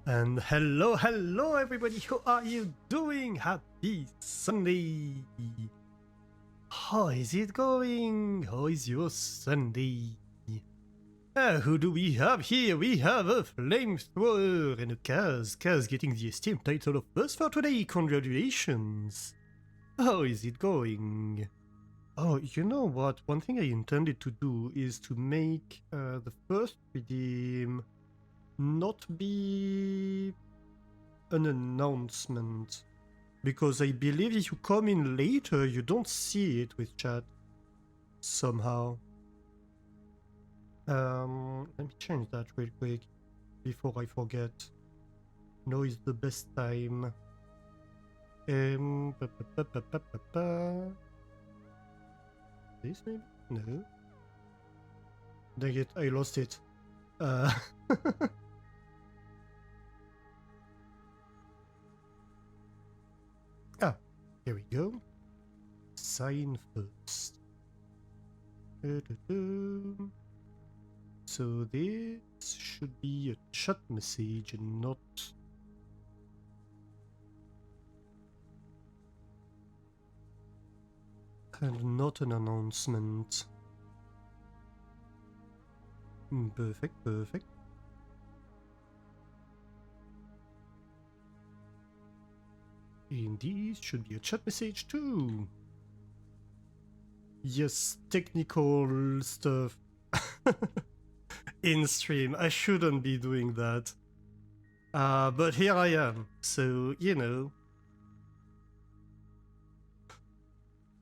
And hello everybody, how are you doing? Happy Sunday! How is it going? How is your Sunday? Who do we have here? We have a flamethrower and a Kaz. Kaz getting the esteemed title of First for today, congratulations! How is it going? Oh, you know what? One thing I intended to do is to make the first redeem not be an announcement, because I believe if you come in later you don't see it with chat somehow. Let me change that real quick before I forget. No is the best time. This maybe? No. Dang it, I lost it. Ah, here we go. Sign first. So this should be a chat message and not... not an announcement. Perfect, perfect. Indeed, should be a chat message too. Yes, technical stuff in stream. I shouldn't be doing that. But here I am, so, you know.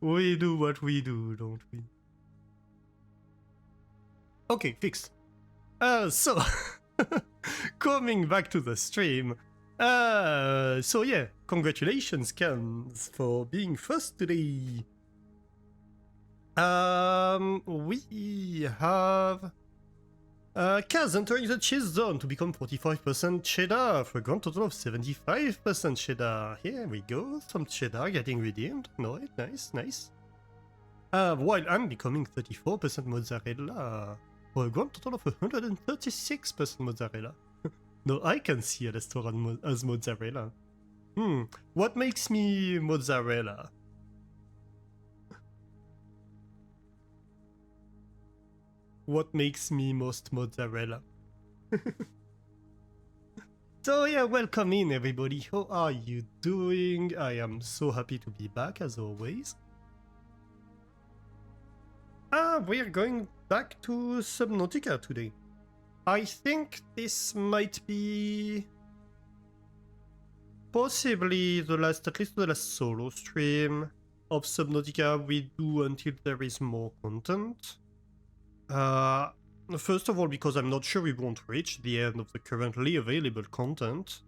We do what we do, don't we? Okay, fixed. So, coming back to the stream. So yeah, congratulations, Kans, for being first today. We have Kaz entering the cheese zone to become 45% cheddar for a grand total of 75% cheddar. Here we go, some cheddar getting redeemed. Nice, nice. While I'm becoming 34% mozzarella for a grand total of 136% mozzarella. No, I can see a restaurant as mozzarella. What makes me mozzarella? What makes me most mozzarella? So yeah, welcome in everybody. How are you doing? I am so happy to be back as always. We're going back to Subnautica today. I think this might be possibly the last, at least the last solo stream of Subnautica we do until there is more content. First of all, because I'm not sure we won't reach the end of the currently available content.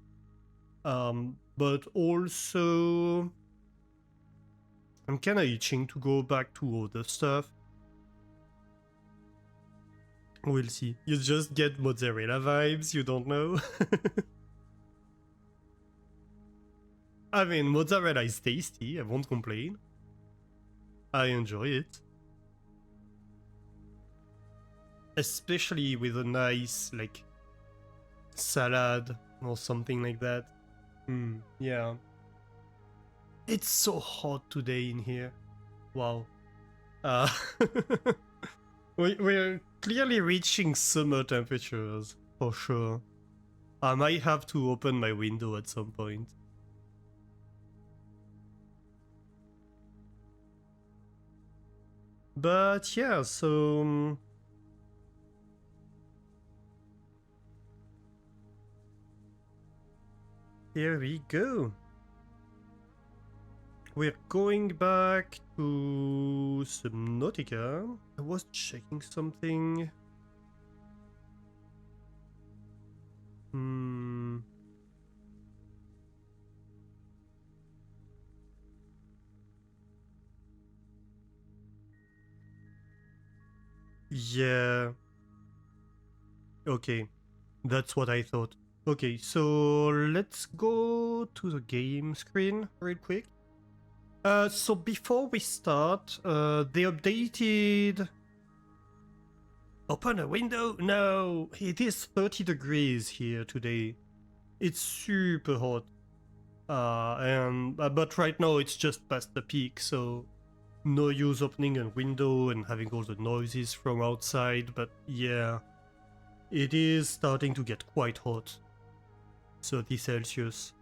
But also, I'm kinda itching to go back to other stuff. We'll see. You just get mozzarella vibes, you don't know? I mean, mozzarella is tasty, I won't complain. I enjoy it. Especially with a nice, like, salad or something like that. Yeah. It's so hot today in here. Wow. We're clearly reaching summer temperatures, for sure. I might have to open my window at some point. But yeah, so... here we go. We're going back to Subnautica. I was checking something. Yeah. Okay. That's what I thought. Okay, so let's go to the game screen real quick. So before we start, they updated... Open a window? No, it is 30 degrees here today. It's super hot. But right now it's just past the peak, so no use opening a window and having all the noises from outside. But yeah, it is starting to get quite hot. 30 Celsius.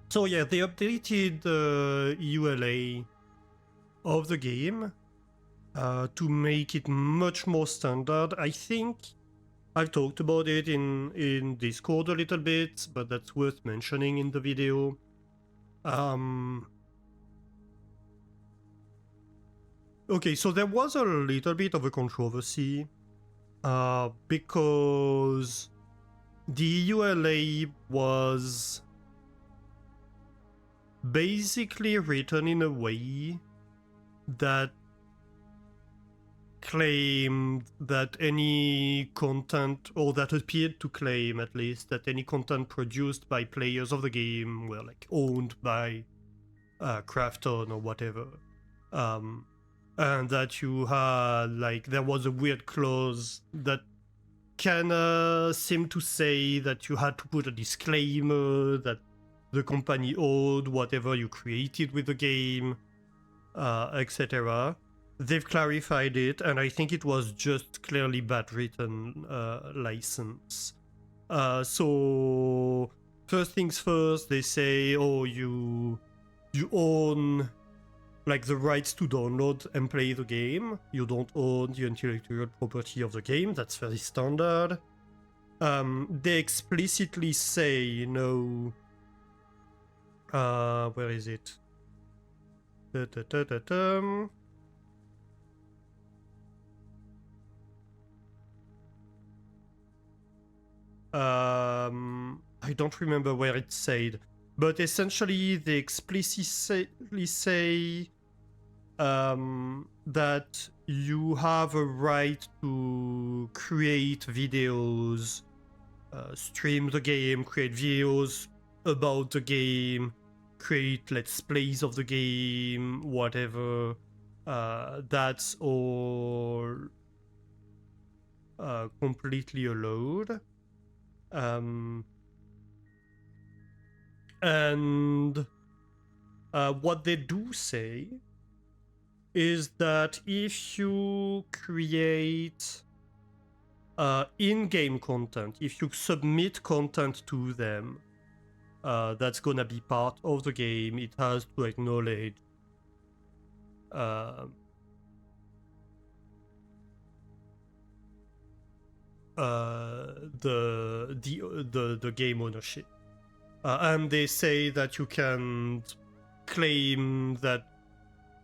So yeah, they updated the EULA of the game to make it much more standard. I think I've talked about it in Discord a little bit, but that's worth mentioning in the video. Okay, so there was a little bit of a controversy because the EULA was basically written in a way that claimed that any content, or that appeared to claim at least, that any content produced by players of the game were like owned by Krafton or whatever. And that you had, like, there was a weird clause that kinda seemed to say that you had to put a disclaimer that the company owned whatever you created with the game, etc. They've clarified it, and I think it was just clearly bad written license. So first things first, they say, oh, you own like the rights to download and play the game. You don't own the intellectual property of the game. That's very standard. They explicitly say, you know, where is it? I don't remember where it said, but essentially they explicitly say that you have a right to create videos, stream the game, create videos about the game, create let's plays of the game, whatever. That's all completely allowed. And what they do say is that if you create in-game content, if you submit content to them, that's gonna be part of the game. It has to acknowledge the game ownership, and they say that you can claim that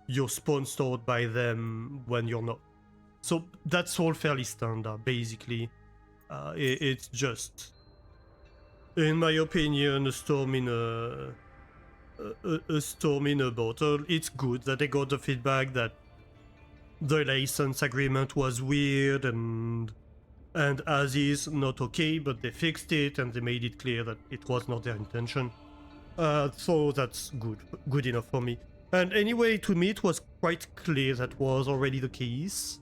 you're sponsored by them when you're not. So that's all fairly standard, basically. It's just, in my opinion, a storm in a storm in a bottle. It's good that they got the feedback that the license agreement was weird and as is not okay, but they fixed it and they made it clear that it was not their intention. So that's good enough for me. And anyway, to me it was quite clear that was already the case,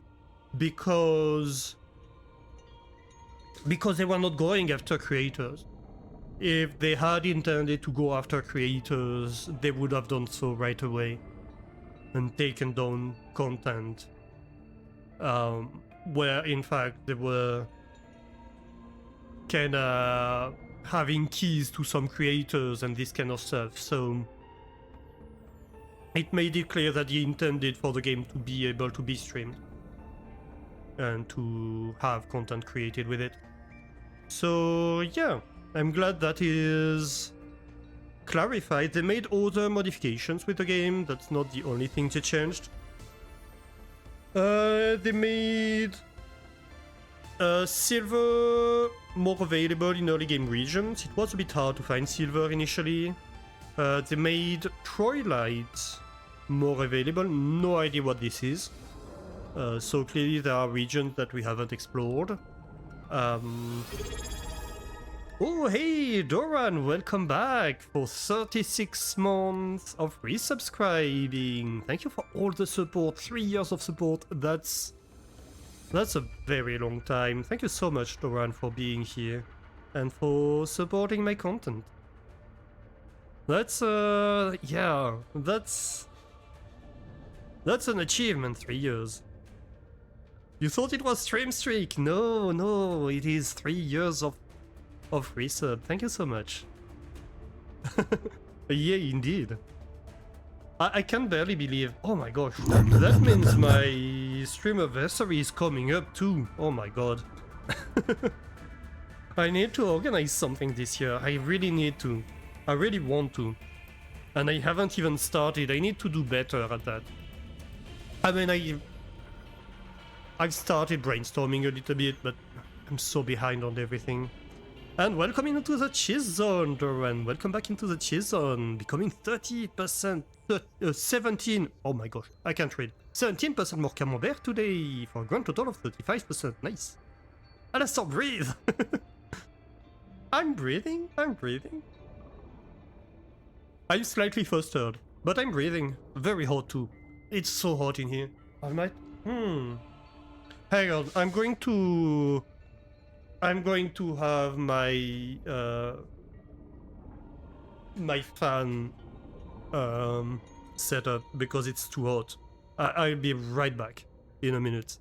because they were not going after creators. If they had intended to go after creators, they would have done so right away and taken down content where in fact they were kinda having keys to some creators and this kind of stuff. So it made it clear that he intended for the game to be able to be streamed and to have content created with it. So yeah, I'm glad that is clarified. They made other modifications with the game. That's not the only thing they changed. They made silver more available in early game regions. It was a bit hard to find silver initially. They made Troilight more available. No idea what this is. So clearly there are regions that we haven't explored. Oh, hey, Doran, welcome back for 36 months of resubscribing. Thank you for all the support, 3 years of support. That's a very long time. Thank you so much, Doran, for being here. and for supporting my content. That's yeah, that's an achievement. 3 years. You thought it was stream streak? No, no, it is 3 years of resub. Thank you so much. Yeah, indeed. I can barely believe. Oh my gosh, that means my stream anniversary is coming up too. Oh my god. I need to organize something this year. I really need to. I really want to. And I haven't even started. I need to do better at that. I mean, I've started brainstorming a little bit, but I'm so behind on everything. And welcome into the cheese zone, Doran. Welcome back into the cheese zone. Becoming 30%, 17. Oh my gosh, I can't read. 17% more camembert today for a grand total of 35%. Nice. Alastair, breathe. I'm breathing. I'm breathing. I'm slightly flustered, but I'm breathing. Very hot too. It's so hot in here. I might. Hang on. I'm going to have my my fan set up because it's too hot. I'll be right back in a minute.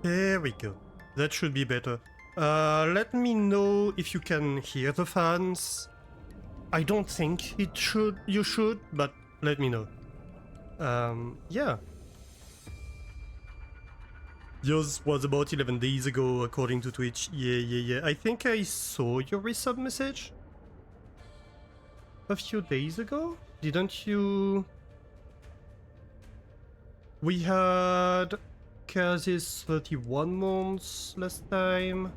There we go. That should be better. Let me know if you can hear the fans. I don't think you should, but let me know. Yeah. Yours was about 11 days ago, according to Twitch. Yeah. I think I saw your resub message a few days ago. Didn't you? We had Kaz's 31 months last time.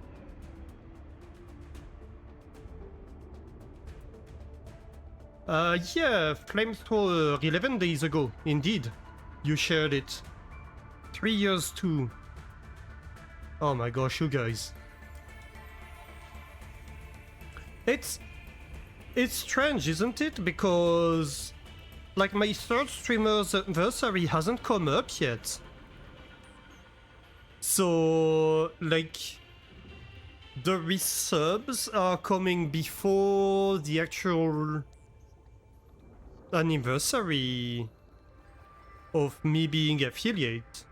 Yeah, Flamethrower 11 days ago, indeed. You shared it. 3 years too. Oh my gosh, you guys. It's strange, isn't it? Because like my third streamer's anniversary hasn't come up yet. So like the resubs are coming before the actual anniversary of me being affiliate.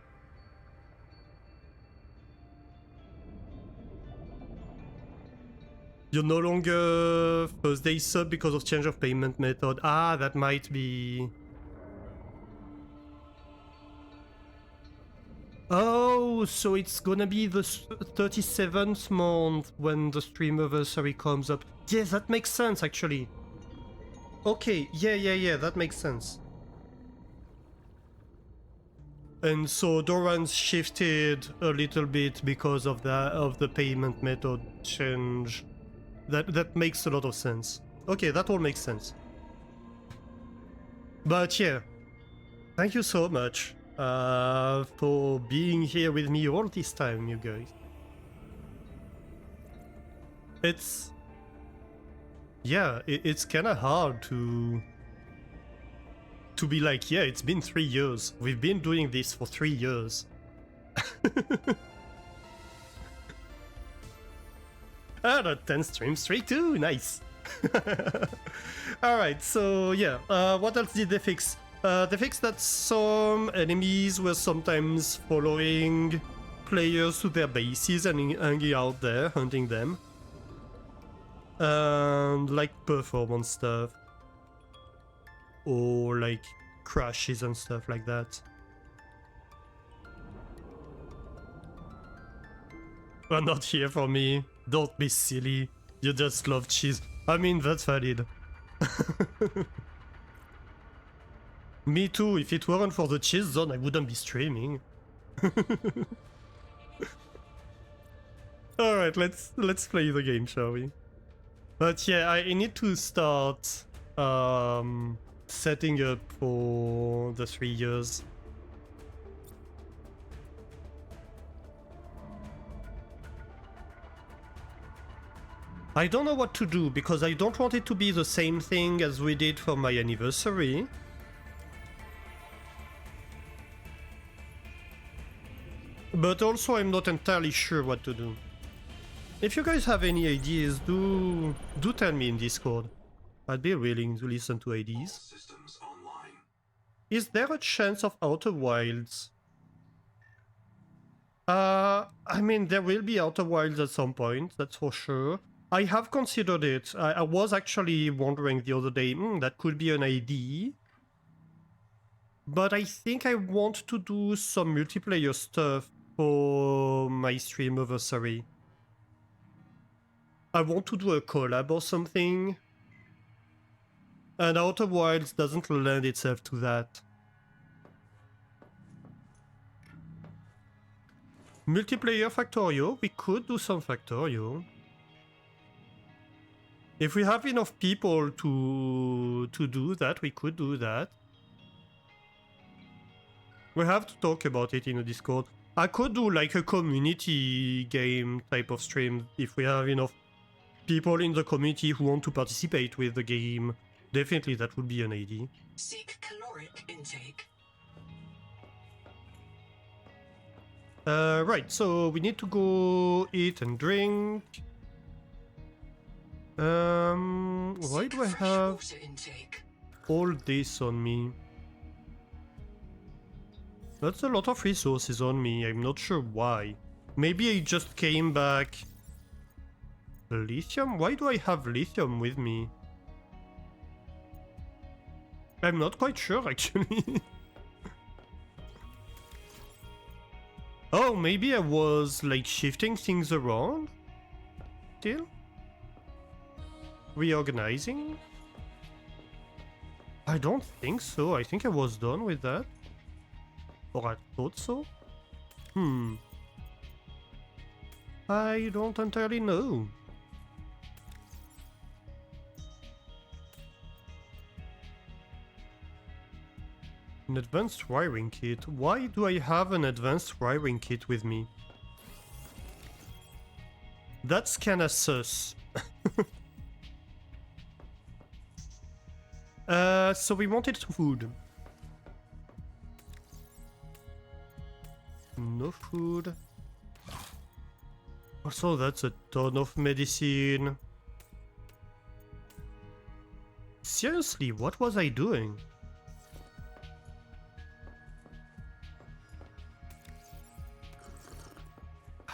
You're no longer Thursday sub because of change of payment method. Ah, that might be. Oh, so it's gonna be the 37th month when the stream anniversary comes up. Yes, that makes sense actually. Okay, yeah, that makes sense. And so Doran's shifted a little bit because of the payment method change. That makes a lot of sense. Okay, that all makes sense. But yeah, thank you so much for being here with me all this time, you guys. It's it's kind of hard to be like, yeah, it's been 3 years. We've been doing this for 3 years. And a 10 stream streak too, nice. Alright, so yeah, what else did they fix? They fixed that some enemies were sometimes following players to their bases and hanging out there, hunting them. And like performance stuff. or like crashes and stuff like that. Well, not here for me. Don't be silly. You just love cheese. I mean, that's valid. Me too. If it weren't for the cheese zone, I wouldn't be streaming. Alright, let's play the game, shall we? But yeah, I need to start setting up for the 3 years. I don't know what to do because I don't want it to be the same thing as we did for my anniversary. But also I'm not entirely sure what to do. If you guys have any ideas, do tell me in Discord. I'd be willing to listen to ideas. Systems online. Is there a chance of Outer Wilds? I mean, there will be Outer Wilds at some point, that's for sure. I have considered it. I was actually wondering the other day, that could be an idea. But I think I want to do some multiplayer stuff for my streamiversary. I want to do a collab or something. And Outer Wilds doesn't lend itself to that. Multiplayer Factorio? We could do some Factorio. If we have enough people to do that, we could do that. We have to talk about it in a Discord. I could do like a community game type of stream if we have enough people in the community who want to participate with the game. Definitely that would be an idea. Seek caloric intake. Right, so we need to go eat and drink. Why do I have all this on me? That's a lot of resources on me, I'm not sure why. Maybe I just came back. Lithium? Why do I have lithium with me? I'm not quite sure actually. Oh, maybe I was like shifting things around? Still? Reorganizing? I don't think so. I think I was done with that. Or I thought so. I don't entirely know. An advanced wiring kit. Why do I have an advanced wiring kit with me? That's kinda sus. So we wanted food. No food. Also, that's a ton of medicine. Seriously, what was I doing?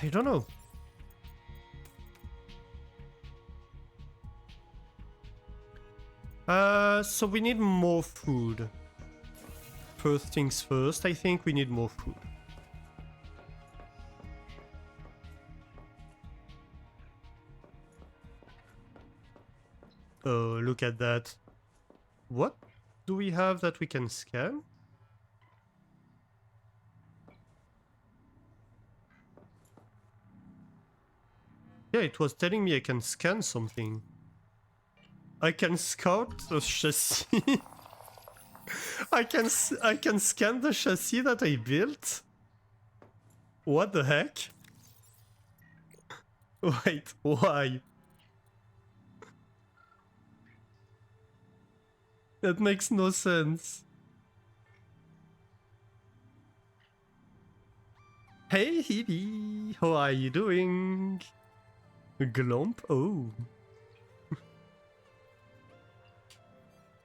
I don't know. So we need more food. First things first, I think we need more food. Oh, look at that. What do we have that we can scan? Yeah, it was telling me I can scan something. I can scout the chassis. I can scan the chassis that I built. What the heck? Wait, why? That makes no sense. Hey Hebe, how are you doing? Glomp? Oh.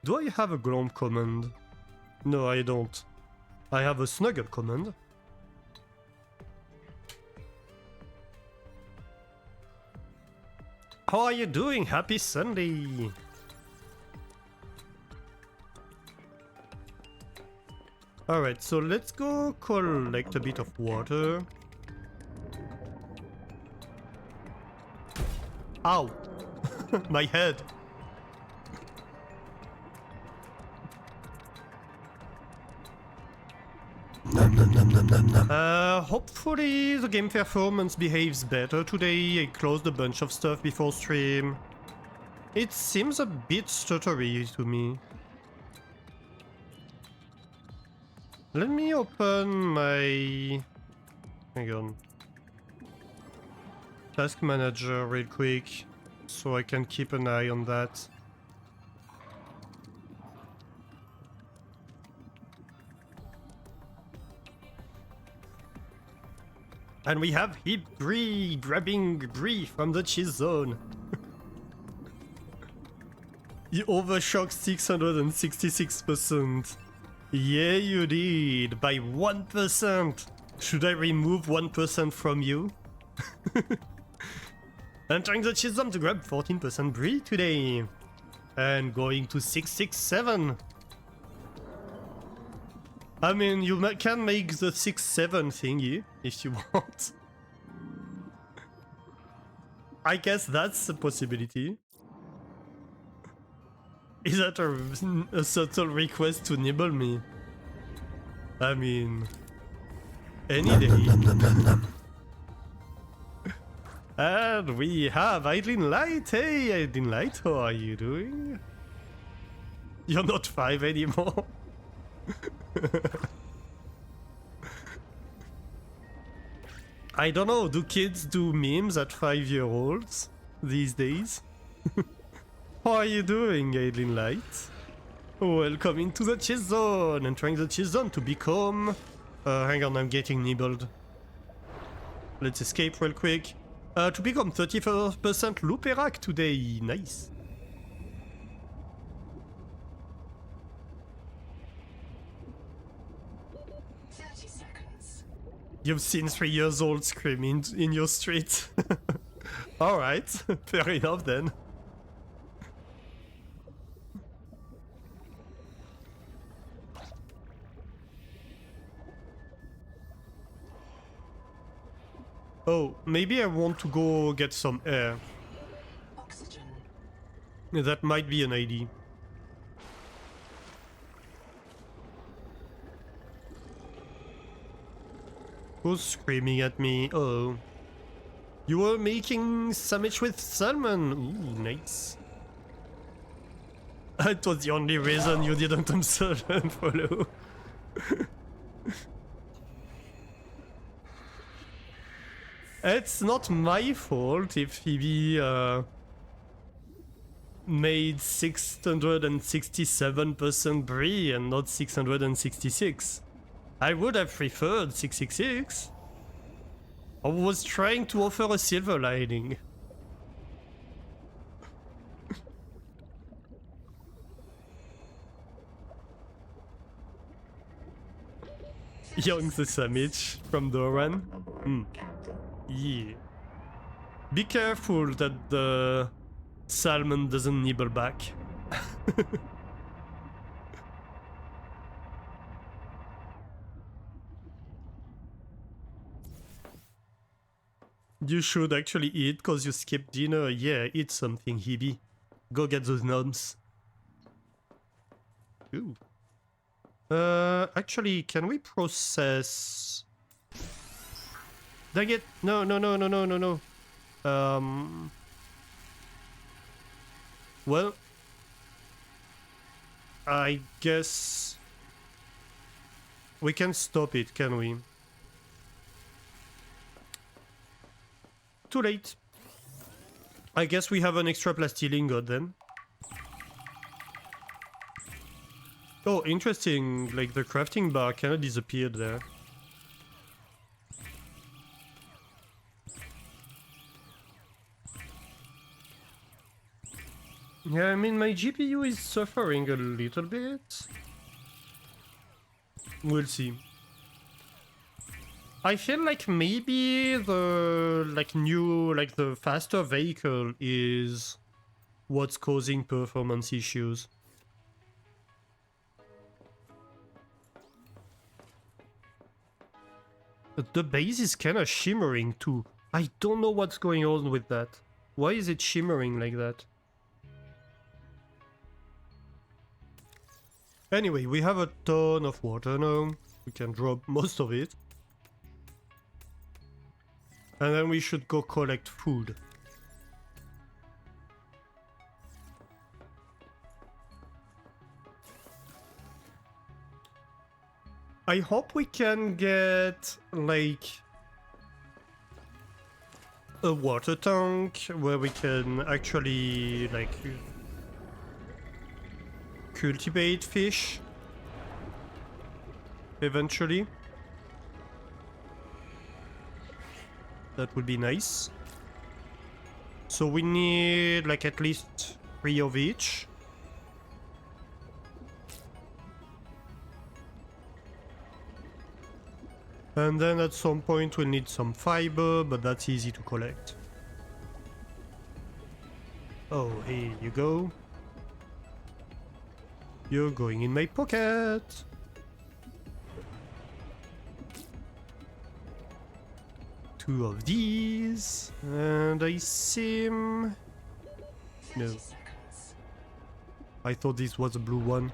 Do I have a Glomp command? No, I don't. I have a Snuggle command. How are you doing? Happy Sunday! Alright, so let's go collect a bit of water. Ow! My head! Hopefully the game performance behaves better today. I closed a bunch of stuff before stream. It seems a bit stuttery to me. Let me open my... hang on. Task manager real quick, so I can keep an eye on that. And we have Hip Bree grabbing Bree from the cheese zone. You overshot 666%. Yeah, you did, by 1%. Should I remove 1% from you? Entering the cheese zone to grab 14% Bree today. And going to 667. I mean, you can make the 6-7 thingy if you want. I guess that's a possibility. Is that a subtle request to nibble me? I mean... any day. And we have Idling Light. Hey, Idling Light, how are you doing? You're not 5 anymore. I don't know, do kids do memes at 5-year-olds these days? How are you doing, Idling Light? Welcome into the cheese zone, entering the cheese zone to become... hang on, I'm getting nibbled. Let's escape real quick. To become 34% Luperac today, nice. You've seen 3-year-olds screaming in your street. Alright, fair enough then. Oh, maybe I want to go get some air. Oxygen. That might be an idea. Who's screaming at me? Oh. You were making sandwich with salmon. Ooh, nice. That was the only reason you didn't answer and follow. It's not my fault if Phoebe made 667% Brie and not 666. I would have preferred 666. I was trying to offer a silver lining. Young the sandwich from Doran. Yeah. Be careful that the salmon doesn't nibble back. You should actually eat cause you skipped dinner. Yeah, eat something, Hebe. Go get those gnomes. Ooh. Actually, can we process... Dang it! No, no, no, no, no, no, no. Well... I guess... we can stop it, can we? Too late. I guess we have an extra plastic ingot then. Oh, interesting. Like the crafting bar kind of disappeared there. Yeah, I mean, my GPU is suffering a little bit. We'll see. I feel like maybe the the faster vehicle is what's causing performance issues. The base is kind of shimmering too. I don't know what's going on with that. Why is it shimmering like that? Anyway, we have a ton of water now. We can drop most of it. And then we should go collect food. I hope we can get, like, a water tank where we can actually, like, cultivate fish eventually. That would be nice. So we need, like, at least 3 of each. And then at some point we'll need some fiber, but that's easy to collect. Oh, here you go. You're going in my pocket. Two of these, and I seem... No. I thought this was a blue one.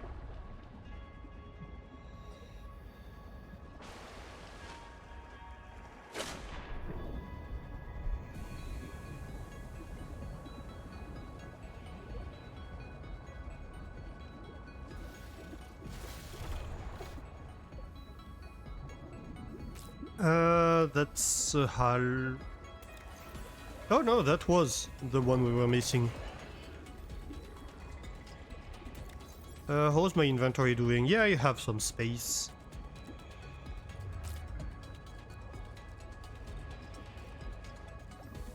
That's a hull. Oh no, that was the one we were missing. How's my inventory doing? Yeah, I have some space.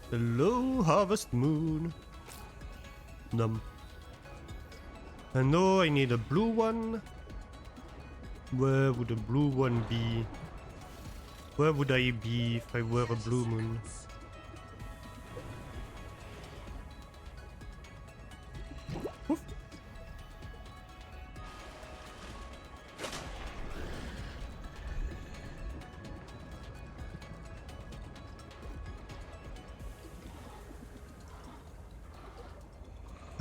Hello, Harvest Moon. Num. And no, I need a blue one. Where would a blue one be? Where would I be if I were a blue moon? Oof.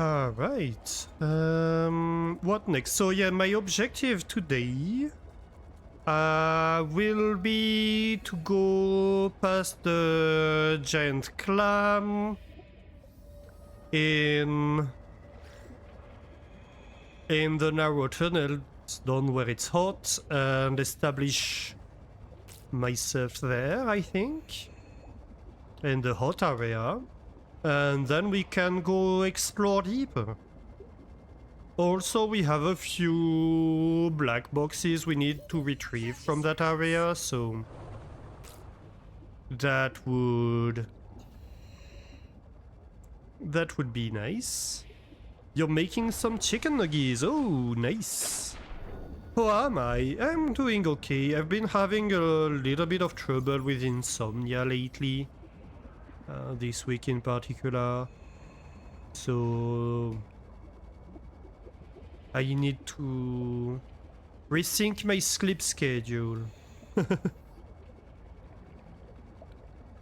Alright. What next? So yeah, my objective today will be to go past the giant clam in the narrow tunnel down where it's hot and establish myself there, I think, in the hot area, and then we can go explore deeper. Also, we have a few black boxes we need to retrieve from that area, so that would be nice. You're making some chicken nuggies. Oh, nice. How am I? I'm doing okay. I've been having a little bit of trouble with insomnia lately. This week in particular. So I need to rethink my sleep schedule.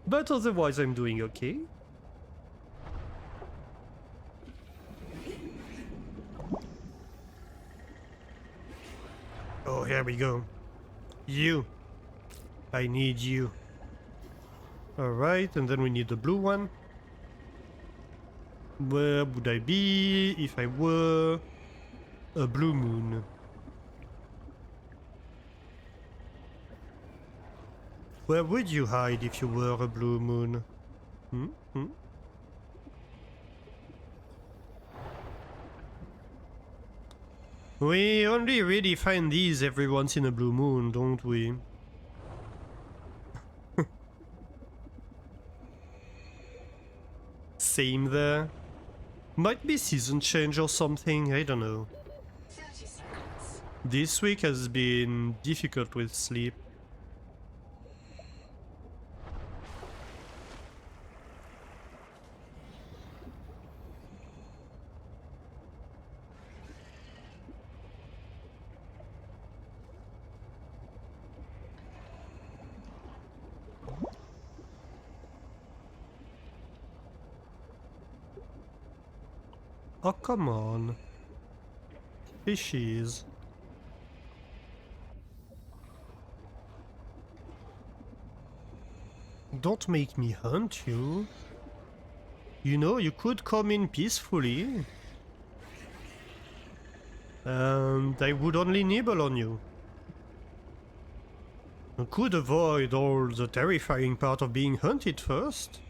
But otherwise I'm doing okay. Oh, here we go. You. I need you. Alright, and then we need the blue one. Where would I be if I were a blue moon? Where would you hide if you were a blue moon? We only really find these every once in a blue moon, don't we? Same there. Might be season change or something, I don't know. 30 seconds. This week has been difficult with sleep. Oh, come on. Fishies. Don't make me hunt you. You know, you could come in peacefully. And I would only nibble on you. I could avoid all the terrifying part of being hunted first.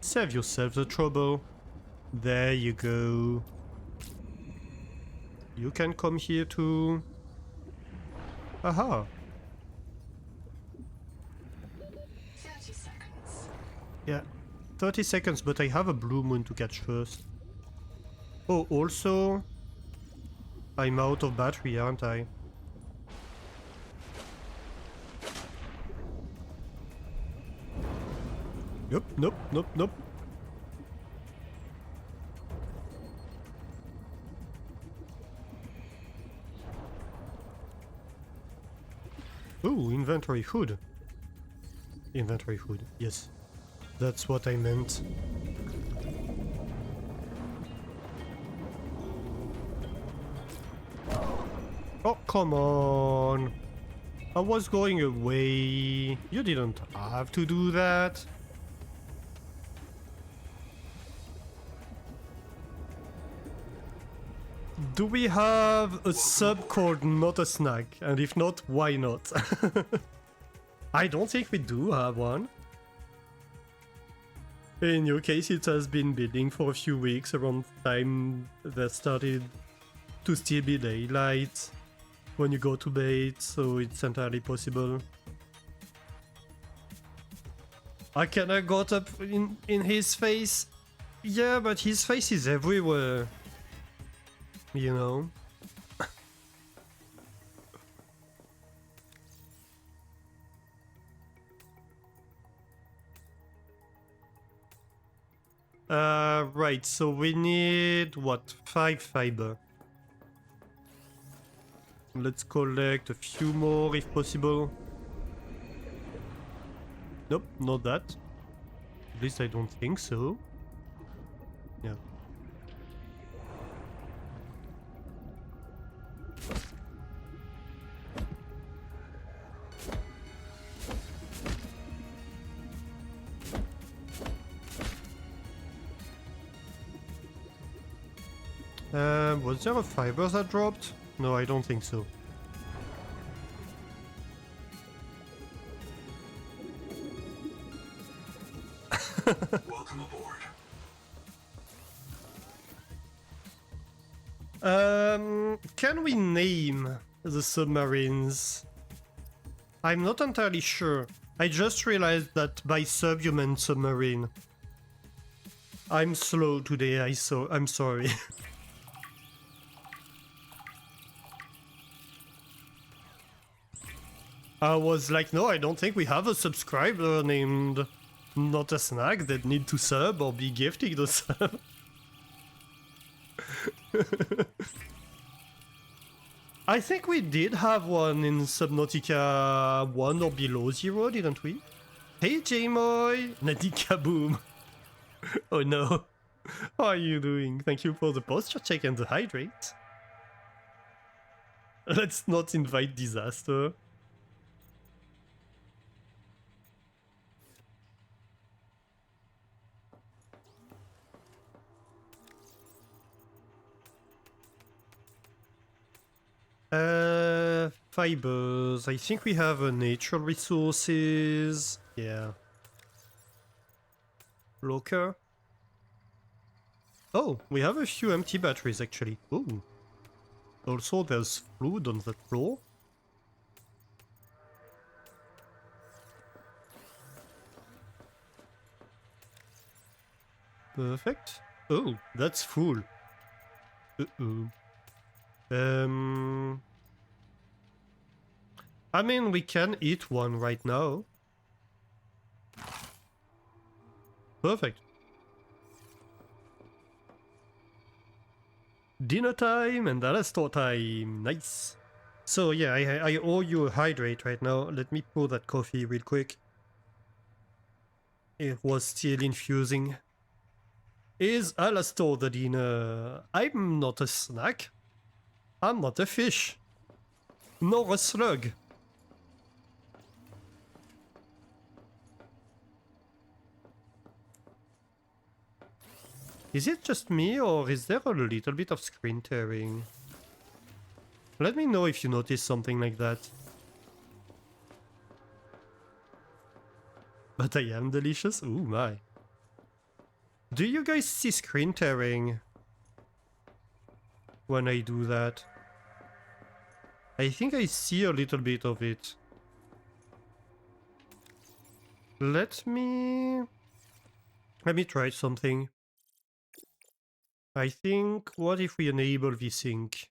Save yourself the trouble. There you go. You can come here too. Aha. 30 seconds. Yeah. 30 seconds, but I have a blue moon to catch first. Oh, also... I'm out of battery, aren't I? Nope. Ooh, inventory food. Inventory food, yes. That's what I meant. Oh, come on. I was going away. You didn't have to do that. Do we have a sub called Not a Snack? And if not, why not? I don't think we do have one. In your case, it has been building for a few weeks around the time that started to still be daylight when you go to bed, so it's entirely possible. I kinda got up in his face. Yeah, but his face is everywhere. You know? Right, so we need, what, 5 fiber. Let's collect a few more if possible. Nope, not that. At least I don't think so. Yeah. Was there a fiber that dropped? No, I don't think so. Welcome aboard. Can we name the submarines? I'm not entirely sure. I just realized that by sub you meant submarine. I'm slow today, I'm sorry. I was like, no, I don't think we have a subscriber named Not a Snack that need to sub or be gifting the sub. I think we did have one in Subnautica 1 or below 0, didn't we? Hey J-Moy! Nadika Boom! Oh no. How are you doing? Thank you for the posture check and the hydrate. Let's not invite disaster. Fibers. I think we have natural resources. Yeah. Locker. Oh, we have a few empty batteries actually. Ooh. Also, there's food on that floor. Perfect. Oh, that's full. Uh-oh. I mean, we can eat one right now. Perfect. Dinner time and Alastor time. Nice. So yeah, I owe you a hydrate right now. Let me pour that coffee real quick. It was still infusing. is Alastor the dinner? I'm not a snack. I'm not a fish. Nor a slug. Is it just me, or is there a little bit of screen tearing? Let me know if you notice something like that. But I am delicious? Ooh my. Do you guys see screen tearing when I do that? I think I see a little bit of it. Let me try something. I think, what if we enable vsync?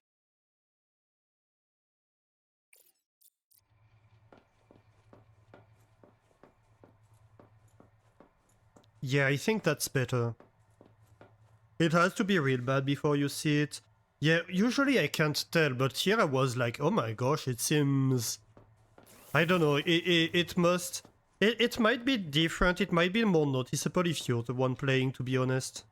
Yeah, I think that's better. It has to be real bad before you see it. Yeah, usually I can't tell, but here I was like, oh my gosh, it seems... I don't know, it must... It might be different, it might be more noticeable if you're the one playing, to be honest.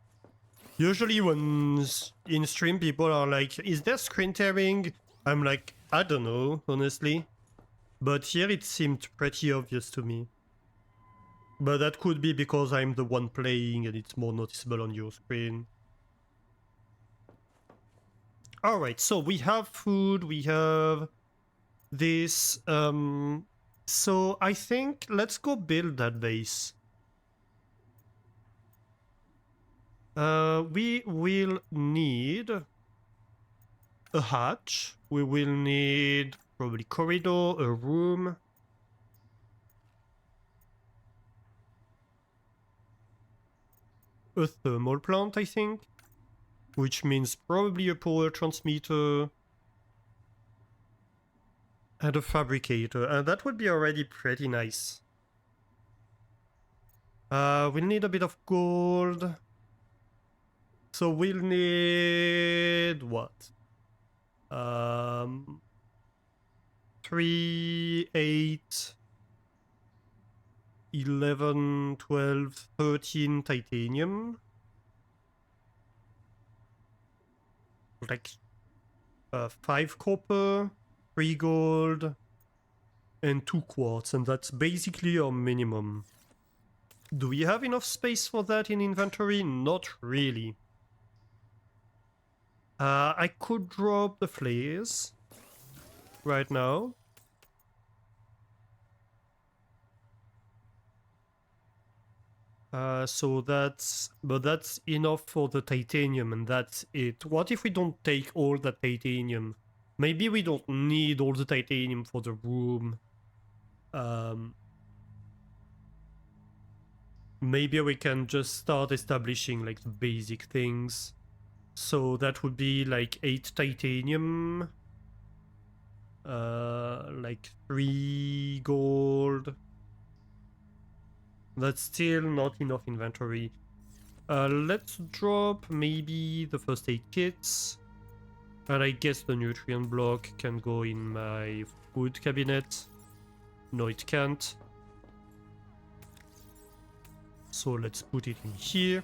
Usually when in stream people are like, is there screen tearing? I'm like, I don't know, honestly. But here it seemed pretty obvious to me. But that could be because I'm the one playing and it's more noticeable on your screen. Alright, so we have food, we have this. So I think let's go build that base. We will need a hatch. We will need probably corridor, a room. A thermal plant, I think. Which means probably a power transmitter. And a fabricator. And that would be already pretty nice. We'll need a bit of gold. So we'll need what? 3, 8, 11, 12, 13 titanium. Like 5 copper, 3 gold, and 2 quartz, and that's basically our minimum. Do we have enough space for that in inventory? Not really. I could drop the flares right now. So that's enough for the titanium, and that's it. What if we don't take all the titanium? Maybe we don't need all the titanium for the room. Maybe we can just start establishing like the basic things. So that would be like 8 titanium, like 3 gold. That's still not enough inventory. Let's drop maybe the first aid kits. And I guess the nutrient block can go in my food cabinet. No, it can't. So let's put it in here.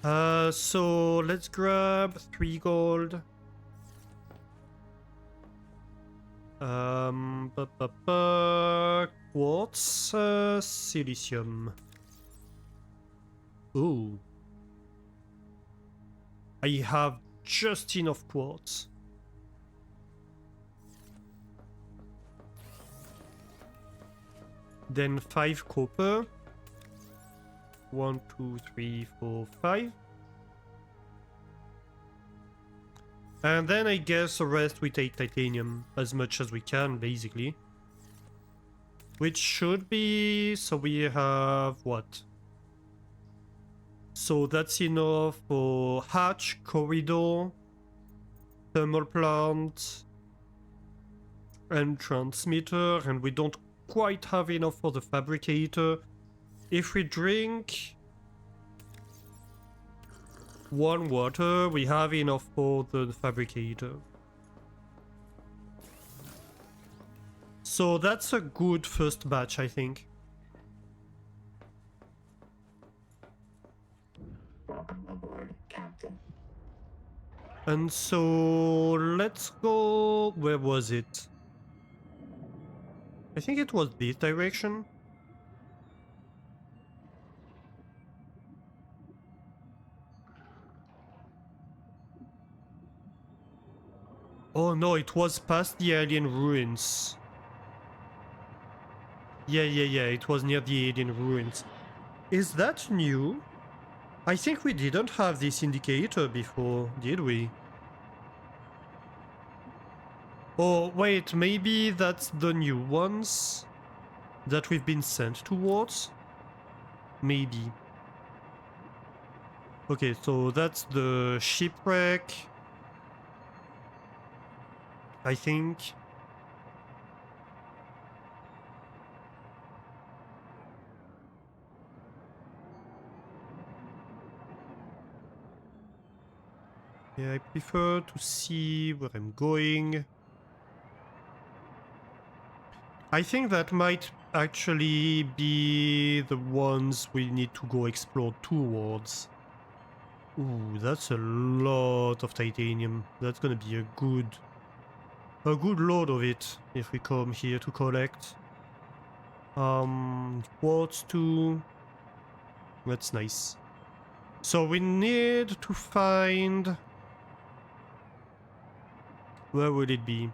So let's grab 3 gold. Quartz, silicium. Ooh. I have just enough quartz. Then 5 copper. 1, 2, 3, 4, 5. And then I guess the rest we take titanium as much as we can, basically. Which should be... So we have what? So that's enough for hatch, corridor, thermal plant, and transmitter. And we don't quite have enough for the fabricator. If we drink 1 water, we have enough for the fabricator. So that's a good first batch, I think. And so let's go. Where was it? I think it was this direction. Oh no, it was past the alien ruins. Yeah, it was near the alien ruins. Is that new? I think we didn't have this indicator before, did we? Oh, wait, maybe that's the new ones that we've been sent towards? Maybe. Okay, so that's the shipwreck, I think. Yeah, I prefer to see where I'm going. I think that might actually be the ones we need to go explore towards. Ooh, that's a lot of titanium. That's gonna be a good load of it if we come here to collect. Quartz too. That's nice. So we need to find... Where would it be?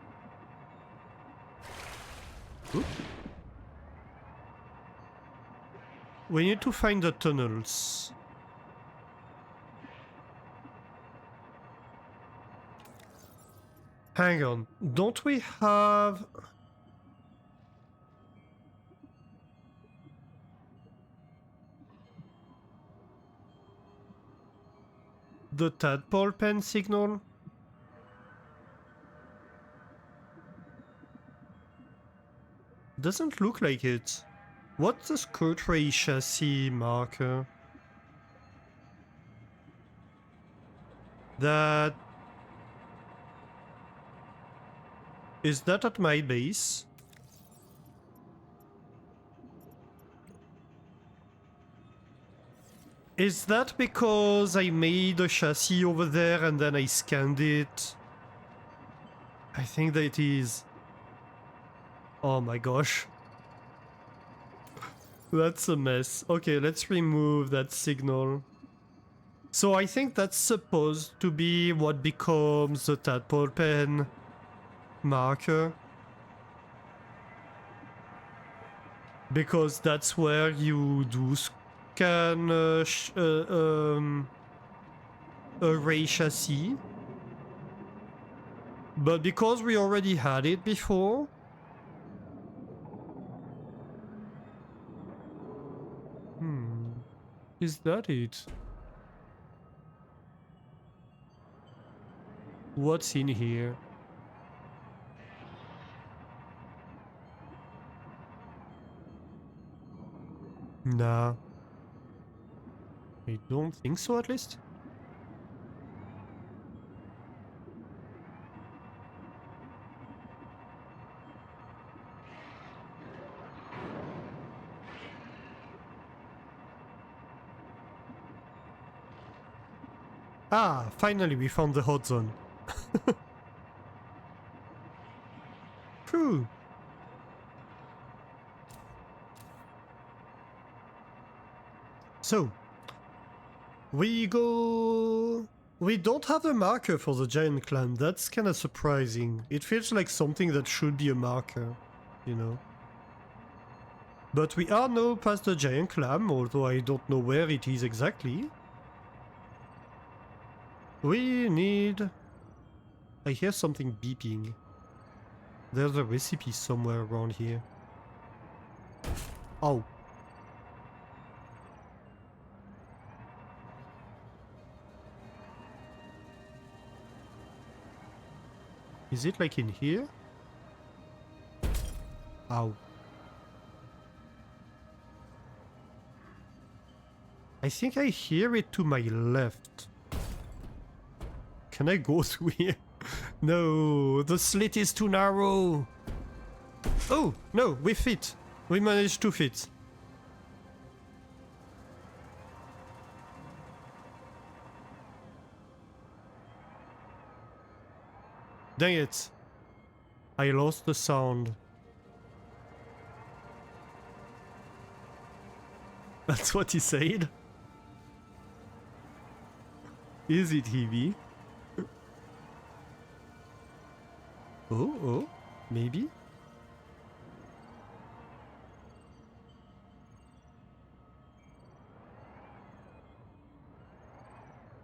Oop. We need to find the tunnels. Hang on. Don't we have... the tadpole pen signal? Doesn't look like it. What's the Scotray chassis marker? That... Is that at my base? Is that because I made a chassis over there and then I scanned it? I think that it is. Oh my gosh. That's a mess. Okay, let's remove that signal. So I think that's supposed to be what becomes the tadpole pen marker. Because that's where you do scan array chassis. But because we already had it before... Is that it? What's in here? Nah. I don't think so, at least. Ah, finally we found the hot zone. Phew. So, we go... We don't have a marker for the giant clam. That's kind of surprising. It feels like something that should be a marker, you know. But we are now past the giant clam, although I don't know where it is exactly. We need... I hear something beeping. There's a recipe somewhere around here. Oh. Is it like in here? Ow. I think I hear it to my left. Can I go through here? No, the slit is too narrow. Oh, no, we fit. We managed to fit. Dang it. I lost the sound. That's what he said? Is it heavy? Oh, maybe?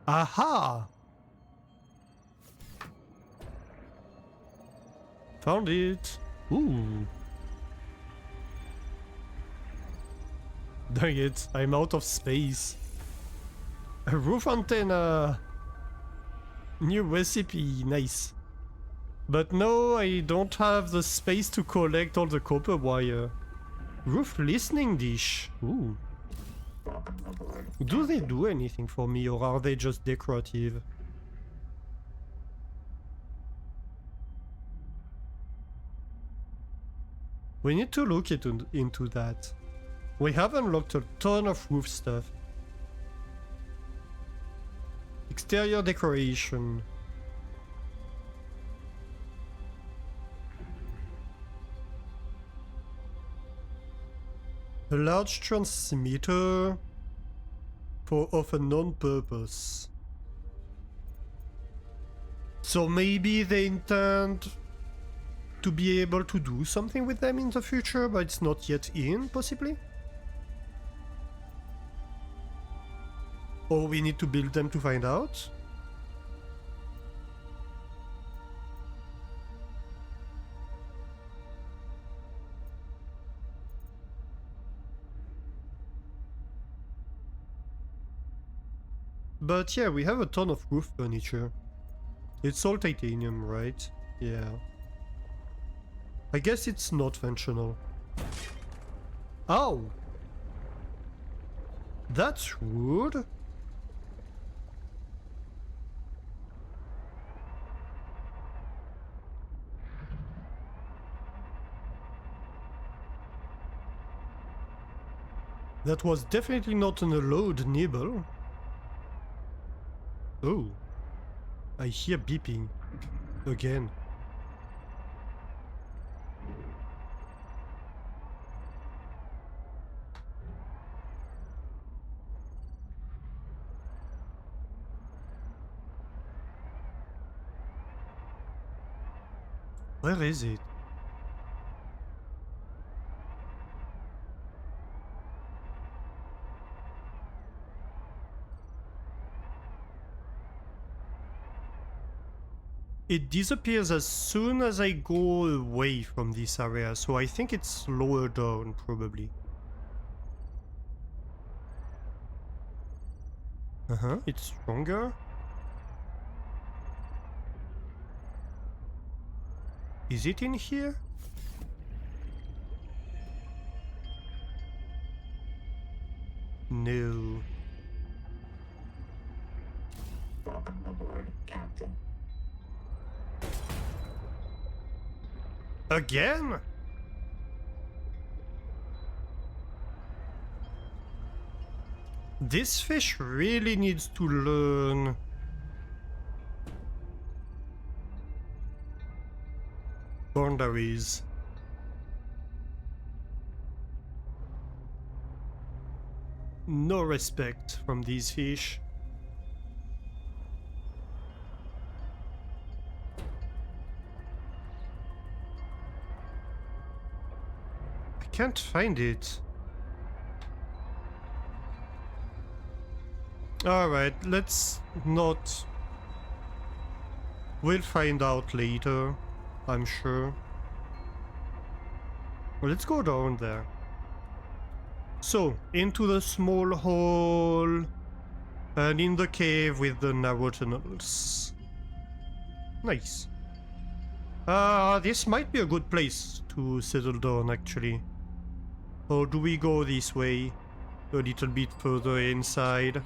Aha! Found it. Ooh. Dang it, I'm out of space. A roof antenna. New recipe, nice. But no, I don't have the space to collect all the copper wire. Roof listening dish. Ooh. Do they do anything for me or are they just decorative? We need to look into that. We have unlocked a ton of roof stuff. Exterior decoration. A large transmitter of a non-purpose. So maybe they intend to be able to do something with them in the future, but it's not yet in, possibly? Or we need to build them to find out? But yeah, we have a ton of roof furniture. It's all titanium, right? Yeah. I guess it's not functional. Oh! That's rude. That was definitely not an allowed nibble. Oh. I hear beeping. Again. Where is it? It disappears as soon as I go away from this area, so I think it's lower down, probably. It's stronger. Is it in here? No. Welcome aboard, Captain. Again? This fish really needs to learn boundaries. No respect from these fish. I can't find it. Alright, let's not... We'll find out later, I'm sure. Well, let's go down there. So, into the small hole, and in the cave with the narrow tunnels. Nice. This might be a good place to settle down, actually. Or do we go this way? A little bit further inside?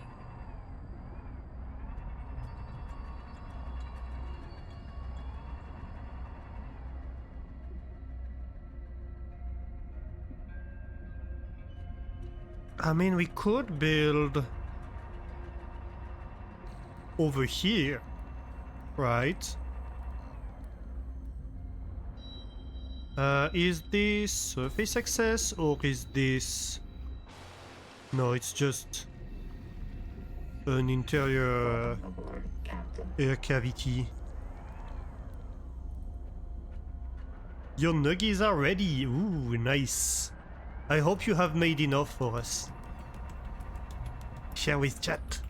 I mean, we could build over here, right? Is this surface access or is this... No, it's just an interior Aboard, Captain. air cavity. Your nuggies are ready. Ooh, nice. I hope you have made enough for us. Share with chat.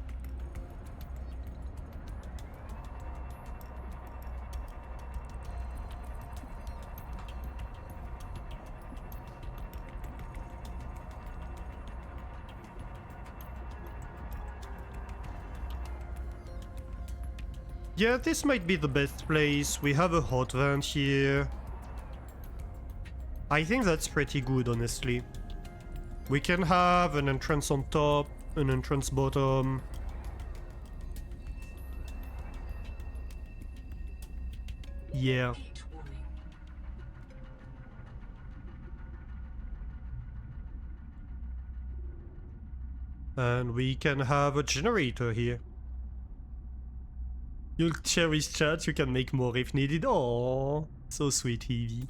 Yeah, this might be the best place. We have a hot vent here. I think that's pretty good, honestly. We can have an entrance on top, an entrance bottom. Yeah. Heat warning. And we can have a generator here. You'll cherish chat, you can make more if needed. Oh, so sweet, Evie.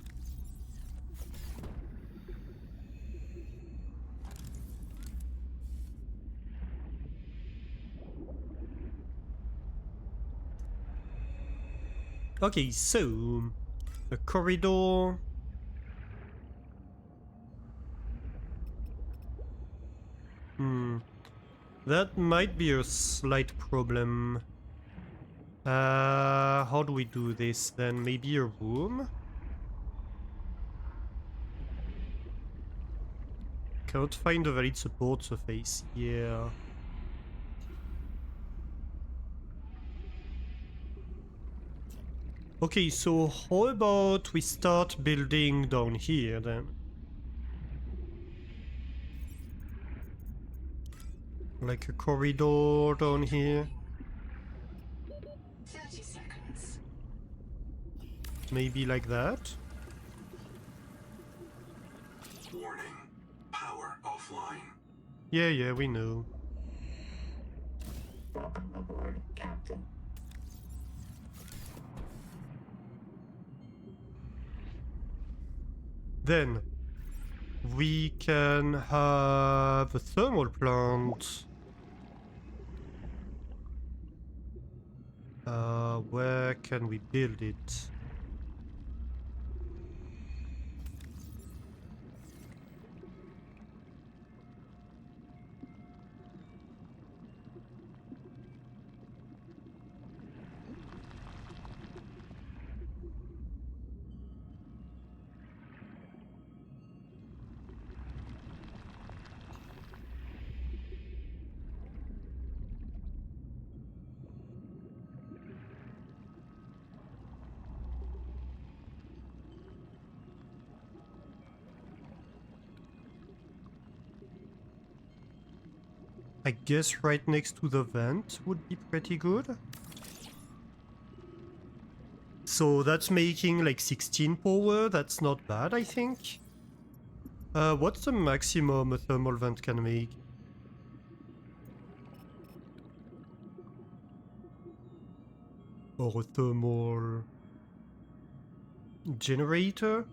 Okay, so a corridor. That might be a slight problem. How do we do this then? Maybe a room? Can't find a valid support surface. Yeah. Okay, so how about we start building down here then? Like a corridor down here? 30 seconds. Maybe like that? Warning. Power offline. Yeah, we know. Welcome aboard, Captain. Then we can have a thermal plant. Where can we build it? I guess right next to the vent would be pretty good. So that's making like 16 power, that's not bad, I think. What's the maximum a thermal vent can make? Or a thermal generator?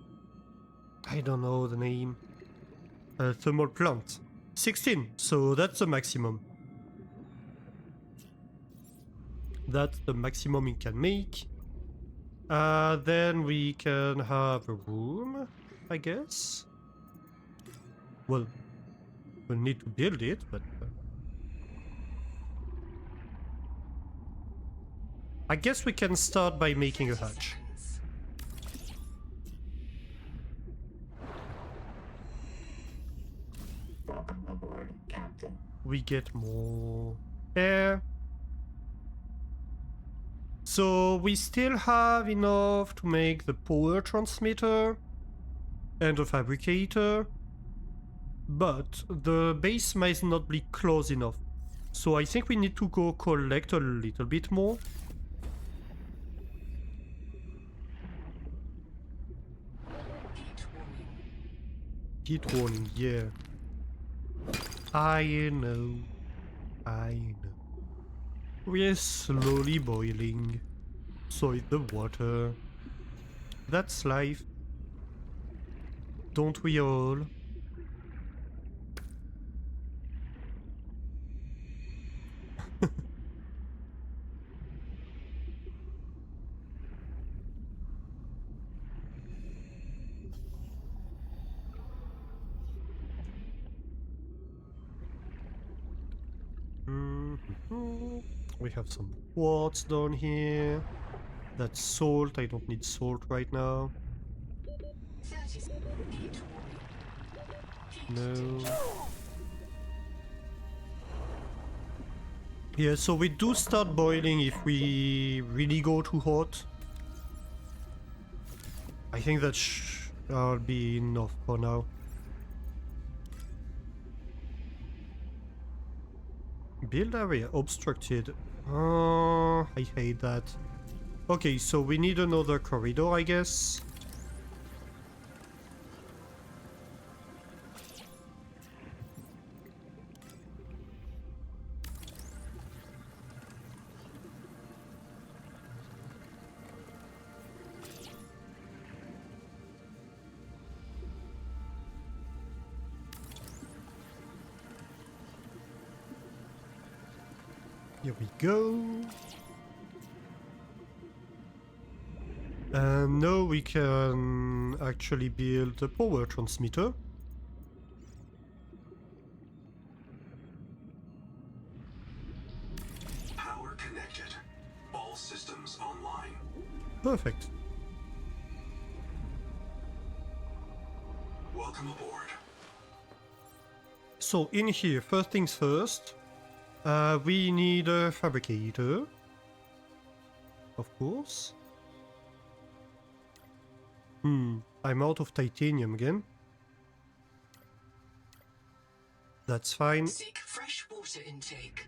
I don't know the name. Thermal plant. 16, so that's the maximum. That's the maximum it can make. Then we can have a room, I guess. Well, we'll need to build it, but... I guess we can start by making a hatch. Welcome aboard, Captain. We get more air. So we still have enough to make the power transmitter and a fabricator, but the base might not be close enough. So I think we need to go collect a little bit more. Heat warning. Heat warning, yeah. I know. We're slowly boiling. So is the water. That's life. Don't we all? We have some quartz down here. That's salt. I don't need salt right now. 30 heat warning. No. Yeah, so we do start boiling if we really go too hot. I think that will be enough for now. Build area obstructed. Oh, I hate that. Okay, so we need another corridor, I guess. Here we go. And now we can actually build a power transmitter. Power connected. All systems online. Perfect. Welcome aboard. So in here, first things first, we need a fabricator. Of course. I'm out of titanium again. That's fine. Seek fresh water intake.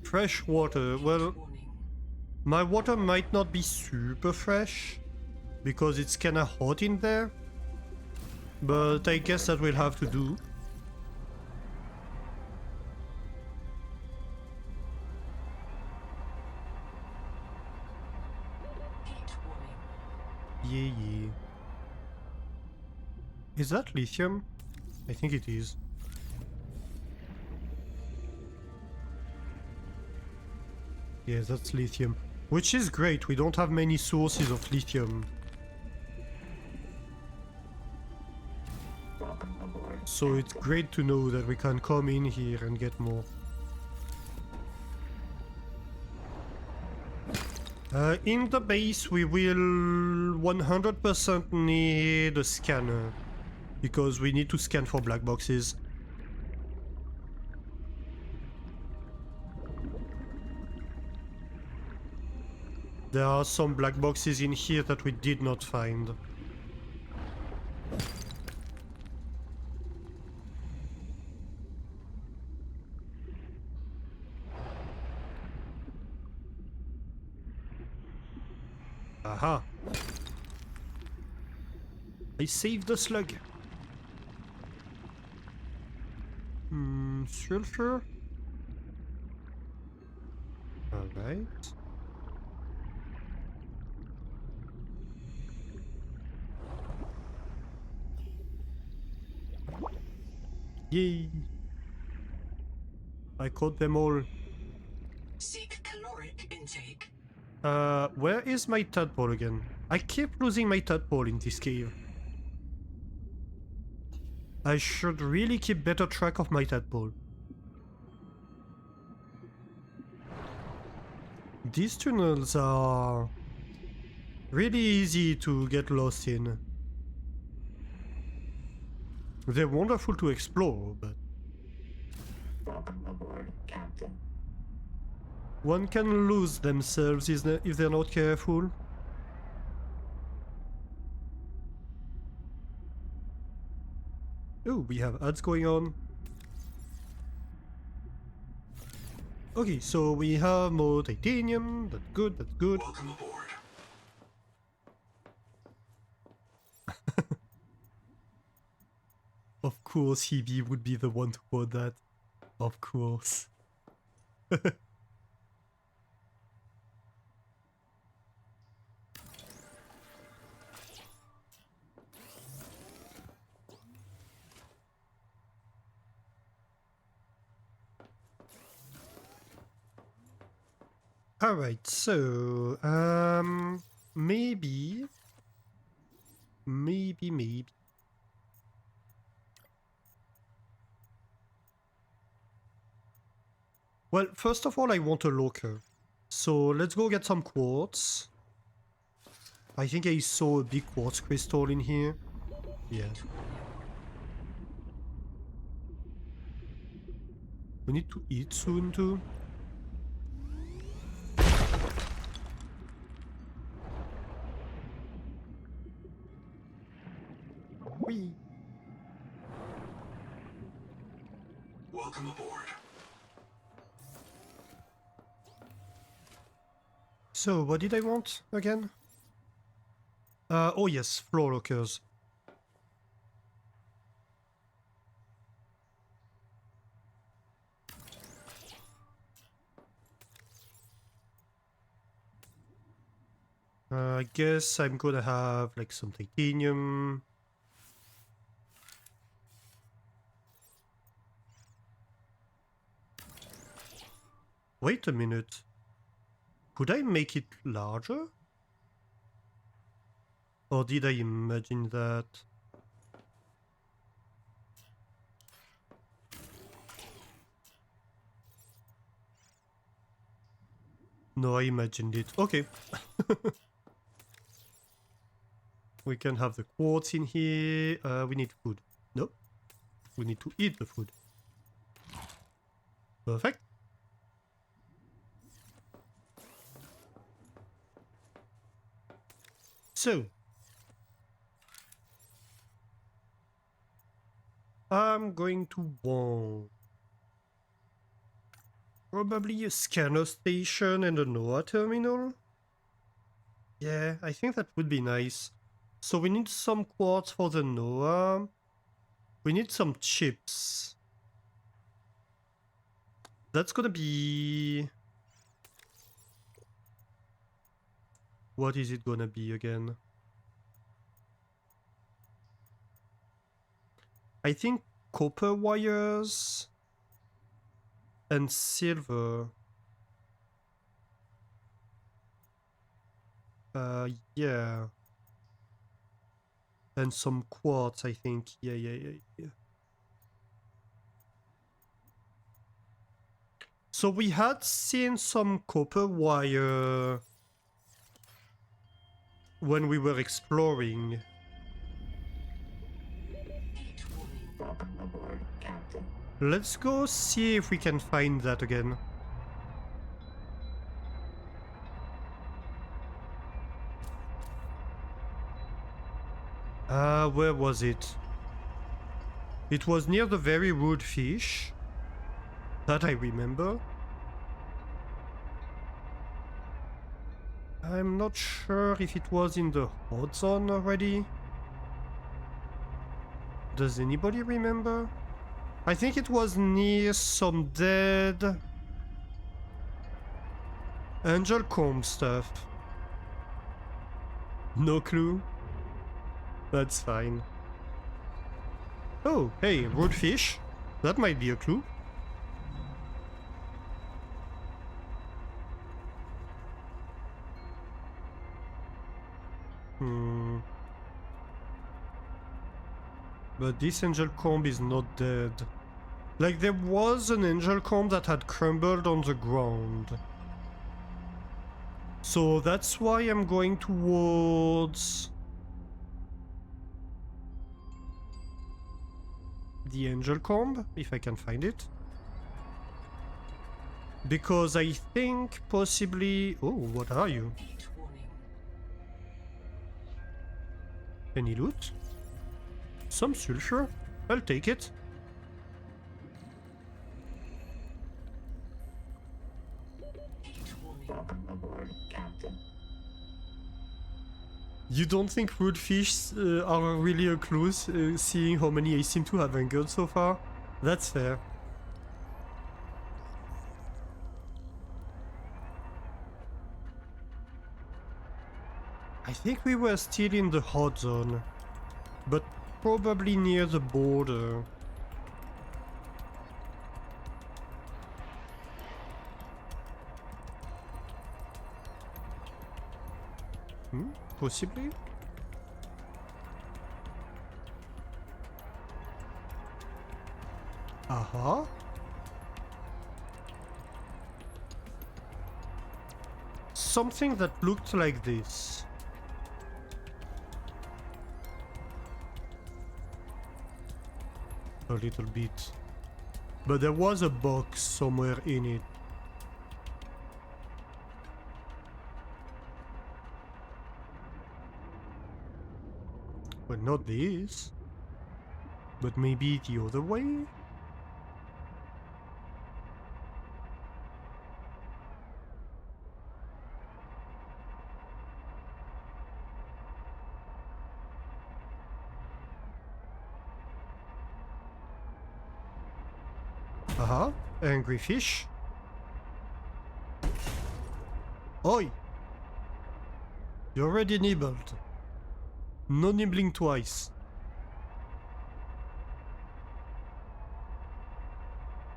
Fresh water. Well, Warning. my water might not be super fresh because it's kinda hot in there. But I guess that will have to do. Heat warning. Yeah. Is that lithium? I think it is. Yeah, that's lithium. Which is great, we don't have many sources of lithium. Welcome aboard. So it's great to know that we can come in here and get more. In the base we will 100% need a scanner. Because we need to scan for black boxes. There are some black boxes in here that we did not find. Aha! I saved the slug! Sulfur? Alright. Yay! I caught them all. Seek caloric intake. Where is my tadpole again? I keep losing my tadpole in this cave. I should really keep better track of my tadpole. These tunnels are really easy to get lost in. They're wonderful to explore, but Welcome aboard, Captain. one can lose themselves if they're not careful. Oh, we have ads going on. Okay, so we have more titanium. That's good, that's good. Welcome aboard. Of course, Hebe would be the one to quote that. Of course. Alright, so maybe. Well, first of all, I want a locker. So let's go get some quartz. I think I saw a big quartz crystal in here. Yeah. We need to eat soon too. Whee. Welcome aboard. So, what did I want again? Oh yes, floor lockers. I guess I'm gonna have like some titanium. Wait a minute. Could I make it larger? Or did I imagine that? No, I imagined it. Okay. We can have the quartz in here. We need food. No. We need to eat the food. Perfect. So. I'm going to want probably a scanner station and a NOAA terminal. Yeah, I think that would be nice. So we need some quartz for the NOAA. We need some chips. That's gonna be... What is it gonna be again? I think copper wires and silver. Yeah. And some quartz, I think. Yeah. So we had seen some copper wire when we were exploring. Heat warning. Welcome aboard, Captain. Let's go see if we can find that again. Where was it? It was near the very rude fish. That I remember. I'm not sure if it was in the hot zone already. Does anybody remember? I think it was near some dead angel comb stuff. No clue. That's fine. Oh, hey, rude fish. That might be a clue. But this angel comb is not dead. Like, there was an angel comb that had crumbled on the ground. So that's why I'm going towards the angel comb, if I can find it. Because I think possibly... Oh, what are you? Heat warning. Any loot? Some sulfur? I'll take it. Heat warning. Welcome aboard, Captain. You don't think rude fish are really a clue, seeing how many I seem to have angered so far? That's fair. I think we were still in the hot zone, but probably near the border. possibly? Aha. Something that looked like this. A little bit. But there was a box somewhere in it. But not this. But maybe the other way? Aha, angry fish. Oi! You already nibbled. No nibbling twice.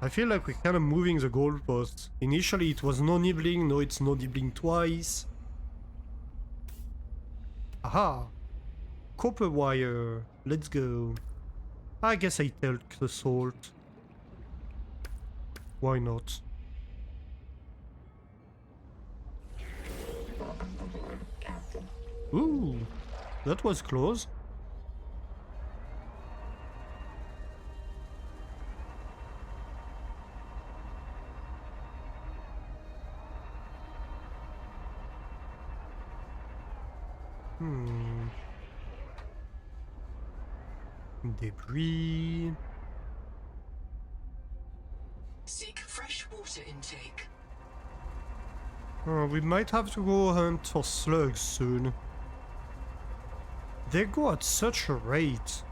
I feel like we're kind of moving the goalposts. Initially it was no nibbling, now it's no nibbling twice. Aha! Copper wire. Let's go. I guess I take the salt. Why not? Welcome aboard, Captain. Ooh, that was close. Debris. Seek fresh water intake. We might have to go hunt for slugs soon. They go at such a rate.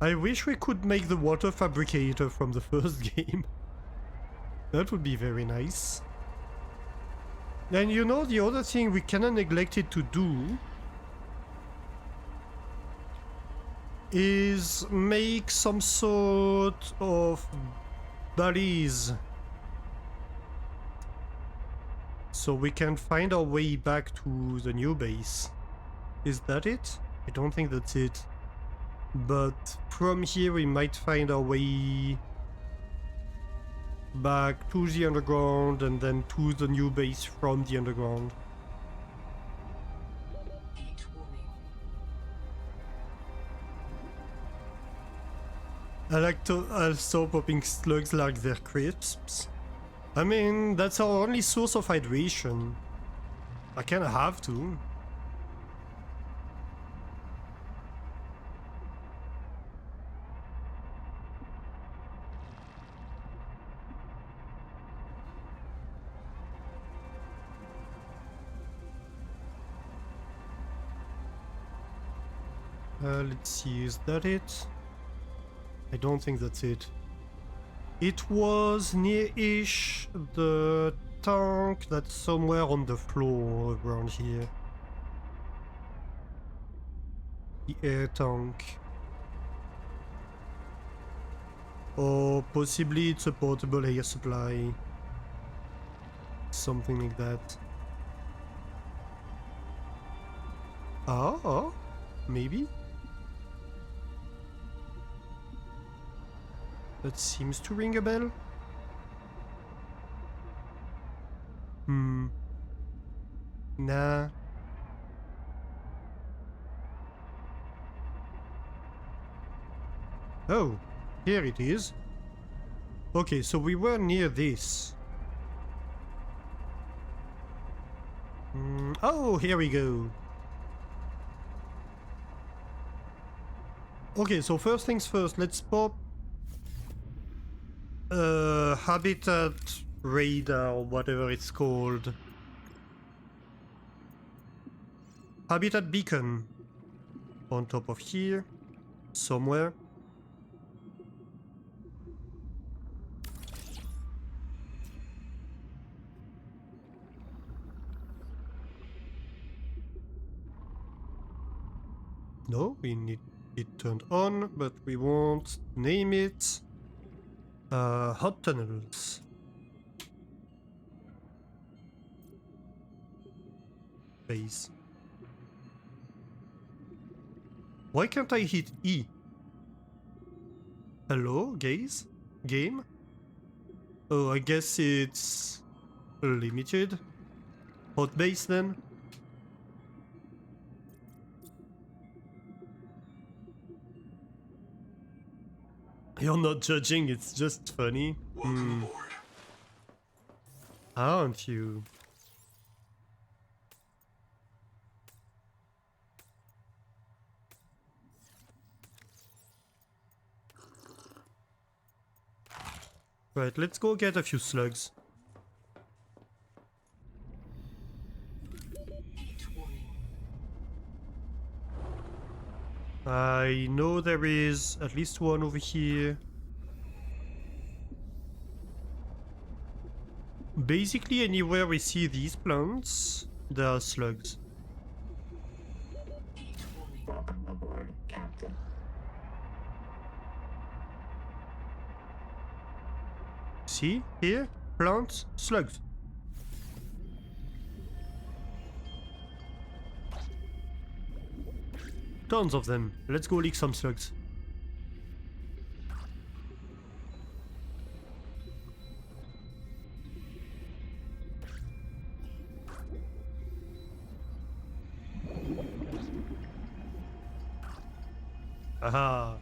I wish we could make the water fabricator from the first game. That would be very nice. And you know, the other thing we kinda neglected to do is make some sort of balise so we can find our way back to the new base. Is that it? I don't think that's it. But from here we might find our way back to the underground and then to the new base from the underground. Heat warning. I like to also popping slugs like they're crisps. I mean, that's our only source of hydration. I kinda have to. Let's see, is that it? I don't think that's it. It was near-ish the tank that's somewhere on the floor around here. The air tank. Or possibly it's a portable air supply. Something like that. Ah, maybe? That seems to ring a bell. Nah. Oh, here it is. Okay, so we were near this. Oh, here we go. Okay, so first things first, let's pop habitat radar or whatever it's called. Habitat beacon on top of here somewhere. No, we need it turned on, but we won't name it. Hot tunnels. base. Why can't I hit E? Hello, guys? Game? Oh, I guess it's limited. Hot base then? You're not judging, it's just funny. Welcome aboard. Aren't you? Right, let's go get a few slugs. Heat warning. I know there is at least one over here. Basically, anywhere we see these plants, there are slugs. Heat warning. Welcome aboard, Captain. See? Here? Plants, slugs. Tons of them. Let's go lick some slugs. Aha.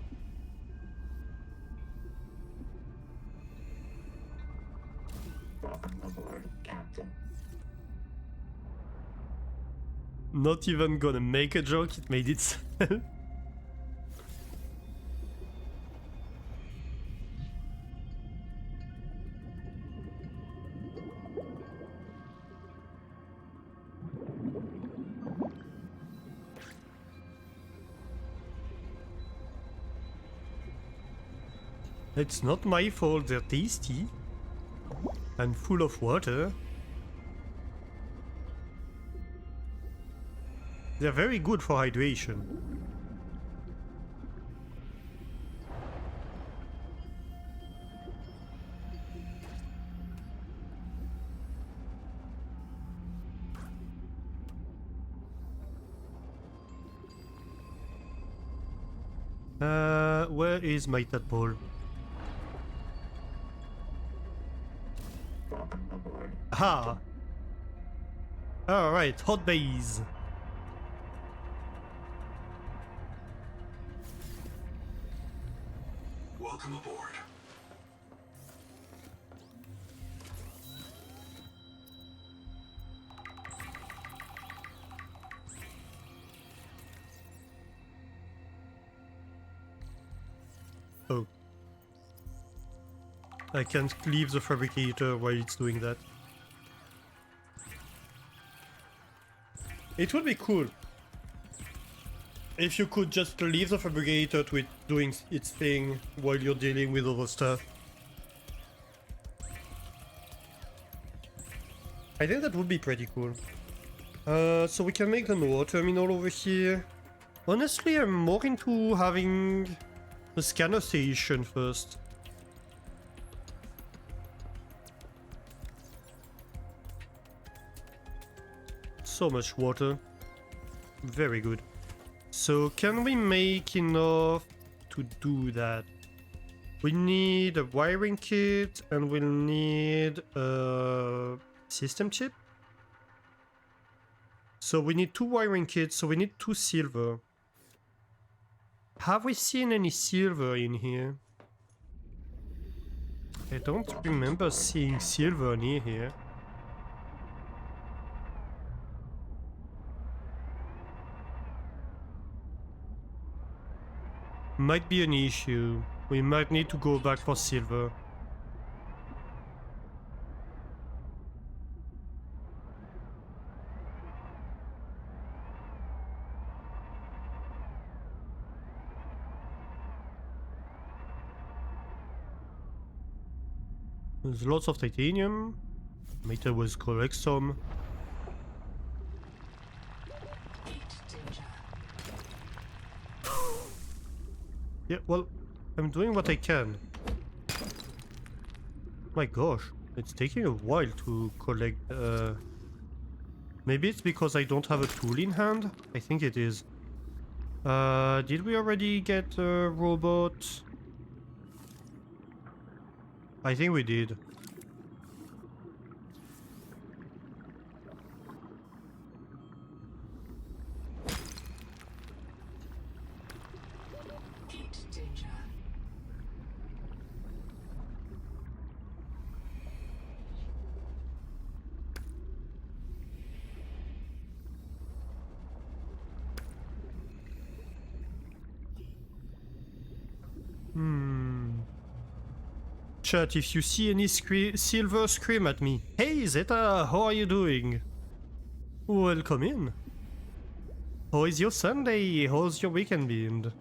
Welcome aboard, Captain. Not even gonna make a joke, it made itself. It's not my fault they're tasty and full of water. They're very good for hydration. Where is my tadpole? Welcome aboard. Ha! Alright, hot base. Welcome aboard. Oh. I can't leave the fabricator while it's doing that. It would be cool if you could just leave the fabricator to it doing its thing while you're dealing with other stuff. I think that would be pretty cool. So we can make the Noah terminal over here. Honestly, I'm more into having the scanner station first. So much water. Very good. So can we make enough to do that? We need a wiring kit and we'll need a system chip. So we need 2 wiring kits, so we need 2 silver. Have we seen any silver in here? I don't remember seeing silver near here. Might be an issue. We might need to go back for silver. There's lots of titanium. Might as well collect some. Heat danger. Yeah, well, I'm doing what I can. My gosh, it's taking a while to collect Maybe it's because I don't have a tool in hand? I think it is. Did we already get a robot? I think we did. Heat danger. Chat, if you see any silver, scream at me. Hey Zeta, how are you doing? Welcome in. How is your Sunday? How's your weekend been?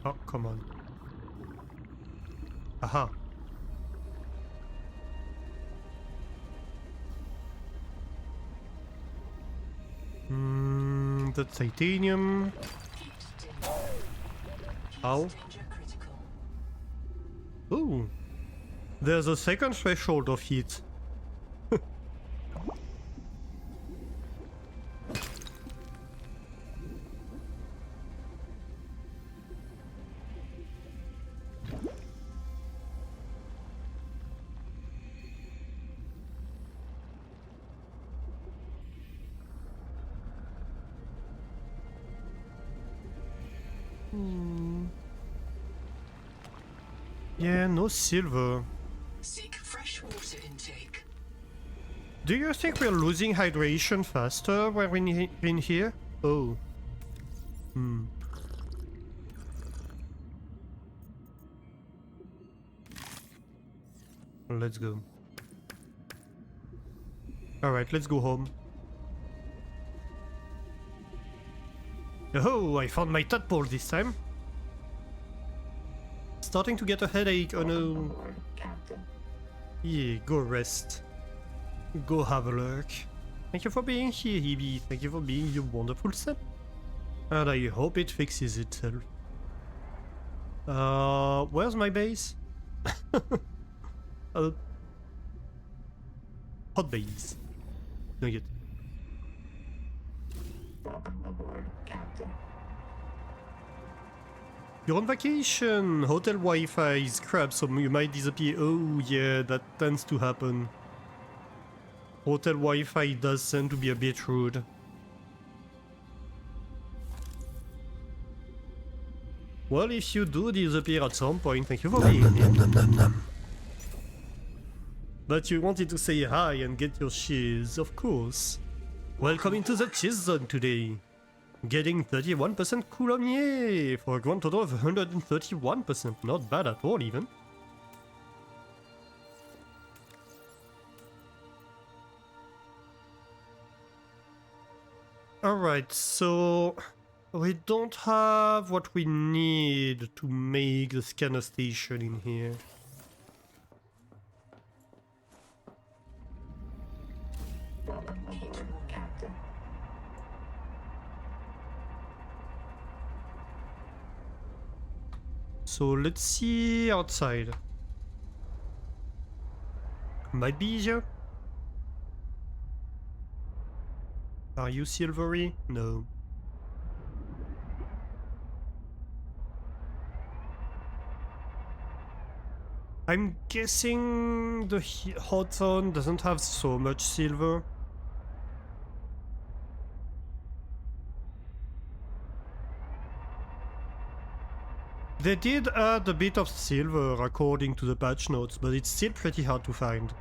Oh, come on. Aha. The titanium. Heat danger. Ow. Danger critical. Ooh. There's a second threshold of heat. Yeah, no silver. Seek fresh water intake. Do you think we're losing hydration faster when we're in here? Oh. Let's go. Alright, let's go home. Oh, I found my tadpole this time. Starting to get a headache, oh no. Aboard, Captain. Yeah, go rest. Go have a lurk. Thank you for being here, Hebe. Thank you for being your wonderful self. And I hope it fixes itself. Where's my base? Hot base. No yet. Welcome aboard, Captain. You're on vacation! Hotel Wi-Fi is crap, so you might disappear. Oh yeah, that tends to happen. Hotel Wi-Fi does tend to be a bit rude. Well, if you do disappear at some point, thank you for being here. But you wanted to say hi and get your shiz, of course. Welcome into the cheese zone today. Getting 31% cooldown, yay! For a grand total of 131%. Not bad at all, even. Alright, so we don't have what we need to make the scanner station in here. Welcome aboard, Captain. So let's see outside. Might be easier. Are you silvery? No. I'm guessing the hot zone doesn't have so much silver. They did add a bit of silver according to the patch notes, but it's still pretty hard to find.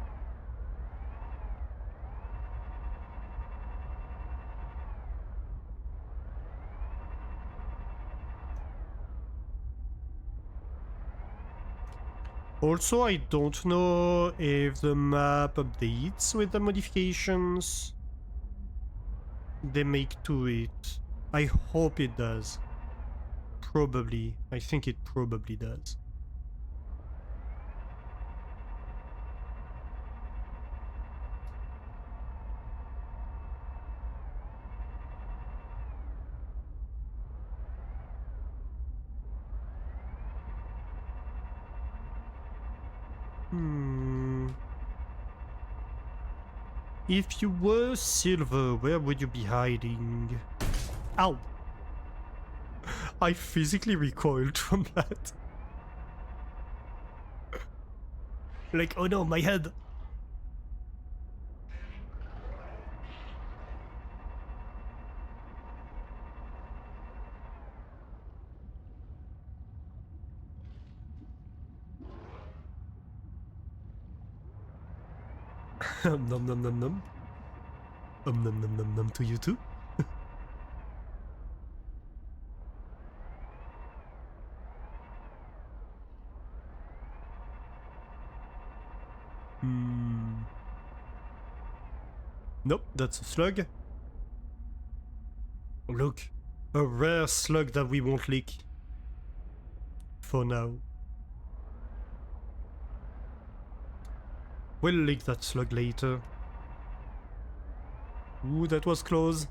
Also, I don't know if the map updates with the modifications they make to it. I hope it does. Probably. I think it probably does. Hmm. If you were silver, where would you be hiding? Ow! I physically recoiled from that. Like, oh no, my head! Nom nom nom nom. Nom nom nom nom to you too. Hmm. Nope, that's a slug. Look, a rare slug that we won't lick. For now. We'll lick that slug later. Ooh, that was close.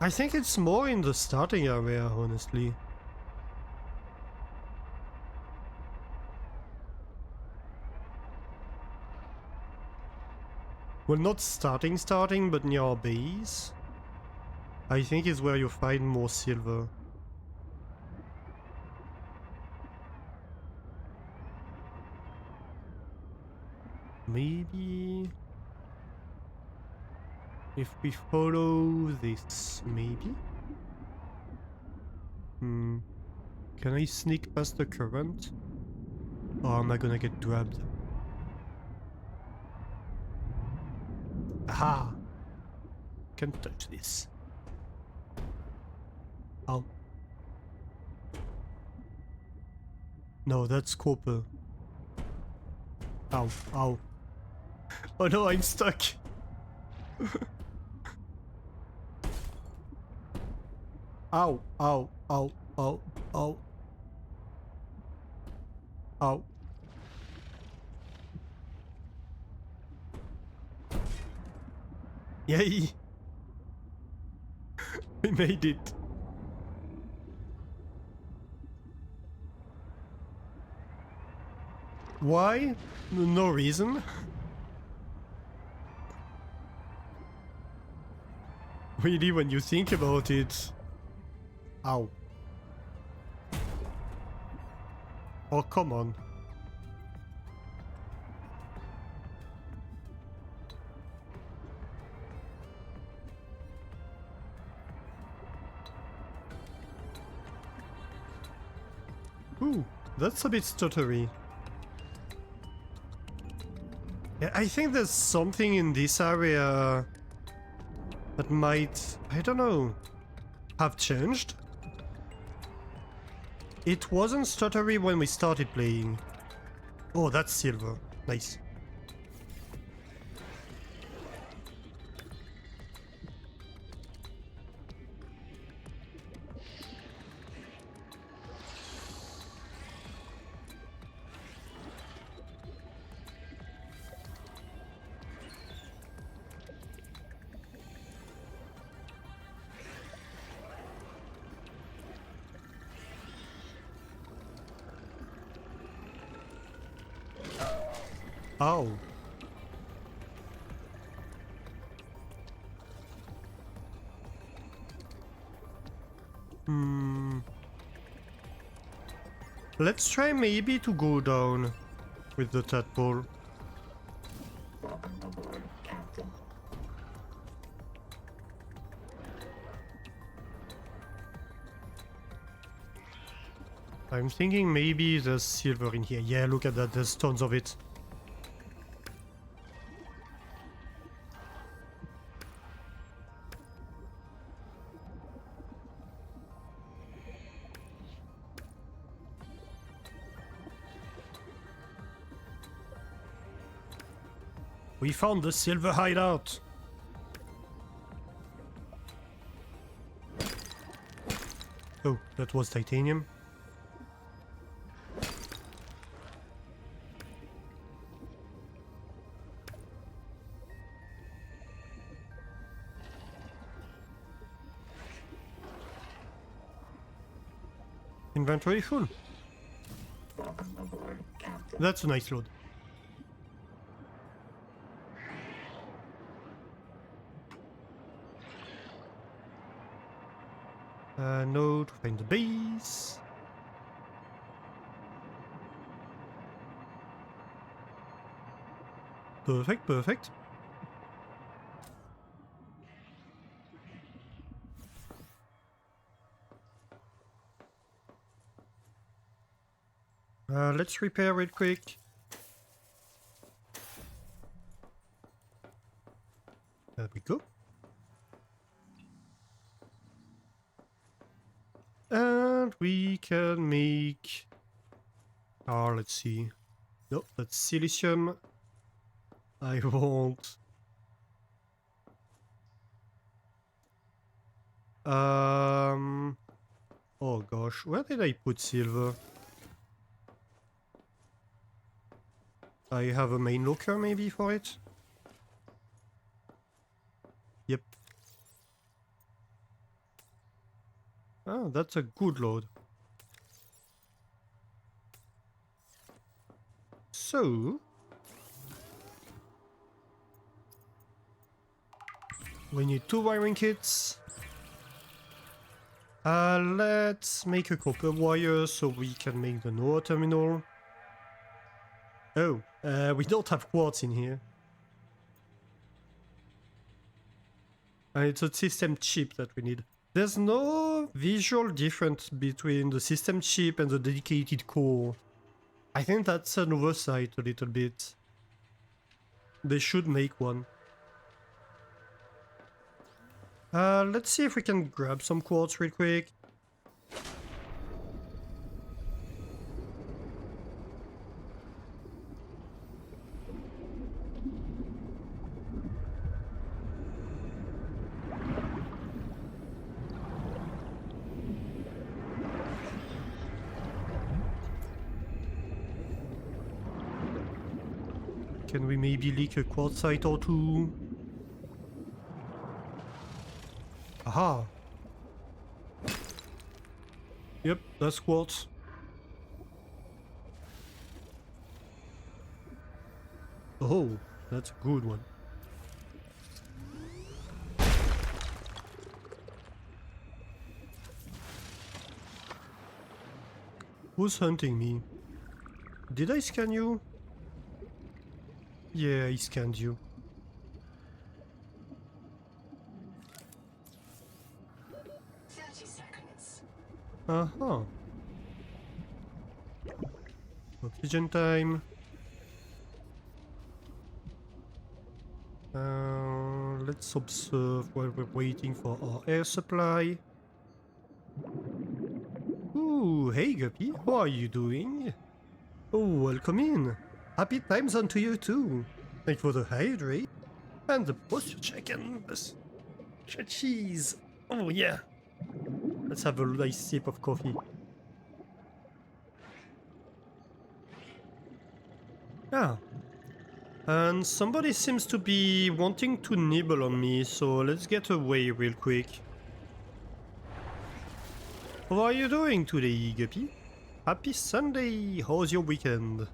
I think it's more in the starting area, honestly. Well, not starting, but near our base. I think is where you find more silver. Maybe... if we follow this, maybe? Hmm. Can I sneak past the current? Or am I gonna get grabbed? Aha! Can't touch this. Ow. No, that's copper. Ow, ow. Oh no, I'm stuck! Ow, ow, ow, ow, ow. Ow. Yay! We made it. Why? No reason. Really, when you think about it. Ow. Oh, come on. Ooh, that's a bit stuttery. Yeah, I think there's something in this area that might, I don't know, have changed. It wasn't stuttery when we started playing. Oh, that's silver. Nice. Ow. Hmm. Let's try maybe to go down with the tadpole. Welcome aboard, Captain. I'm thinking maybe there's silver in here. Yeah, look at that, there's tons of it. We found the silver hideout! Oh, that was titanium. Inventory full. That's a nice load. No, to find the base. Perfect, perfect. Let's repair real quick. There we go. And we can make... Oh, let's see. No, that's silicium. I want... Oh gosh, where did I put silver? I have a main locker maybe for it? Yep. Oh, that's a good load. So... we need 2 wiring kits. Let's make a copper wire so we can make the NOAA terminal. Oh, we don't have quartz in here. It's a system chip that we need. There's no visual difference between the system chip and the dedicated core. I think that's an oversight a little bit. They should make one. Let's see if we can grab some quartz real quick. Can we maybe leak a quartzite or two? Aha! Yep, that's quartz. Oh, that's a good one. Who's hunting me? Did I scan you? Yeah, I scanned you. 30 seconds. Uh-huh. Oxygen time. Let's observe while we're waiting for our air supply. Ooh, hey Guppy, how are you doing? Oh, welcome in. Happy times unto you too. Thank you for the hydrate and the posture check and this cheese. Oh yeah. Let's have a nice sip of coffee. Yeah. And somebody seems to be wanting to nibble on me, so let's get away real quick. How are you doing today, Guppy? Happy Sunday! How's your weekend?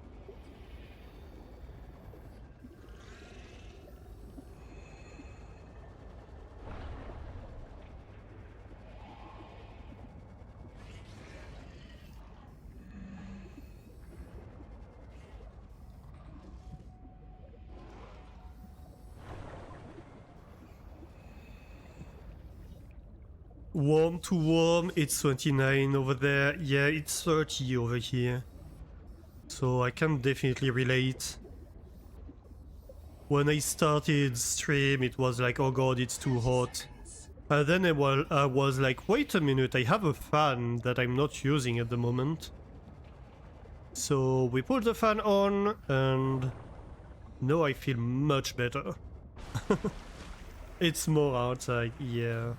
Warm to warm, it's 29 over there. Yeah, it's 30 over here. So I can definitely relate. When I started stream, it was like, oh god, it's too hot. And then I was like, wait a minute, I have a fan that I'm not using at the moment. So we put the fan on, and now I feel much better. It's more outside, yeah.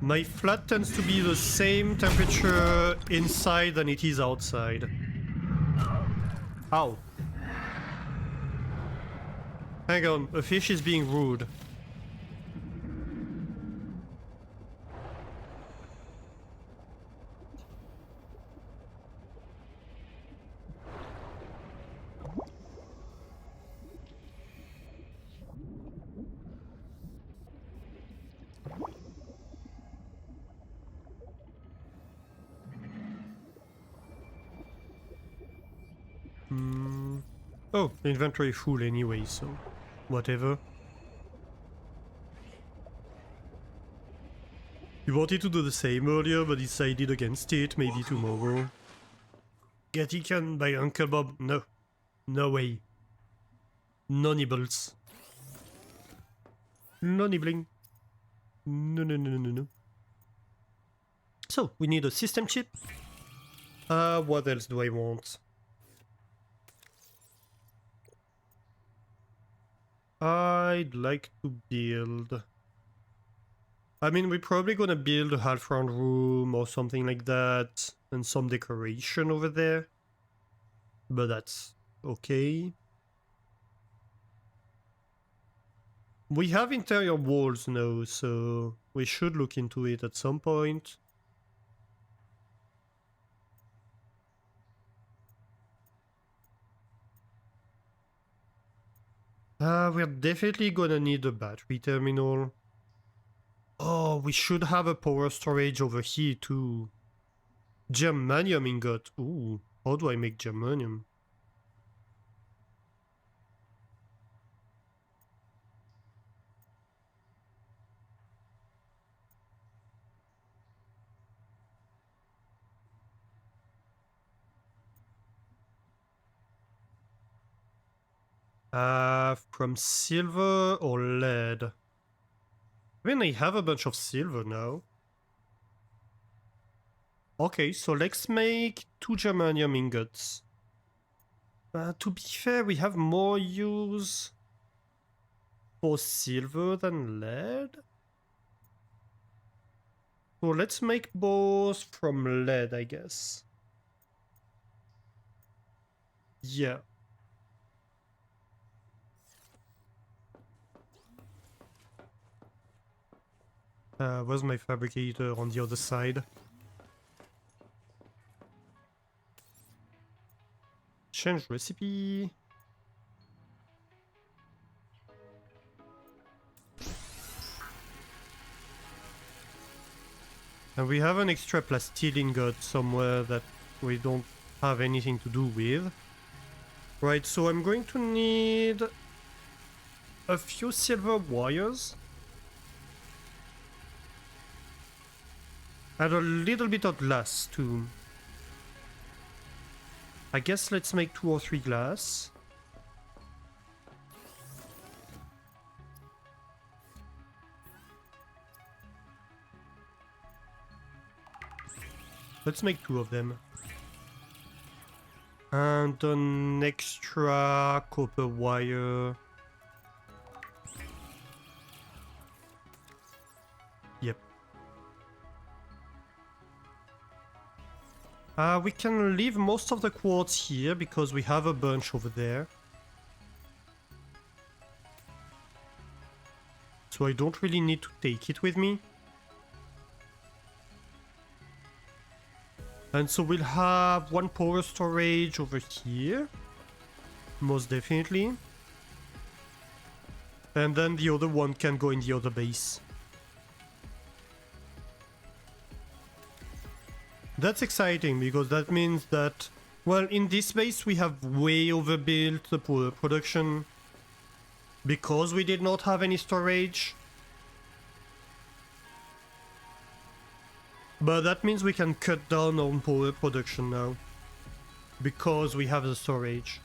My flat tends to be the same temperature inside than it is outside. Ow. Hang on, a fish is being rude. Oh, inventory full anyway, so whatever. We wanted to do the same earlier, but decided against it. Maybe tomorrow. Get eaten by Uncle Bob? No. No way. No nibbles. No nibbling. No, no, no, no, no. So, we need a system chip. What else do I want? I'd like to build... I mean, we're probably gonna build a half-round room or something like that, and some decoration over there. But that's okay. We have interior walls now, so we should look into it at some point. We're definitely gonna need a battery terminal. Oh, we should have a power storage over here too. Germanium ingot. Ooh, how do I make germanium? From silver or lead? I mean, I have a bunch of silver now. Okay, so let's make 2 germanium ingots. To be fair, we have more use for silver than lead. So let's make both from lead, I guess. Yeah. Where's my fabricator on the other side? Change recipe. And we have an extra plasteel ingot somewhere that we don't have anything to do with. Right, so I'm going to need a few silver wires. And a little bit of glass too. I guess let's make 2 or 3 glass. Let's make 2 of them. And an extra copper wire. Yep. We can leave most of the quartz here because we have a bunch over there. So I don't really need to take it with me. And so we'll have 1 power storage over here. Most definitely. And then the other one can go in the other base. That's exciting because that means that, well, in this base we have way overbuilt the production because we did not have any storage. But that means we can cut down on power production now because we have the storage.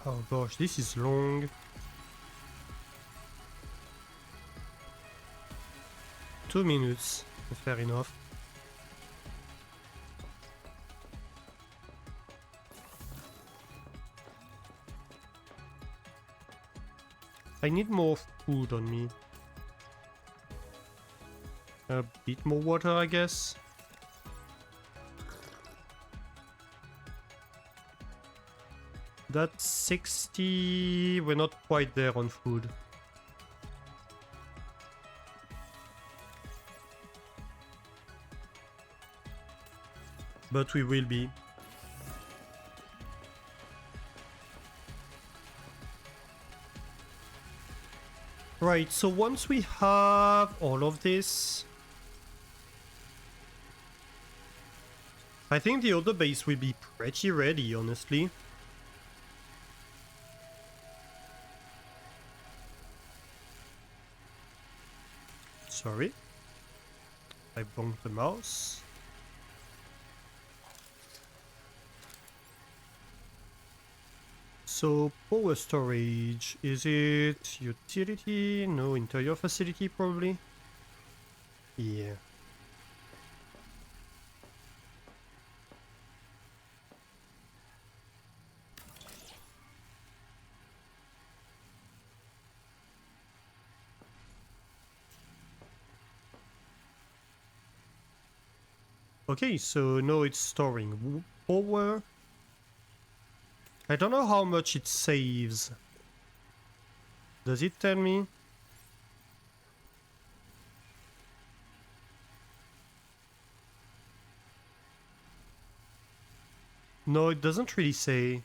Oh gosh, this is long. Two minutes, fair enough. I need more food on me. A bit more water, I guess. That's 60. We're not quite there on food. But we will be. Right, so once we have all of this, I think the other base will be pretty ready, honestly. Sorry. I bumped the mouse. So, power storage, is it utility? No, interior facility probably? Yeah. Okay, so now it's storing power. I don't know how much it saves. Does it tell me? No, it doesn't really say.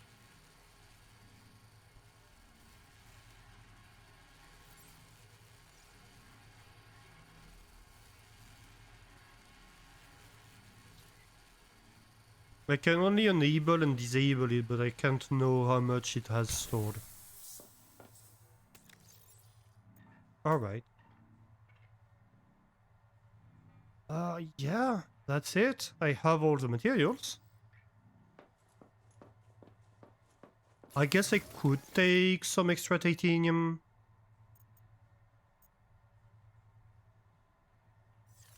I can only enable and disable it, but I can't know how much it has stored. Alright. Yeah, that's it. I have all the materials. I guess I could take some extra titanium.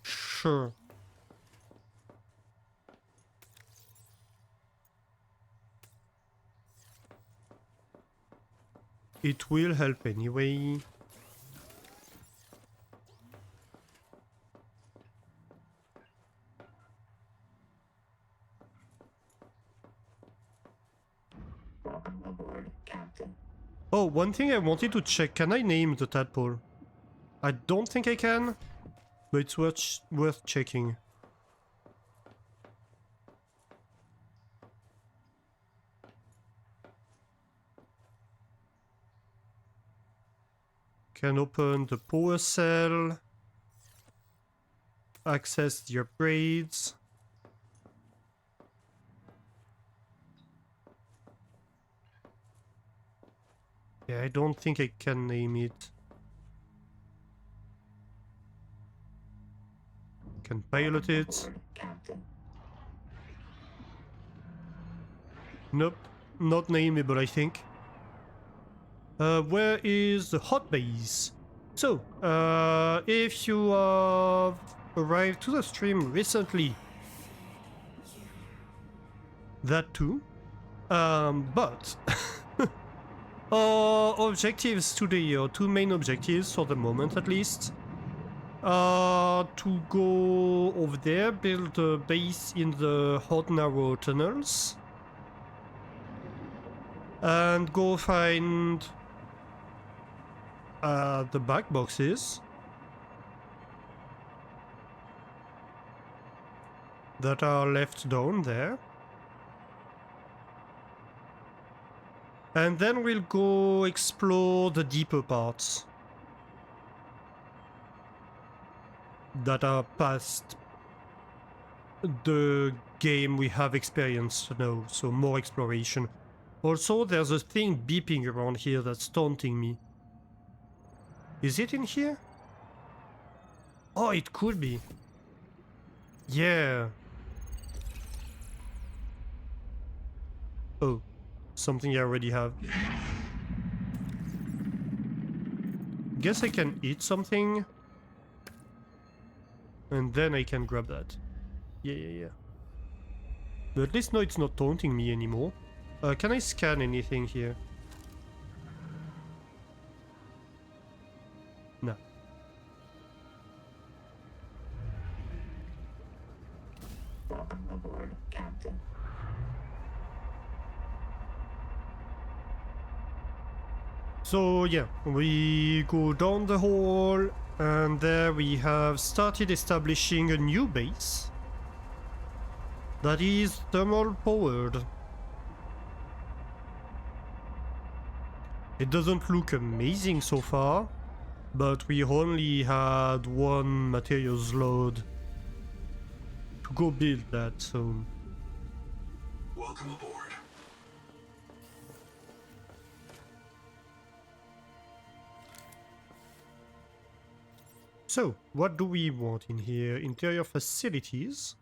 Sure. It will help anyway. Welcome aboard, Captain. Oh, one thing I wanted to check. Can I name the tadpole? I don't think I can, but it's worth checking. Can open the power cell. Access the upgrades. Yeah, I don't think I can name it. Can pilot it. Aboard, Captain. Nope, not nameable, I think. Where is the hot base? So, if you have arrived to the stream recently, that too. But our objectives today, or two main objectives for the moment at least, are to go over there, build a base in the hot narrow tunnels, and go find the back boxes that are left down there. And then we'll go explore the deeper parts that are past the game we have experienced now, so more exploration. Also, there's a thing beeping around here that's taunting me. Is it in here? Oh, it could be. Yeah. Oh, something I already have. Guess I can eat something. And then I can grab that. Yeah. But at least now it's not taunting me anymore. Can I scan anything here? No. Welcome aboard, Captain. So yeah, we go down the hall, and there we have started establishing a new base that is thermal powered. It doesn't look amazing so far, but we only had one materials load to go build that, so Welcome aboard. So, what do we want in here? Interior facilities.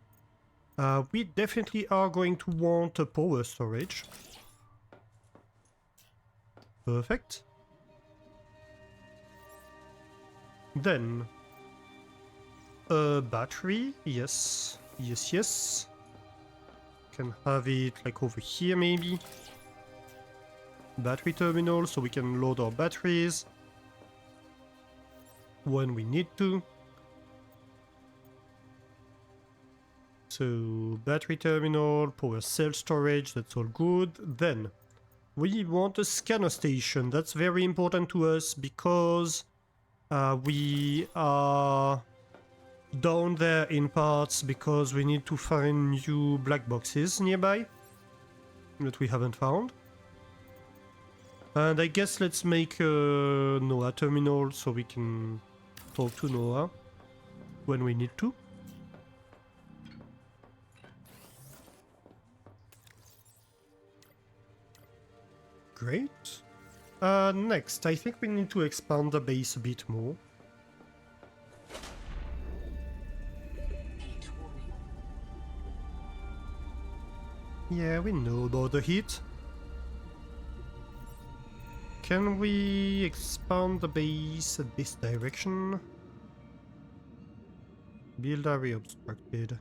We definitely are going to want a power storage. Perfect. Then, a battery. Yes, yes, yes. Can have it like over here maybe. Battery terminal so we can load our batteries when we need to. So battery terminal, power cell storage, that's all good. Then we want a scanner station. That's very important to us because we are down there in parts because we need to find new black boxes nearby that we haven't found. And I guess let's make a Noah terminal so we can talk to Noah when we need to. Great. Next, I think we need to expand the base a bit more. Heat warning. Yeah, we know about the heat. Can we expand the base at this direction? Build area obstructed.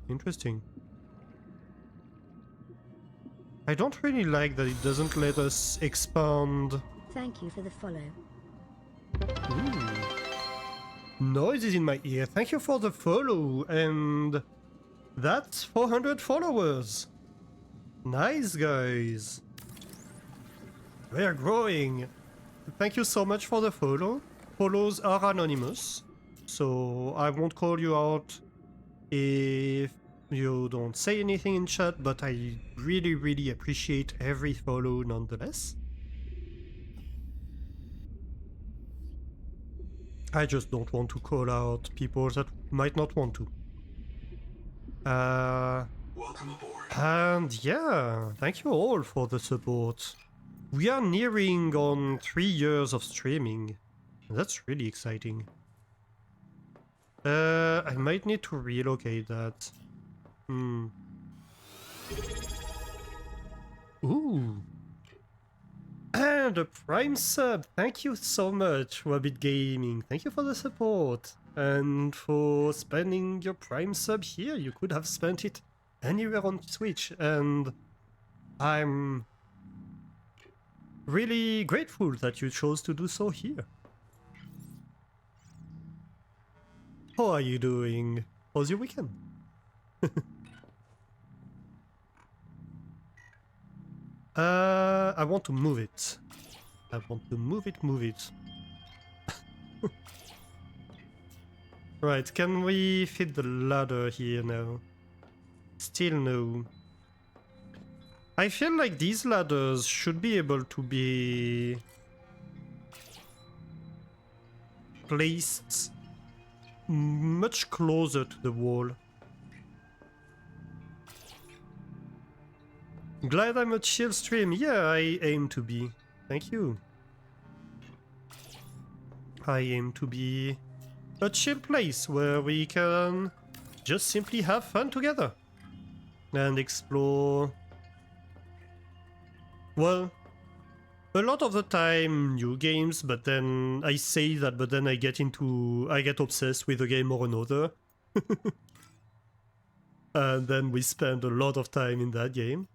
Interesting. I don't really like that it doesn't let us expand. Thank you for the follow. Noises in my ear. Thank you for the follow. And that's 400 followers. Nice, guys. We are growing. Thank you so much for the follow. Follows are anonymous, so I won't call you out if you don't say anything in chat, but I really, really appreciate every follow nonetheless. I just don't want to call out people that might not want to. Welcome aboard. And yeah, thank you all for the support. We are nearing on 3 years of streaming. That's really exciting. I might need to relocate that. Ooh. And a Prime sub. Thank you so much, Rabbit Gaming. Thank you for the support. And for spending your Prime sub here. You could have spent it anywhere on Switch. And I'm really grateful that you chose to do so here. How are you doing? How's your weekend? I want to move it. I want to move it. Right, can we fit the ladder here now? Still no. I feel like these ladders should be able to be placed much closer to the wall. Glad I'm a chill stream. Yeah, I aim to be. Thank you. I aim to be a chill place where we can just simply have fun together and explore. Well, a lot of the time new games, but then I say that, but then I get obsessed with a game or another. And then we spend a lot of time in that game.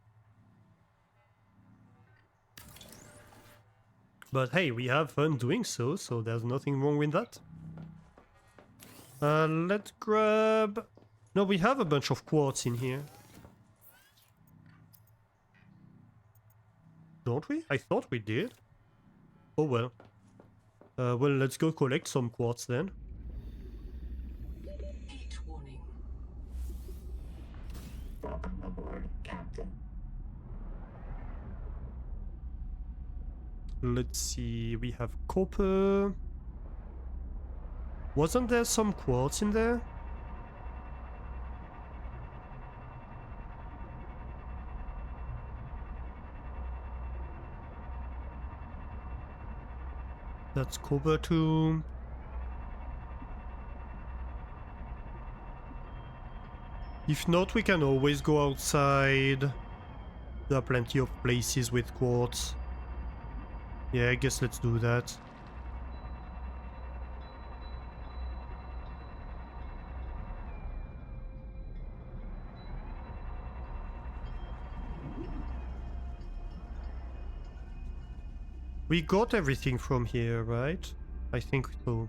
But hey, we have fun doing so, so there's nothing wrong with that. Let's grab... No, we have a bunch of quartz in here. Don't we? I thought we did. Oh well. Well, let's go collect some quartz then. Heat warning. Welcome aboard, Captain. Let's see, we have copper. Wasn't there some quartz in there? That's copper too. If not, we can always go outside. There are plenty of places with quartz. Yeah, I guess let's do that. We got everything from here, right? I think so.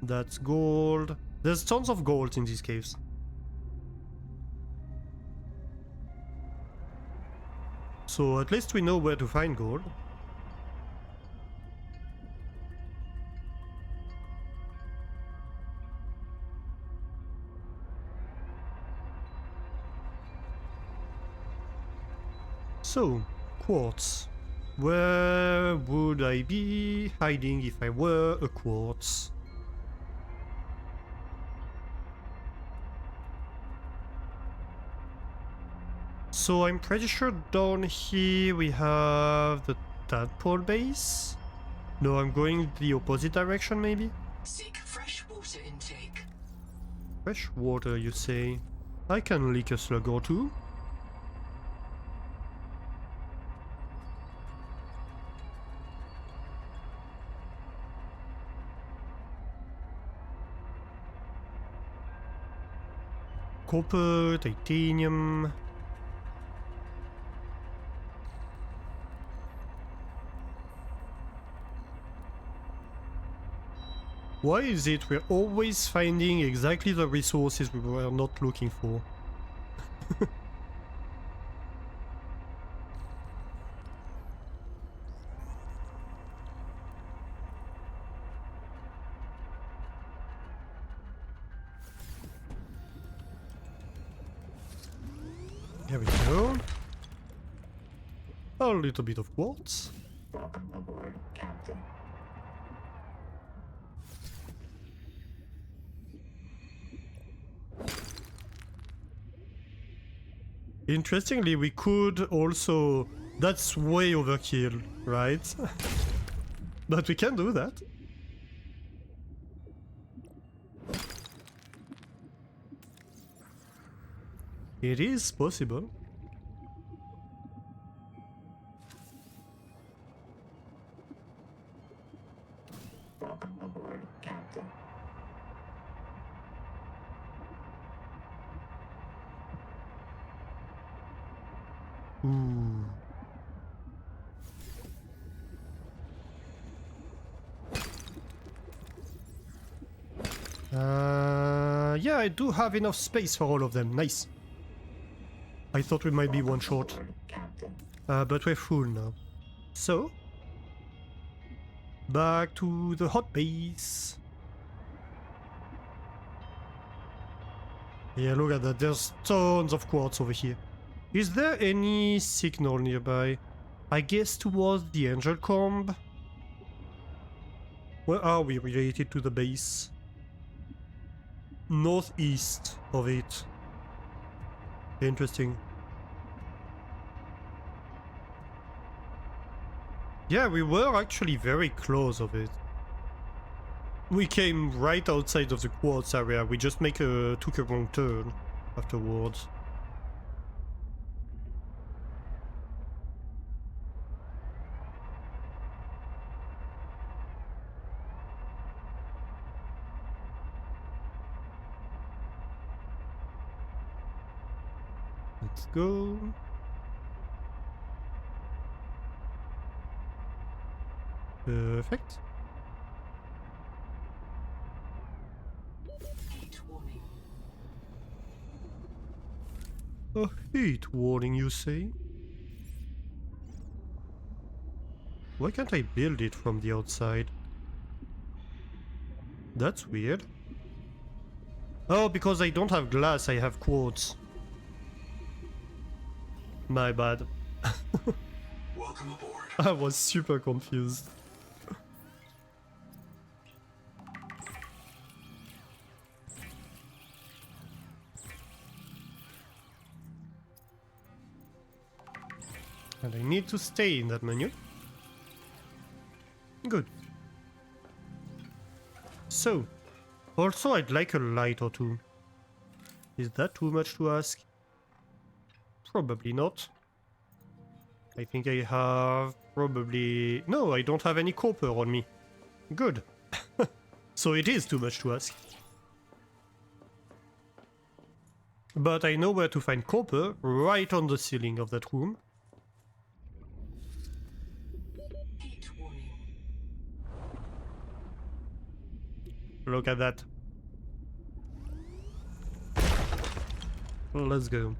That's gold. There's tons of gold in these caves. So at least we know where to find gold. So, quartz. Where would I be hiding if I were a quartz? So I'm pretty sure down here we have the tadpole base. No, I'm going the opposite direction maybe? Seek fresh water intake. Fresh water, you say? I can lick a slug or two. Copper, titanium. Why is it we're always finding exactly the resources we were not looking for? There we go. A little bit of quartz. Welcome aboard, Captain. Interestingly, we could also... That's way overkill, right? But we can do that. It is possible. Welcome aboard, Captain. Ooh. Yeah, I do have enough space for all of them. Nice. I thought we might be one short. Aboard, Captain. But we're full now. So, back to the hot base. Yeah, look at that. There's tons of quartz over here. Is there any signal nearby? I guess towards the angel comb. Where are we related to the base? Northeast of it. Interesting. Yeah, we were actually very close of it. We came right outside of the quartz area. We just took a wrong turn afterwards. Let's go. Perfect. Heat warning. A heat warning, you say? Why can't I build it from the outside? That's weird. Oh, because I don't have glass, I have quartz. My bad. Welcome aboard. I was super confused. And I need to stay in that menu. Good. So, also I'd like a light or two. Is that too much to ask? Probably not. I think I have probably... No, I don't have any copper on me. Good. So it is too much to ask. But I know where to find copper, right on the ceiling of that room. Heat warning. Look at that. Let's go.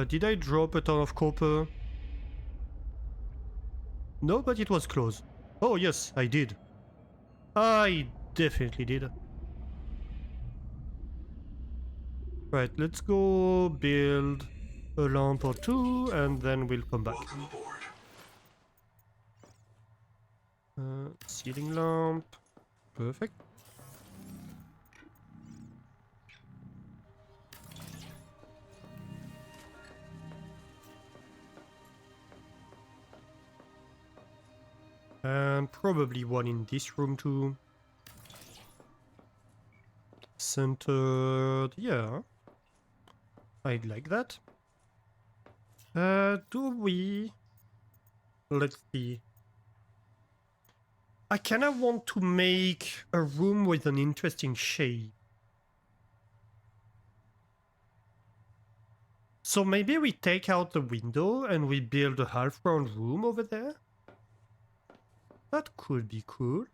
Did I drop a ton of copper? No, but it was close. Oh yes, I did. I definitely did. Right, let's go build a lamp or two and then we'll come back. Welcome aboard. Ceiling lamp. Perfect. And probably one in this room too. Centered, yeah. I'd like that. Do we... Let's see. I kinda want to make a room with an interesting shade. So maybe we take out the window and we build a half-round room over there? That could be cool.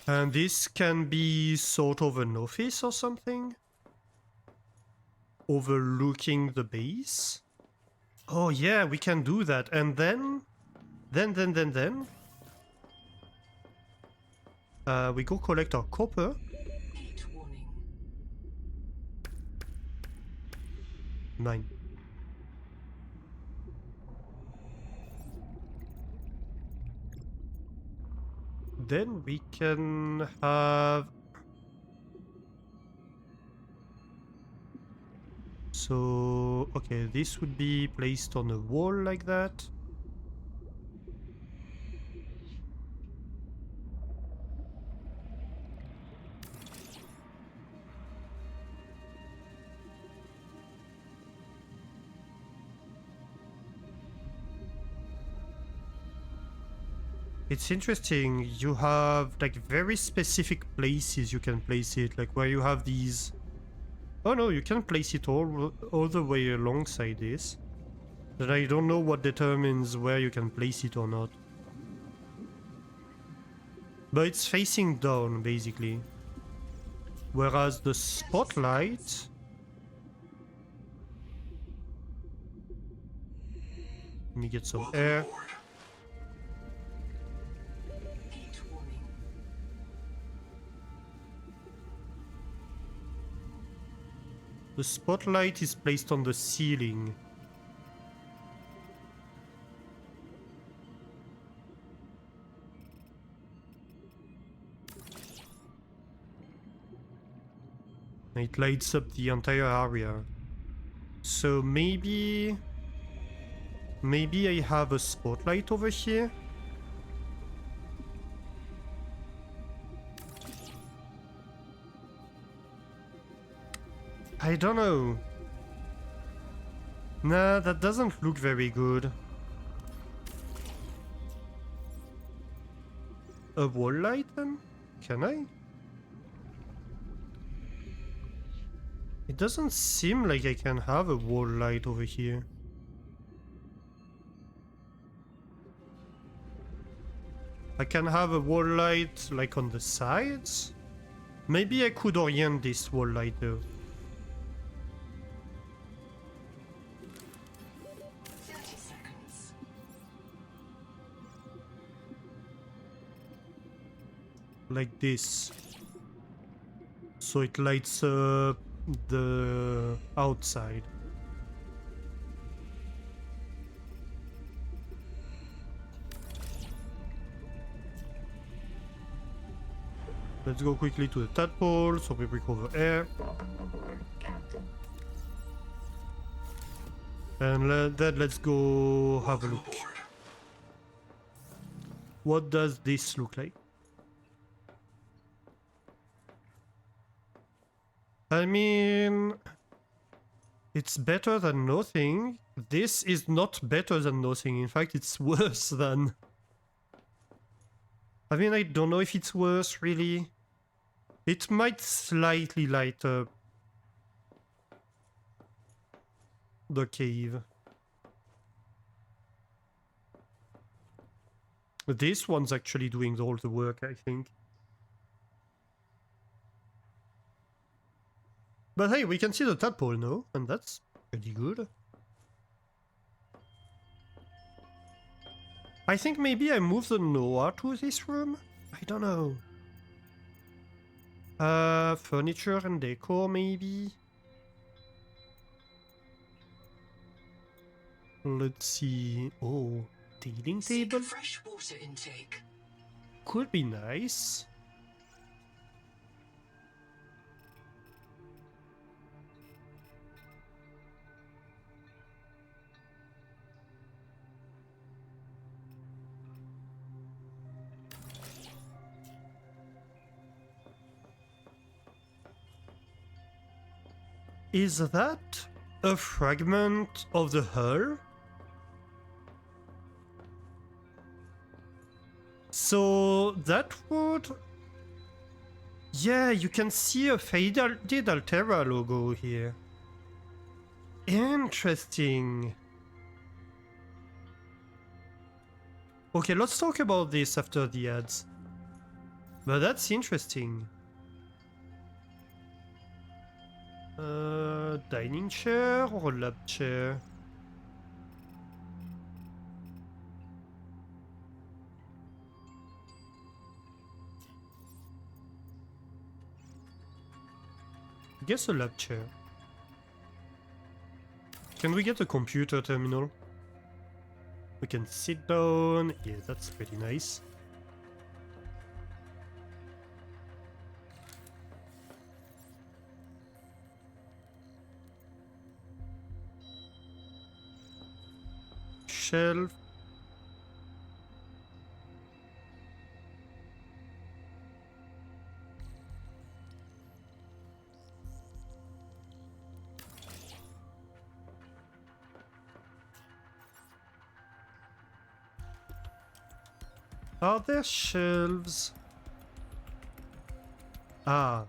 And this can be sort of an office or something? Overlooking the base? Oh yeah, we can do that. And then... we go collect our copper. Heat warning. 9. Then we can have... So, okay, this would be placed on a wall like that. It's interesting, you have like very specific places you can place it, like where you have these... Oh no, you can place it all the way alongside this. But I don't know what determines where you can place it or not. But it's facing down, basically. Whereas the spotlight... Let me get some Welcome air. aboard. Heat warning. The spotlight is placed on the ceiling. It lights up the entire area. So maybe I have a spotlight over here. I don't know. Nah, that doesn't look very good. A wall light then? Can I? It doesn't seem like I can have a wall light over here. I can have a wall light like on the sides? Maybe I could orient this wall light though. 30 seconds. Like this. So it lights up the outside. Let's go quickly to the tadpole so we recover air. Welcome aboard, Captain. And then let's go have a Welcome look. aboard. What does this look like? I mean, it's better than nothing. This is not better than nothing. In fact, it's worse than... I mean, I don't know if it's worse, really. It might slightly light up the cave. This one's actually doing all the work, I think. But hey, we can see the tadpole now, and that's pretty good. I think maybe I move the Noah to this room? I don't know. Furniture and decor, maybe? Let's see. Oh, dealing Seek table? fresh water intake. Could be nice. Is that a fragment of the hull? So that would... Yeah, you can see a faded Altera logo here. Interesting. Okay, let's talk about this after the ads. But that's interesting. Dining chair or lab chair? I guess a lab chair. Can we get a computer terminal? We can sit down. Yeah, that's pretty nice. Shelf. Are there shelves? Ah.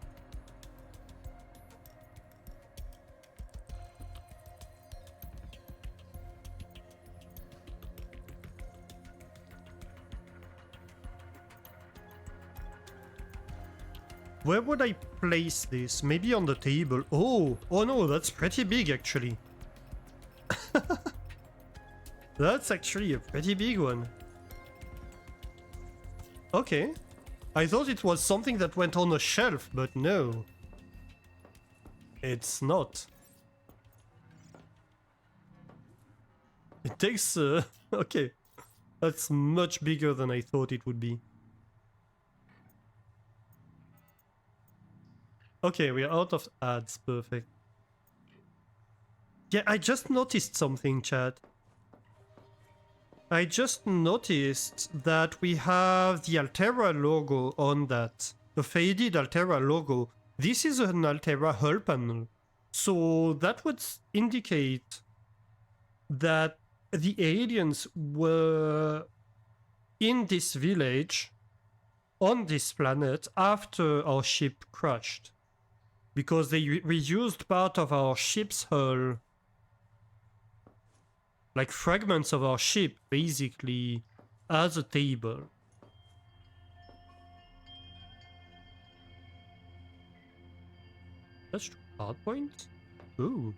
Where would I place this? Maybe on the table. Oh, oh no, that's pretty big actually. That's actually a pretty big one. Okay. I thought it was something that went on a shelf, but no. It's not. It takes... okay. That's much bigger than I thought it would be. Okay, we're out of ads. Perfect. Yeah, I just noticed something, chat. I just noticed that we have the Altera logo on that. The faded Altera logo. This is an Altera hull panel. So that would indicate that the aliens were in this village, on this planet, after our ship crashed. Because they reused part of our ship's hull. Like fragments of our ship, basically, as a table. That's hard point? Ooh.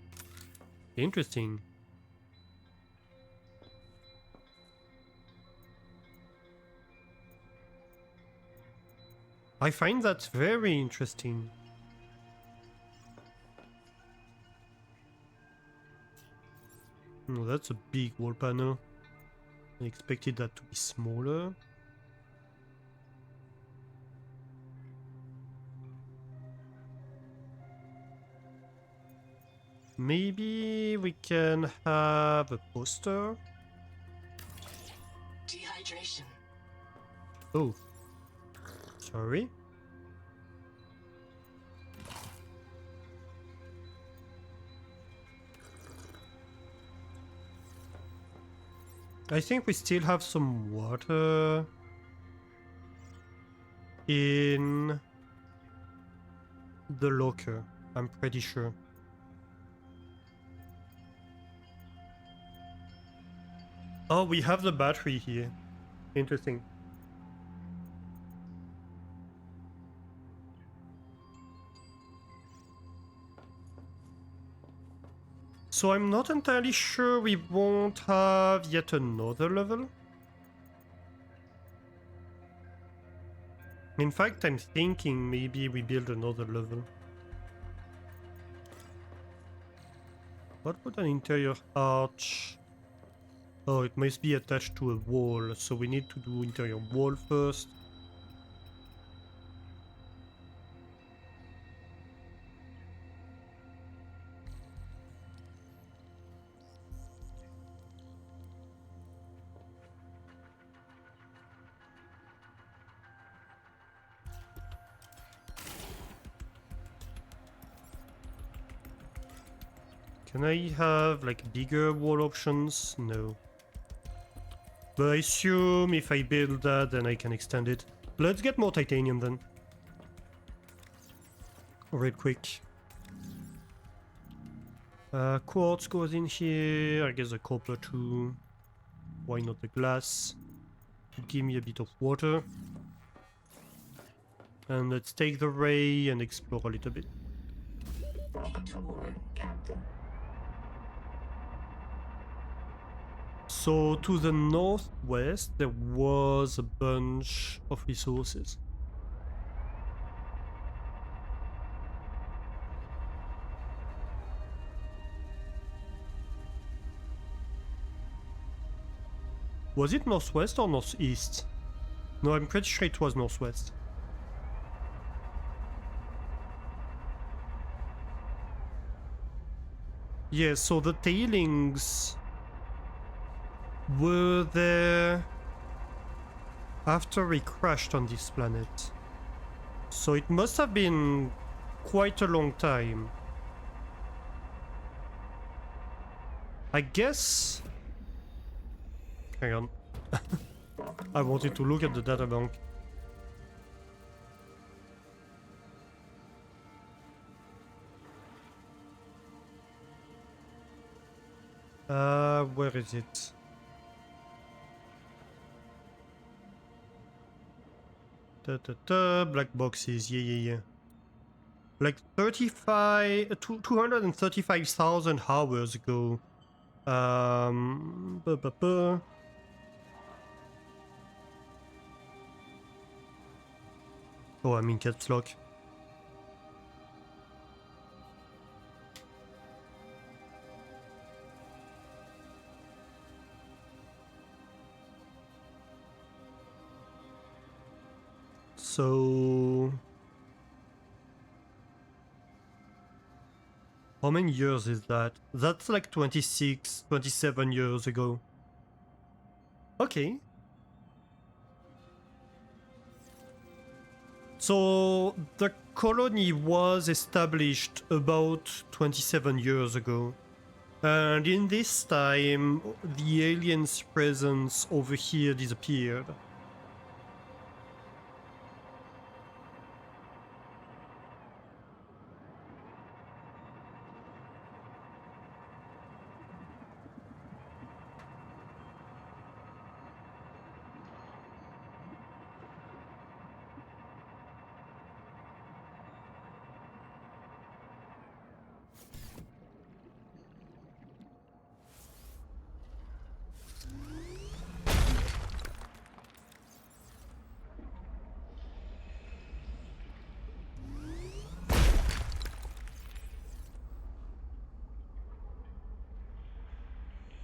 Interesting. I find that very interesting. Oh, that's a big wall panel. I expected that to be smaller. Maybe we can have a poster. Dehydration. Oh, sorry. I think we still have some water in the locker. I'm pretty sure. Oh, we have the battery here. Interesting. So I'm not entirely sure we won't have yet another level. In fact, I'm thinking maybe we build another level. What would an interior arch? Oh, it must be attached to a wall, so we need to do interior wall first. Can I have like bigger wall options? No. But I assume if I build that, then I can extend it. Let's get more titanium then. Real quick. Quartz goes in here. I guess the copper too. Why not the glass? Give me a bit of water. And let's take the ray and explore a little bit. Welcome aboard, Captain. So to the northwest there was a bunch of resources. Was it northwest or northeast? No, I'm pretty sure it was northwest. Yeah, so the tailings were there after we crashed on this planet. So it must have been quite a long time. I guess... Hang on. I wanted to look at the databank. Where is it? Black boxes, yeah. Like 235,000 hours ago. Oh, I'm in caps lock. So... how many years is that? That's like 26, 27 years ago. Okay. So the colony was established about 27 years ago. And in this time, the aliens' presence over here disappeared.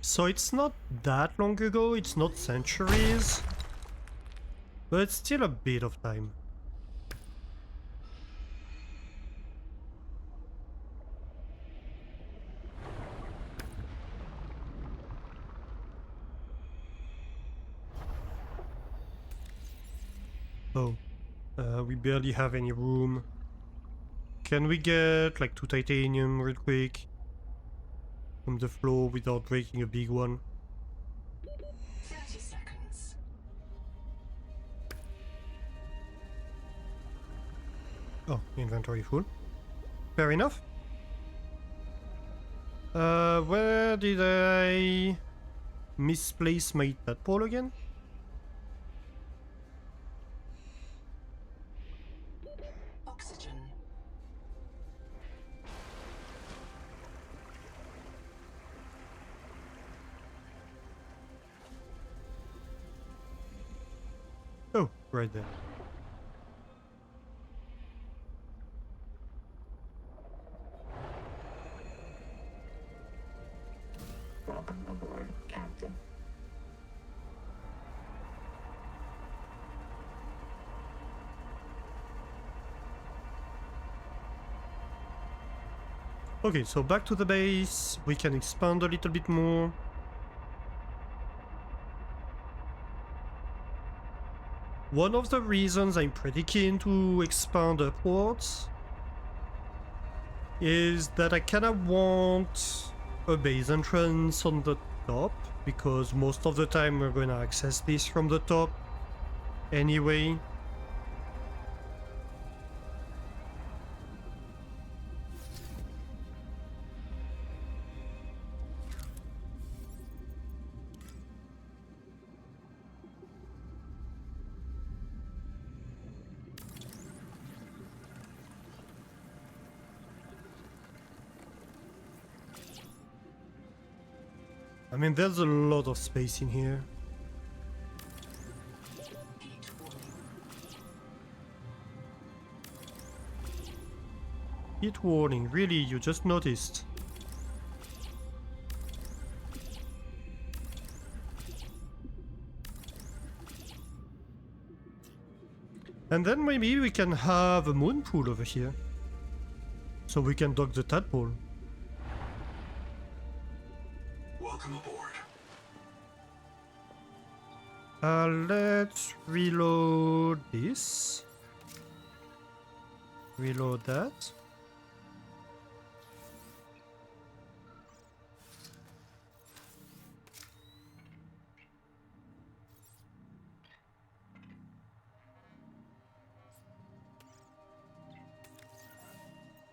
So it's not that long ago, it's not centuries, but it's still a bit of time. Oh, we barely have any room. Can we get like 2 titanium real quick from the floor without breaking a big one? 30 seconds. Oh, inventory full. Fair enough. Where did I misplace my tadpole again? Oxygen. Oh, right there. Welcome aboard, Captain. Okay, so back to the base. We can expand a little bit more. One of the reasons I'm pretty keen to expand upwards is that I kinda want a base entrance on the top, because most of the time we're gonna access this from the top anyway. I mean, there's a lot of space in here. Heat warning. Heat warning, really? You just noticed? And then maybe we can have a moon pool over here. So we can dock the tadpole. Welcome aboard. Let's reload this. Reload that.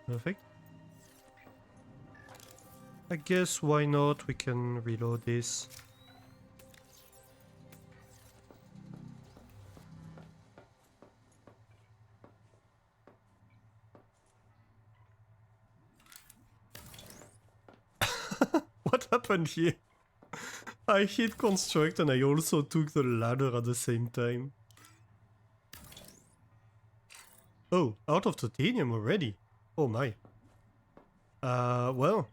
Perfect. I guess why not? We can reload this. What happened here? I hit construct and I also took the ladder at the same time. Oh, out of titanium already. Oh my. Well.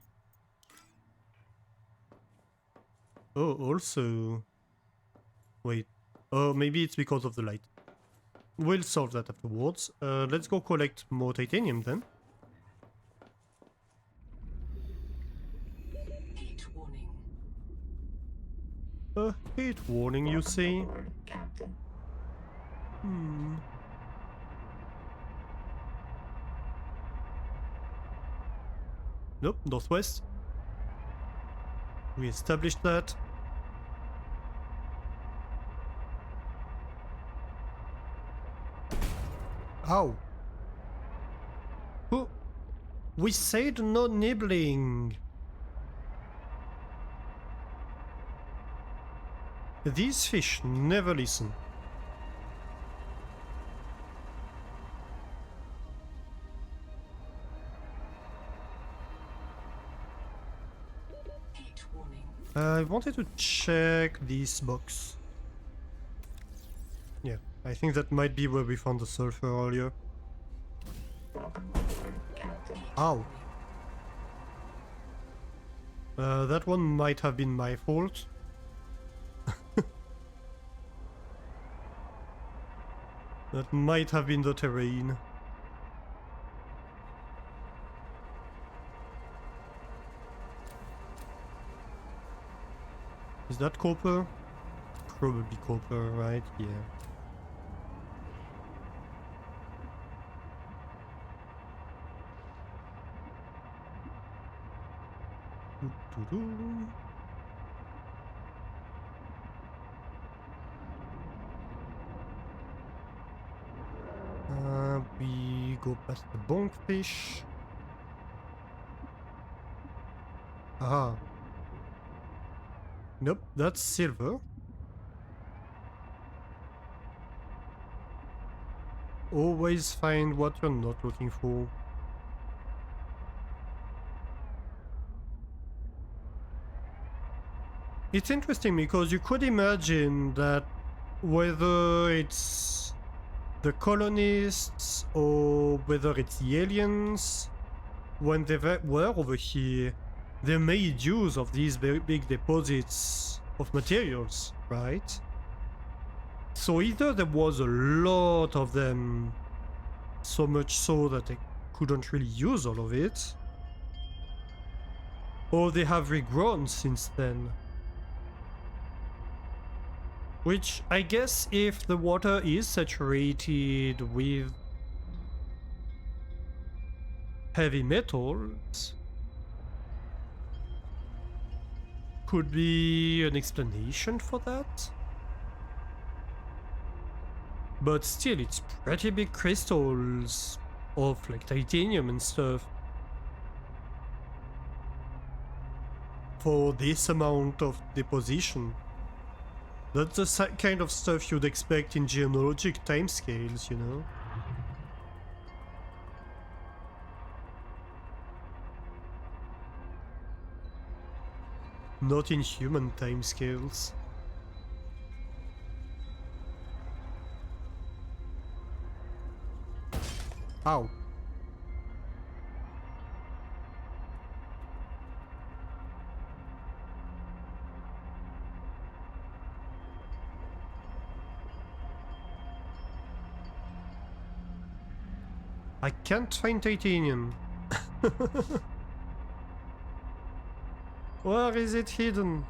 Oh, also... Wait. Oh, maybe it's because of the light. We'll solve that afterwards. Let's go collect more titanium then. Heat warning. Heat warning, you say? Aboard, Captain. Hmm. Nope, northwest. We established that. Ow. Who? We said no nibbling. These fish never listen. Heat warning. I wanted to check this box. Yeah, I think that might be where we found the sulfur earlier. Welcome aboard, Captain. Ow. That one might have been my fault. That might have been the terrain. Is that copper? Probably copper, right? Yeah. Doo-doo-doo. We go past the bonkfish. Aha. Nope, that's silver. Always find what you're not looking for. It's interesting because you could imagine that whether it's the colonists or whether it's the aliens, when they were over here, they made use of these very big deposits of materials, right? So either there was a lot of them, so much so that they couldn't really use all of it, or they have regrown since then. Which, I guess, if the water is saturated with heavy metals, could be an explanation for that. But still, it's pretty big crystals of like titanium and stuff. For this amount of deposition. That's the kind of stuff you'd expect in geologic timescales, you know? Not in human timescales. Ow. I can't find titanium. Where is it hidden?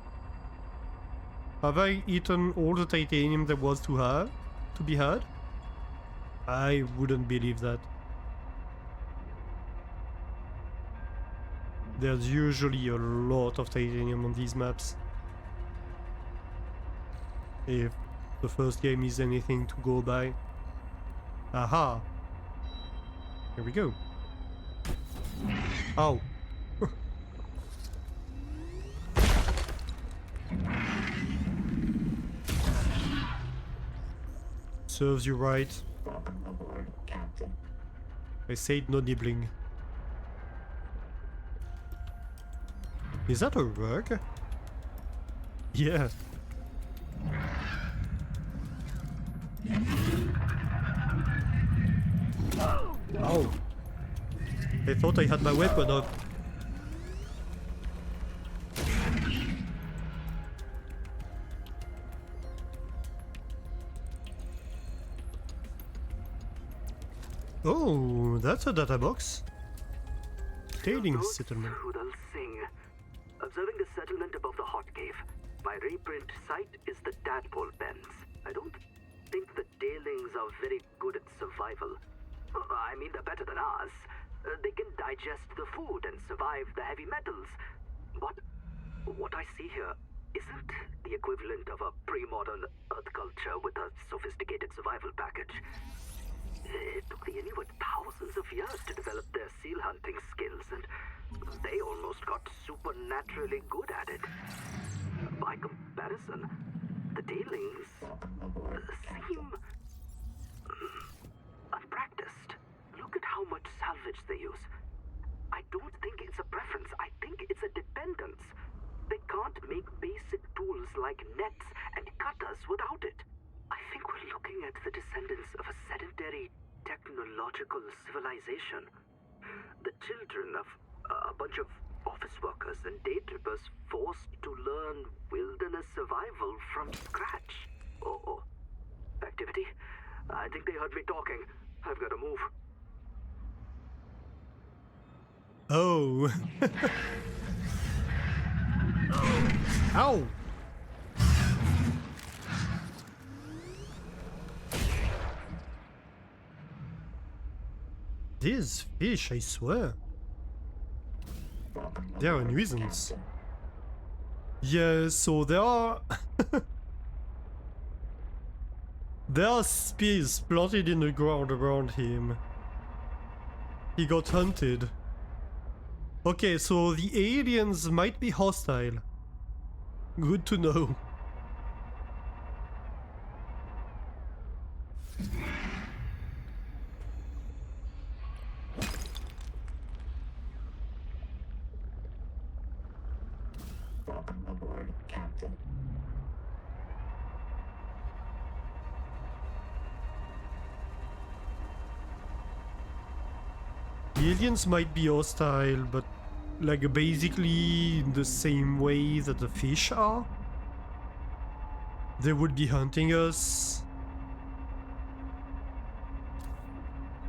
Have I eaten all the titanium there was to be had? I wouldn't believe that. There's usually a lot of titanium on these maps. If the first game is anything to go by. Aha! Here we go. Ow. Serves you right. Welcome aboard, Captain. I said no nibbling. Is that a rug? Yeah. Ow. I thought I had my weapon up. Oh, that's a data box. Tailing settlement. Rudal Singh. Observing the settlement above the hot cave. My reprint site is the tadpole pens. I don't think the tailings are very good at survival. I mean, they're better than ours. They can digest the food and survive the heavy metals. But what I see here isn't the equivalent of a pre-modern Earth culture with a sophisticated survival package. It took the Inuit thousands of years to develop their seal hunting skills, and they almost got supernaturally good at it. By comparison, the tailings seem unpracticed. Look at how much salvage they use. I don't think it's a preference. I think it's a dependence. They can't make basic tools like nets and cutters without it. I think we're looking at the descendants of a sedentary technological civilization. The children of a bunch of office workers and day trippers forced to learn wilderness survival from scratch. Oh. Activity? I think they heard me talking. I've got to move. Oh. Ow. These fish, I swear. They are a nuisance. Yeah, so there are... there are spears plotted in the ground around him. He got hunted. Okay, so the aliens might be hostile. Good to know. Welcome aboard, Captain. The aliens might be hostile, but like basically in the same way that the fish are. They would be hunting us.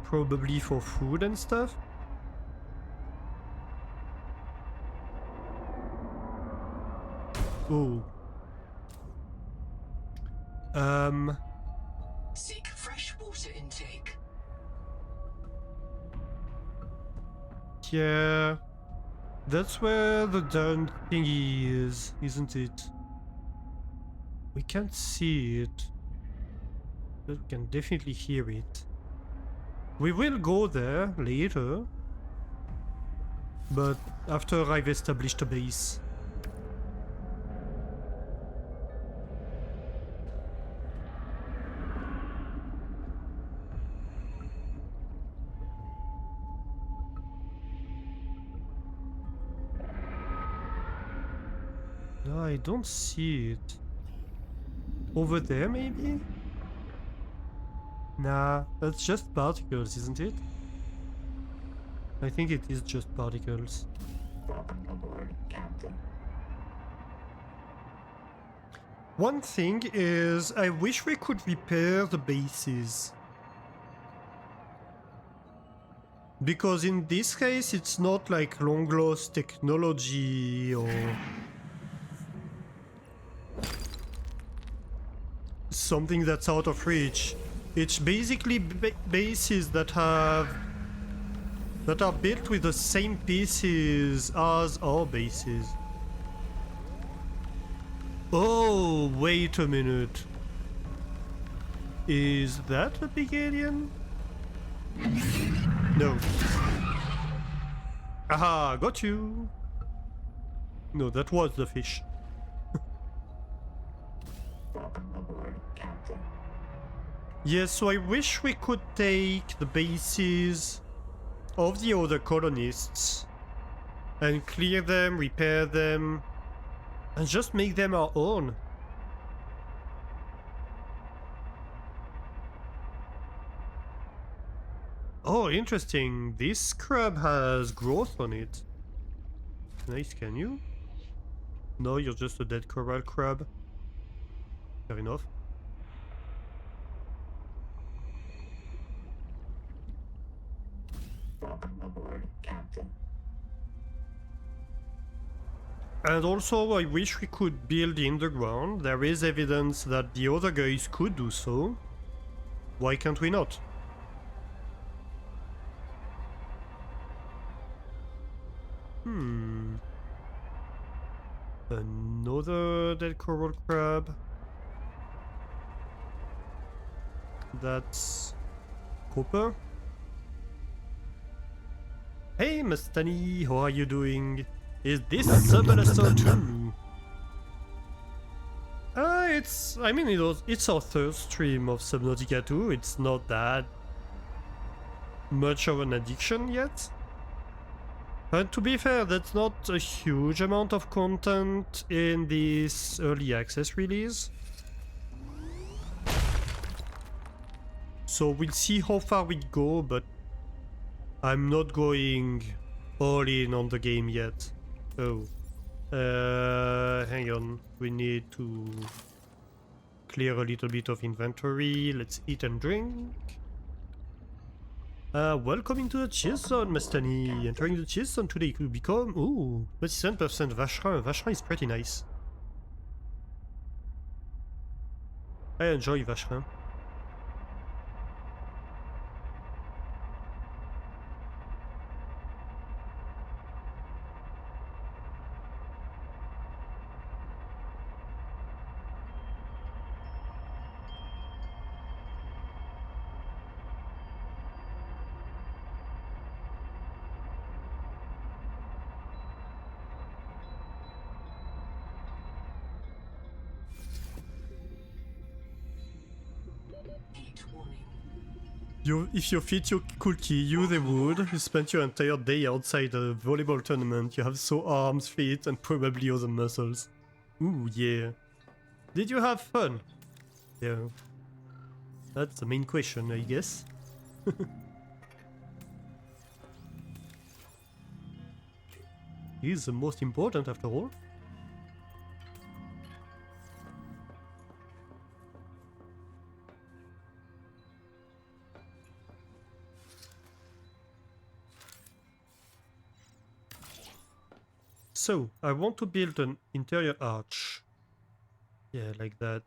Probably for food and stuff. Oh. Seek fresh water intake. Yeah. That's where the darn thingy is, isn't it? We can't see it, but we can definitely hear it. We will go there later, but after I've established a base. No, I don't see it. Over there, maybe? Nah, that's just particles, isn't it? I think it is just particles. Welcome aboard, Captain. One thing is, I wish we could repair the bases. Because in this case, it's not like long lost technology or something that's out of reach. It's basically bases that are built with the same pieces as our bases. Oh, wait a minute. Is that a big alien? No. Aha, got you. No, that was the fish. Welcome aboard, Captain. Yes, so I wish we could take the bases of the other colonists and clear them, repair them, and just make them our own. Oh, interesting. This crab has growth on it. Nice, can you? No, you're just a dead coral crab. Fair enough. Welcome aboard, Captain. And also, I wish we could build in the ground. There is evidence that the other guys could do so. Why can't we not? Another dead coral crab. That's copper. Hey, Mastani, how are you doing? Is this Subnautica 2? It's our third stream of Subnautica 2. It's not that much of an addiction yet. And to be fair, that's not a huge amount of content in this early access release. So we'll see how far we go, but I'm not going all in on the game yet. Oh. Hang on. We need to clear a little bit of inventory. Let's eat and drink. Welcome into the chill zone, Mastani. Entering the chill zone today could become... Ooh, 27% Vacherin. Vacherin is pretty nice. I enjoy Vacherin. If your feet could kill you, they would. You spent your entire day outside a volleyball tournament. You have sore arms, feet, and probably other muscles. Ooh, yeah. Did you have fun? Yeah. That's the main question, I guess. Is the most important after all. So, I want to build an interior arch. Yeah, like that.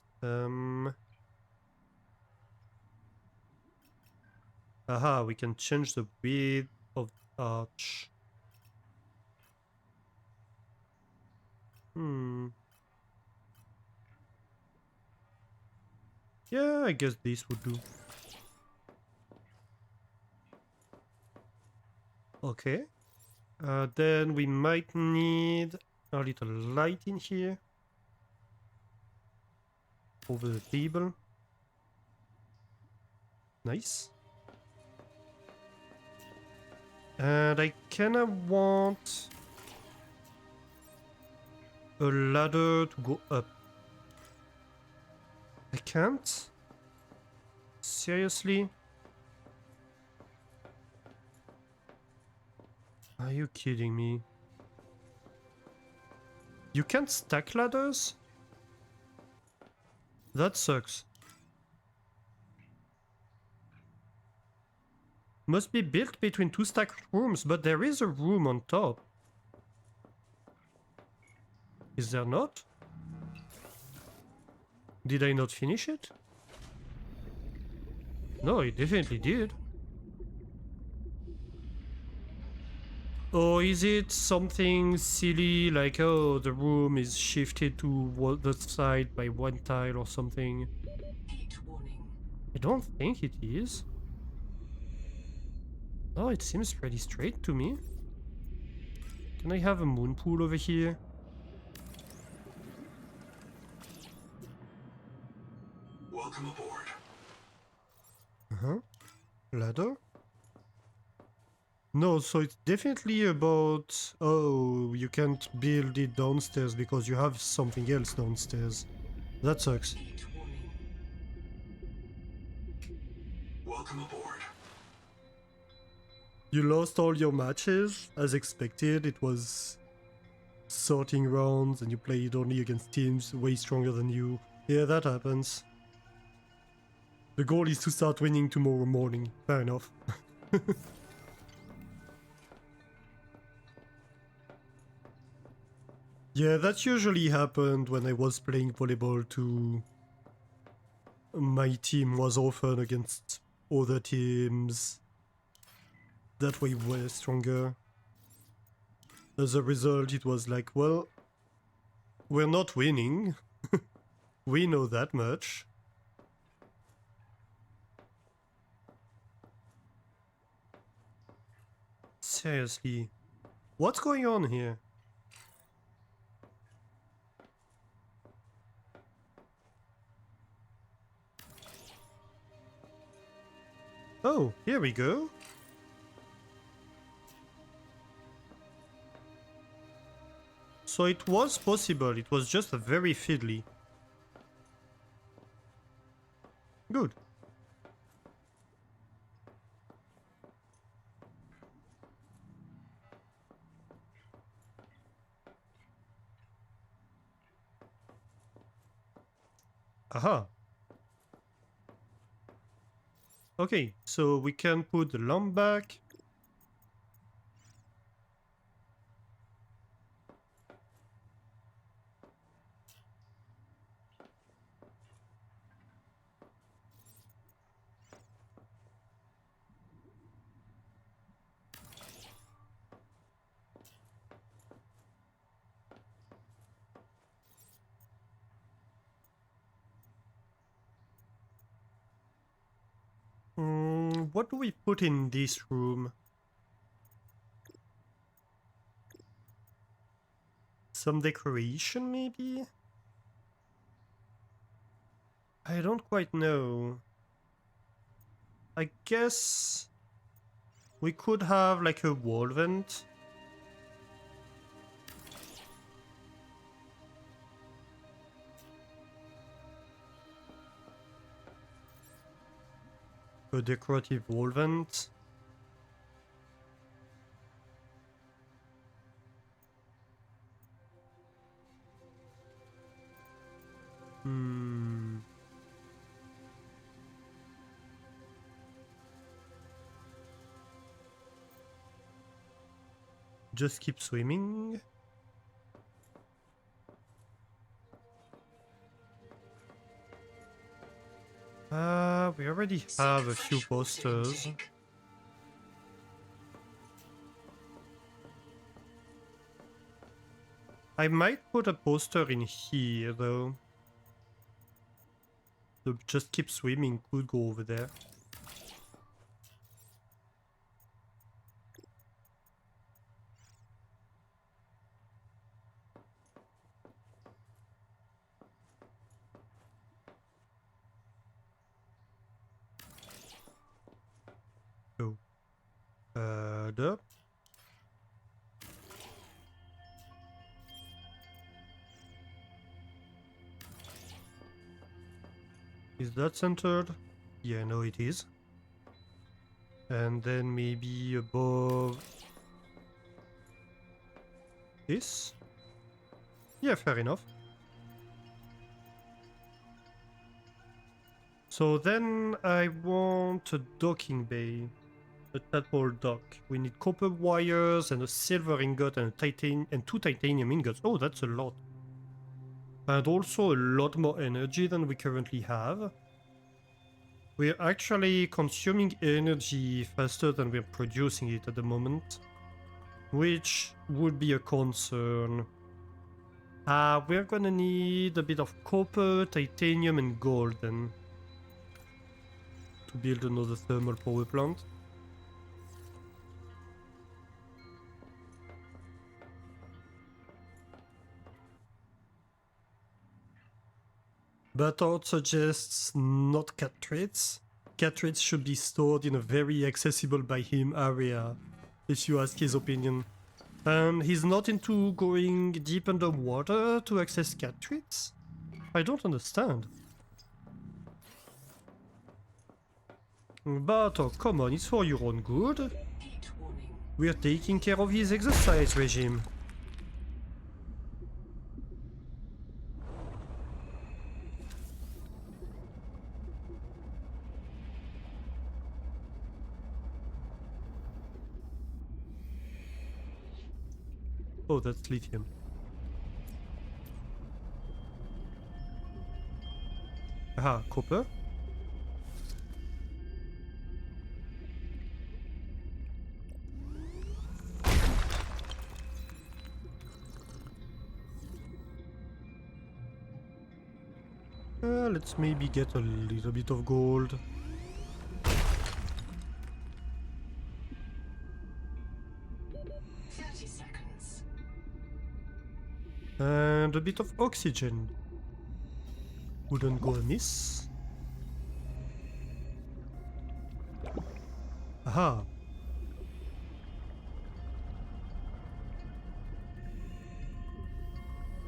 Aha, we can change the width of the arch. Yeah, I guess this would do. Okay. Then we might need a little light in here. Over the table. Nice. And I kinda want a ladder to go up. I can't? Seriously? Are you kidding me? You can't stack ladders? That sucks. Must be built between two stacked rooms, but there is a room on top. Is there not? Did I not finish it? No, I definitely did. Or is it something silly like, oh, the room is shifted to the side by one tile or something? Heat warning. I don't think it is. Oh, it seems pretty straight to me. Can I have a moon pool over here? Welcome aboard. Uh-huh. Ladder? No, so it's definitely about... Oh, you can't build it downstairs because you have something else downstairs. That sucks. Heat warning. Welcome aboard. You lost all your matches, as expected. It was sorting rounds and you played only against teams way stronger than you. Yeah, that happens. The goal is to start winning tomorrow morning. Fair enough. Yeah, that usually happened when I was playing volleyball too. My team was often against other teams that way way stronger. As a result, it was like, well, we're not winning. We know that much. Seriously, what's going on here? Oh, here we go. So it was possible, it was just very fiddly. Good. Aha. Okay, so we can put the lamp back. What do we put in this room? Some decoration, maybe? I don't quite know. I guess we could have like a wall vent. A decorative wall vent. Hmm. Just keep swimming. We already have a few posters. I might put a poster in here though. So just keep swimming could go over there. So, there. Is that centered? Yeah, no it is. And then maybe above this? Yeah, fair enough. So then I want a docking bay. A tadpole dock. We need copper wires and a silver ingot and two titanium ingots. Oh, that's a lot. And also a lot more energy than we currently have. We're actually consuming energy faster than we're producing it at the moment, which would be a concern. We're gonna need a bit of copper, titanium and gold then to build another thermal power plant. But Art suggests not cat traits. Cat traits should be stored in a very accessible by him area, if you ask his opinion. He's not into going deep underwater to access cat traits? I don't understand. But oh, come on, it's for your own good. Heat warning. We're taking care of his exercise regime. Oh, that's lithium. Aha, copper. Let's maybe get a little bit of gold. And a bit of oxygen. Wouldn't go amiss. Aha.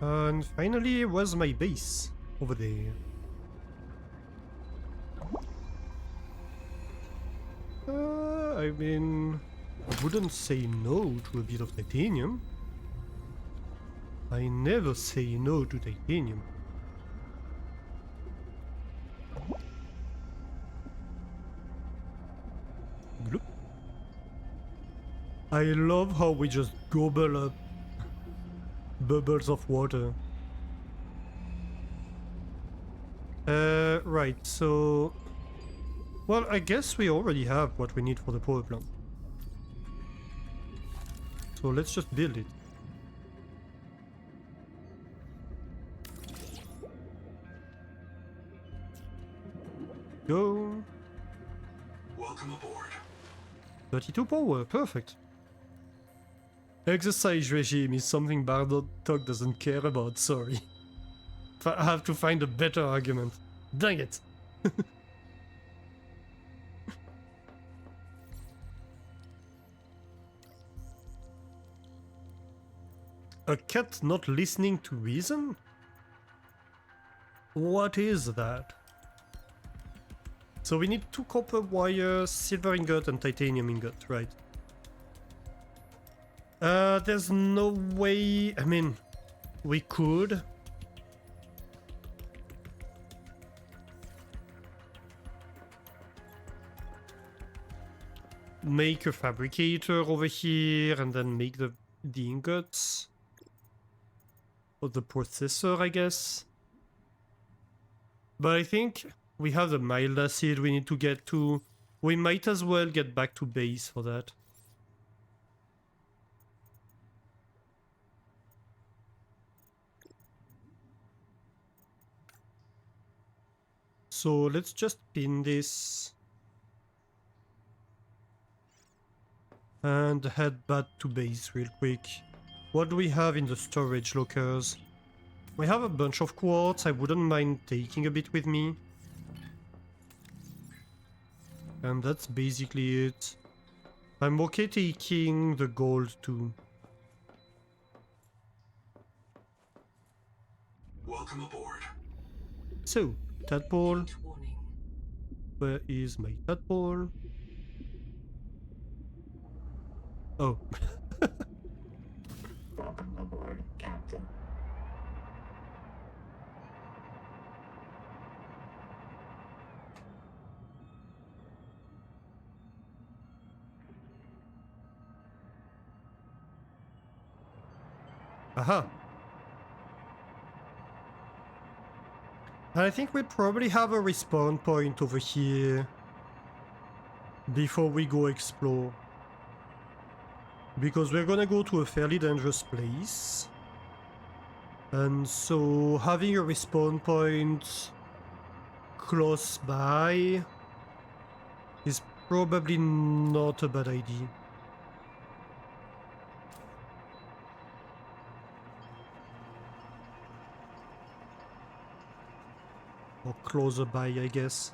And finally, where's my base? Over there. I mean, I wouldn't say no to a bit of titanium. I never say no to titanium. Bloop. I love how we just gobble up bubbles of water. Right, so... Well, I guess we already have what we need for the power plant. So let's just build it. Go. Welcome aboard. 32 power, perfect. Exercise regime is something Bardock doesn't care about, sorry. I have to find a better argument. Dang it. A cat not listening to reason? What is that? So we need 2 copper wires, silver ingot and titanium ingot, right? There's no way... I mean, we could. Make a fabricator over here and then make the ingots. Or the processor, I guess. But I think we have the mild acid we need to get to. We might as well get back to base for that. So let's just pin this. And head back to base real quick. What do we have in the storage lockers? We have a bunch of quartz. I wouldn't mind taking a bit with me. And that's basically it. I'm okay taking the gold too. Welcome aboard. So, tadpole. Heat warning. Where is my tadpole? Oh. Welcome aboard, Captain. Aha. And I think we probably have a respawn point over here before we go explore. Because we're gonna go to a fairly dangerous place. And so having a respawn point close by is probably not a bad idea. Or closer by, I guess.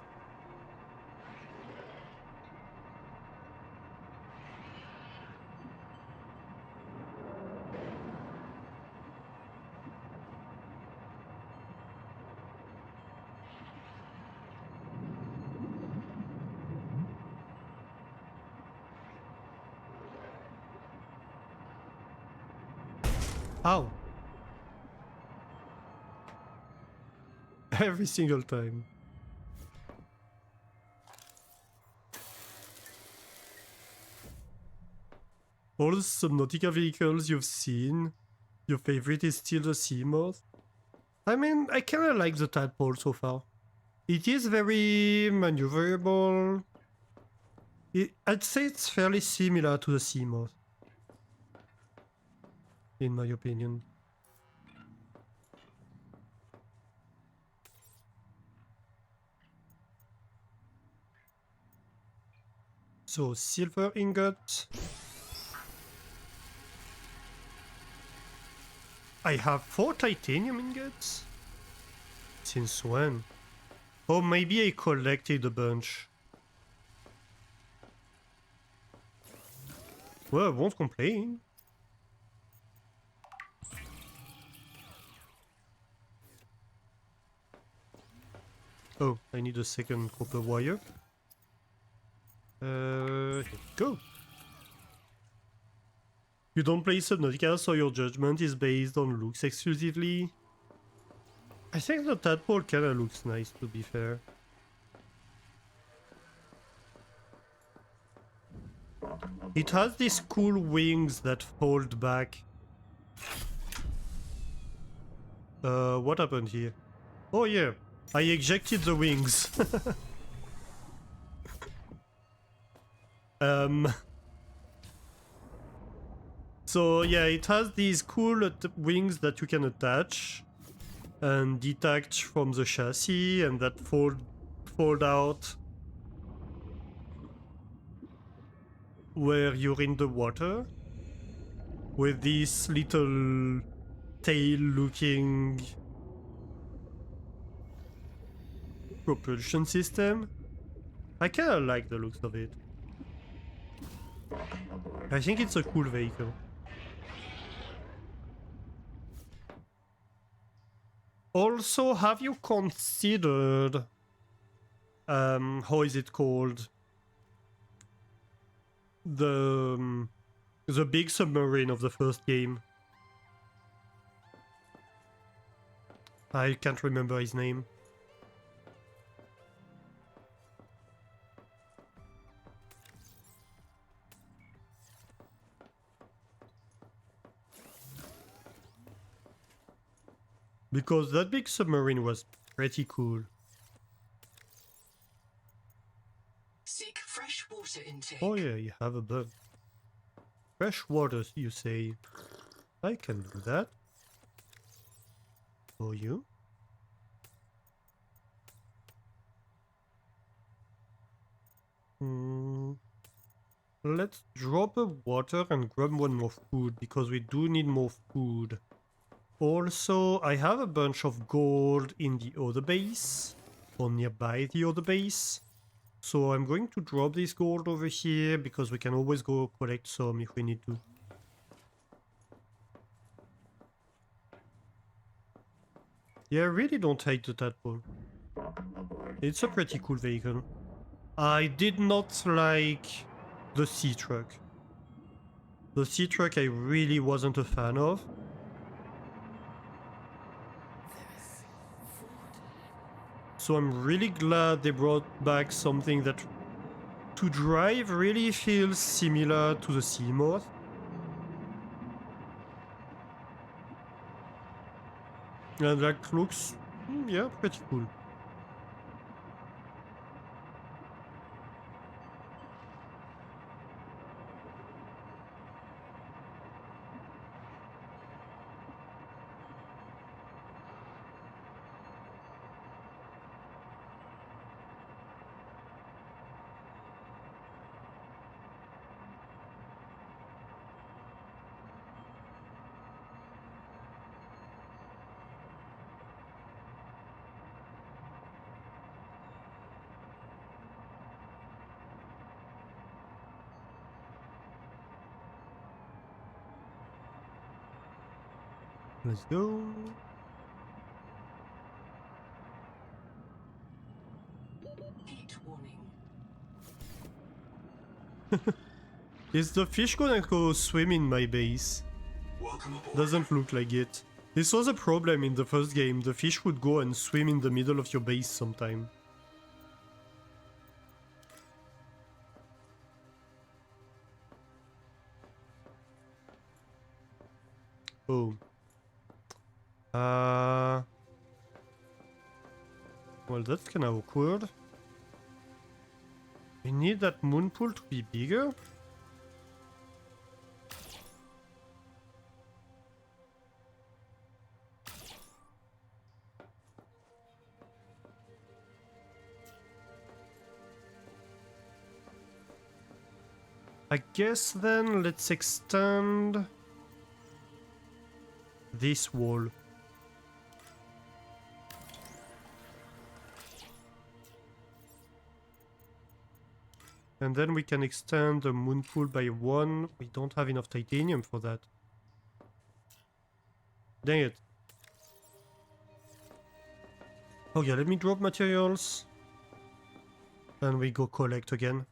Ow. Every single time. All the Subnautica vehicles you've seen, your favorite is still the Seamoth? I mean, I kinda like the Tadpole so far. It is very maneuverable. I'd say it's fairly similar to the Seamoth, in my opinion. So, silver ingot. I have 4 titanium ingots? Since when? Oh, maybe I collected a bunch. Well, I won't complain. Oh, I need a second copper wire. Here we go. You don't play Subnautica, so your judgment is based on looks exclusively. I think the tadpole kinda looks nice, to be fair. It has these cool wings that fold back. What happened here? Oh yeah, I ejected the wings. So yeah, it has these cool wings that you can attach and detach from the chassis, and that fold out where you're in the water with this little tail-looking propulsion system. I kinda like the looks of it. I think it's a cool vehicle. Also, have you considered how is it called? The big submarine of the first game. I can't remember his name. Because that big submarine was pretty cool. Seek fresh water intake. Oh yeah, you have a bug. Fresh water, you say. I can do that. For you. Let's drop a water and grab one more food, because we do need more food. Also, I have a bunch of gold in the other base, or nearby the other base. So I'm going to drop this gold over here, because we can always go collect some if we need to. Yeah, I really don't hate the tadpole. It's a pretty cool vehicle. I did not like the sea truck. The sea truck I really wasn't a fan of. So I'm really glad they brought back something that to drive really feels similar to the sea moth. And that looks, yeah, pretty cool. Let's go. Heat warning. Is the fish gonna go swim in my base? Welcome aboard. Doesn't look like it. This was a problem in the first game. The fish would go and swim in the middle of your base sometime. Oh. Well, that's kinda awkward. We need that moon pool to be bigger. I guess then let's extend this wall. And then we can extend the moon pool by 1. We don't have enough titanium for that. Dang it. Oh yeah, let me drop materials. And we go collect again.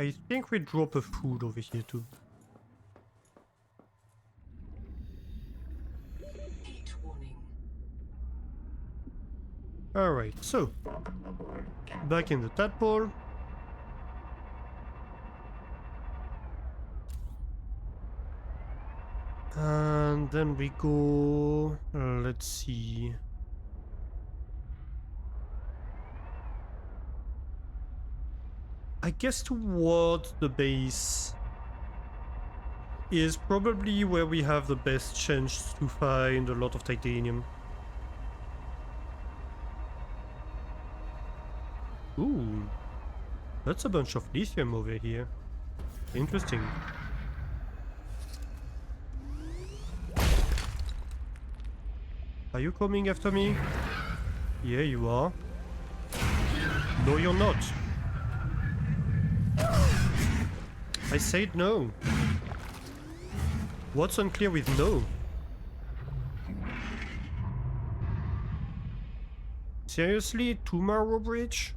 I think we drop a food over here too. Heat warning. Alright, so back in the tadpole. And then we go, let's see. I guess towards the base is probably where we have the best chance to find a lot of titanium. Ooh, that's a bunch of lithium over here. Interesting. I Are you coming after me? Yeah, you are. No, you're not. I said no. What's unclear with no? Seriously? Tomorrow Bridge?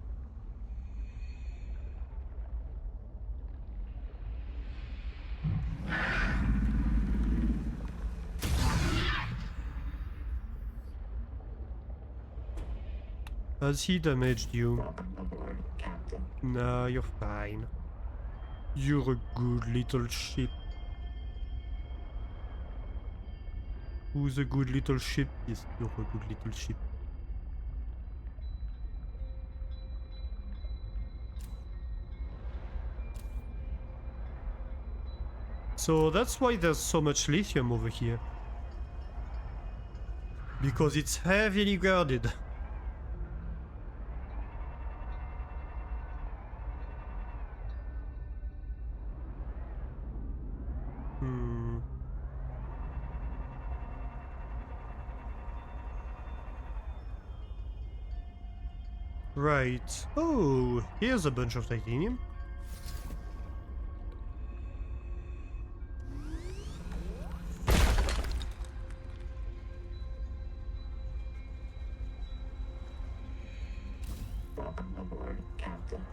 Has he damaged you? Welcome aboard, Captain. Nah, you're fine. You're a good little ship. Who's a good little ship? Yes, you're a good little ship. So that's why there's so much lithium over here. Because it's heavily guarded. Hmm. Right. Oh, here's a bunch of titanium. Welcome aboard, Captain.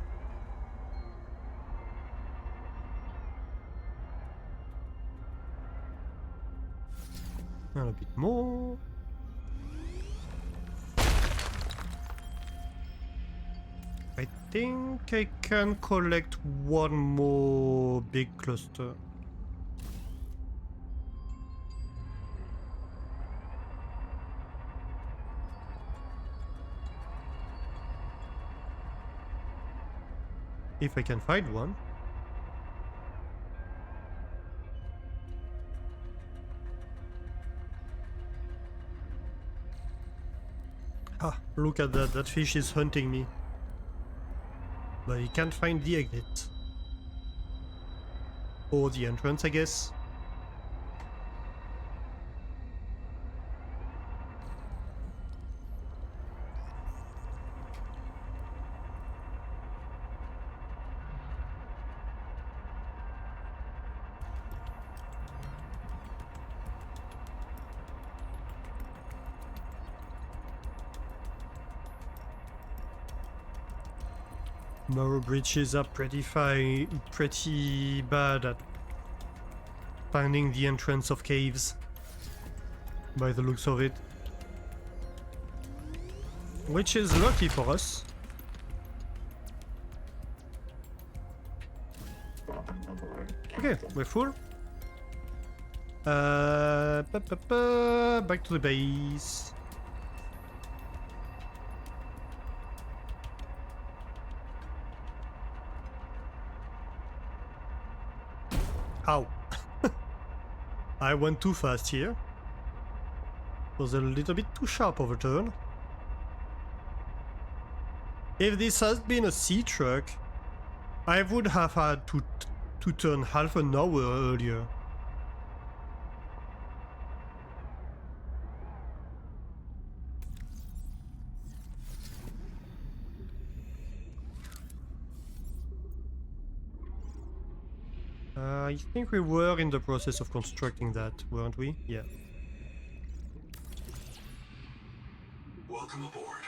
And a bit more. I think I can collect one more big cluster. If I can find one. Ah, look at that. That fish is hunting me. But he can't find the exit. Or the entrance, I guess. Narrow bridges are pretty bad at finding the entrance of caves. By the looks of it. Which is lucky for us. Welcome aboard, Captain. Okay, we're full. Back to the base. Ow. I went too fast here. Was a little bit too sharp of a turn. If this had been a sea truck, I would have had to turn half an hour earlier. I think we were in the process of constructing that, weren't we? Yeah. Welcome aboard.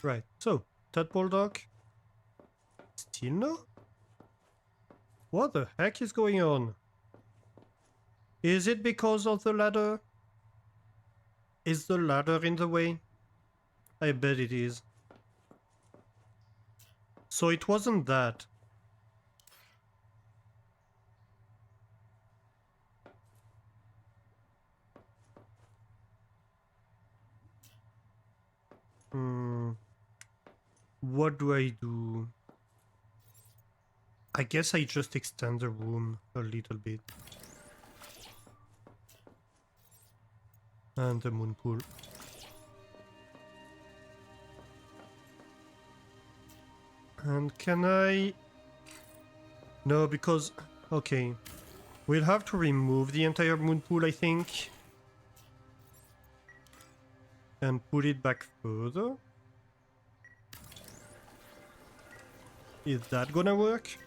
Right, so, tadpole dock. Still no? What the heck is going on? Is it because of the ladder? Is the ladder in the way? I bet it is. So it wasn't that. What do I do? I guess I just extend the room a little bit. And the moon pool. And can I... No, because... Okay. We'll have to remove the entire moon pool, I think. And put it back further. Is that gonna work?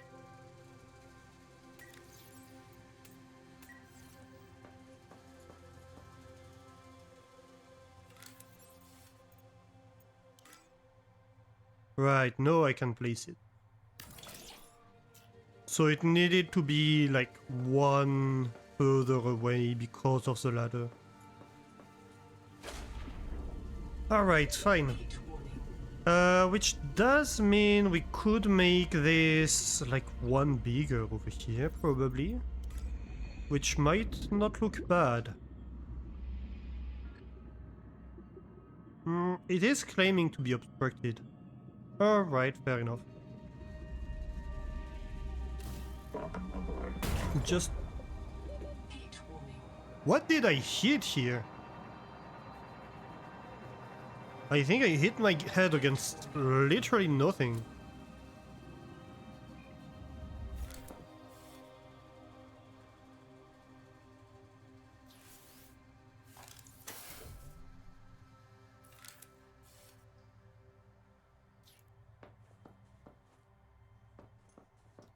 Right, now I can place it. So it needed to be like one further away because of the ladder. Alright, fine. Heat warning. Which does mean we could make this like one bigger over here, probably. Which might not look bad. It is claiming to be obstructed. Alright, fair enough. Welcome aboard. Just... Heat warning. what did I hit here? I think I hit my head against literally nothing.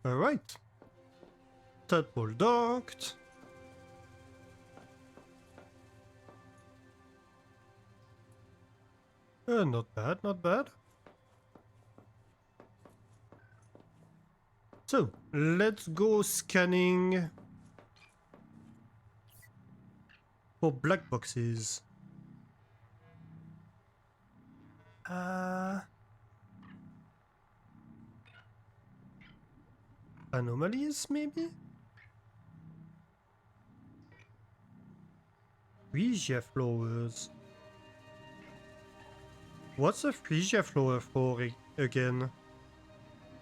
Alright. Tadpole docked. Not bad, not bad. So, let's go scanning for black boxes. Anomalies, maybe? Phrygia flowers. What's a Phrygia flower for again?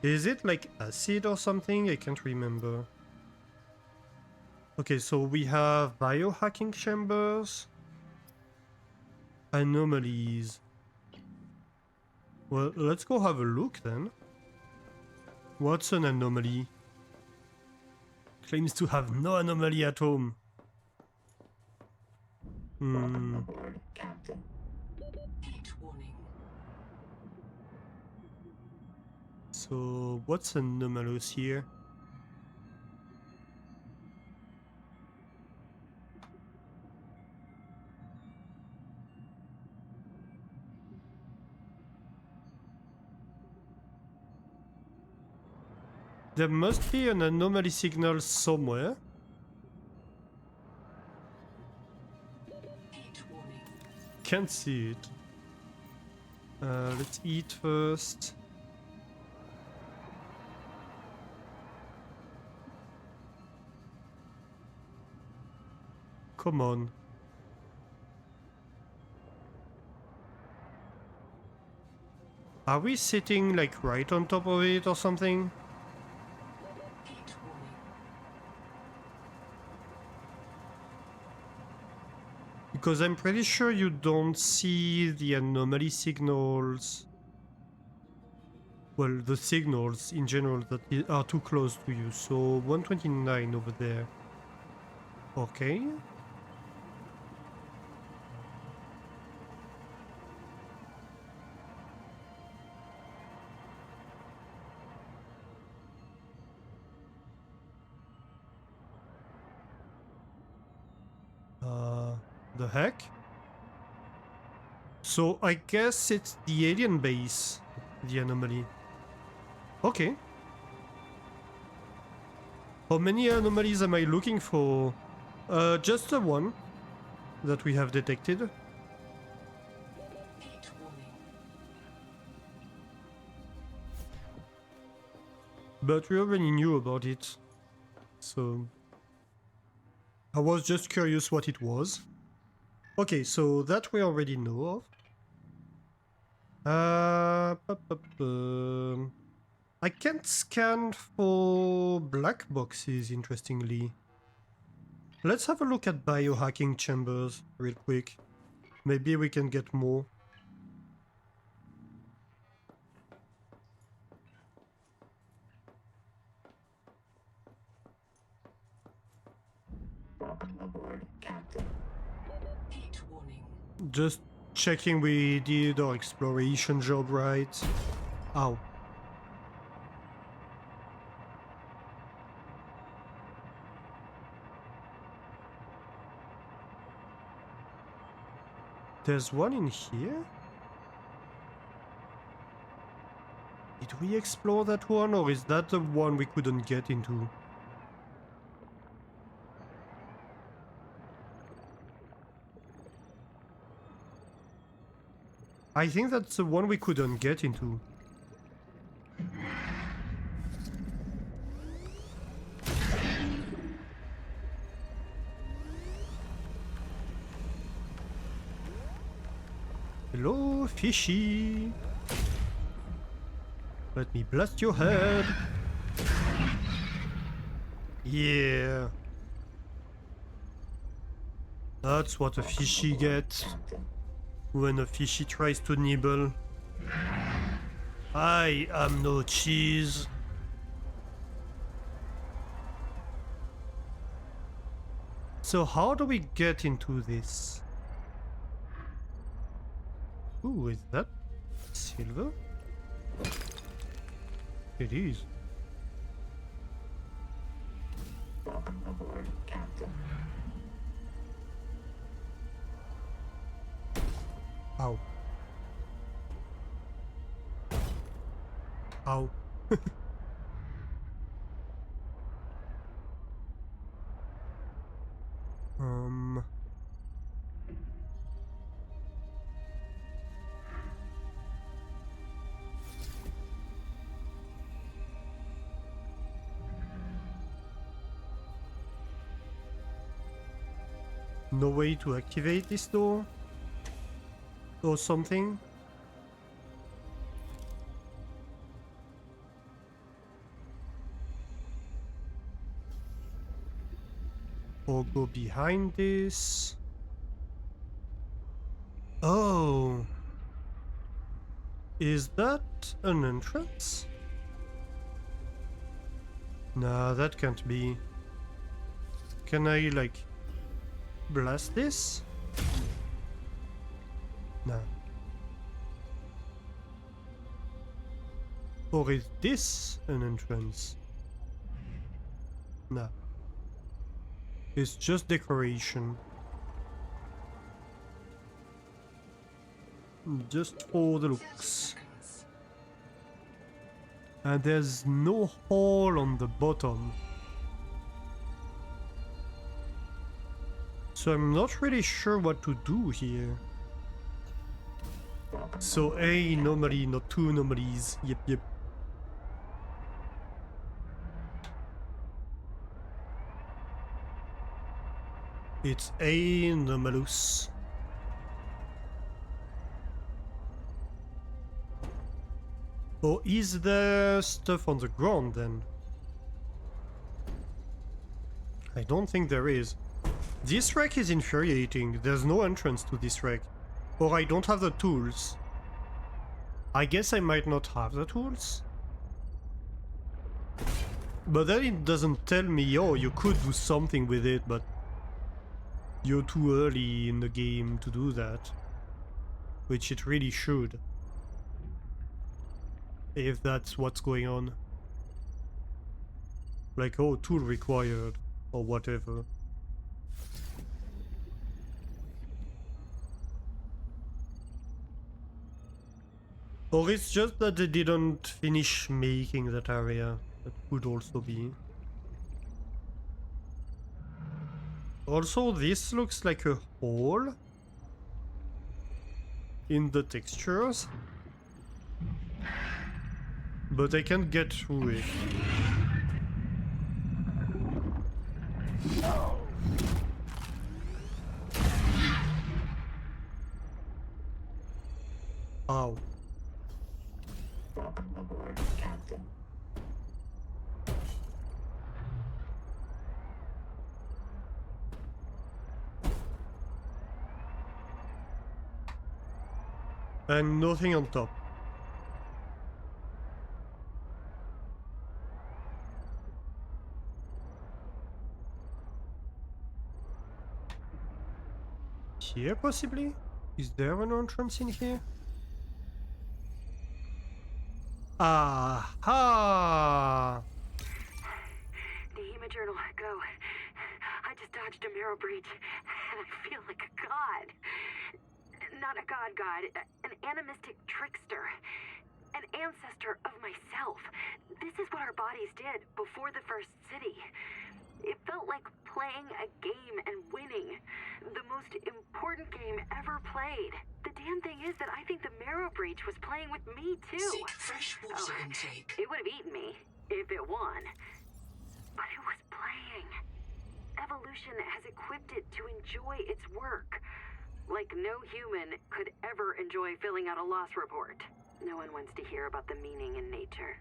Is it like acid or something? I can't remember. Okay, so we have biohacking chambers. Anomalies. Well, let's go have a look then. What's an anomaly? Claims to have no anomaly at home. Welcome aboard, Captain. Heat warning. So, what's anomalous here? There must be an anomaly signal somewhere. Heat warning. Can't see it. Let's eat first. Come on. Are we sitting like right on top of it or something? Heat warning. Because I'm pretty sure you don't see the anomaly signals. Well, the signals in general that are too close to you. So 129 over there. Okay. The heck? So I guess it's the alien base, the anomaly. Okay. How many anomalies am I looking for? Just the one that we have detected. Heat warning. But we already knew about it. So I was just curious what it was. Okay, so that we already know of. I can't scan for black boxes, interestingly. Let's have a look at biohacking chambers real quick. Maybe we can get more. Welcome aboard, Captain. Heat warning. Just checking we did our exploration job right. Ow. There's one in here? Did we explore that one, or is that the one we couldn't get into? I think that's the one we couldn't get into. Hello, fishy. Let me blast your head. Yeah. That's what a fishy gets when a fishy tries to nibble. I am no cheese. So how do we get into this? Ooh, is that silver? It is. Welcome aboard, Captain. Ow. Ow. um... No way to activate this door? Or something? Or go behind this? Oh! Is that an entrance? Nah, that can't be. Can I, like, blast this? Nah. Or is this an entrance? Nah. It's just decoration. Just for the looks. Seconds. And there's no hole on the bottom. So I'm not really sure what to do here. So a anomaly, not two anomalies. Yep, yep. It's anomalous. Or is there stuff on the ground then? I don't think there is. This wreck is infuriating. There's no entrance to this wreck. Or I don't have the tools. I guess I might not have the tools. But then it doesn't tell me, oh, you could do something with it, but you're too early in the game to do that. Which it really should. If that's what's going on. Like, oh, tool required, or whatever. Or it's just that they didn't finish making that area. That could also be. Also, this looks like a hole in the textures. But I can't get through it. Ow. Welcome aboard, Captain. And nothing on top. here, possibly? Is there an entrance in here? Aha! The HEMA journal, go. I just dodged a marrow breach, and I feel like a god. Not a god, an animistic trickster. An ancestor of myself. This is what our bodies did before the first city. It felt like playing a game and winning. The most important game ever played. The damn thing is that I think the marrow breach was playing with me too. Seek fresh water intake. It would have eaten me if it won. But it was playing. Evolution has equipped it to enjoy its work. Like no human could ever enjoy filling out a loss report. No one wants to hear about the meaning in nature.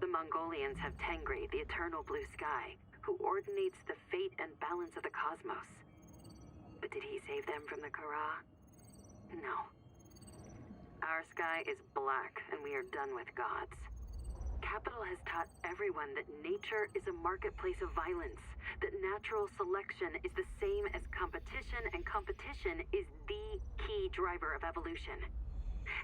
The Mongolians have Tengri, the eternal blue sky, who ordinates the fate and balance of the cosmos. But did he save them from the Kara? No. Our sky is black, and we are done with gods. Capital has taught everyone that nature is a marketplace of violence, that natural selection is the same as competition, and competition is the key driver of evolution.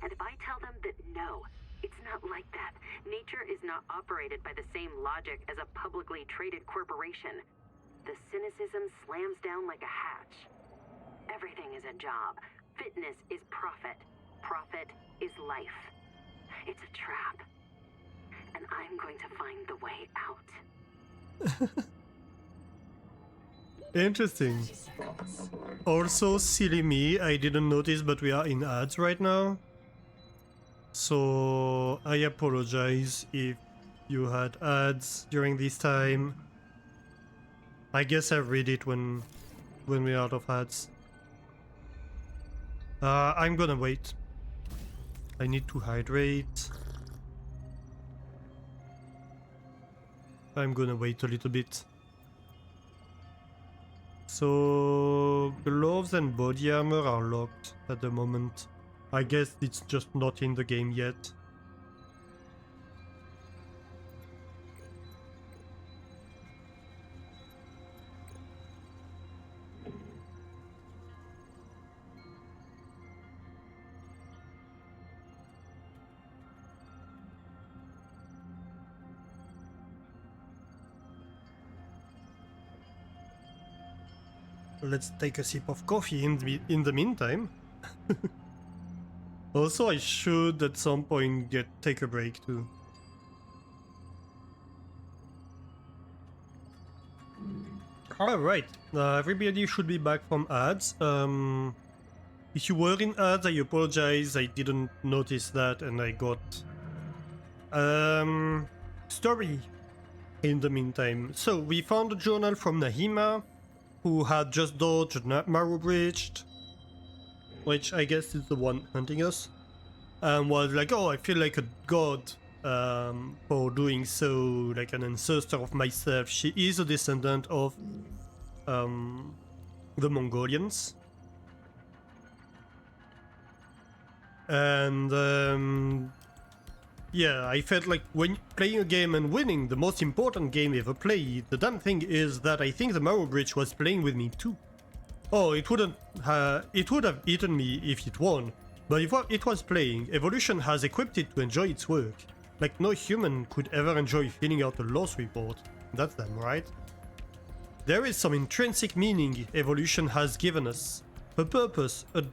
And if I tell them that no, it's not like that. Nature is not operated by the same logic as a publicly traded corporation. The cynicism slams down like a hatch. Everything is a job. Fitness is profit. Profit is life. It's a trap. And I'm going to find the way out. Interesting. 30 seconds. Also, silly me, I didn't notice, but we are in ads right now. So I apologize if you had ads during this time. I guess I read it when we're out of ads. I'm gonna wait. I need to hydrate. I'm gonna wait a little bit. So gloves and body armor are locked at the moment. I guess it's just not in the game yet. Let's take a sip of coffee in the meantime. Also, I should at some point take a break too. Alright, everybody should be back from ads. If you were in ads, I apologize, I didn't notice that, and I got story in the meantime. So, we found a journal from Nahima, who had just dodged a marrow breach, which I guess is the one hunting us, and was like, oh, I feel like a god for doing so, like an ancestor of myself. She is a descendant of the Mongolians. And yeah, I felt like when playing a game and winning the most important game ever played, the damn thing is that I think the marrow breach was playing with me too. Oh, it would have eaten me if it won, but if it was playing, evolution has equipped it to enjoy its work. Like no human could ever enjoy filling out a loss report. That's them, right? There is some intrinsic meaning evolution has given us. A purpose, a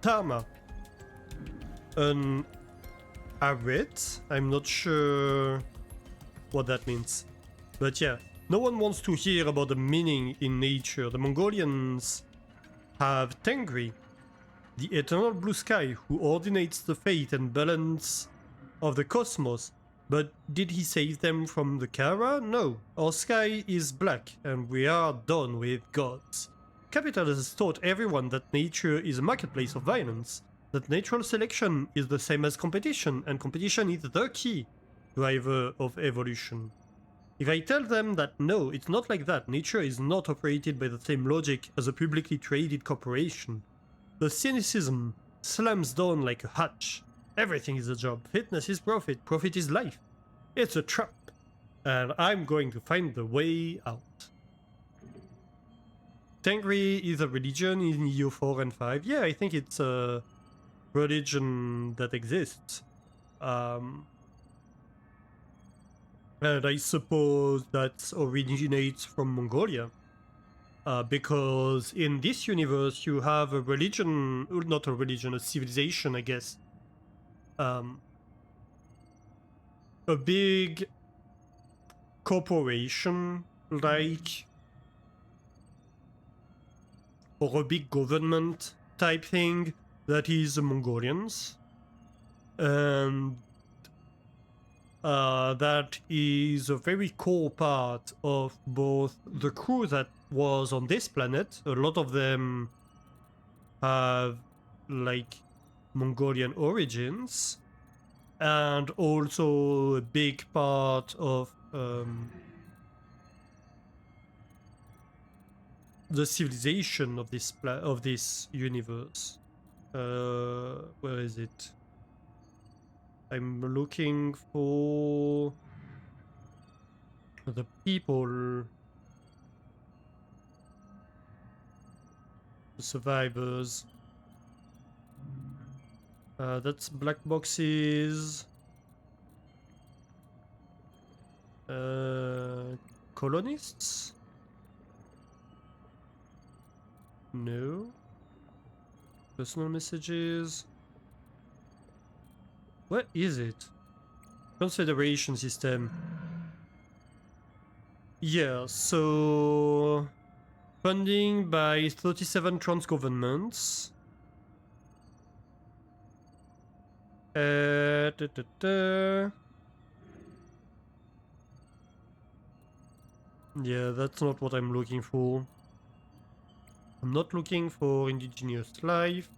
dharma, an arit? I'm not sure what that means. But yeah, no one wants to hear about the meaning in nature. The Mongolians have Tengri, the eternal blue sky who ordinates the fate and balance of the cosmos. But did he save them from the Kara? No. Our sky is black and we are done with gods. Capital has taught everyone that nature is a marketplace of violence, that natural selection is the same as competition, and competition is the key driver of evolution. If I tell them that no, it's not like that, nature is not operated by the same logic as a publicly traded corporation, the cynicism slams down like a hatch. Everything is a job, fitness is profit, profit is life. It's a trap, and I'm going to find the way out. Tengri is a religion in EU 4 and 5. Yeah, I think it's a religion that exists. And I suppose that originates from Mongolia. Because in this universe you have a religion, not a religion, a civilization, I guess. A big corporation, like, or a big government type thing that is the Mongolians. And that is a very core part of both the crew that was on this planet. A lot of them have like Mongolian origins, and also a big part of the civilization of this universe. Where is it? I'm looking for the people, the survivors. That's black boxes. Colonists? No. Personal messages. What is it? Confederation system. Yeah, so funding by 37 trans governments. Yeah, that's not what I'm looking for. I'm not looking for indigenous life.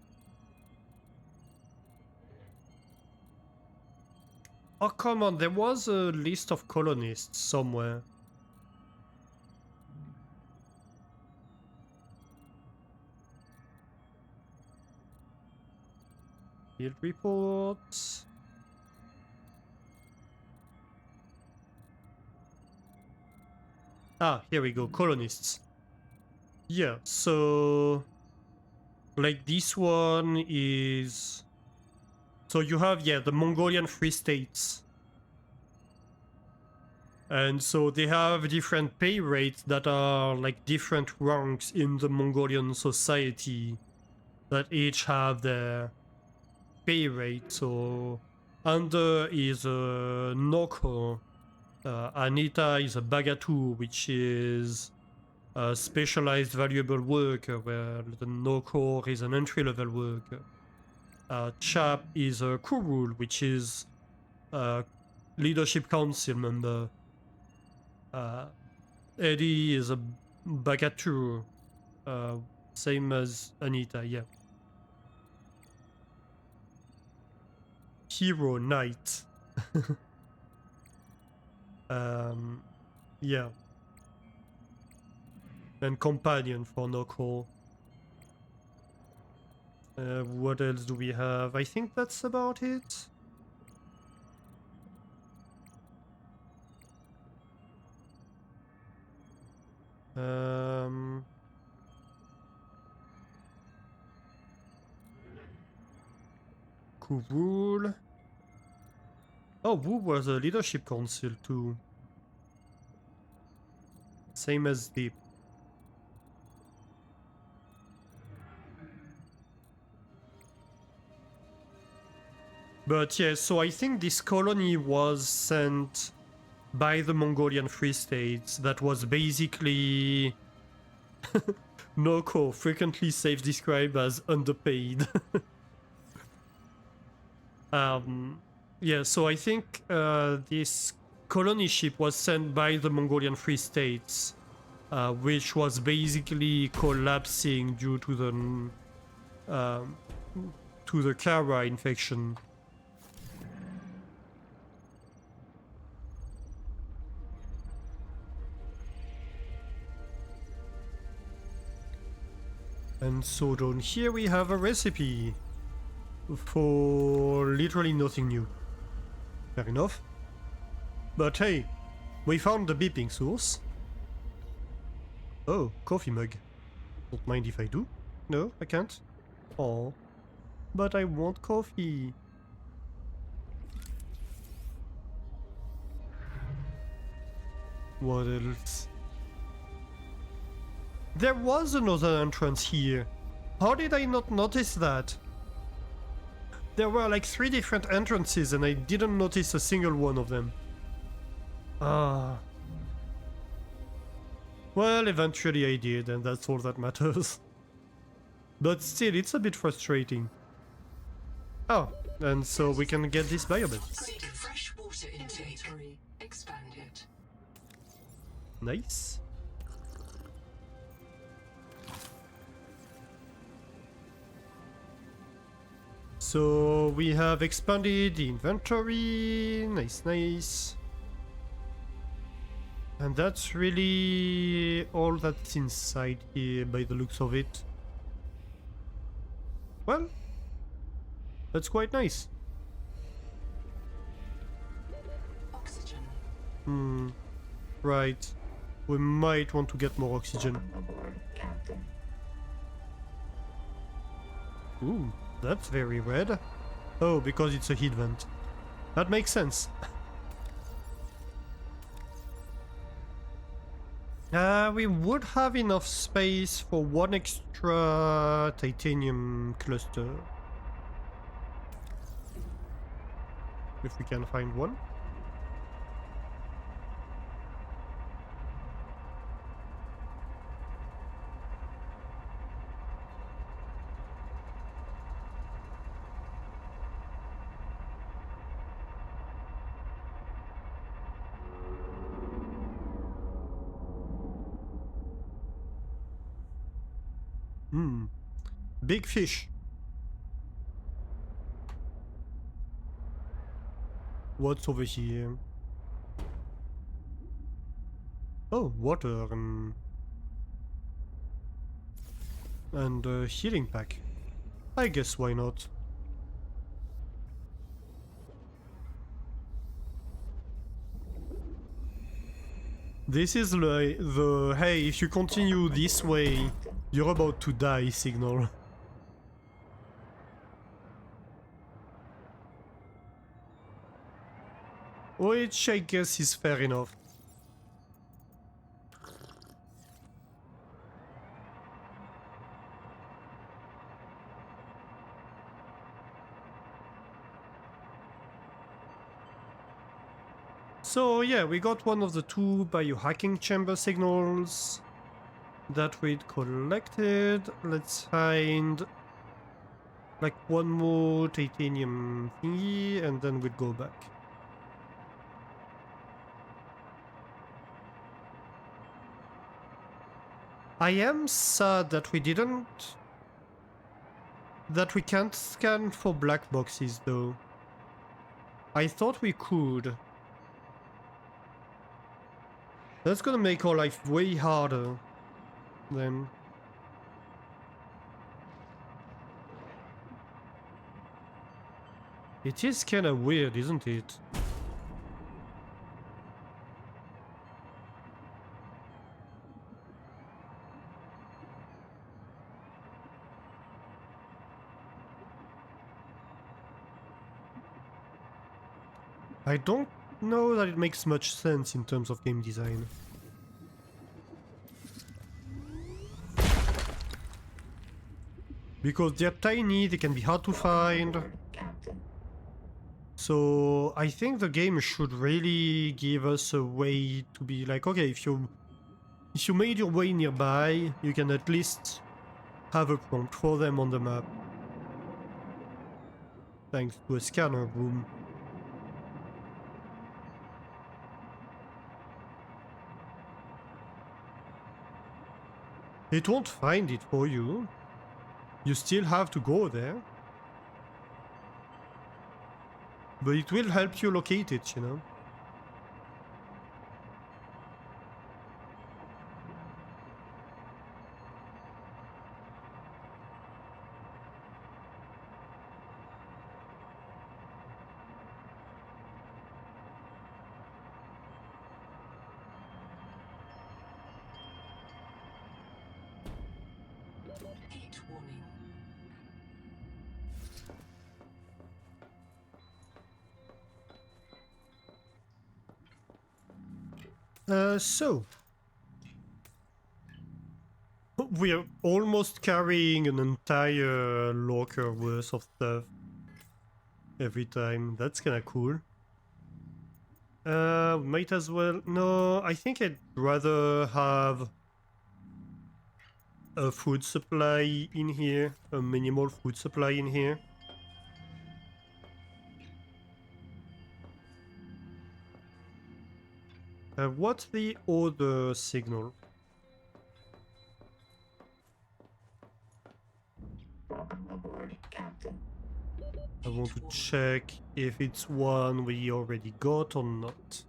Oh, come on, there was a list of colonists somewhere. Field reports. Ah, here we go, colonists. Yeah, so like this one is, so you have, yeah, the Mongolian Free States. And so they have different pay rates that are like different ranks in the Mongolian society that each have their pay rate. So under is a Noko, Anita is a Bagatu, which is a specialized valuable worker, where the Noko is an entry-level worker. Chap is a Kurul, which is a leadership council member. Eddie is a Bagatu, same as Anita, yeah. Hero Knight. Yeah. And companion for Noko. What else do we have? I think that's about it. Kurul. Oh, Wu was a leadership council too. Same as Deep. But yeah, so I think this colony was sent by the Mongolian Free States that was basically Noko, frequently self-described as underpaid. Yeah, so I think this colony ship was sent by the Mongolian Free States, which was basically collapsing due to the Kara infection. And so down here we have a recipe for literally nothing new. Fair enough. But hey, we found the beeping source. Oh, coffee mug. Don't mind if I do. No, I can't. Oh, but I want coffee. What else? There was another entrance here. How did I not notice that? There were like 3 different entrances and I didn't notice a single one of them. Ah. Well, eventually I did, and that's all that matters. But still, it's a bit frustrating. Oh, and so we can get this biobed. Upgraded fresh water intake. Inventory expanded. Nice. So we have expanded the inventory. Nice, nice. And that's really all that's inside here by the looks of it. Well, that's quite nice. Oxygen. Right. We might want to get more oxygen. Welcome aboard, Captain. Ooh, that's very red. Oh, because it's a heat vent. That makes sense. We would have enough space for 1 extra titanium cluster. If we can find one. Big fish. What's over here? Oh, water and a healing pack. I guess why not? This is like the hey, if you continue this way, you're about to die signal. Which I guess is fair enough. So yeah, we got one of the 2 biohacking chamber signals that we'd collected. Let's find like 1 more titanium thingy and then we'd go back. I am sad that we can't scan for black boxes though. I thought we could. That's gonna make our life way harder then. It is kinda weird, isn't it? I don't know that it makes much sense in terms of game design. Because they're tiny, they can be hard to find. Captain. So I think the game should really give us a way to be like, okay, if you made your way nearby, you can at least have a prompt for them on the map. Thanks to a scanner room. It won't find it for you. You still have to go there. But it will help you locate it, you know. Heat warning. So we're almost carrying an entire locker worth of stuff every time. That's kind of cool. Might as well. No, I think I'd rather have a food supply in here, a minimal food supply in here. What's the other signal? Welcome aboard, Captain. I want to check if it's one we already got or not.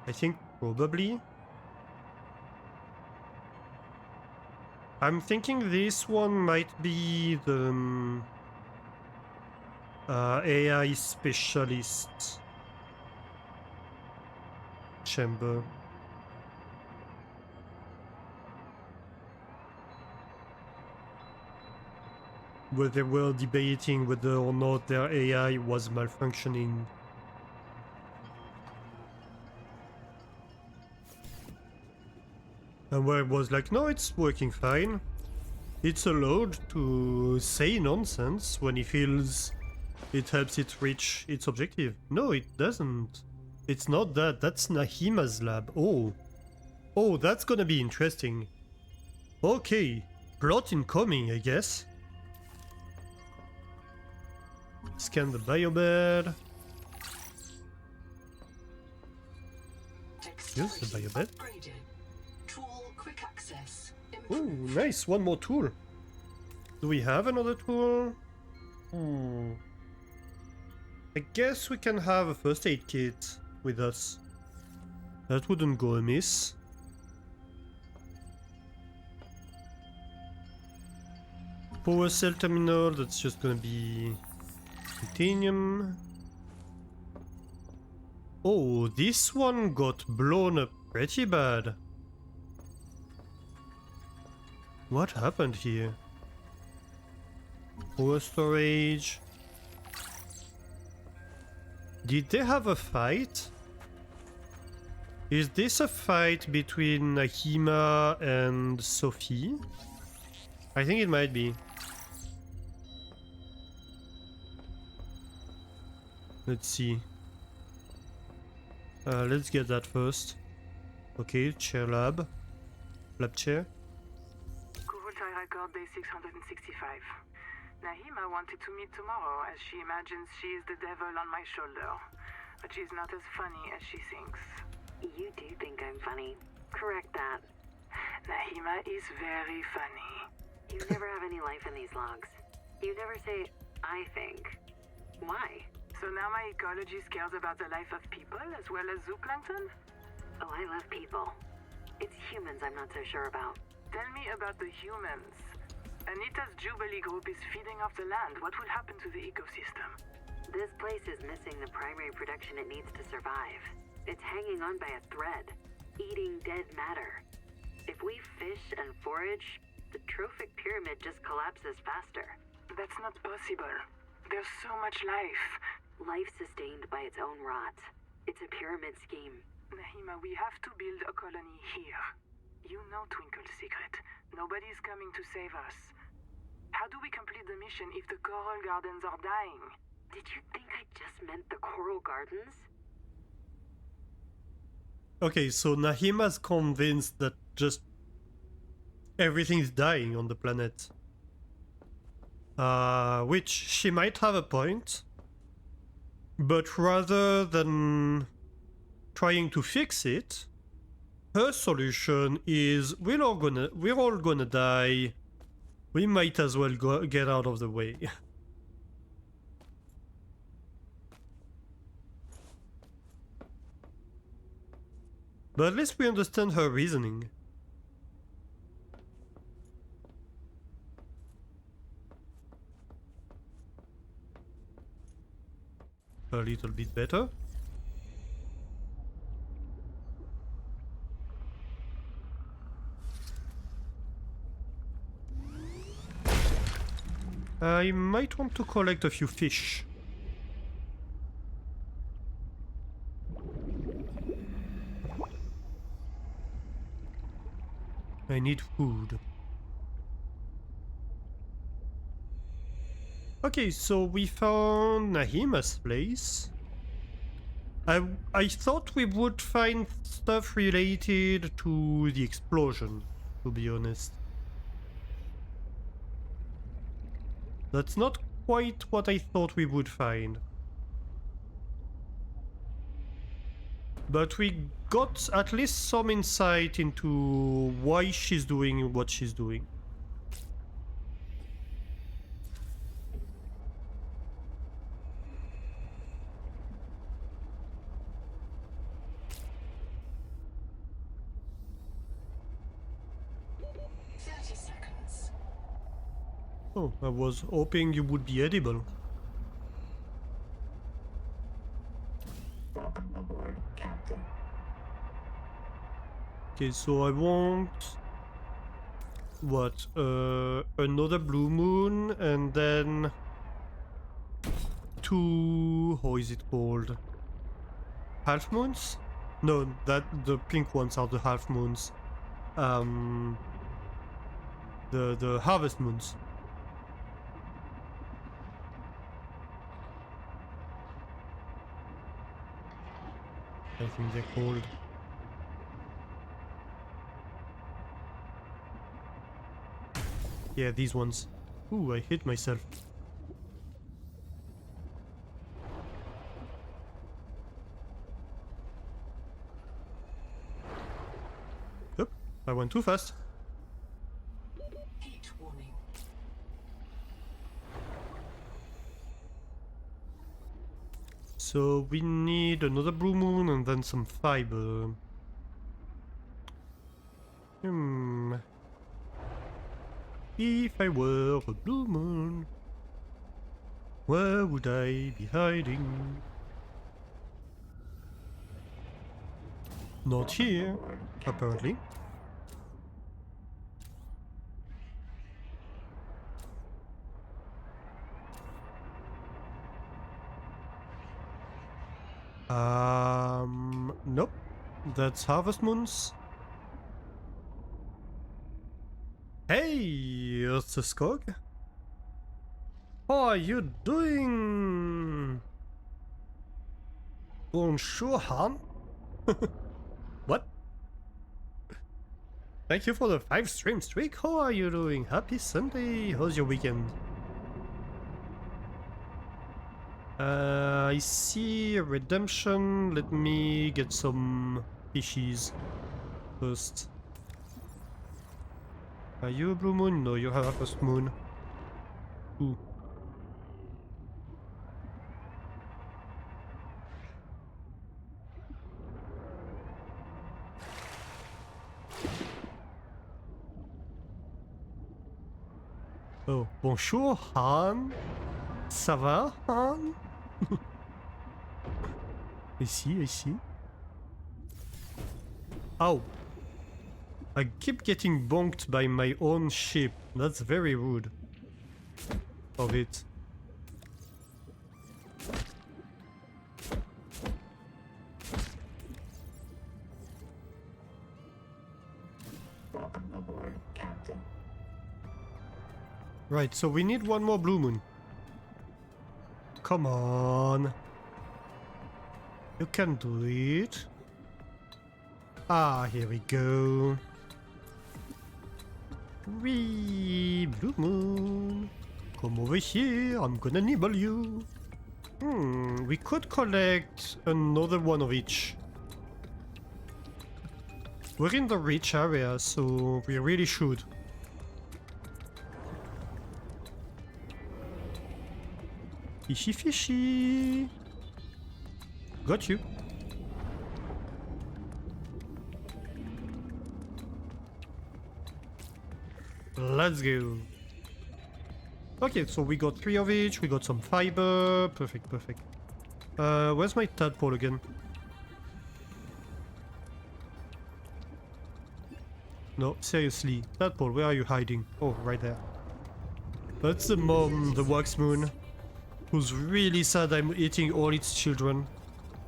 I think probably. I'm thinking this one might be the AI specialist chamber. Where they were debating whether or not their AI was malfunctioning. And where it was like, no, it's working fine. It's allowed to say nonsense when it feels it helps it reach its objective. No, it doesn't. It's not that. That's Nahima's lab. Oh. Oh, that's gonna be interesting. Okay. Plot incoming, I guess. Scan the biobed. Use the biobed. Upgraded. Tool quick access. Oh, Improved. nice. One more tool. Do we have another tool? I guess we can have a first aid kit with us. That wouldn't go amiss. Power cell terminal, that's just gonna be titanium. Oh, this one got blown up pretty bad. What happened here? Power storage. Did they have a fight? Is this a fight between Nahima and Sophie? I think it might be. Let's see. Let's get that first. Okay, chair lab. Lab chair. Kurutai record day 665. Nahima wanted to meet tomorrow as she imagines she is the devil on my shoulder. But she's not as funny as she thinks. You do think I'm funny. Correct that. Nahima is very funny. You never have any life in these logs. You never say, I think. Why? So now my ecology cares about the life of people as well as zooplankton? Oh, I love people. It's humans I'm not so sure about. Tell me about the humans. Anita's Jubilee group is feeding off the land. What will happen to the ecosystem? This place is missing the primary production it needs to survive. It's hanging on by a thread, eating dead matter. If we fish and forage, the trophic pyramid just collapses faster. That's not possible. There's so much life. Life sustained by its own rot. It's a pyramid scheme. Nahima, we have to build a colony here. You know Twinkle's secret. Nobody's coming to save us. How do we complete the mission if the coral gardens are dying? Did you think I just meant the coral gardens? Okay, so Nahima's convinced that just everything's dying on the planet. Which she might have a point. But rather than trying to fix it, her solution is we're all gonna die. We might as well get out of the way. But at least we understand her reasoning. A little bit better. I might want to collect a few fish. I need food. Okay, so we found Nahima's place. I thought we would find stuff related to the explosion, to be honest. That's not quite what I thought we would find. But we got at least some insight into why she's doing what she's doing. Oh, I was hoping you would be edible. Welcome aboard, Captain. Okay, so I want... what? Another blue moon and then... two... how is it called? Half moons? No, that the pink ones are the half moons. The harvest moons. I think they're called. Yeah, these ones. Ooh, I hit myself. Oop, I went too fast. Heat warning. So we need another blue moon and then some fiber. If I were a blue moon, where would I be hiding? Not here, apparently. Nope. That's Harvest Moons. Hey, Skog. How are you doing? Bonjour, Han. What? Thank you for the 5 stream streak. How are you doing? Happy Sunday. How's your weekend? I see a redemption. Let me get some fishies first. Are you a blue moon? No, you have a first moon. Ooh. Oh, bonjour, Han. Ça va, Han? I see. Ow. I keep getting bonked by my own ship. That's very rude of it. Welcome aboard, Captain. Right, so we need one more blue moon. Come on. You can do it. Ah, here we go. Wee, blue moon. Come over here, I'm gonna nibble you. We could collect another one of each. We're in the rich area, so we really should. Fishy. Got you. Let's go. Okay, so we got 3 of each, we got some fiber. Perfect. Where's my tadpole again? No, seriously. Tadpole, where are you hiding? Oh, right there. That's the mom, the wax moon, who's really sad I'm eating all its children.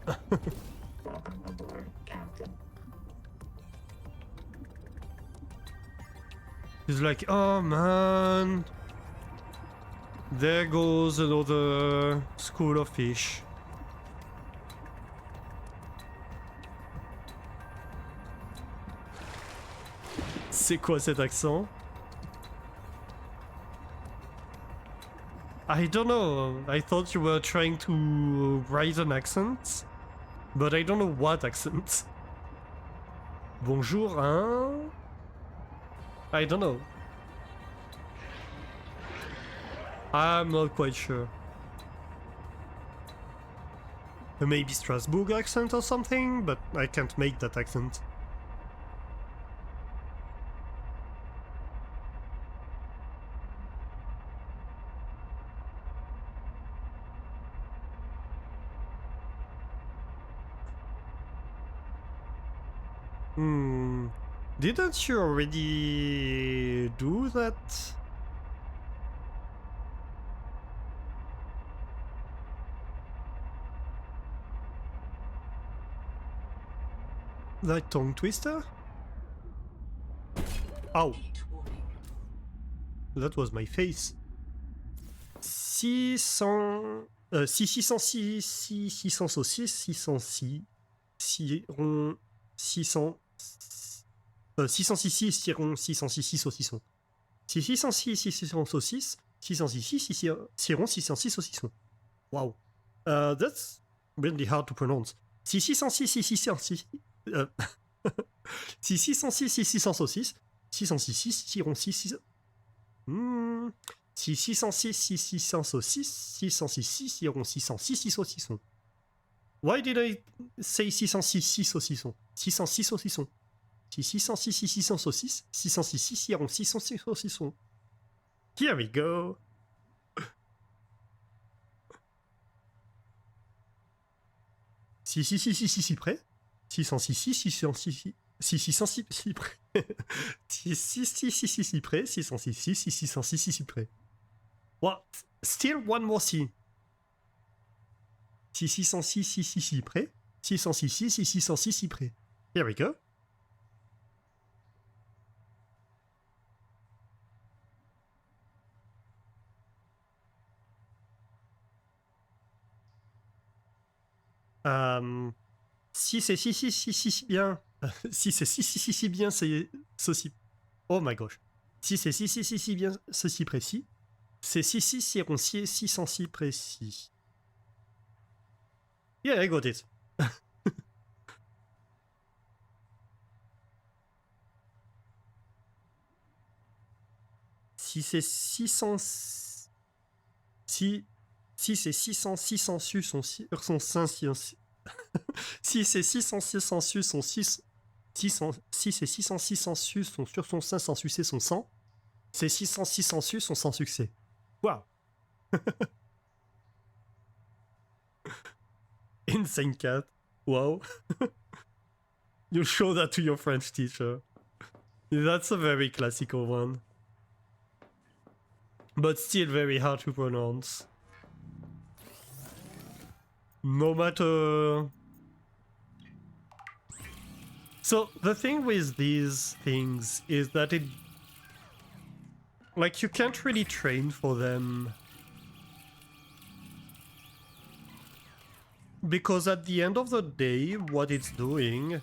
Welcome aboard, Captain. He's like, oh man, there goes another school of fish. C'est quoi cet accent? I don't know. I thought you were trying to write an accent, but I don't know what accent. Bonjour, hein? I don't know. I'm not quite sure. Maybe Strasbourg accent or something, but I can't make that accent. Didn't you already do that? That tongue twister? Ow! Heat warning. That was my face. 600... 606, 600 saucisses, 606, 600... 606 siron 606 saucissons. 606 600 saucisses, 606 siron 606 saucissons. Wow. That's really hard to pronounce. 606 606 606 600 saucisses, 606 siron 6 606 600 saucisses, 606 siron 606 saucissons. Why did I say 606 saucissons? 606 saucissons. 606 600 saucisses, 606 siron 606 saucissons. Here we go. Si près. 606 606 près. 606 près. 606 606 près. What? Still one more C. 606 près. 606 606 près. Here we go. Si c'est si bien, si c'est si bien, c'est ceci. Oh my gosh. Si c'est si bien, ceci précis, c'est si roncier 606 précis. Yeah, I got it. Si c'est 600, si c'est 600 su son 5 si c'est 600 su son 6 si c'est 600 su son sur son 5 sans succès son 100, c'est 600 su son sans succès. Wow. Insane cat. Wow. You show that to your French teacher. That's a very classical one. But still very hard to pronounce. No matter... So, the thing with these things is that it... Like, you can't really train for them. Because at the end of the day, what it's doing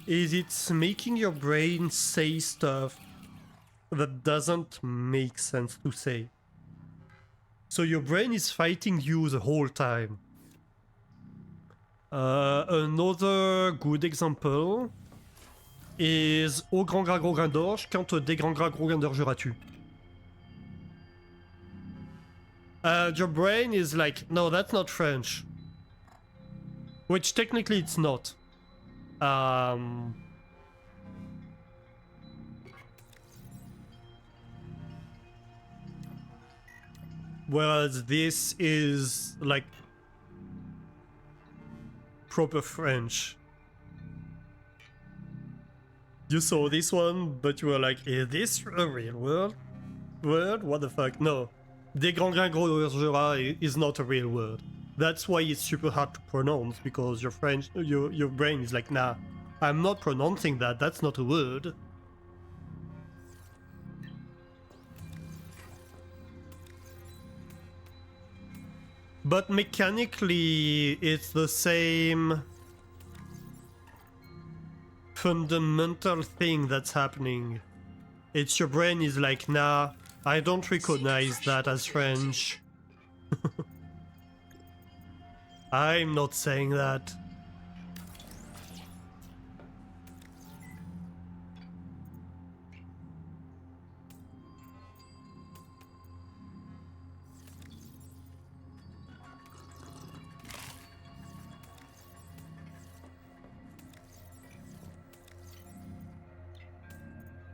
is it's making your brain say stuff that doesn't make sense to say. So your brain is fighting you the whole time. Another good example is au grand gras gros grain d'orge, quand des grands gras gros grain d'orge ras-tu. Your brain is like, no, that's not French. Which technically it's not. Whereas this is like proper French. You saw this one, but you were like, is this a real word? word? What the fuck? No. Dégringolera is not a real word. That's why it's super hard to pronounce, because your brain is like, nah, I'm not pronouncing that, that's not a word. But mechanically, it's the same fundamental thing that's happening. It's your brain is like, nah, I don't recognize that as French. I'm not saying that.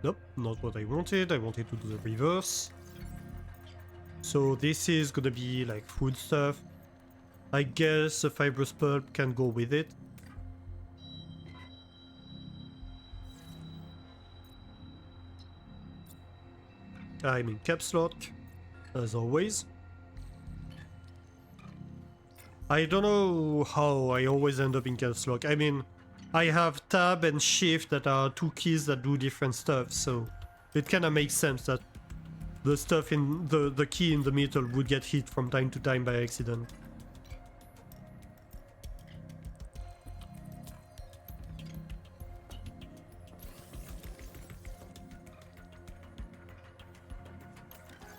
Nope, not what I wanted. I wanted to do the reverse. So this is gonna be like food stuff. I guess a fibrous pulp can go with it. I'm in caps lock, as always. I don't know how I always end up in caps lock. I mean, I have tab and shift that are two keys that do different stuff, so it kinda makes sense that the stuff in the key in the middle would get hit from time to time by accident.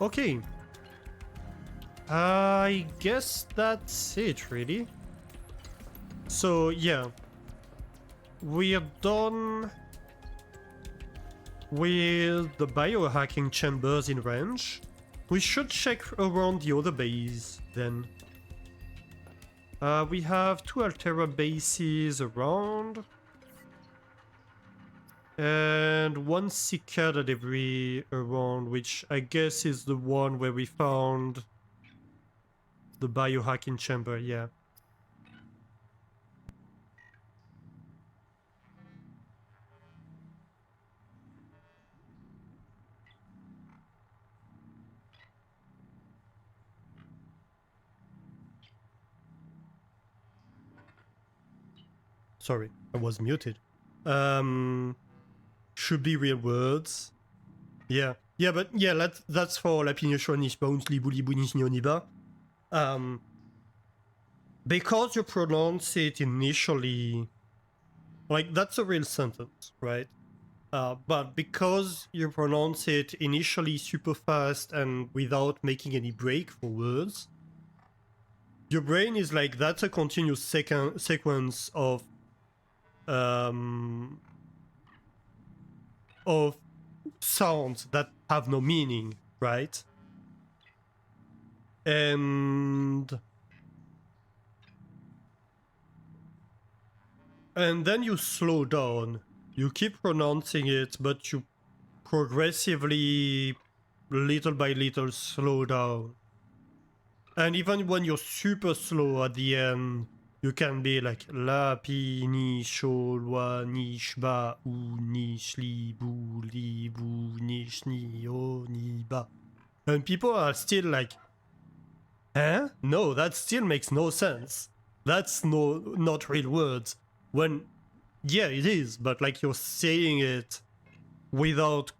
Okay. I guess that's it, really. So, yeah. We're done with the biohacking chambers in range. We should check around the other base, then. We have 2 Altera bases around. And 1 cicada debris around, which I guess is the one where we found the biohacking chamber, yeah. Sorry, I was muted. Should be real words. Yeah. Yeah, but yeah, that's for la pignotion nicht bei uns libu libu nicht nioniba. Because you pronounce it initially, like that's a real sentence, right? But because you pronounce it initially super fast and without making any break for words, your brain is like, that's a continuous sequence of sounds that have no meaning, right? And then you slow down. You keep pronouncing it, but you progressively, little by little, slow down. And even when you're super slow at the end, you can be like la pi ni sho lwa ni shba u ni shli bu li bu ni shni o ni ba. And people are still like, huh? No, that still makes no sense. That's not real words. When, yeah, it is, but like you're saying it without,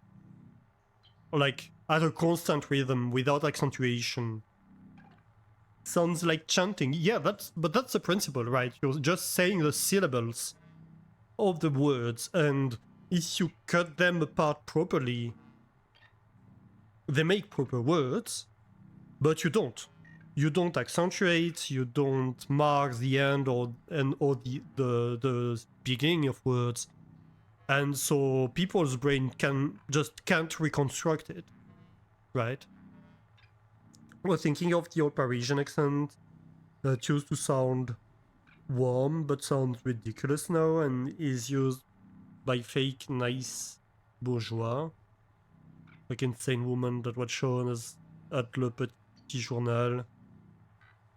like, at a constant rhythm, without accentuation. Sounds like chanting. Yeah, but that's the principle, right? You're just saying the syllables of the words, and if you cut them apart properly, they make proper words, but you don't. You don't accentuate, you don't mark the end or the beginning of words. And so people's brain can't reconstruct it, right? We're thinking of the old Parisian accent that used to sound warm but sounds ridiculous now and is used by fake nice bourgeois, like insane woman that was shown as at Le Petit Journal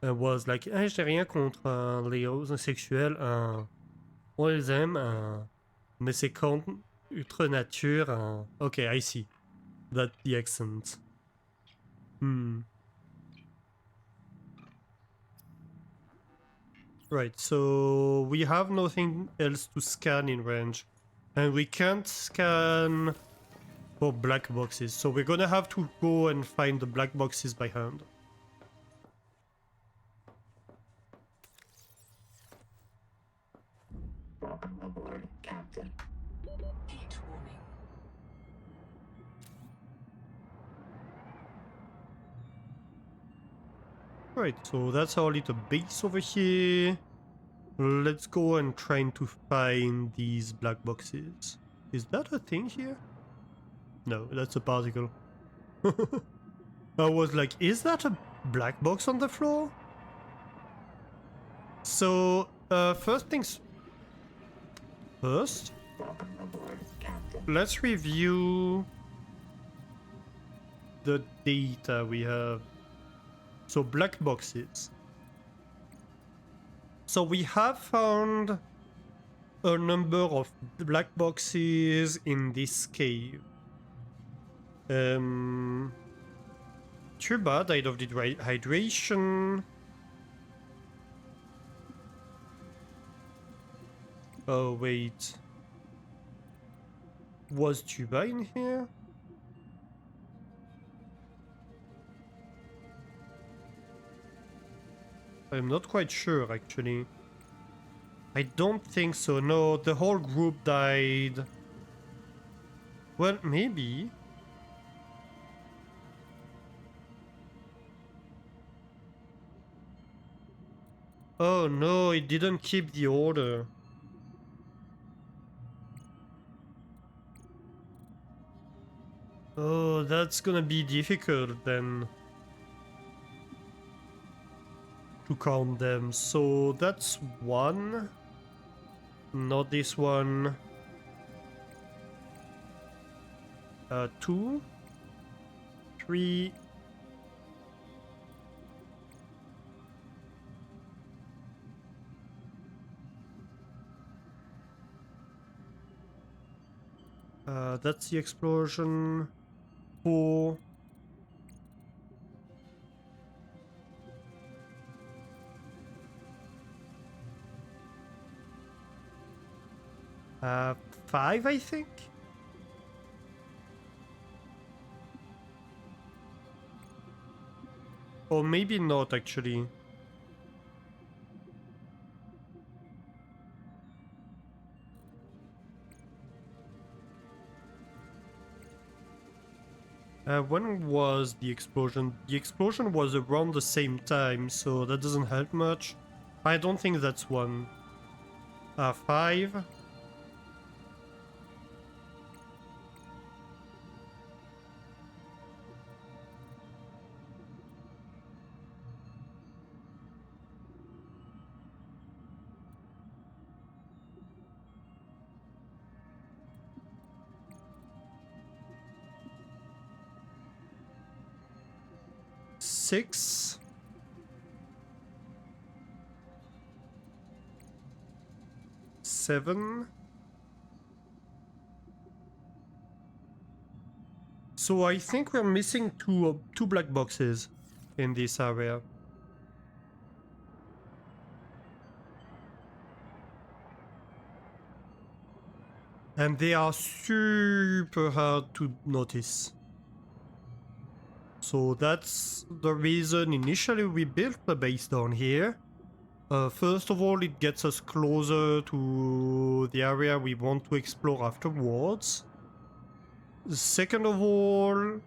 and was like, eh, j'ai rien contre les homosexuels, on les aime, mais c'est contre nature. Okay, I see. That's the accent. Right, so we have nothing else to scan in range. And we can't scan for black boxes, so we're gonna have to go and find the black boxes by hand. Welcome aboard, Captain. Heat warning. Right, so that's our little base over here. Let's go and try to find these black boxes. Is that a thing here? No, that's a particle. I was like, is that a black box on the floor? So, first things first, Welcome aboard, Captain. let's review the data we have. So, black boxes. So we have found a number of black boxes in this cave. Tuba died of dehydration. Oh wait. Was Tuba in here? I'm not quite sure actually. I don't think so. No, the whole group died. Well, maybe. Oh no, it didn't keep the order. Oh, that's gonna be difficult then to count them. So that's one. Not this one. 2, 3. That's the explosion. 4. Uh, 5, I think. Or maybe not, actually. When was the explosion? The explosion was around the same time, so that doesn't help much. I don't think that's 1. 5. Six. 7. So I think we're missing two black boxes in this area. And they are super hard to notice. So that's the reason initially we built the base down here. First of all, it gets us closer to the area we want to explore afterwards. Second of all,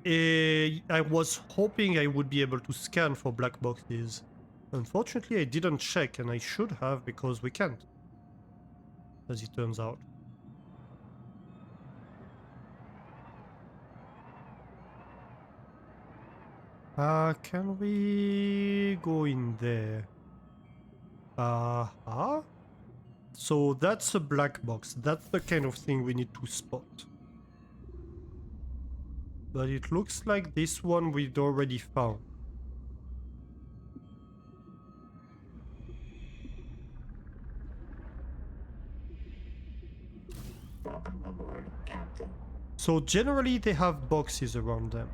I was hoping I would be able to scan for black boxes. Unfortunately, I didn't check, and I should have because we can't, as it turns out. Can we go in there? So that's a black box. That's the kind of thing we need to spot. But it looks like this one we'd already found. Welcome aboard, Captain. So generally they have boxes around them.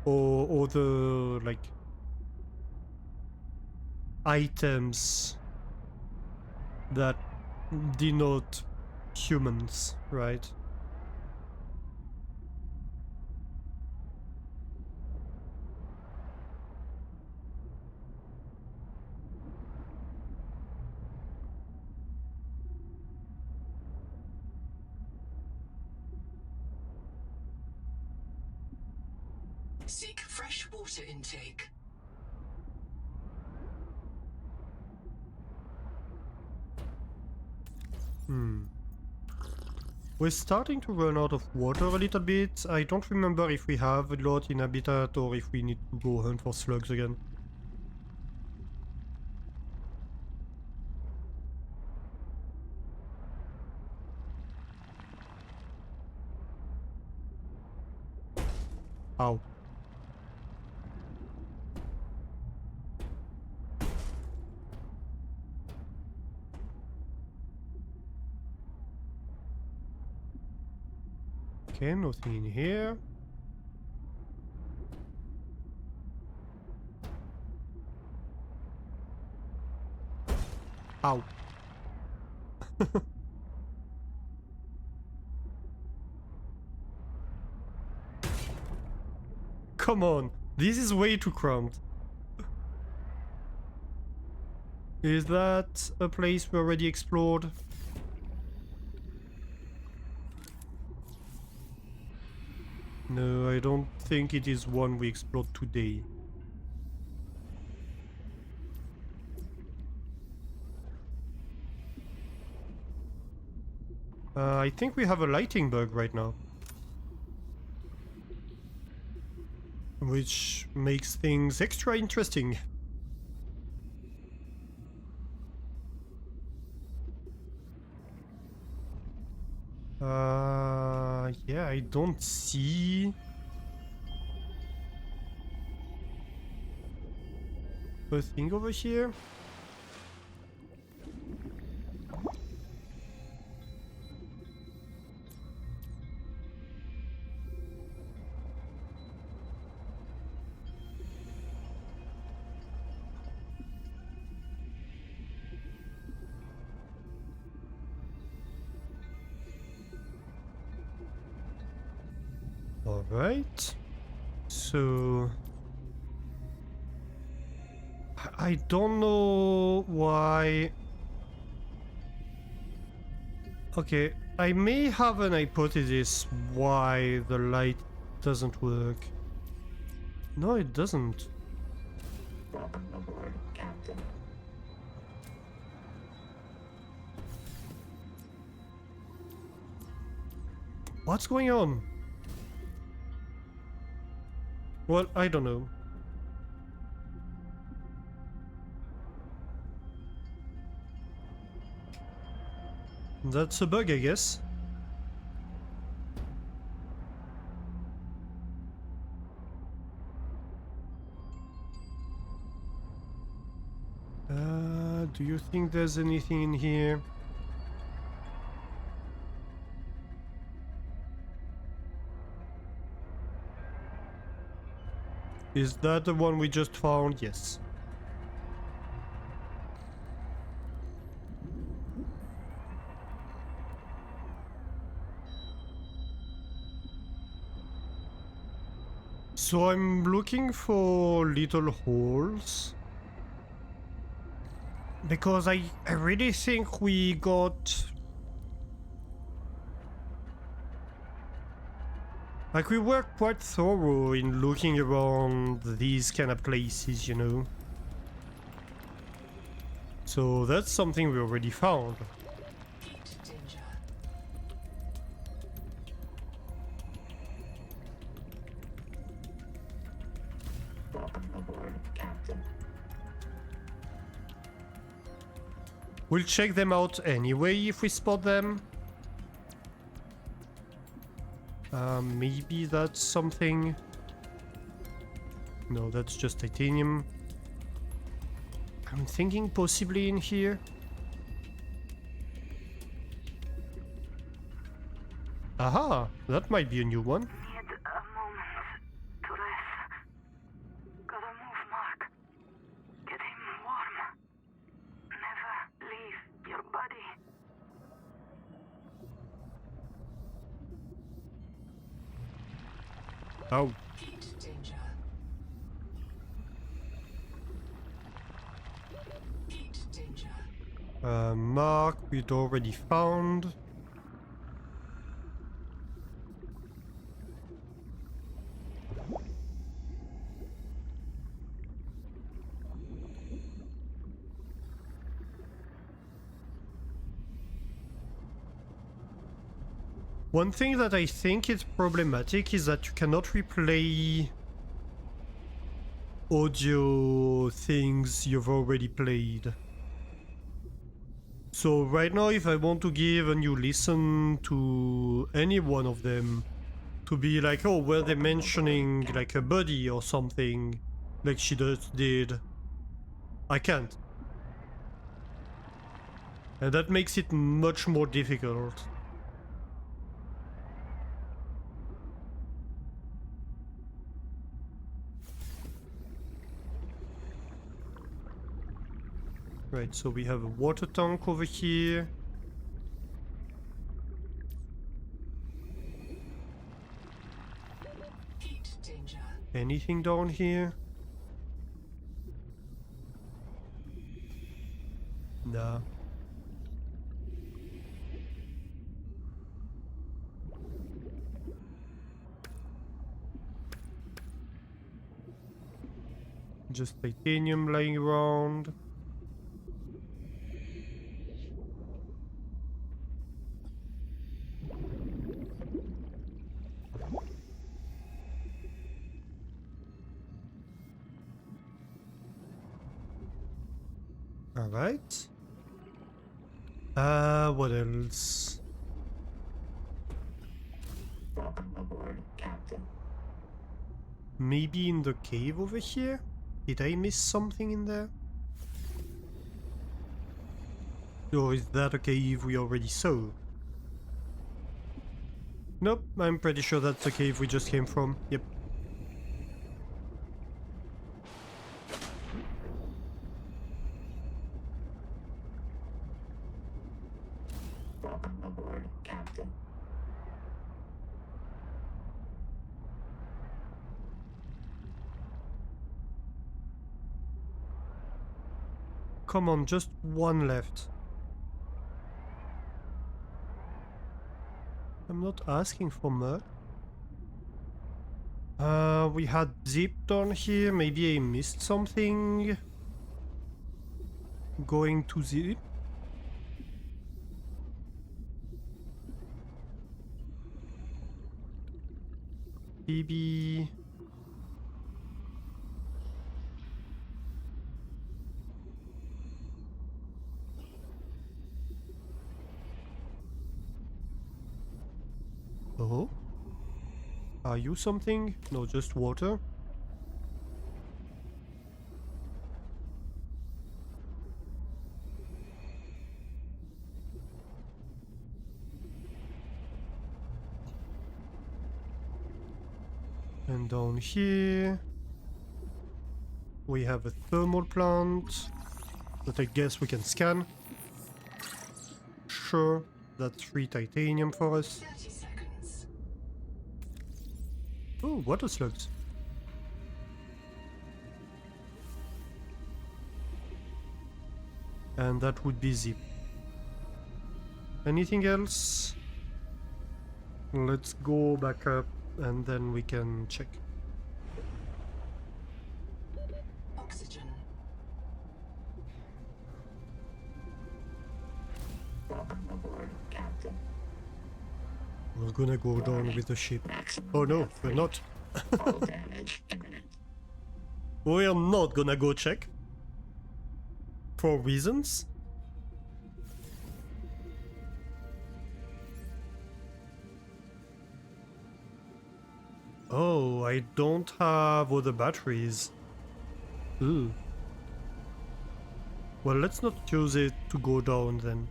or other like items that denote humans, right? Seek fresh water intake. We're starting to run out of water a little bit. I don't remember if we have a lot in habitat or if we need to go hunt for slugs again. Ow. Okay, nothing in here. Ow. Come on, this is way too cramped. Is that a place we already explored? No, I don't think it is one we explored today. I think we have a lighting bug right now. Which makes things extra interesting. Yeah, I don't see a thing over here. Alright. So I don't know why. Okay, I may have an hypothesis why the light doesn't work. No, it doesn't. Welcome aboard, Captain. What's going on? Well, I don't know. That's a bug, I guess. Do you think there's anything in here? Is that the one we just found? Yes. So I'm looking for little holes. Because I really think we got... Like, we were quite thorough in looking around these kind of places, you know. So that's something we already found. Heat danger. Welcome aboard, Captain. We'll check them out anyway if we spot them. Maybe that's something. No, that's just titanium. I'm thinking possibly in here. Aha! That might be a new one. Need a moment to rest. Oh. Heat danger. Heat danger. Mark, we'd already found. One thing that I think is problematic is that you cannot replay audio things you've already played. So right now, if I want to give a new listen to any one of them, to be like, oh, were they mentioning like a buddy or something, like she just did, I can't. And that makes it much more difficult. Right, so we have a water tank over here. Heat danger. Anything down here? Nah. Just titanium lying around. Alright. What else? Welcome aboard, Captain. Maybe in the cave over here? Did I miss something in there? Or is that a cave we already saw? Nope, I'm pretty sure that's the cave we just came from. Yep. Welcome aboard, Captain. Come on, just one left. I'm not asking for much. We had zip down here. Maybe I missed something. Going to zip. Maybe. Oh? Are you something? No, just water. And down here we have a thermal plant that I guess we can scan. Sure, that's 3 titanium for us. 30 seconds. Oh, water slugs. And that would be zip. Anything else? Let's go back up and then we can check. Oxygen. Welcome aboard, Captain. We're gonna go down with the ship. Oh no, we're not. All damage imminent. We're not gonna go check. For reasons. Oh, I don't have other batteries. Ooh. Well, let's not use it to go down then.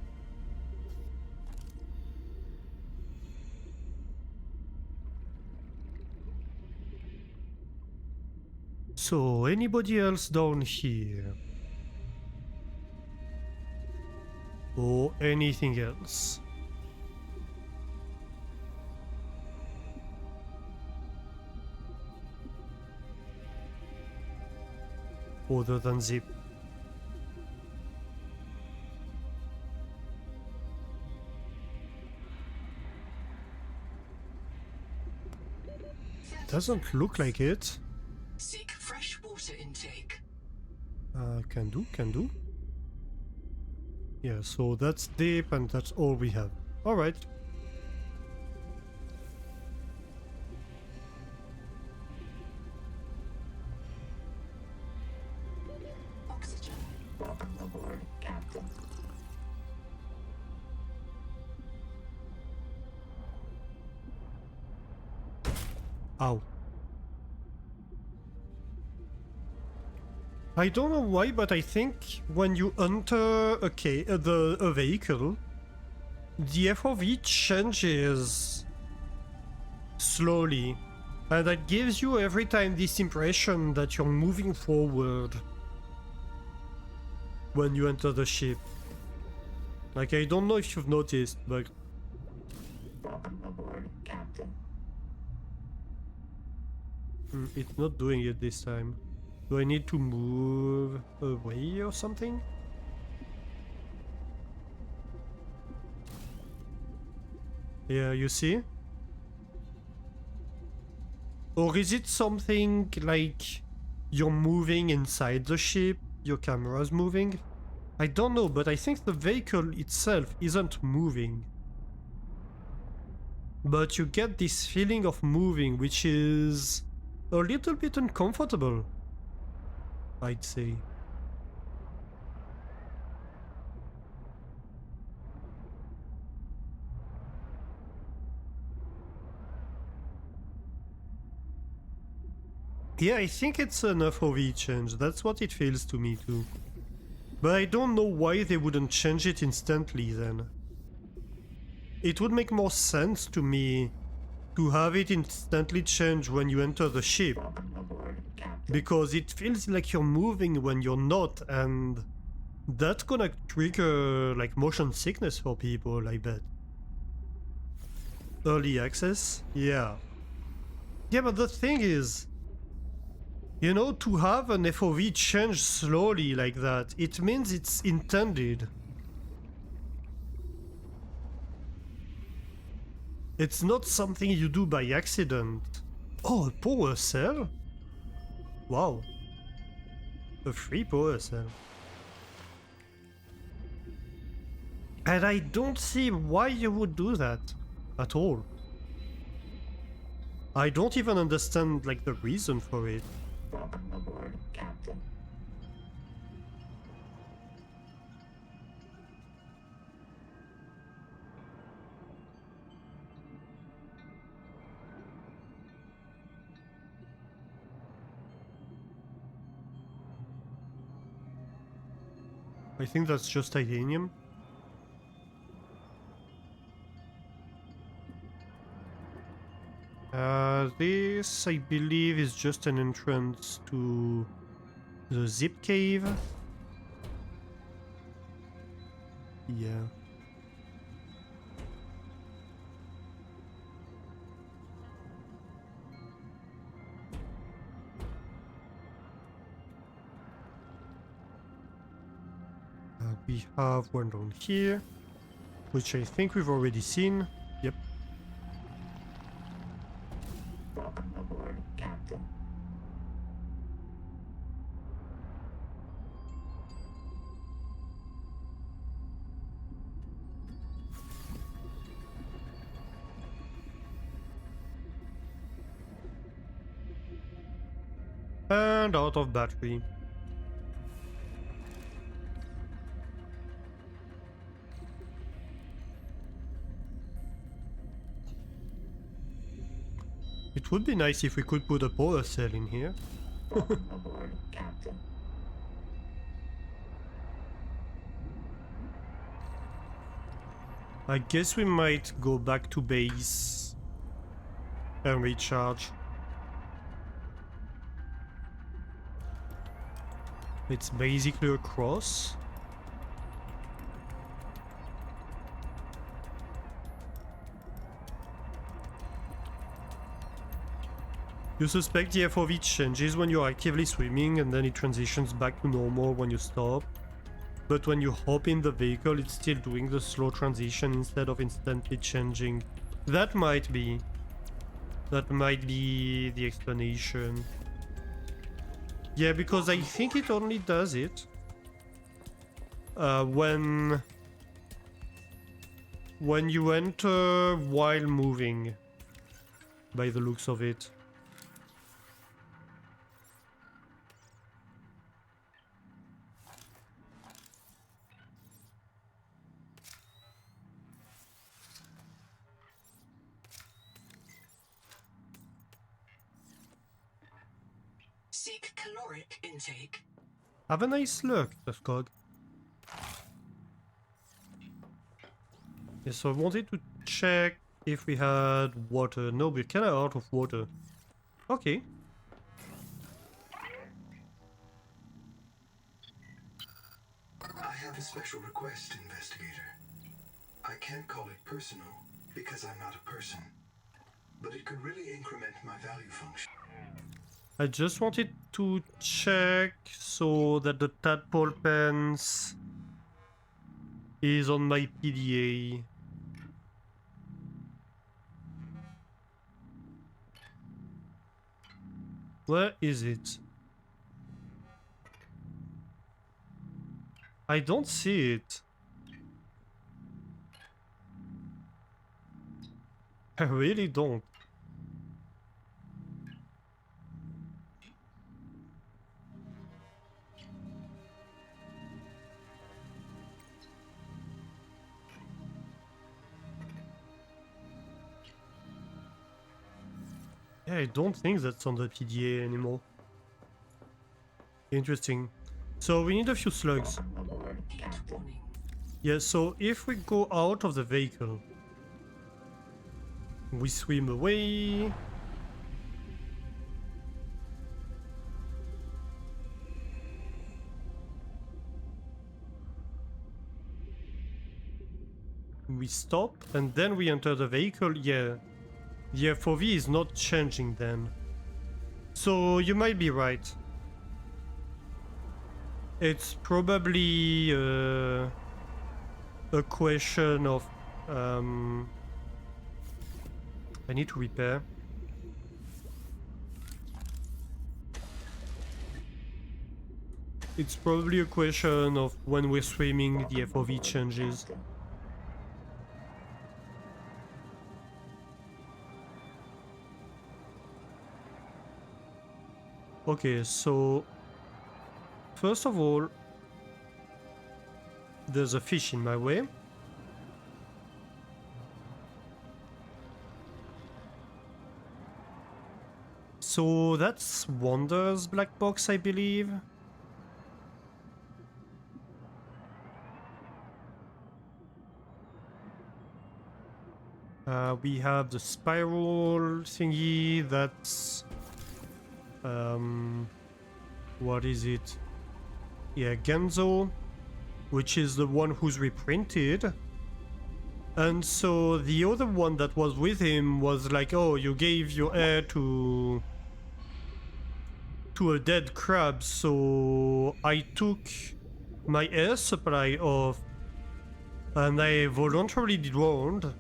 So, anybody else down here? Or anything else? other than zip. Doesn't look like it. Seek fresh water intake. Can do. Yeah, so that's deep and that's all we have. Alright. Oxygen. Welcome aboard, Captain. Ow. I don't know why, but I think when you enter a vehicle, the FOV changes slowly, and that gives you every time this impression that you're moving forward when you enter the ship. Like, I don't know if you've noticed, but Welcome aboard, Captain. it's not doing it this time. Do I need to move away or something? Yeah, you see? Or is it something like you're moving inside the ship, your camera's moving? I don't know, but I think the vehicle itself isn't moving. But you get this feeling of moving, which is a little bit uncomfortable, I'd say. Yeah, I think it's an FOV change. That's what it feels to me too. But I don't know why they wouldn't change it instantly then. It would make more sense to me to have it instantly change when you enter the ship. Welcome aboard, Captain. Because it feels like you're moving when you're not, and that's gonna trigger like motion sickness for people, I bet. Early access? Yeah. Yeah, but the thing is, you know, to have an FOV change slowly like that, it means it's intended. It's not something you do by accident. Oh, a power cell? Wow. A free power cell. And I don't see why you would do that at all. I don't even understand like the reason for it. Welcome aboard, Captain. I think that's just titanium. This, I believe, is just an entrance to the zip cave. Yeah. We have one down here, which I think we've already seen. Yep. Welcome aboard, Captain. And out of battery. It would be nice if we could put a power cell in here. Welcome aboard, Captain. I guess we might go back to base and recharge. It's basically across. You suspect the FOV changes when you're actively swimming and then it transitions back to normal when you stop. But when you hop in the vehicle, it's still doing the slow transition instead of instantly changing. That might be. That might be the explanation. Yeah, because I think it only does it when you enter while moving, by the looks of it. Seek caloric intake. Have a nice look, Cog. Yeah, so I wanted to check if we had water. No, we're kinda out of water. Okay. I have a special request, investigator. I can't call it personal because I'm not a person, but it could really increment my value function. I just wanted to check so that the tadpole pens is on my PDA. Where is it? I don't see it. I really don't. Yeah, I don't think that's on the PDA anymore. Interesting. So we need a few slugs. Heat warning. Yeah, so if we go out of the vehicle, we swim away. We stop and then we enter the vehicle. Yeah, the FOV is not changing then. So you might be right. It's probably a question of I need to repair. It's probably a question of when we're swimming, the FOV changes. Okay, so first of all, there's a fish in my way. So that's Wander's black box, I believe. We have the spiral thingy, that's... what is it? Yeah, Genzo, which is the one who's reprinted. And so the other one that was with him was like, oh, you gave your air to a dead crab, so I took my air supply off and I voluntarily drowned.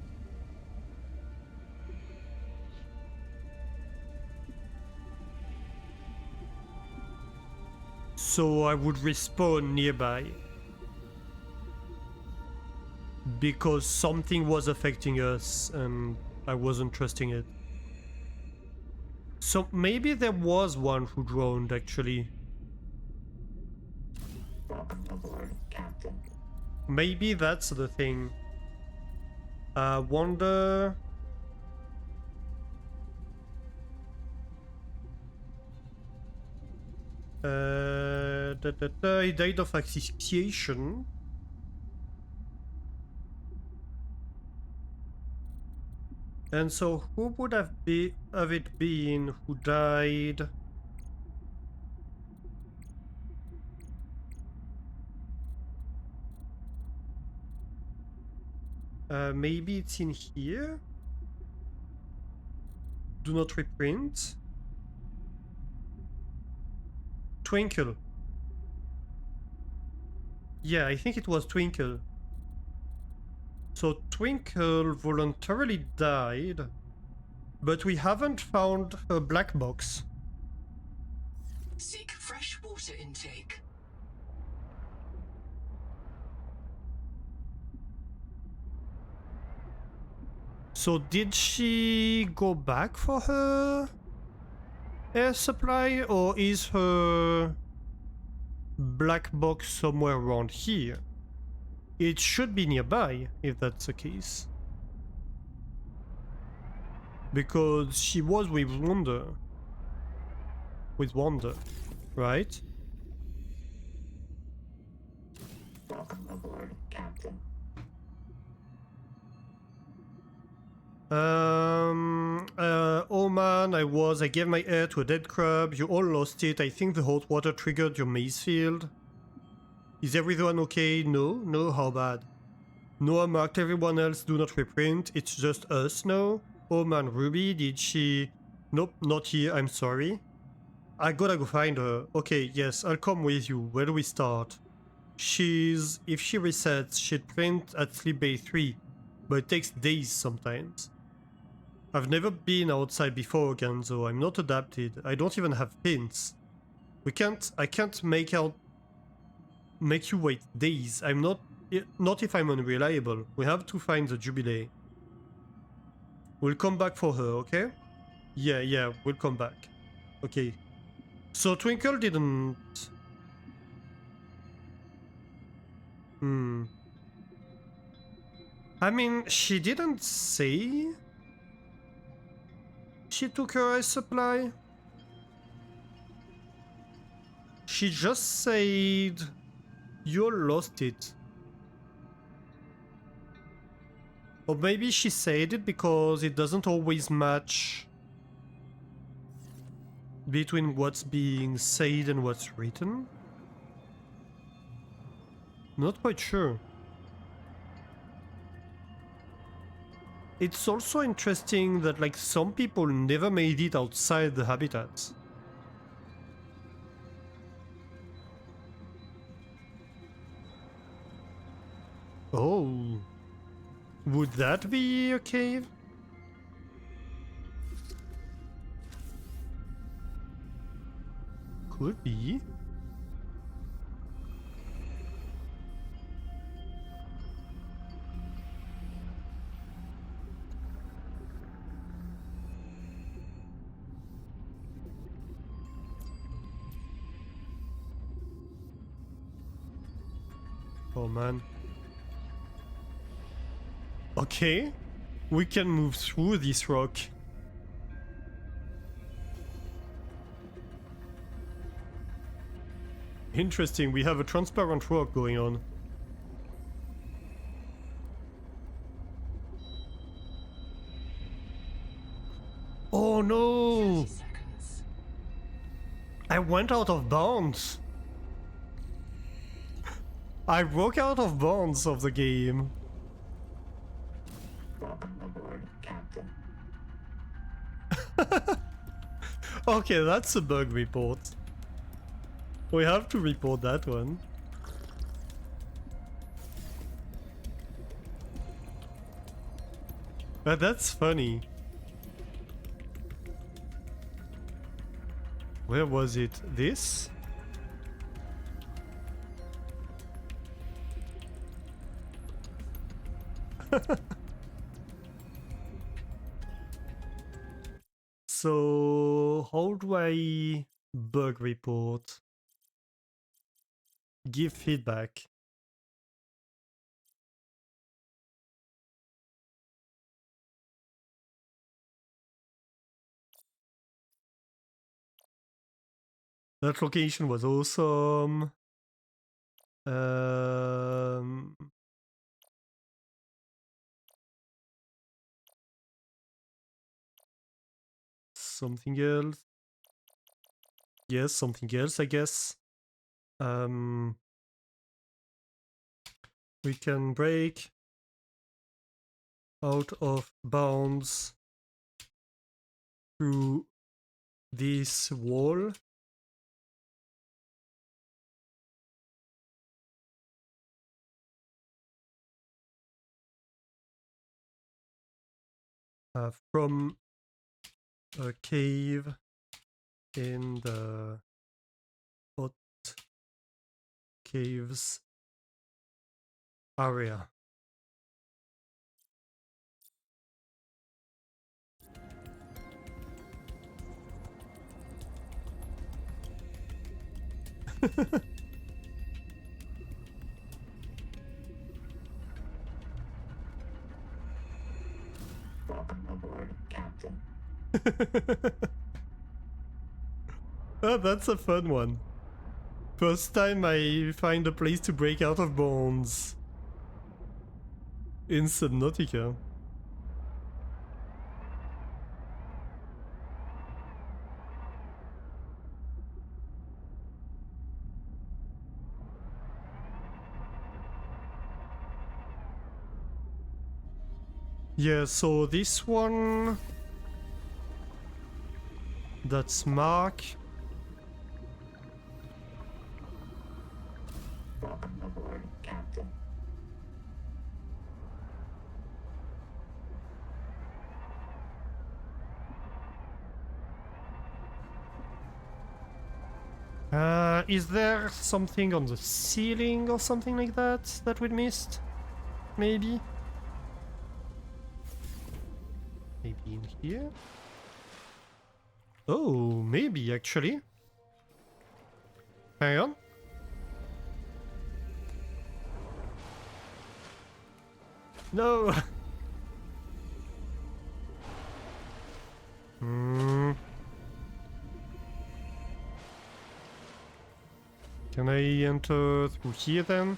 So I would respawn nearby. Because something was affecting us and I wasn't trusting it. So maybe there was one who drowned actually. Welcome aboard, Captain. Maybe that's the thing. Wonder... he died of asphyxiation. And so who would have it been who died? Maybe it's in here? Do not reprint. Twinkle. Yeah, I think it was Twinkle. So Twinkle voluntarily died, but we haven't found a black box. Seek fresh water intake. So did she go back for her air supply, or is her black box somewhere around here? It should be nearby, if that's the case. Because she was with Wanda. With Wanda, right? Welcome aboard, Captain. Oh man, I gave my air to a dead crab, you all lost it, I think the hot water triggered your maze field. Is everyone okay? No, how bad? Noah marked everyone else, do not reprint, it's just us now. Oh man, Ruby, did she... Nope, not here, I'm sorry. I gotta go find her. Okay, yes, I'll come with you. Where do we start? If she resets, she'd print at sleep bay 3, but it takes days sometimes. I've never been outside before again, so I'm not adapted. I don't even have pins. I can't make you wait days. I'm not if I'm unreliable. We have to find the Jubilee. We'll come back for her, okay? Yeah, we'll come back. Okay. So Twinkle didn't... I mean, she didn't say she took her air supply. She just said you lost it. Or maybe she said it because it doesn't always match between what's being said and what's written. Not quite sure. It's also interesting that like some people never made it outside the habitat. Oh. Would that be a cave? Could be. Oh man. Okay. We can move through this rock. Interesting, we have a transparent rock going on. Oh no! 30 seconds. I went out of bounds! I broke out of bounds of the game. Welcome aboard, Captain. Okay, that's a bug report. We have to report that one. But that's funny. Where was it? This? So, how do I bug report? Give feedback. That location was awesome. Something else. Yes, something else, I guess. We can break out of bounds through this wall. from a cave in the hot caves area. Welcome aboard, Captain. Oh, that's a fun one. First time I find a place to break out of bonds in Subnautica. Yeah, so this one... That's Mark. Welcome aboard, Captain. Is there something on the ceiling or something like that we missed? Maybe? Maybe in here? Oh, maybe actually. Hang on. No! Hmm. Can I enter through here then?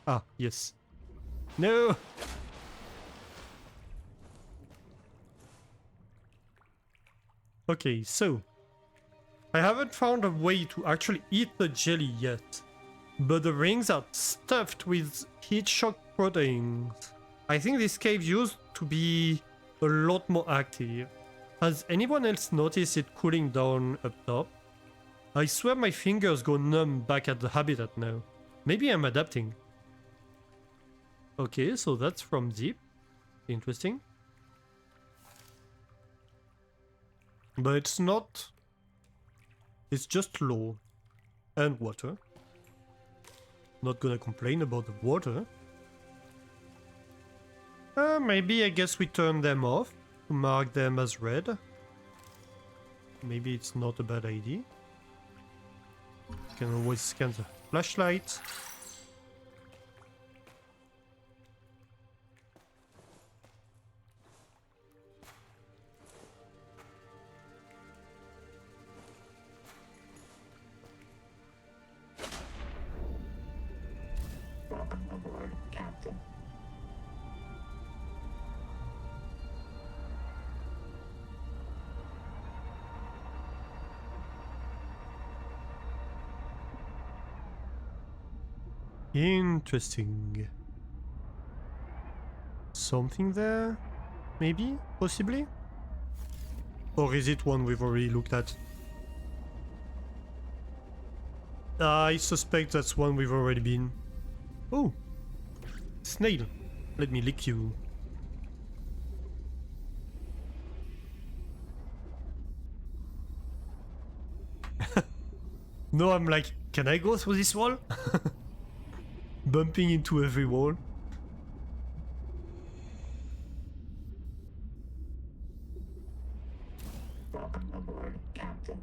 Ah, yes. No! Okay, so... I haven't found a way to actually eat the jelly yet. But the rings are stuffed with heat shock proteins. I think this cave used to be a lot more active. Has anyone else noticed it cooling down up top? I swear my fingers go numb back at the habitat now. Maybe I'm adapting. Okay, so that's from deep. Interesting. But it's not... It's just low. And water. Not gonna complain about the water. Maybe I guess we turn them off to mark them as red. Maybe it's not a bad idea. Can always scan the flashlight. Welcome aboard, Captain. Interesting. Something there? Maybe? Possibly? Or is it one we've already looked at? I suspect that's one we've already been. Oh! Snail! Let me lick you. No, I'm like, can I go through this wall? Bumping into every wall. Welcome aboard, Captain.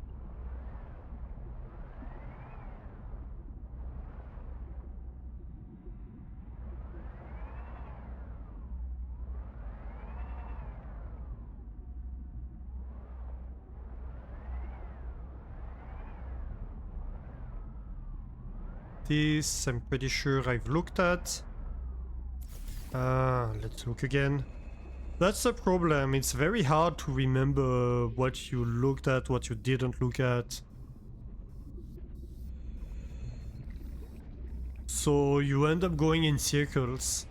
This, I'm pretty sure I've looked at. Let's look again. That's the problem, it's very hard to remember what you looked at, what you didn't look at. So you end up going in circles.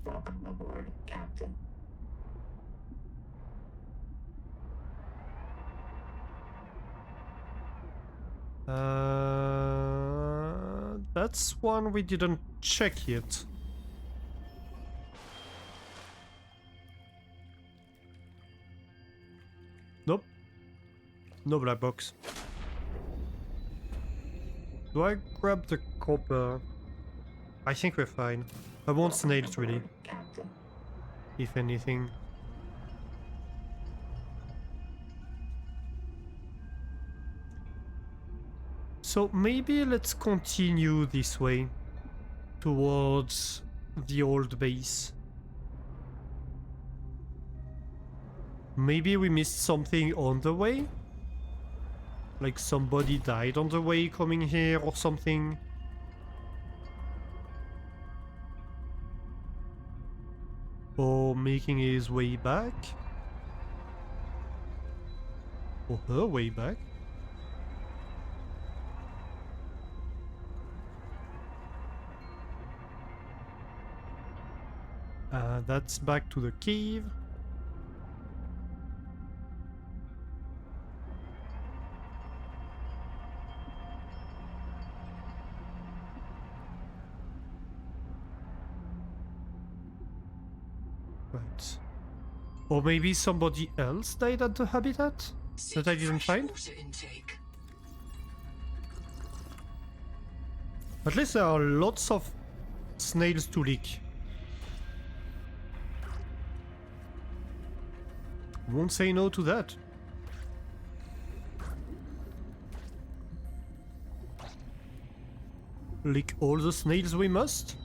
Welcome aboard, Captain. That's one we didn't check yet. No black box. Do I grab the copper? I think we're fine. I want snails really, Captain. if anything. So maybe let's continue this way towards the old base. Maybe we missed something on the way? Like somebody died on the way coming here or something? Or making his way back? Or her way back? That's back to the cave. Right. Or maybe somebody else died at the habitat that I didn't find? Water intake. At least there are lots of snails to lick. Won't say no to that. Lick all the snails we must?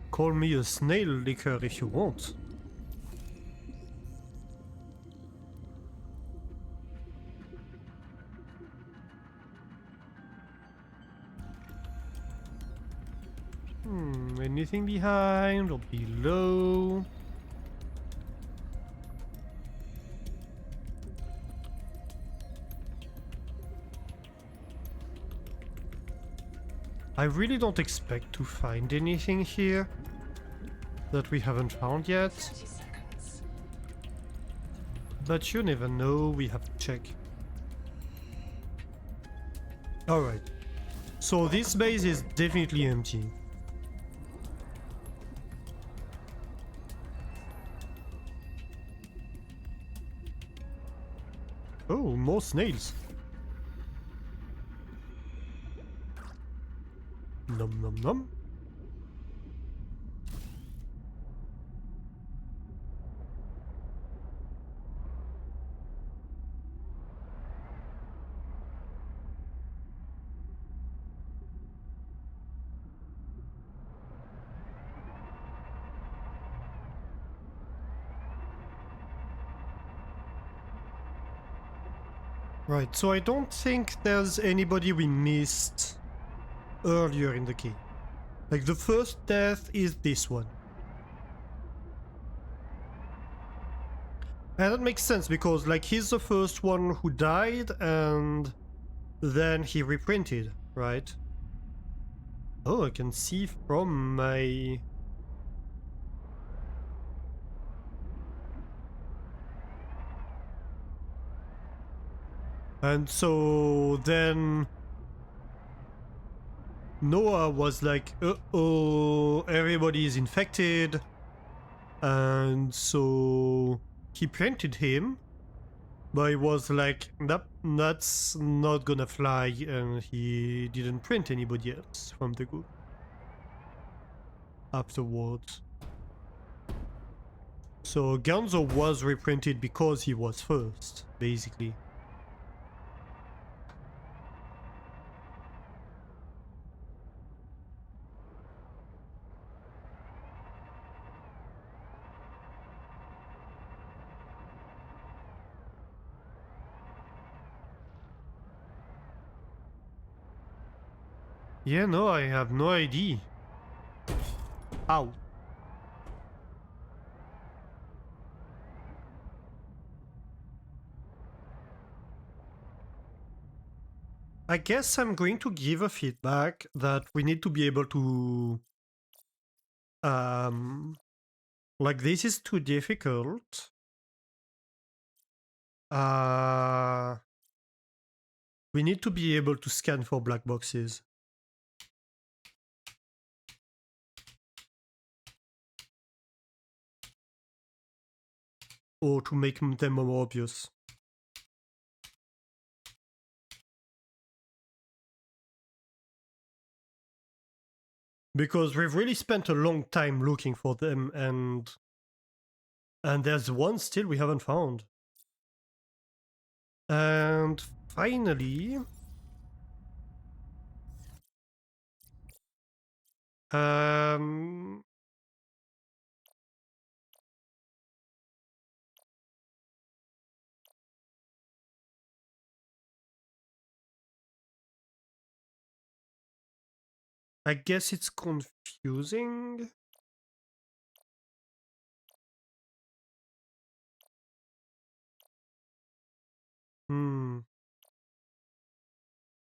Call me a snail licker if you want. Anything behind or below? I really don't expect to find anything here that we haven't found yet. 30 seconds. But you never know, we have to check. Alright. So this base is definitely empty. Oh, more snails. Nom nom nom. Right, so I don't think there's anybody we missed earlier in the game. Like the first death is this one. And that makes sense because like he's the first one who died and then he reprinted, right? Oh, I can see from my... And so then Noah was like, uh-oh, everybody is infected. And so he printed him, but he was like, nope, that's not gonna fly, and he didn't print anybody else from the group afterwards. So Gonzo was reprinted because he was first, basically. Yeah, no, I have no idea. Ow. I guess I'm going to give a feedback that we need to be able to... like this is too difficult. We need to be able to scan for black boxes. or to make them more obvious. Because we've really spent a long time looking for them, and there's one still we haven't found. And finally, I guess it's confusing.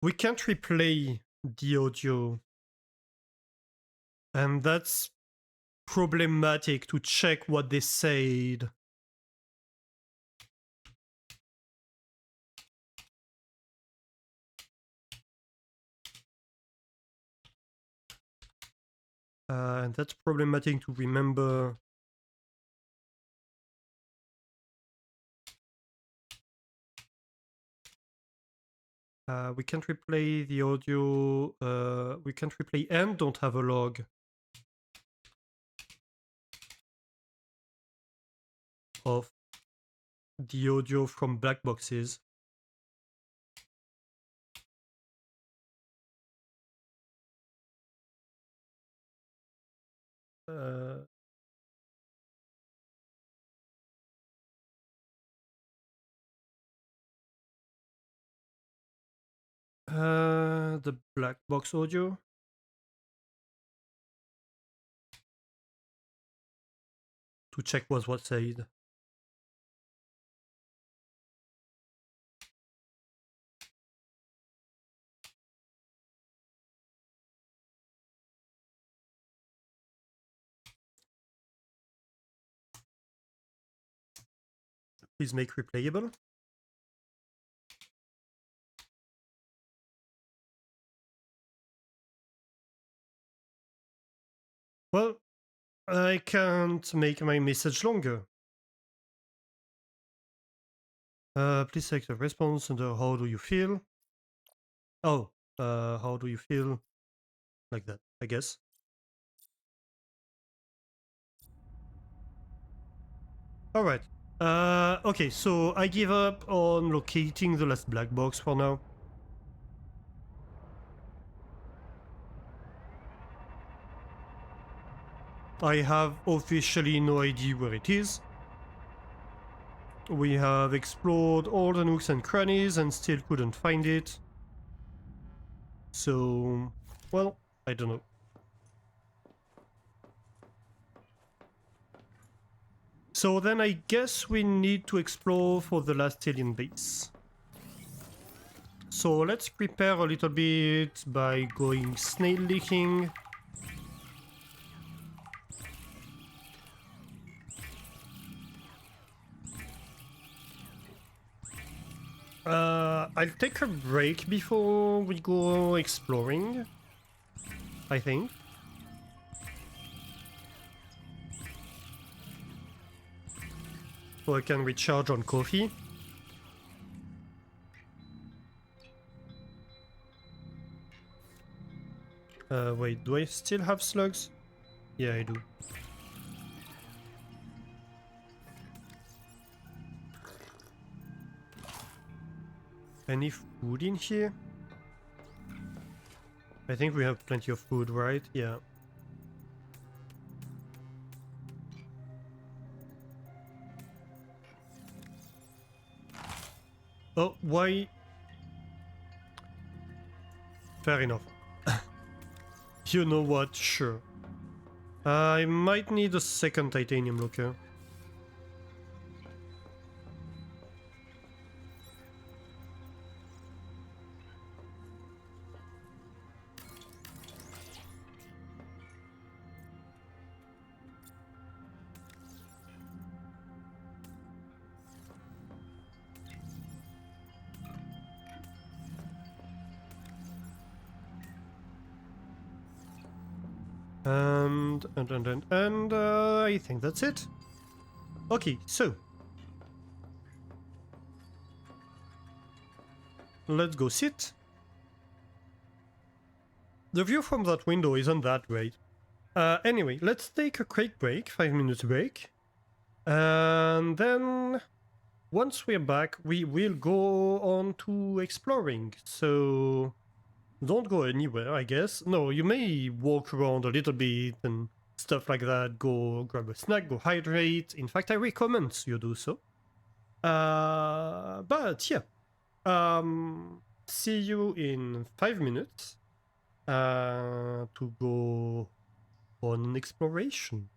We can't replay the audio, and that's problematic to check what they said. And that's problematic to remember. We can't replay the audio. We can't replay and don't have a log of the audio from black boxes. The black box audio. To check what was said. Please make replayable. Well, I can't make my message longer. Please select a response under how do you feel? Oh, how do you feel? Like that, I guess. Alright. Okay, so I give up on locating the last black box for now. I have officially no idea where it is. We have explored all the nooks and crannies and still couldn't find it. So, well, I don't know. So then I guess we need to explore for the last alien base. So let's prepare a little bit by going snail licking. I'll take a break before we go exploring, I think. So I can recharge on coffee. Wait, do I still have slugs? Yeah, I do. Any food in here? I think we have plenty of food, right? Yeah. Oh, why? Fair enough. You know what? Sure. I might need a second titanium locker. And I think that's it. Okay, so let's go sit. The view from that window isn't that great. Anyway, let's take a quick break, 5 minutes break. And then, once we're back, we will go on to exploring. So, don't go anywhere, I guess. No, you may walk around a little bit and stuff like that. Go grab a snack, go hydrate. In fact, I recommend you do so. But yeah. See you in 5 minutes to go on an exploration.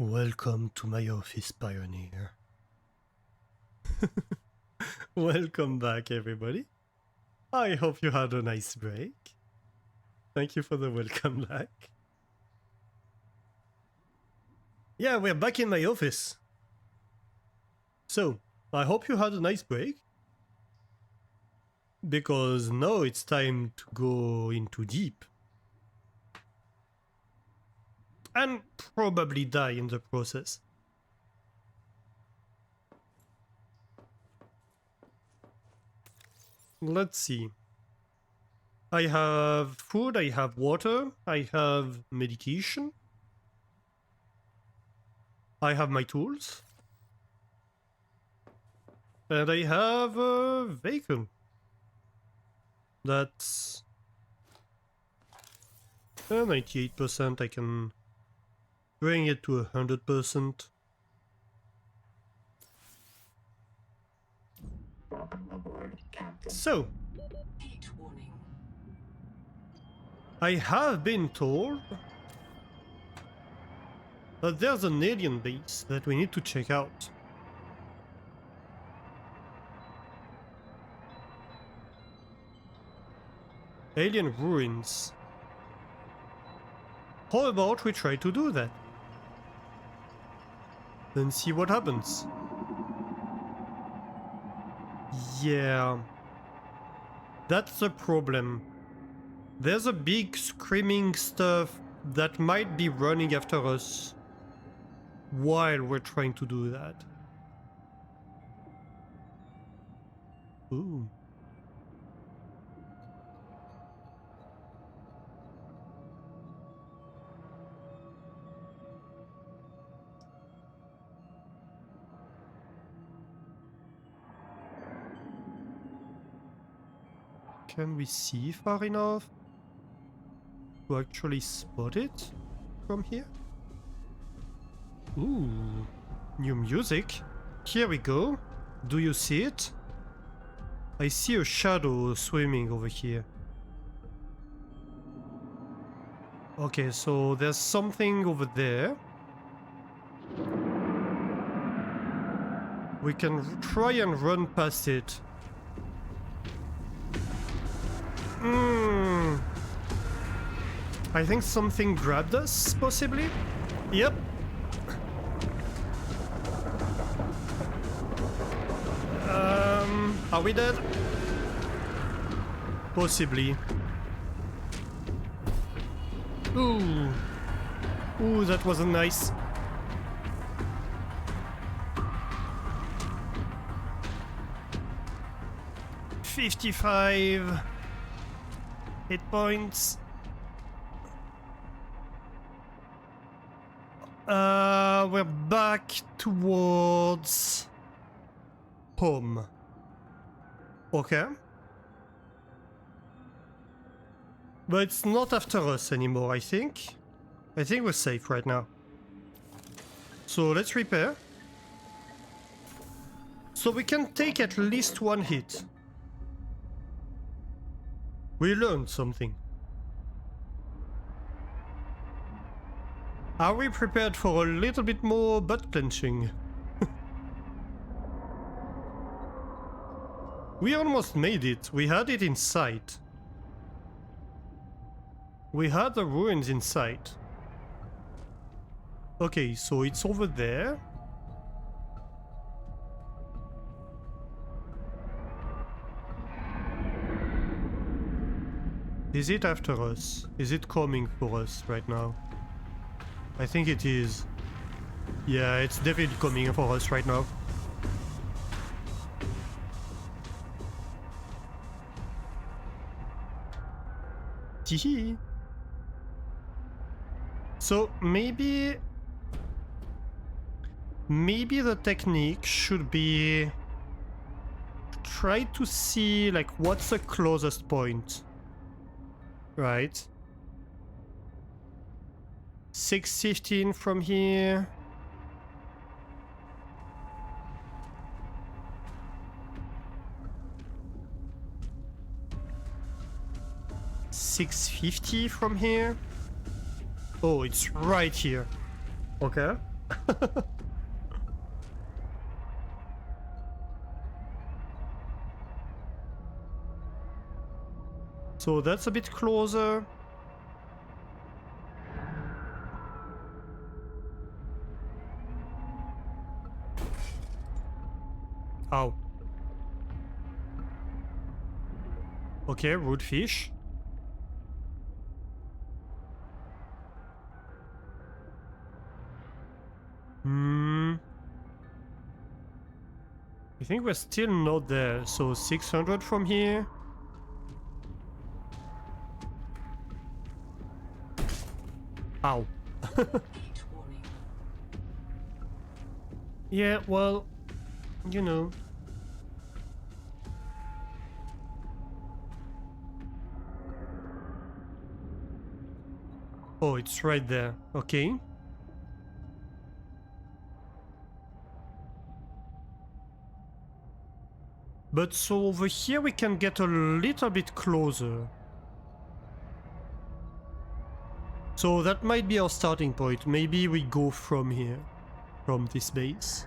Welcome to my office, Pioneer. Welcome back, everybody. I hope you had a nice break. Thank you for the welcome back. Yeah, we're back in my office. So, I hope you had a nice break. Because now it's time to go into deep. And probably die in the process. Let's see. I have food, I have water, I have medication. I have my tools. And I have a vehicle. That's 98%. I can bring it to 100%. Welcome aboard, Captain. So, Heat warning. I have been told that there's an alien base that we need to check out. Alien ruins. How about we try to do that? Then see what happens. Yeah. That's the problem. There's a big screaming stuff that might be running after us while we're trying to do that. Ooh. Can we see far enough to actually spot it from here? Ooh, new music. Here we go. Do you see it? I see a shadow swimming over here. Okay, so there's something over there. We can try and run past it. I think something grabbed us, possibly? Yep. Are we dead? Possibly. Ooh. Ooh, that wasn't nice. $55 hit points. We're back towards home. Okay. But it's not after us anymore, I think. I think we're safe right now. So let's repair. So we can take at least one hit. We learned something. Are we prepared for a little bit more butt clenching? We almost made it. We had it in sight. We had the ruins in sight. Okay, so it's over there. Is it after us? Is it coming for us right now? I think it is. Yeah, it's definitely coming for us right now. Teehee. So maybe the technique should be try to see like what's the closest point, right? 6:15 from here. $650 from here. Oh, it's right here. Okay. So that's a bit closer. Ow. Okay, root fish. I think we're still not there, so 600 from here. Ow. Yeah, well, you know. Oh, it's right there. Okay. But so over here we can get a little bit closer. So that might be our starting point. Maybe we go from here, from this base.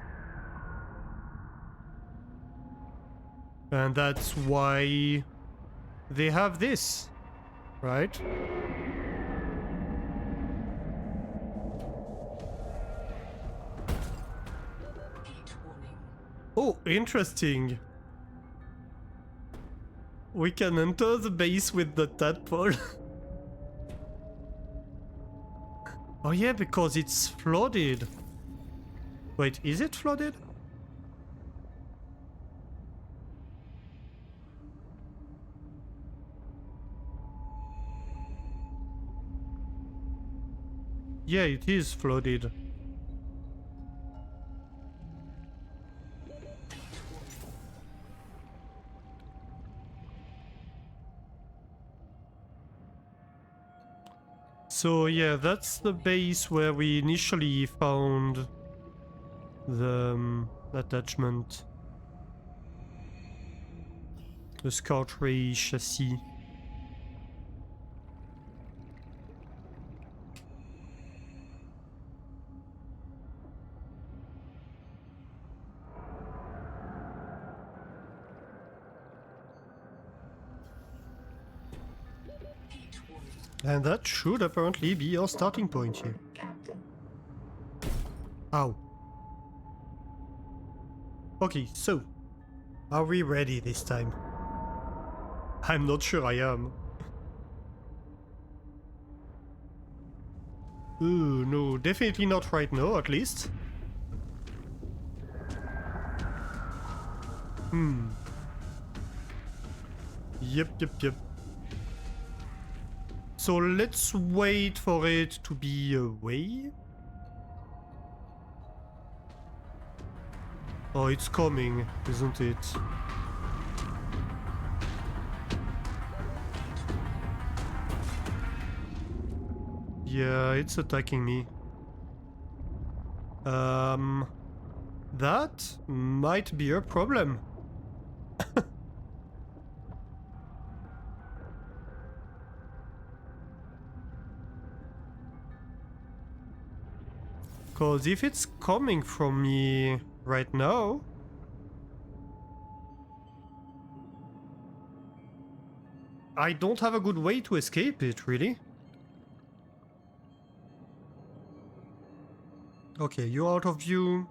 And that's why they have this, right? Oh, interesting. We can enter the base with the tadpole. Oh yeah, because it's flooded. Wait, is it flooded? Yeah, it is flooded. So yeah, that's the base where we initially found the attachment. The Scout Ray chassis. And that should apparently be our starting point here. Ow. Okay, so are we ready this time? I'm not sure I am. Ooh, no, definitely not right now, at least. Yep. So let's wait for it to be away. Oh, it's coming, isn't it? Yeah, it's attacking me. That might be a problem. Cause if it's coming from me right now... I don't have a good way to escape it, really. Okay, you're out of view.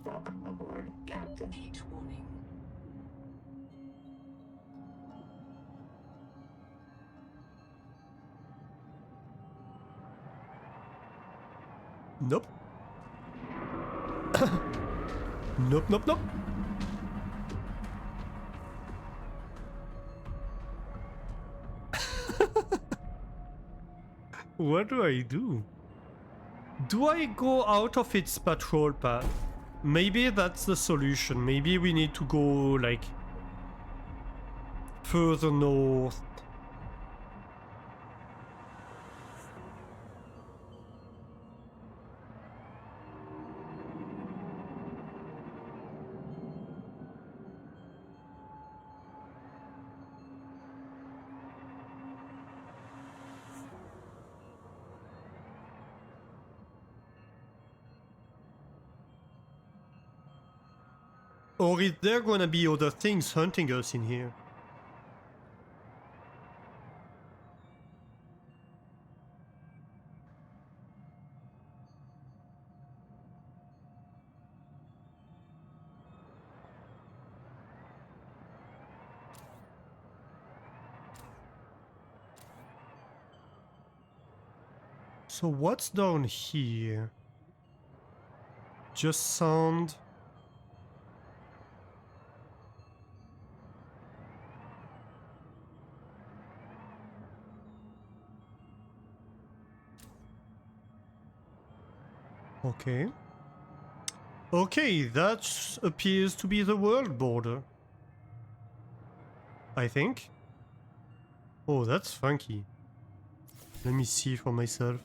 Welcome aboard, Captain. Nope. Nope. What do I do? Do I go out of its patrol path? Maybe that's the solution. Maybe we need to go, like, further north. Or is there gonna be other things hunting us in here? So what's down here? Just sound. Okay. Okay, that appears to be the world border. I think. Oh, that's funky. Let me see for myself.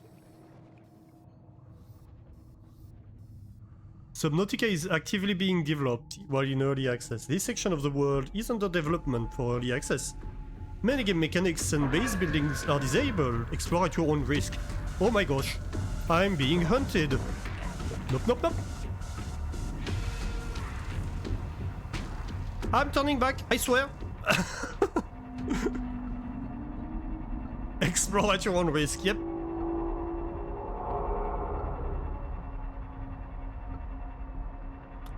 Subnautica is actively being developed while in early access. This section of the world is under development for early access. Many game mechanics and base buildings are disabled. Explore at your own risk. Oh my gosh. I'm being hunted. Nope, nope, nope. I'm turning back, I swear. Explore at your own risk, yep.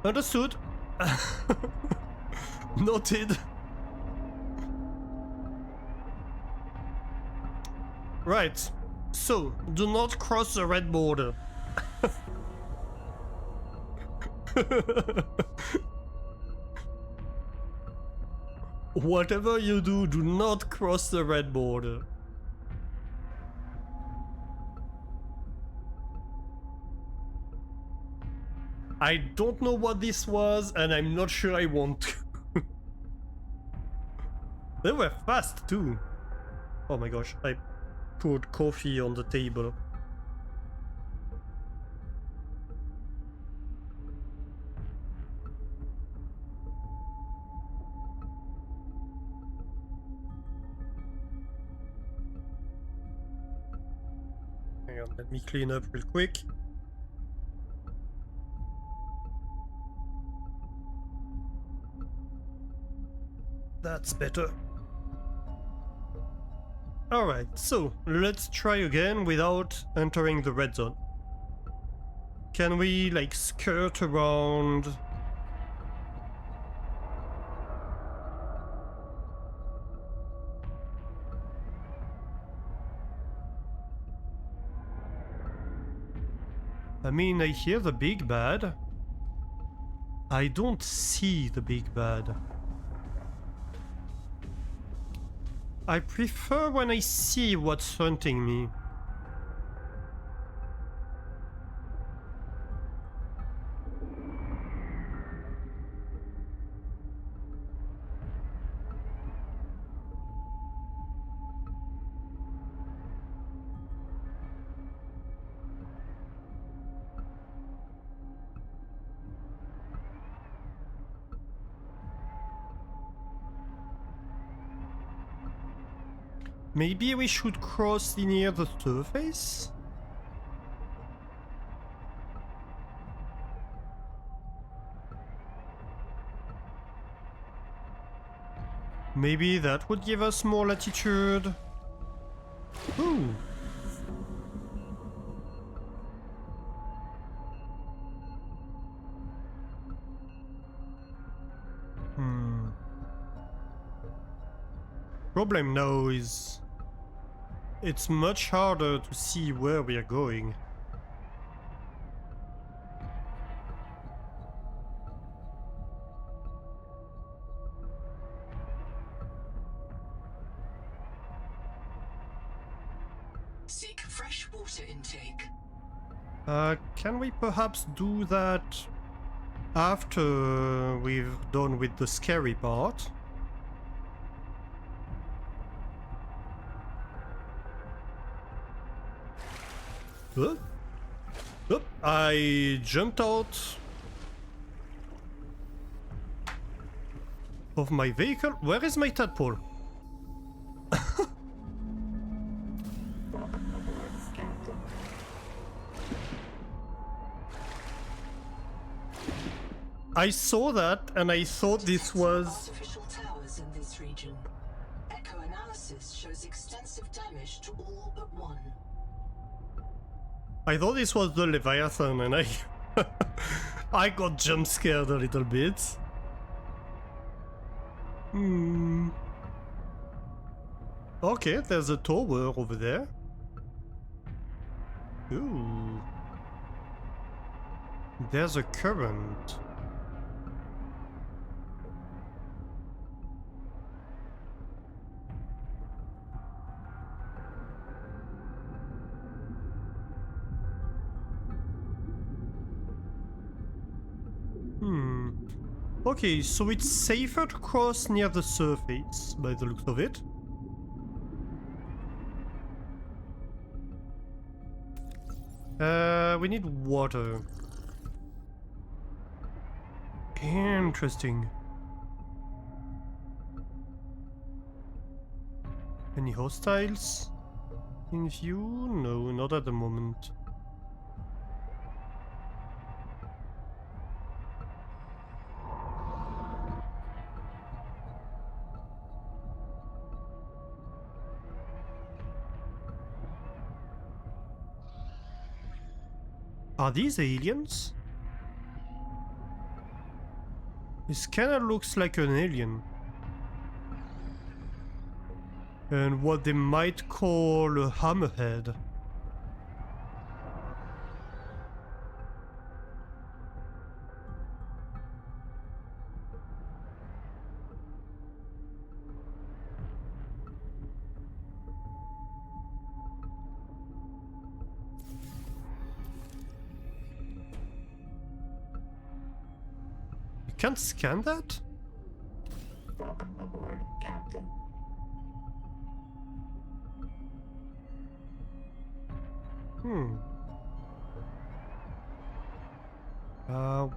Understood. Noted. Right. So, do not cross the red border. Whatever you do, do not cross the red border. I don't know what this was, and I'm not sure I want to. They were fast too. Oh my gosh, I poured coffee on the table. Hang on, let me clean up real quick. That's better. Alright, so let's try again without entering the red zone. Can we like skirt around? I mean, I hear the big bad. I don't see the big bad. I prefer when I see what's hunting me. Maybe we should cross near the surface? Maybe that would give us more latitude. Ooh. Problem now is it's much harder to see where we are going. Seek fresh water intake. Can we perhaps do that after we've done with the scary part? Huh? Oh, I jumped out of my vehicle. Where is my tadpole? I saw that and I thought this was... Artificial towers in this region. Echo analysis shows extensive damage to all but one. I thought this was the Leviathan and I... I got jump scared a little bit. Okay, there's a tower over there. Ooh. There's a current. Okay, so it's safer to cross near the surface, by the looks of it. We need water. Interesting. Any hostiles in view? No, not at the moment. Are these aliens? This kinda looks like an alien. And what they might call a hammerhead. Can't scan that? Welcome aboard, Captain.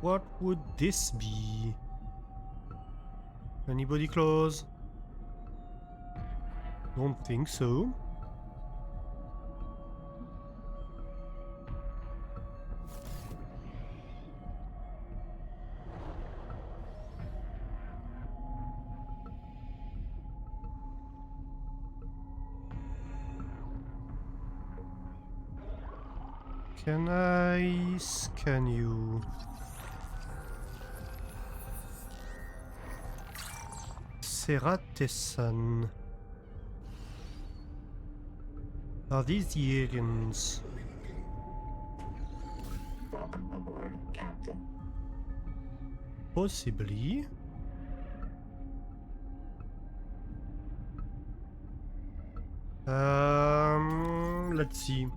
What would this be? Anybody close? Don't think so. Can I scan you? Seratesan. Are these the aliens? Welcome aboard, Captain. Possibly. Let's see.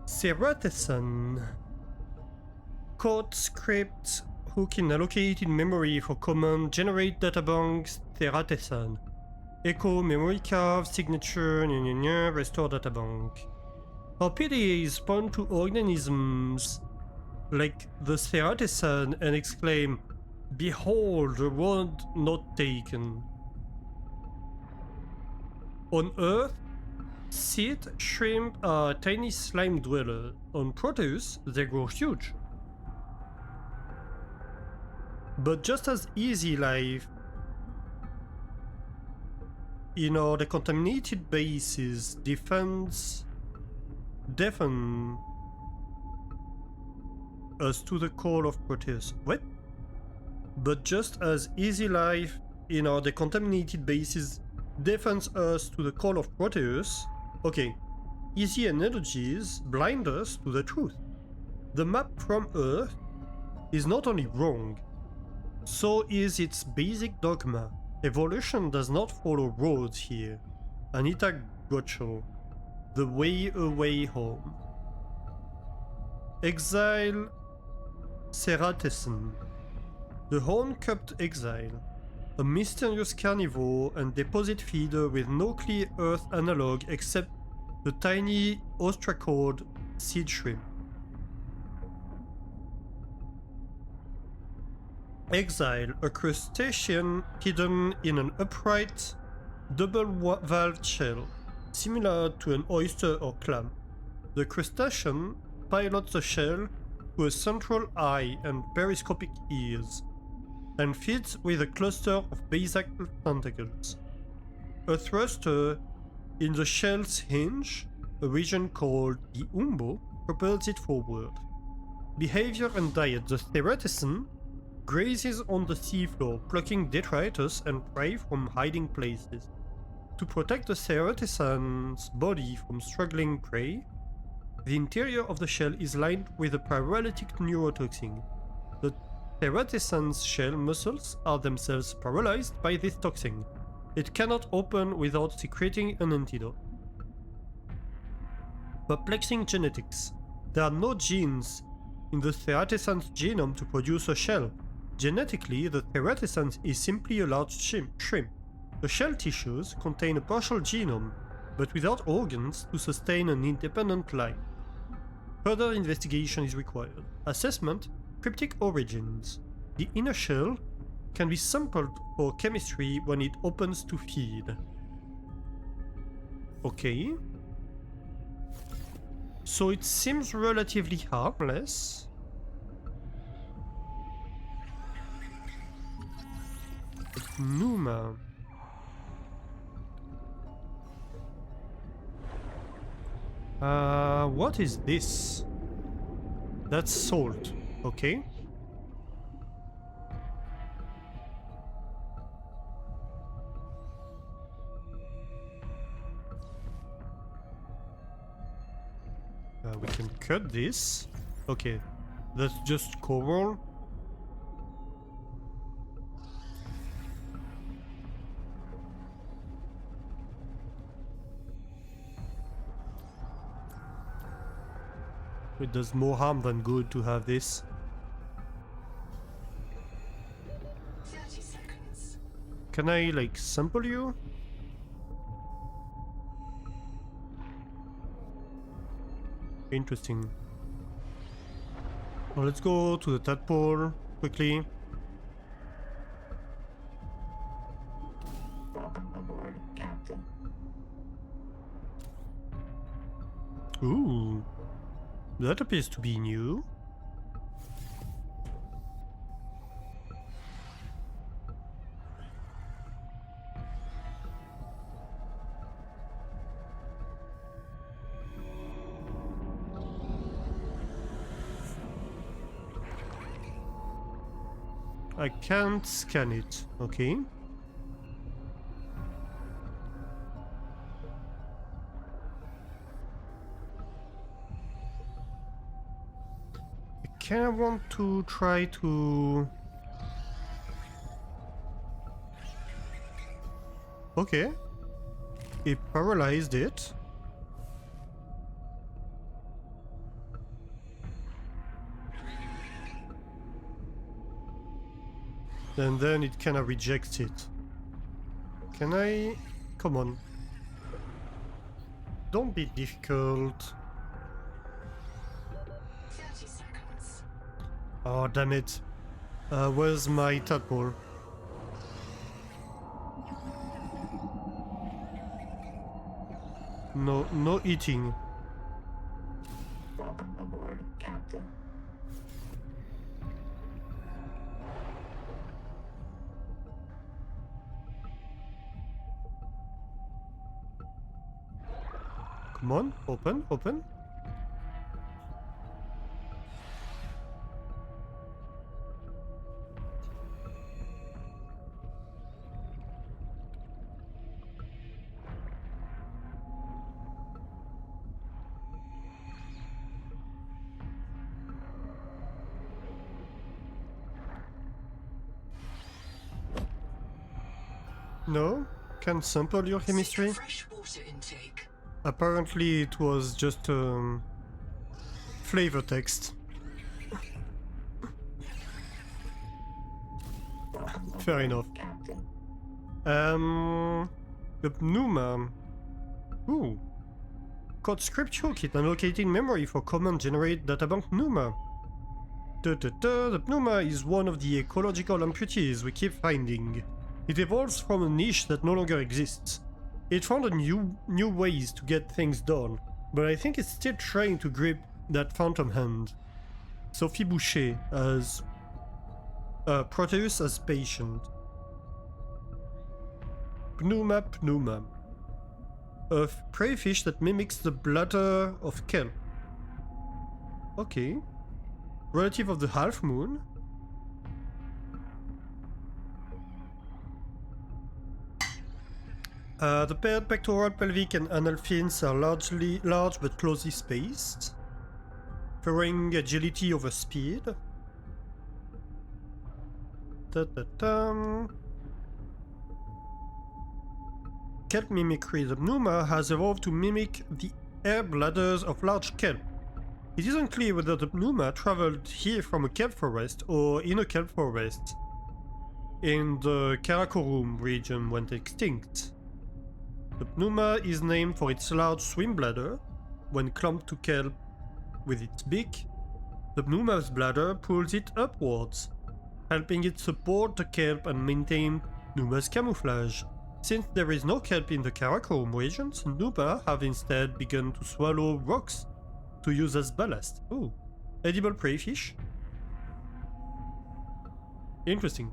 Seratesan. Code script hook in allocated memory for command generate databanks Seratesan. Echo memory card signature restore databank. Our PDAs point to organisms like the Seratesan and exclaim, "Behold, the road not taken." On Earth, sea shrimp are tiny slime dwellers. On Proteus, they grow huge. But just as easy life in our decontaminated bases deafen us to the call of Proteus. What? But just as easy life in our decontaminated bases deafens us to the call of Proteus. Okay, easy analogies blind us to the truth. The map from Earth is not only wrong, so is its basic dogma. Evolution does not follow roads here. Anita Gocho, The Way Away Home. Exile Seratesan, the horn-cupped exile, a mysterious carnivore and deposit feeder with no clear Earth analog except the tiny ostracod seed shrimp. Exile, a crustacean hidden in an upright, double-valved shell, similar to an oyster or clam. The crustacean pilots the shell to a central eye and periscopic ears, and feeds with a cluster of basal tentacles. A thruster in the shell's hinge, a region called the umbo, propels it forward. Behavior and diet: the Theratison grazes on the seafloor, plucking detritus and prey from hiding places. To protect the Theratison's body from struggling prey, the interior of the shell is lined with a paralytic neurotoxin. The Theratison's shell muscles are themselves paralyzed by this toxin. It cannot open without secreting an antidote. Perplexing genetics. There are no genes in the Theratison's genome to produce a shell. Genetically, the Theratison is simply a large shrimp. The shell tissues contain a partial genome, but without organs to sustain an independent life. Further investigation is required. Assessment: cryptic origins. The inner shell can be sampled for chemistry when it opens to feed. Okay. So it seems relatively harmless. Numa. What is this? That's salt. Okay. We can cut this. Okay. That's just coral. It does more harm than good to have this. 30 seconds. Can I, like, sample you? Interesting. Well, let's go to the tadpole quickly. Welcome aboard, Captain. Ooh. That appears to be new. I can't scan it, okay. I kinda want to try to... Okay. It paralyzed it. And then it kinda rejects it. Can I... Come on. Don't be difficult. 30 seconds. Oh, damn it. Where's my tadpole? No eating. Welcome aboard, Captain. Come on, open, open. No? Can't sample your chemistry? Safe fresh water intake. Apparently it was just flavor text. Fair enough. Captain. The Pneuma. Ooh. Code script toolkit allocating memory for command generate databank Pneuma. The Pneuma is one of the ecological amputees we keep finding. It evolves from a niche that no longer exists. It found a new ways to get things done, but I think it's still trying to grip that phantom hand. Sophie Boucher as Proteus as patient. Pneuma. A prey fish that mimics the bladder of kelp. Okay. Relative of the half moon. The paired pectoral, pelvic, and anal fins are large but closely spaced, favoring agility over speed. Kelp mimicry. The pneuma has evolved to mimic the air bladders of large kelp. It isn't clear whether the pneuma traveled here from a kelp forest or in a kelp forest in the Karakorum region went extinct. The pneuma is named for its large swim bladder. When clumped to kelp with its beak, the pneuma's bladder pulls it upwards, helping it support the kelp and maintain pneuma's camouflage. Since there is no kelp in the Karakorum regions, pneuma have instead begun to swallow rocks to use as ballast. Oh, edible prey fish. Interesting.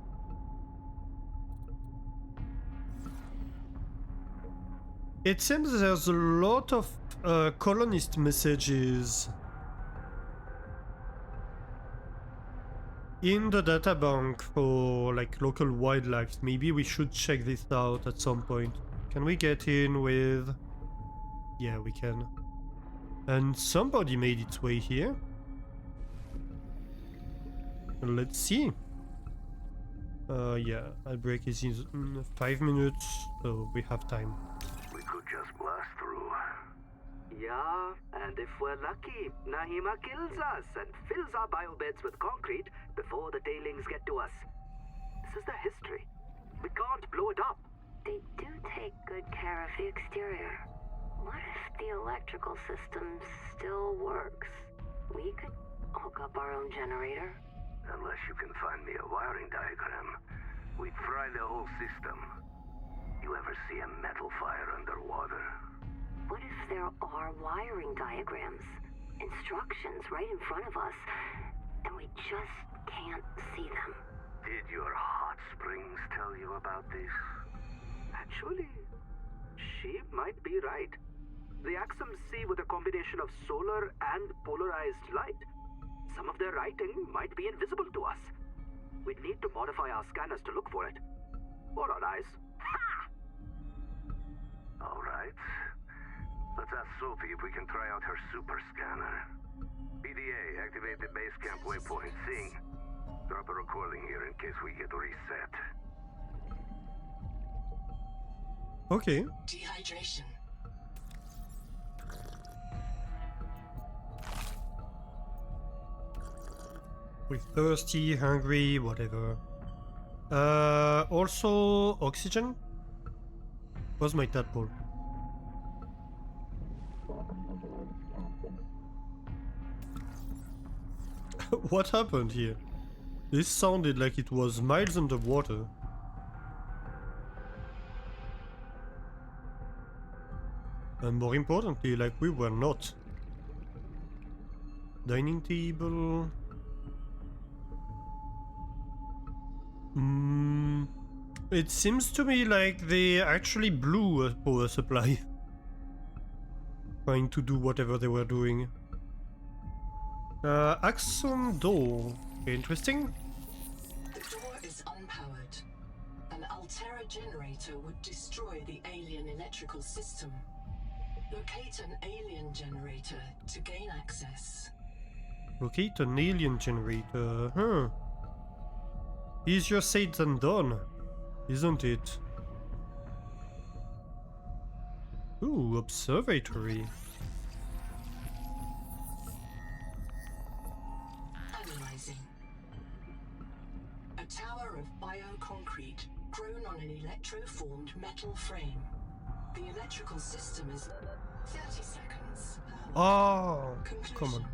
It seems there's a lot of colonist messages in the databank for like local wildlife. Maybe we should check this out at some point. Can we get in with... Yeah, we can. And somebody made its way here. Let's see. Yeah, our break is in 5 minutes, so we have time. We could just blast through. Yeah, and if we're lucky, Nahima kills us and fills our biobeds with concrete before the tailings get to us. This is their history. We can't blow it up. They do take good care of the exterior. What if the electrical system still works? We could hook up our own generator. Unless you can find me a wiring diagram, we'd fry the whole system. You ever see a metal fire underwater? What if there are wiring diagrams, instructions right in front of us, and we just can't see them? Did your hot springs tell you about this? Actually, she might be right. The Axums see with a combination of solar and polarized light. Some of their writing might be invisible to us. We'd need to modify our scanners to look for it. Or our eyes. Ha! All right. Let's ask Sophie if we can try out her super scanner. PDA, activate the base camp waypoint. Sing. Drop a recording here in case we get reset. Okay. Dehydration. We're thirsty, hungry, whatever. Also oxygen? Where's my tadpole? What happened here? This sounded like it was miles underwater. And more importantly, like we were not. Dining table... It seems to me like they actually blew a power supply. Trying to do whatever they were doing. Axum door. Interesting. The door is unpowered. An Altera generator would destroy the alien electrical system. Locate an alien generator to gain access. Locate an alien generator, huh? Easier said than done, isn't it? Ooh, observatory. Analyzing. A tower of bioconcrete grown on an electroformed metal frame. The electrical system is 30 seconds. Oh, Conclusion. come on.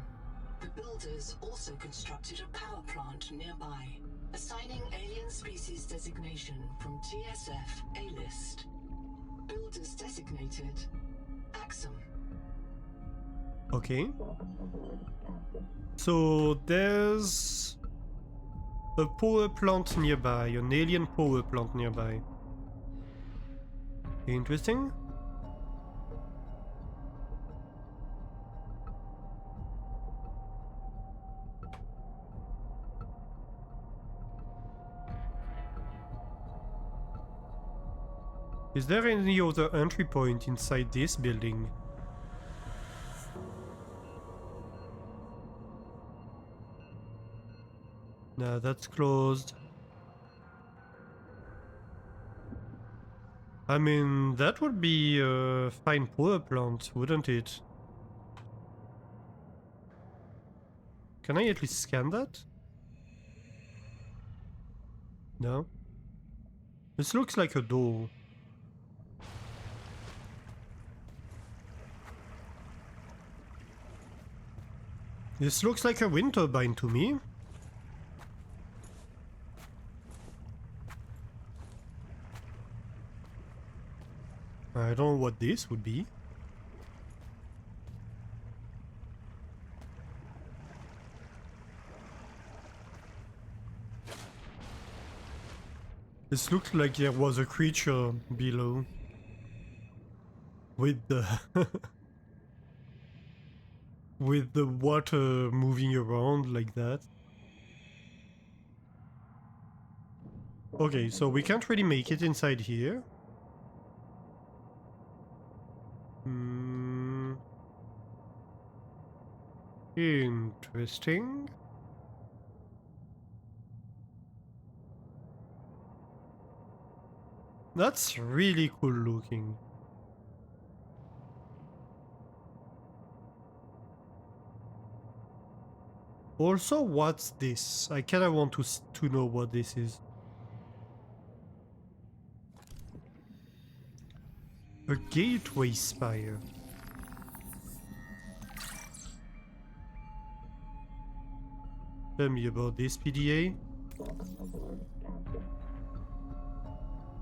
The builders also constructed a power plant nearby, assigning alien species designation from TSF A-list. Builders designated Axum. Okay. So there's a power plant nearby, an alien power plant nearby. Interesting. Is there any other entry point inside this building? No, that's closed. I mean, that would be a fine power plant, wouldn't it? Can I at least scan that? No? This looks like a door. This looks like a wind turbine to me. I don't know what this would be. This looks like there was a creature below. With the... with the water moving around like that. Okay, so we can't really make it inside here. Interesting. That's really cool looking. Also, what's this? I kinda want to know what this is. A gateway spire. Tell me about this, PDA.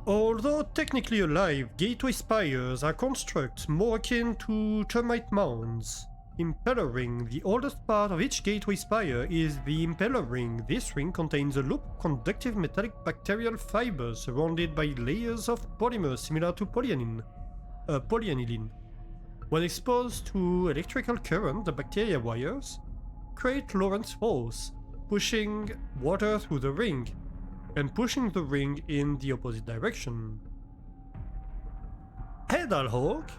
Although technically alive, gateway spires are constructs more akin to termite mounds. Impeller ring. The oldest part of each gateway spire is the impeller ring. This ring contains a loop of conductive metallic bacterial fibers surrounded by layers of polymers similar to polyaniline. When exposed to electrical current, the bacteria wires create Lorentz force, pushing water through the ring and pushing the ring in the opposite direction. Hey, Dalhawk!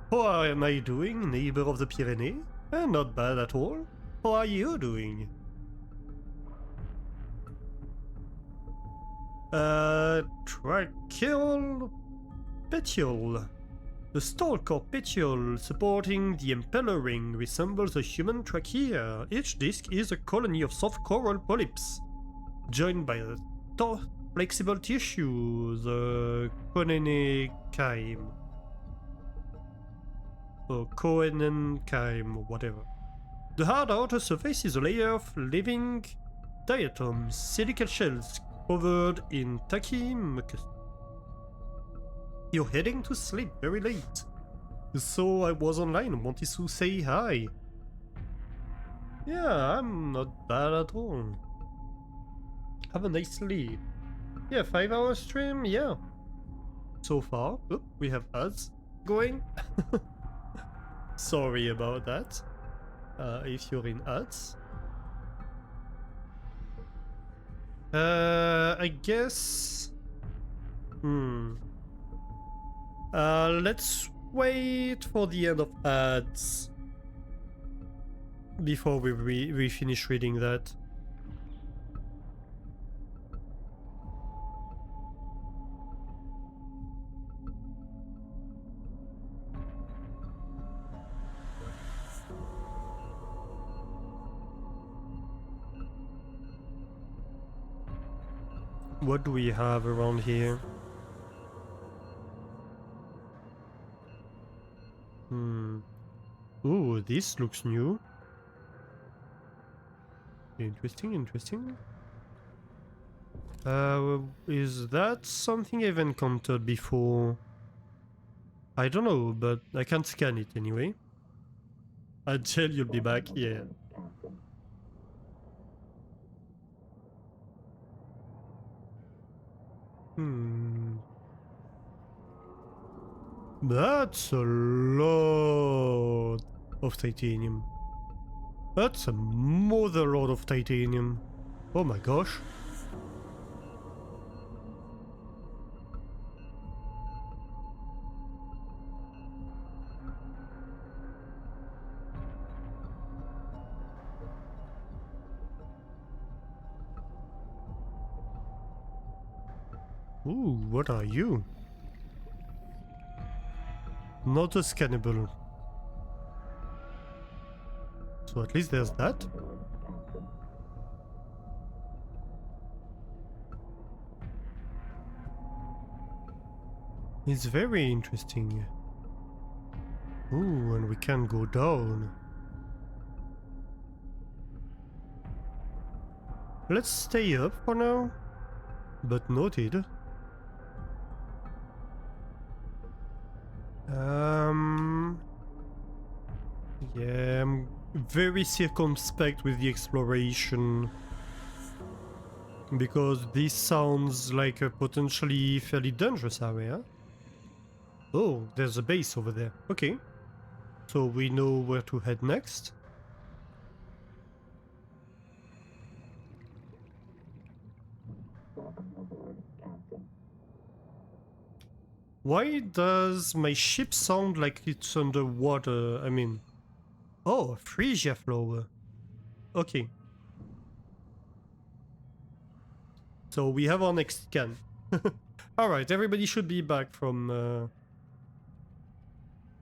How am I doing, neighbor of the Pyrenees? Not bad at all. How are you doing? Tracheal petiole. The stalk petiole supporting the impeller ring resembles a human trachea. Each disc is a colony of soft coral polyps, joined by a taut, flexible tissue, the choenenkyme. Or choenenkyme, or whatever. The hard outer surface is a layer of living diatoms, silica shells covered in tacky mucus. You're heading to sleep very late. So I was online and wanted to say hi. Yeah, I'm not bad at all. Have a nice sleep. Yeah, 5-hour stream, yeah. So far. Oop, we have ads going. Sorry about that. If you're in ads. I guess... let's wait for the end of ads before we finish reading that. What do we have around here? Ooh, this looks new. Interesting, interesting. Is that something I've encountered before? I don't know, but I can't scan it anyway. Angel, you'll be back, yeah. That's a lot of titanium. That's a mother load of titanium. Oh my gosh. Ooh, what are you? Not a scannable. So at least there's that. It's very interesting. Ooh, and we can go down. Let's stay up for now. But noted. Yeah, I'm very circumspect with the exploration. Because this sounds like a potentially fairly dangerous area. Oh, there's a base over there. Okay. So we know where to head next. Why does my ship sound like it's underwater? I mean... Oh, a Frisia flower. Okay. So we have our next scan. Alright, everybody should be back from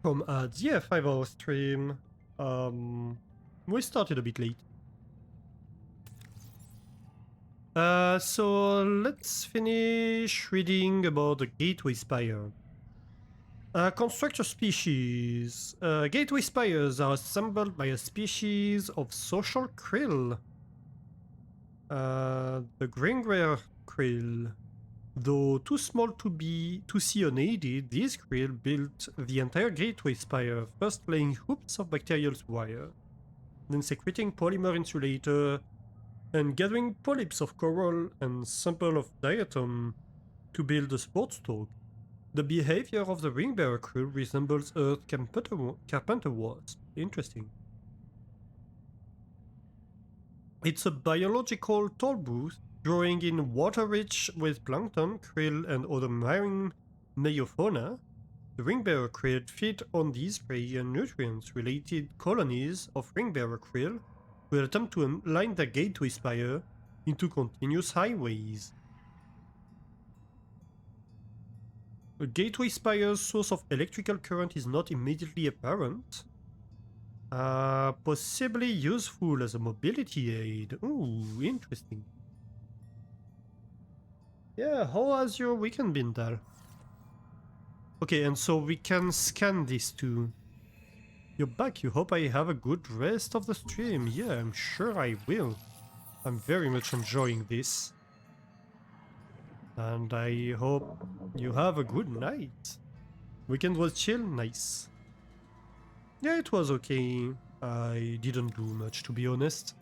yeah, 5-hour stream. We started a bit late. So let's finish reading about the Gateway Spire. Constructor species. Gateway spires are assembled by a species of social krill. The green-rare krill. Though too small to see unaided, these krill built the entire Gateway Spire, first laying hoops of bacterial wire, then secreting polymer insulator, and gathering polyps of coral and sample of diatom to build a sports dog. The behavior of the ringbearer krill resembles Earth carpenter wasp. Interesting. It's a biological toll booth, growing in water rich with plankton, krill, and other marine meiofauna. The ringbearer krill feed on these prey and nutrients-related colonies of ringbearer krill will attempt to line the gateway spire into continuous highways. A gateway spire's source of electrical current is not immediately apparent. Possibly useful as a mobility aid. Ooh, interesting. Yeah, how has your weekend been, Dal? Okay, and so we can scan this too. You're back, you hope I have a good rest of the stream. Yeah, I'm sure I will. I'm very much enjoying this. And I hope you have a good night. Weekend was chill? Nice. Yeah, it was okay. I didn't do much, to be honest.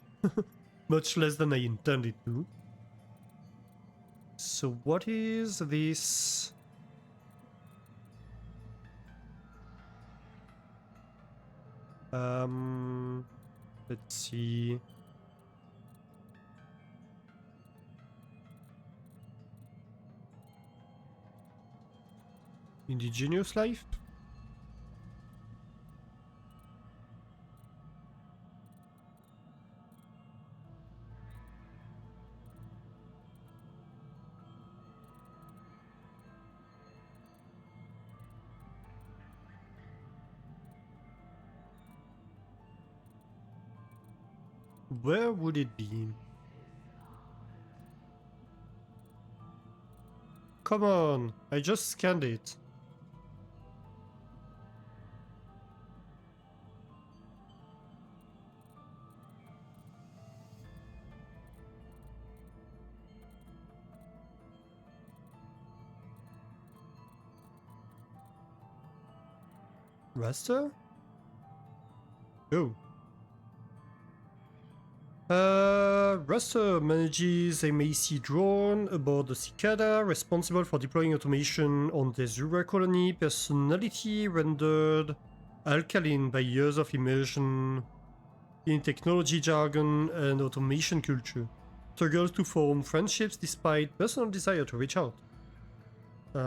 Much less than I intended to. So what is this? Let's see. Indigenous life? Where would it be? Come on, I just scanned it. Raster? Oh. Ruster manages a Macy drone aboard the Cicada, responsible for deploying automation on the Zura colony. Personality rendered alkaline by years of immersion in technology jargon and automation culture. Struggles to form friendships despite personal desire to reach out.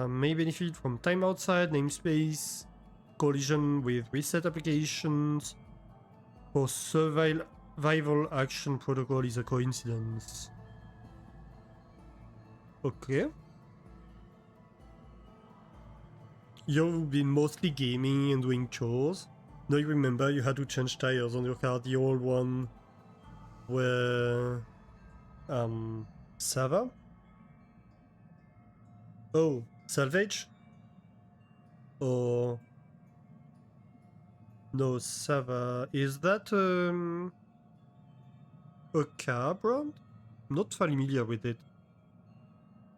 May benefit from time outside, namespace, collision with reset applications. For survival action protocol is a coincidence. Okay. You've been mostly gaming and doing chores. Now you remember you had to change tires on your car, the old one where Sava? Oh, salvage? Or no, Sava. Is that a car brand? Not familiar with it.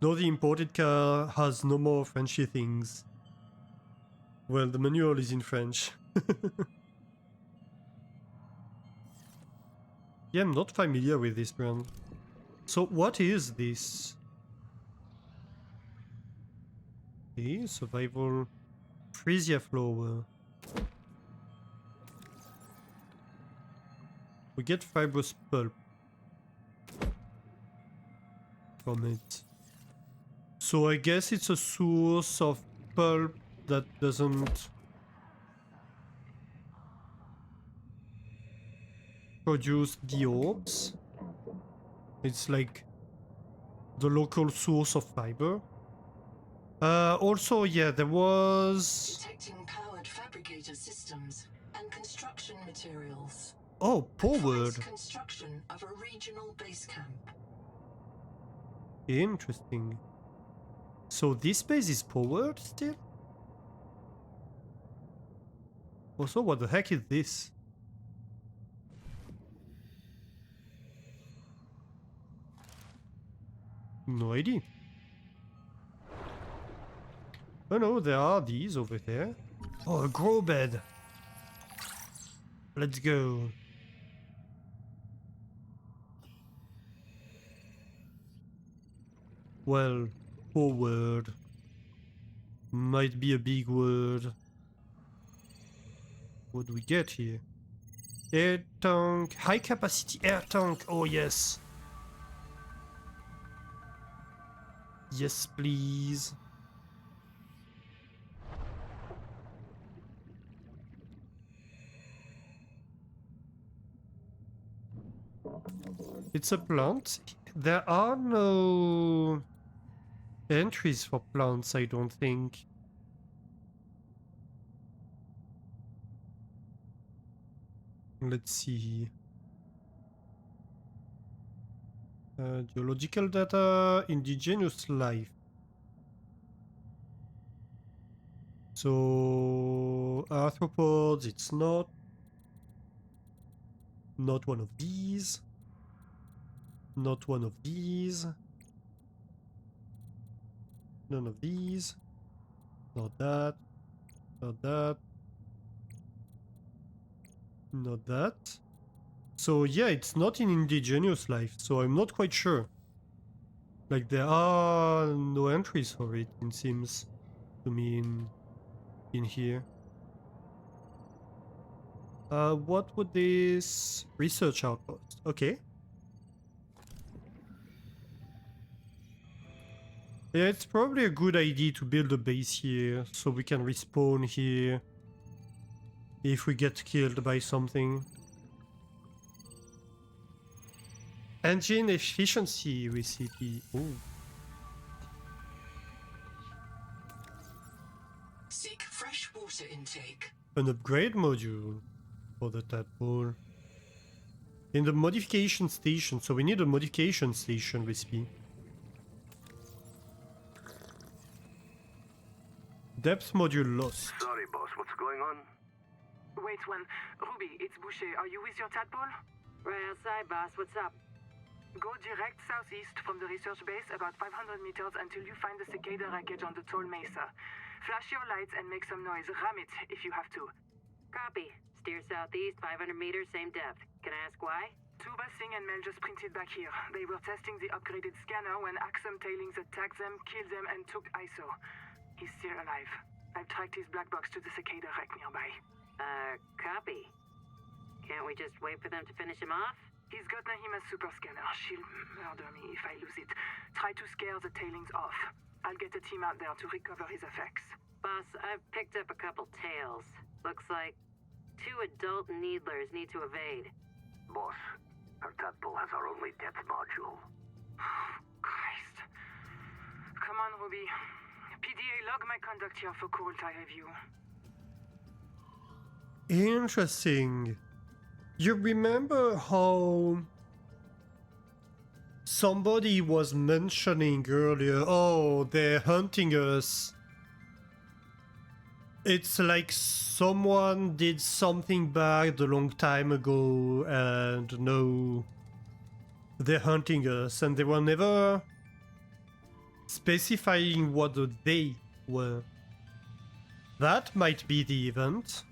No, the imported car has no more Frenchy things. Well, the manual is in French. Yeah, I'm not familiar with this brand. So what is this? Okay, survival freesia flower. We get fibrous pulp from it. So I guess it's a source of pulp that doesn't produce the orbs. It's like the local source of fiber. Also, yeah, there was... Detecting powered fabricator systems and construction materials. Oh, powered. Advanced construction of a regional base camp. Interesting. So this base is powered still? Also, what the heck is this? No idea. Oh no, there are these over there. Oh, a grow bed. Let's go. Well, forward might be a big word. What do we get here? Air tank, high capacity air tank. Oh yes. Yes, please. It's a plant. There are no entries for plants, I don't think. Let's see. Geological data, indigenous life. So arthropods, it's not. Not one of these. Not one of these. None of these. Not that. Not that. Not that. So yeah, it's not in indigenous life, so I'm not quite sure. Like there are no entries for it, it seems to me in here. What would this research outpost? Okay. Yeah, it's probably a good idea to build a base here so we can respawn here if we get killed by something. Engine efficiency recipe. Oh. Seek fresh water intake. An upgrade module for the tadpole. In the modification station, so we need a modification station recipe. Depth module lost. Sorry, boss, what's going on? Wait one. Ruby, it's Boucher. Are you with your tadpole? Right outside, boss. What's up? Go direct southeast from the research base about 500 meters until you find the cicada wreckage on the tall mesa. Flash your lights and make some noise. Ram it if you have to. Copy. Steer southeast, 500 meters, same depth. Can I ask why? Tuba Singh and Mel just printed back here. They were testing the upgraded scanner when Axum tailings attacked them, killed them, and took ISO. He's still alive. I've tracked his black box to the cicada wreck nearby. Copy. Can't we just wait for them to finish him off? He's got Nahima's super scanner. She'll murder me if I lose it. Try to scare the tailings off. I'll get a team out there to recover his effects. Boss, I've picked up a couple tails. Looks like 2 adult needlers need to evade. Boss, our tadpole has our only depth module. Christ. Come on, Ruby. PDA, log my conduct here for Kurultai review. Interesting. You remember how somebody was mentioning earlier, oh, they're hunting us. It's like someone did something bad a long time ago and no, they're hunting us, and they were never specifying what they were. That might be the event.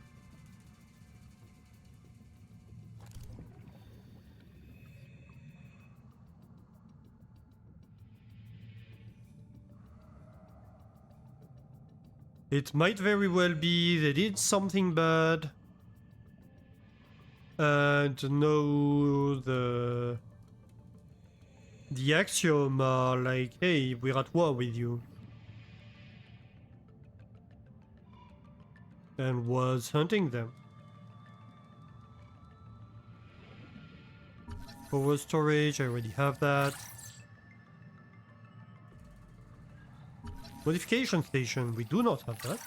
It might very well be they did something bad and no, the Axiom are like, hey, we're at war with you, and was hunting them. Power storage, I already have that. Modification station, we do not have that.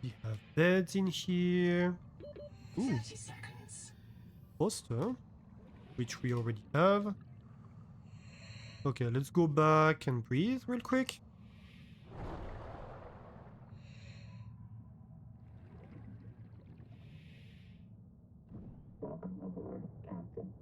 We have beds in here. Ooh, 30 seconds. poster, which we already have. Okay, let's go back and breathe real quick. Welcome aboard, Captain.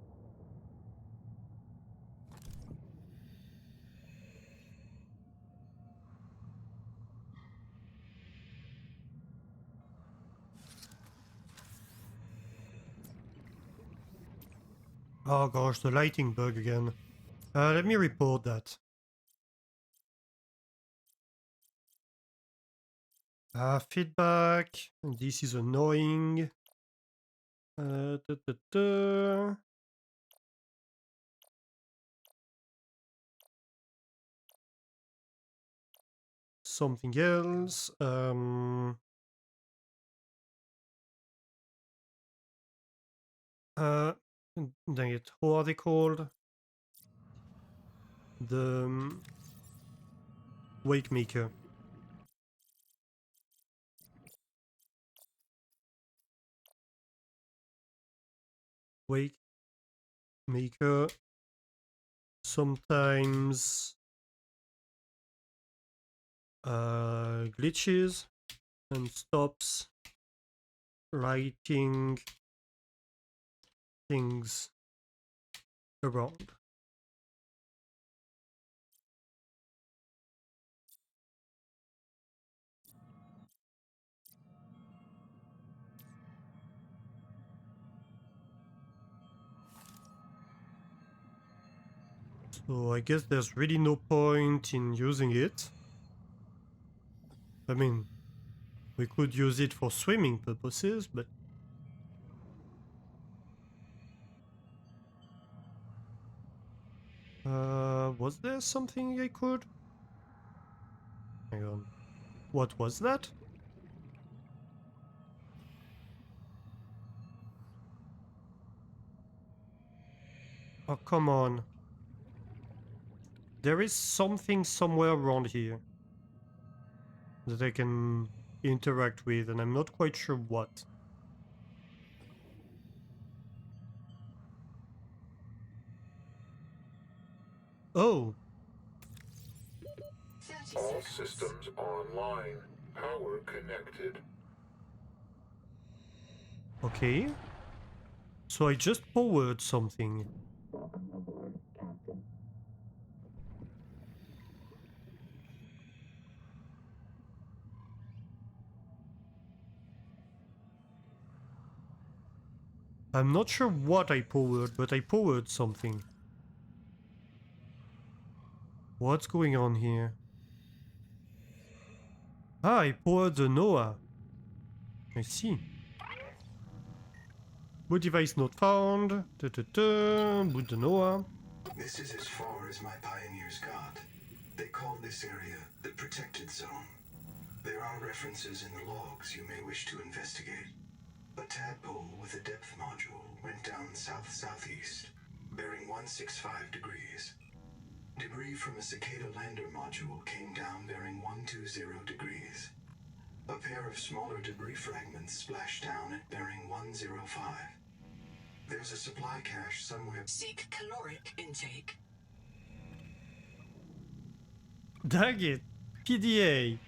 Oh gosh, the lighting bug again. Let me report that. Feedback. This is annoying. Da, da, da. Something else. Dang it. How are they called? The Wake Maker. Wake Maker sometimes glitches and stops writing things around. So I guess there's really no point in using it. I mean, we could use it for swimming purposes, but was there something I could? Hang on. What was that? Oh, come on. There is something somewhere around here that I can interact with, and I'm not quite sure what. Oh, 30 All seconds. systems online. Power connected. okay. So I just powered something. Welcome aboard, Captain. I'm not sure what I powered, but I powered something. What's going on here? Ah, I powered the Noah. I see. Boot device not found. Boot the Noah. This is as far as my pioneers got. They called this area the Protected Zone. There are references in the logs you may wish to investigate. A tadpole with a depth module went down south-southeast, bearing 165 degrees. Debris from a cicada lander module came down bearing 120 degrees. A pair of smaller debris fragments splashed down at bearing 105. There's a supply cache somewhere. Seek caloric intake. Dang it. PDA.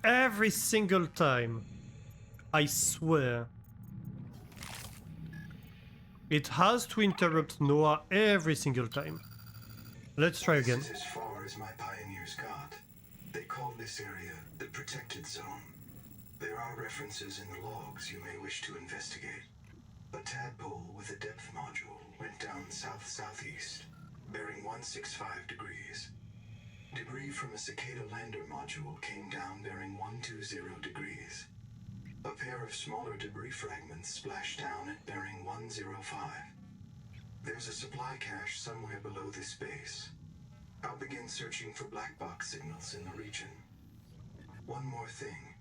Every single time. I swear. It has to interrupt Noah every single time. Let's try again. This is as far as my pioneers got. They called this area the Protected Zone. There are references in the logs you may wish to investigate. A tadpole with a depth module went down south-southeast, bearing 165 degrees. Debris from a cicada lander module came down bearing 120 degrees. A pair of smaller debris fragments splashed down at bearing 105. There's a supply cache somewhere below this base. I'll begin searching for black box signals in the region. One more thing.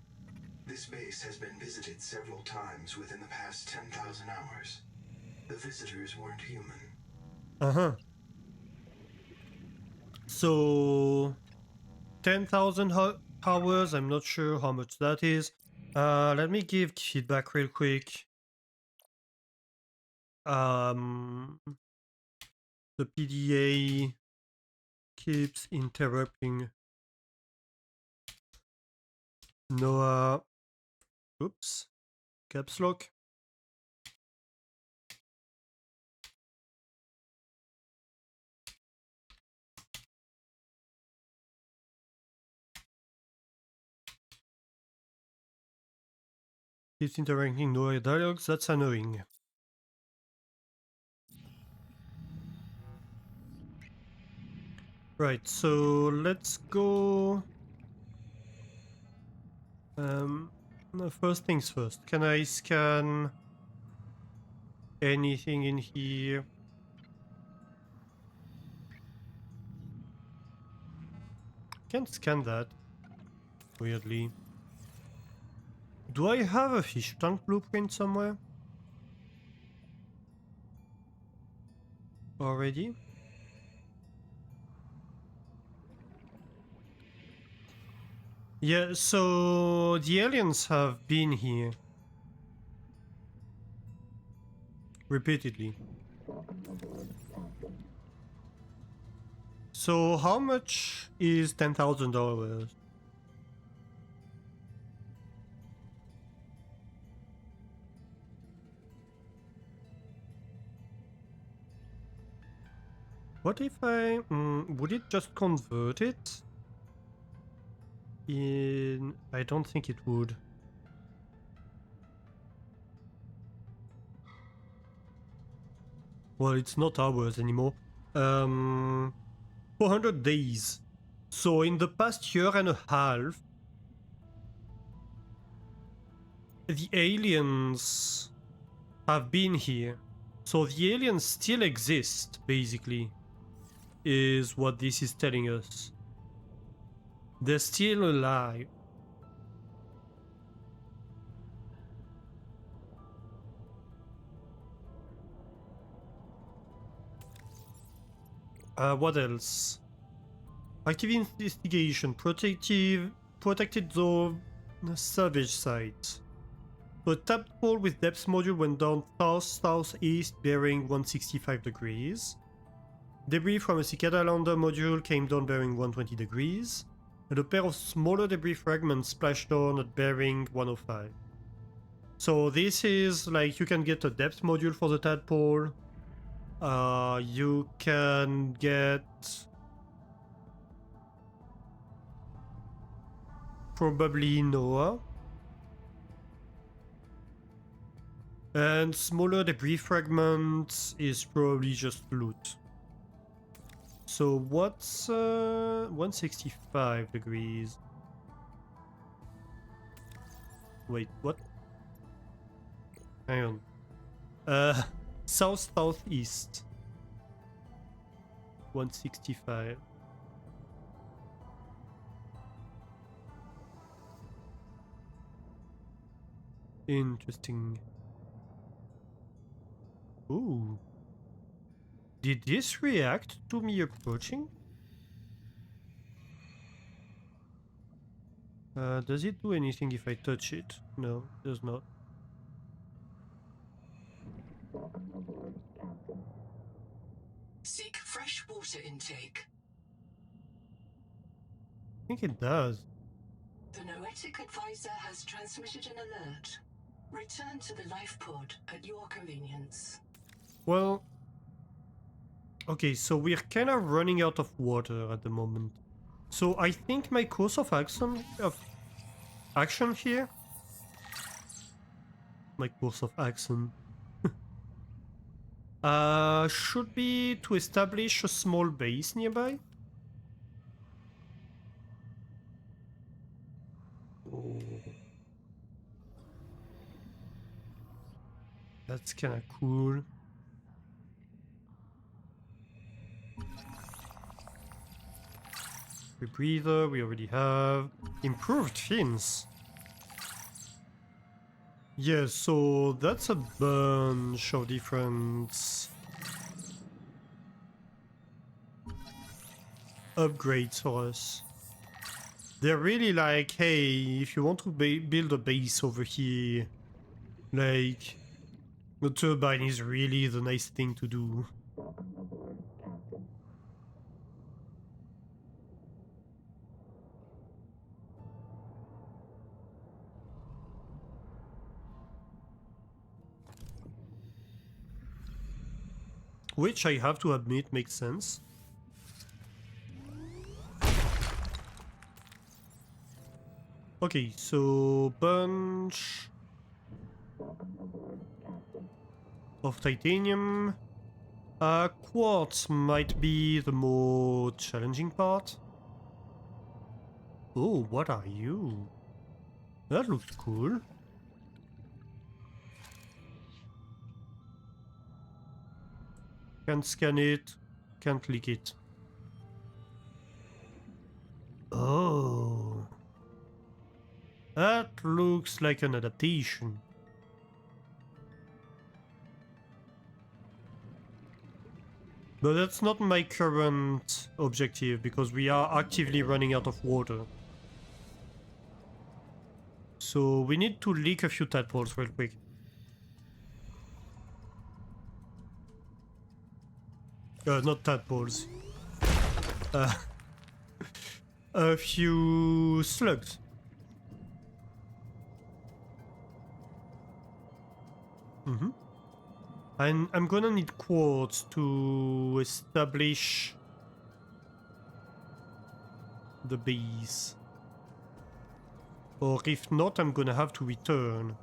This base has been visited several times within the past 10,000 hours. The visitors weren't human. Uh-huh. So 10,000 hours, I'm not sure how much that is. Let me give feedback real quick. The PDA keeps interrupting Noah. Oops. Caps lock. Keeps interrupting Noah dialogues. That's annoying. Right, so let's go. No, first things first. Can I scan anything in here? Can't scan that. Weirdly. Do I have a fish tank blueprint somewhere? Already? Yeah, so the aliens have been here. Repeatedly. Welcome aboard, Captain. So how much is $10,000? What if I... would it just convert it? I don't think it would. Well, it's not hours anymore. 400 days. So in the past year and a half, the aliens have been here. So the aliens still exist, basically, is what this is telling us. They're still alive. What else? Active investigation, protected zone, salvage site. So a tadpole with depth module went down south-southeast bearing 165 degrees. Debris from a cicada lander module came down bearing 120 degrees. And a pair of smaller debris fragments splashed down at bearing 105. So this is like you can get a depth module for the tadpole. You can get probably Noah. And smaller debris fragments is probably just loot. So what's 165 degrees? Wait, what? Hang on. South-southeast. 165. Interesting. Ooh. Did this react to me approaching? Does it do anything if I touch it? No, it does not. Seek fresh water intake. I think it does. The Noetic advisor has transmitted an alert. Return to the life pod at your convenience. Well, okay, so we're kind of running out of water at the moment. So I think my course of action here. My course of action. Should be to establish a small base nearby. That's kind of cool. Rebreather, we already have. Improved fins. Yeah, so that's a bunch of different upgrades for us. They're really like, hey, if you want to build a base over here, like, the turbine is really the nice thing to do. Which I have to admit makes sense. Okay, so bunch of titanium. Quartz might be the more challenging part. Oh, what are you? That looks cool. Can't scan it, can't click it. Oh. That looks like an adaptation. But that's not my current objective because we are actively running out of water. So we need to leak a few tadpoles real quick. Not tadpoles. A few slugs. And I'm gonna need quartz to establish the base. Or if not, I'm gonna have to return.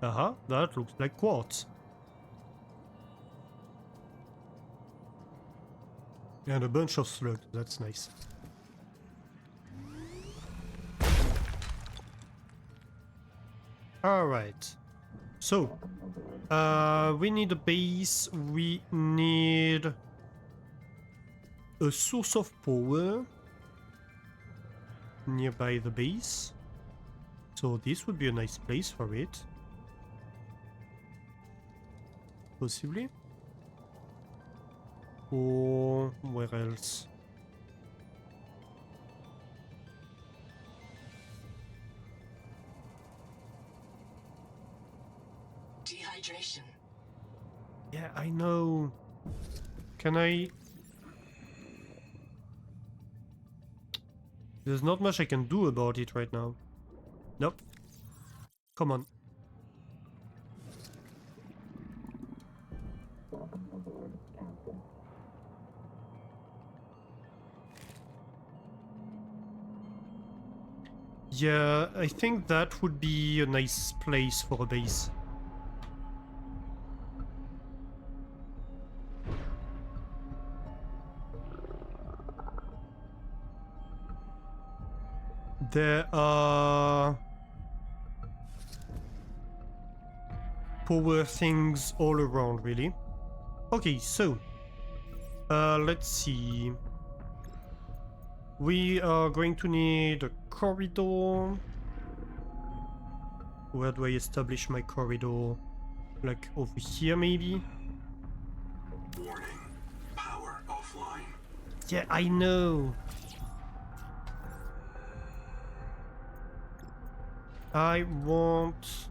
Aha, that looks like quartz. And a bunch of slugs, that's nice. Alright. So, we need a base, we need a source of power nearby the base. So this would be a nice place for it. Possibly. Or where else? Dehydration. Yeah, I know. Can I... There's not much I can do about it right now. Nope. Come on. Yeah, I think that would be a nice place for a base. There are power things all around, really. Okay, so let's see. We are going to need a corridor. Where do I establish my corridor? Like over here, maybe? Warning. Power offline. Yeah, I know. I want...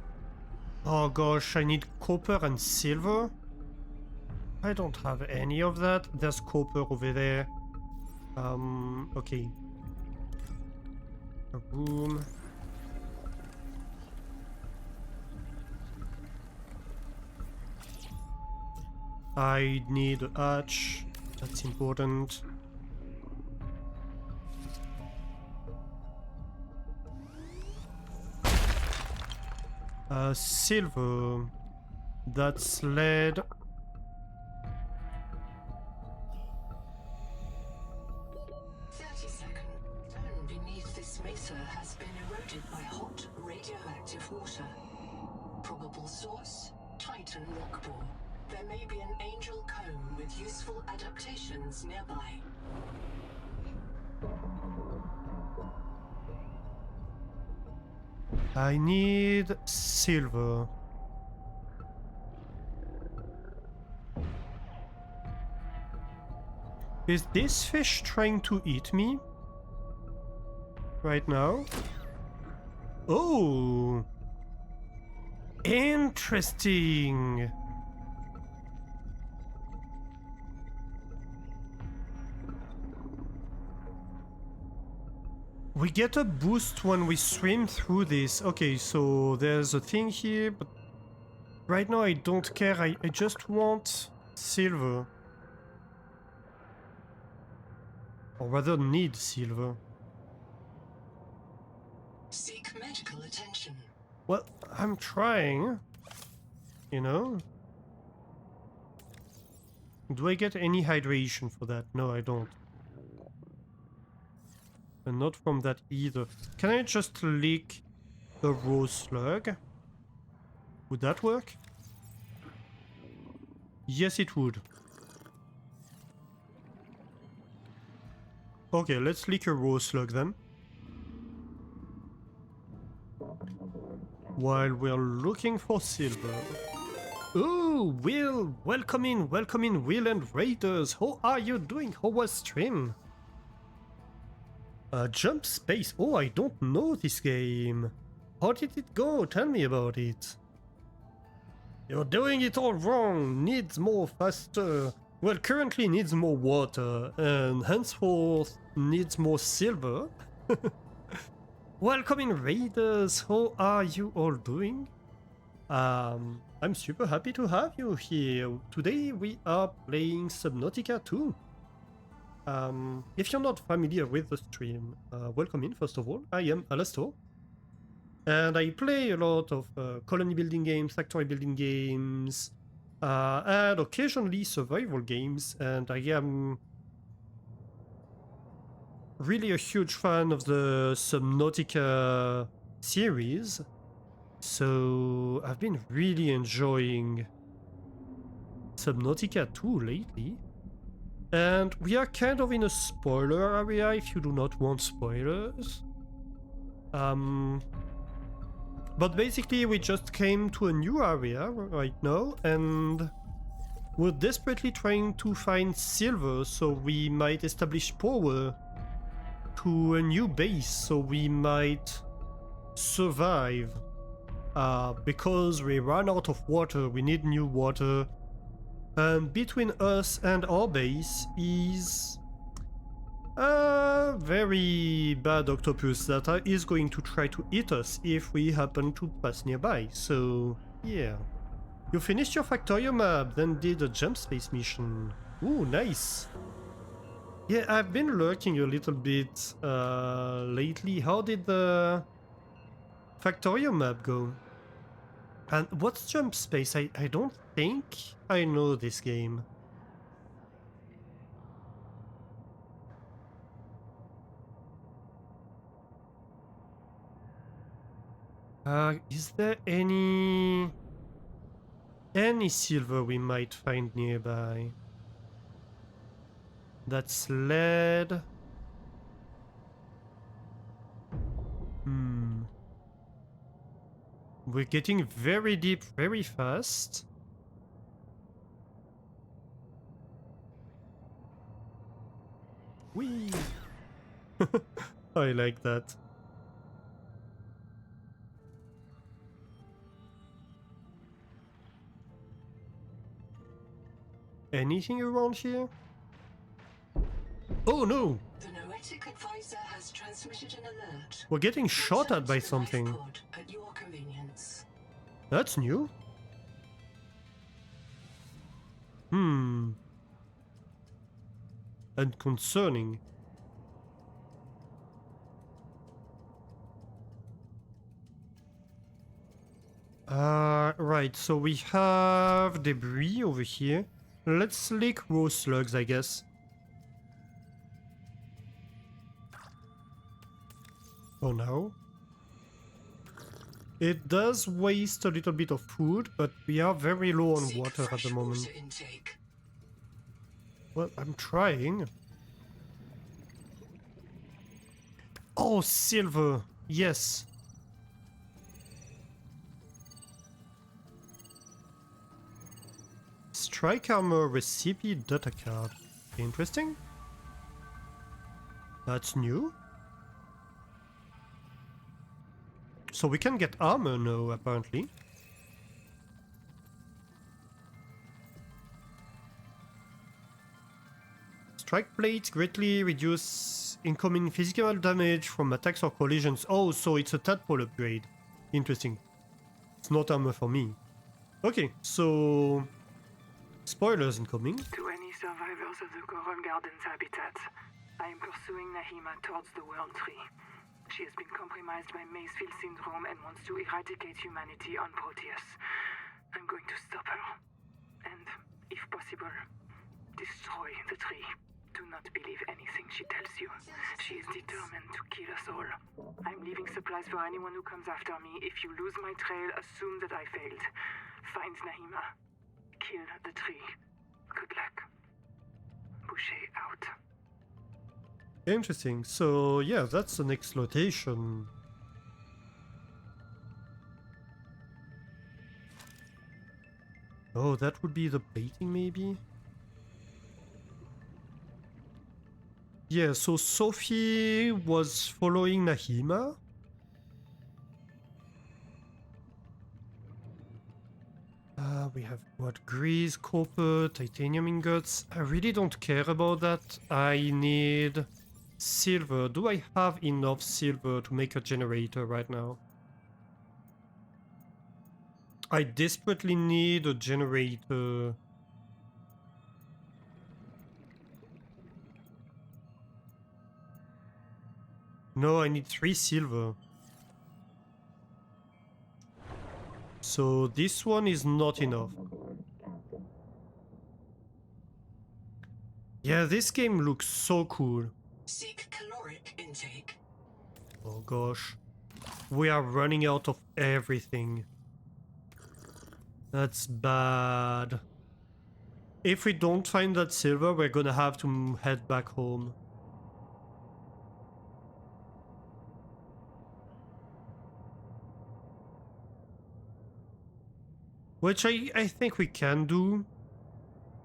Oh gosh, I need copper and silver. I don't have any of that. There's copper over there. Okay. A room. I need a hatch. That's important. Silver. That's lead. 30 seconds. Stone beneath this mesa has been eroded by hot, radioactive water. Probable source, Titan rock bore. There may be an angel comb with useful adaptations nearby. I need silver. Is this fish trying to eat me? Right now? Oh! Interesting! We get a boost when we swim through this. Okay, so there's a thing here, but right now I don't care. I just want silver. Or rather need silver. Seek medical attention. Well, I'm trying. You know? Do I get any hydration for that? No, I don't. And not from that either. Can I just lick a raw slug? Would that work? Yes, it would. Okay, let's lick a raw slug then. While we're looking for silver. Oh, Will! Welcome in, Will and Raiders! How are you doing? How was stream? Jump Space. Oh, I don't know this game. How did it go? Tell me about it. You're doing it all wrong. Needs more faster. Well, currently needs more water, and henceforth needs more silver. Welcome in, Raiders. How are you all doing? I'm super happy to have you here. Today we are playing Subnautica 2. If you're not familiar with the stream, welcome in, first of all. I am Alastor, and I play a lot of colony building games, factory building games, and occasionally survival games, and I am really a huge fan of the Subnautica series, so I've been really enjoying Subnautica 2 lately. And we are kind of in a spoiler area if you do not want spoilers. But basically we just came to a new area right now, and we're desperately trying to find silver so we might establish power to a new base, so we might survive. Because we ran out of water, we need new water. And between us and our base is Very bad octopus that is going to try to eat us if we happen to pass nearby, so yeah. You finished your Factorio map, then did a jump space mission. Ooh, nice. Yeah, I've been lurking a little bit lately. How did the Factorio map go? And what's jump space? I don't think I know this game. Is there any silver we might find nearby? That's lead. We're getting very deep very fast. Whee! I like that. Anything around here? Oh no! The Noetic advisor has transmitted an alert. We're getting shot at by Insert the something. life pod at your convenience. That's new. And concerning. Right, so we have debris over here. Let's lick raw slugs, I guess. Oh no. It does waste a little bit of food, but we are very low on Seek water at fresh the moment. water intake. Well, I'm trying. Oh, silver! Yes! Strike armor recipe data card. Interesting. That's new. So we can get armor now, apparently. Strike plates greatly reduce incoming physical damage from attacks or collisions. Oh, so it's a tadpole upgrade. Interesting. It's not armor for me. Okay, so... spoilers incoming. To any survivors of the Coral Gardens habitat, I am pursuing Nahima towards the World Tree. She has been compromised by Macefield syndrome and wants to eradicate humanity on Proteus. I'm going to stop her. And, if possible, destroy the tree. Do not believe anything she tells you. She is determined to kill us all. I'm leaving supplies for anyone who comes after me. If you lose my trail, assume that I failed. Find Nahima. Kill the tree. Good luck. Boucher out. Interesting. So, yeah, that's the next location. Oh, that would be the baiting, maybe? Yeah, so Sophie was following Nahima. We have what? Grease, copper, titanium ingots. I really don't care about that. I need silver. Do I have enough silver to make a generator right now? I desperately need a generator. No, I need 3 silver. So this one is not enough. Yeah, this game looks so cool. Seek caloric intake. Oh gosh. We are running out of everything. That's bad. If we don't find that silver, we're gonna have to head back home. Which I think we can do,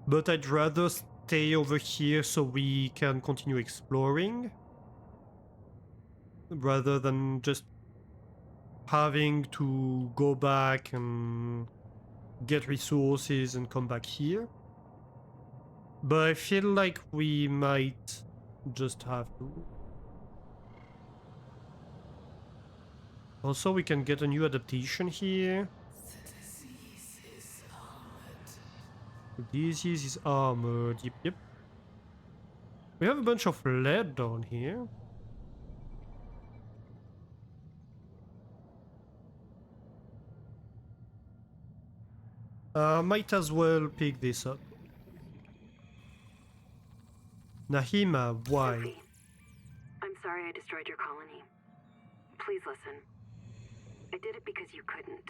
but I'd rather stay over here so we can continue exploring, rather than just having to go back and get resources and come back here. But I feel like we might Just have to. Also, we can get a new adaptation here. Disease is armored. Yep, yep. We have a bunch of lead down here. Might as well pick this up. Nahima, why? Sophie, I'm sorry I destroyed your colony. Please listen. I did it because you couldn't.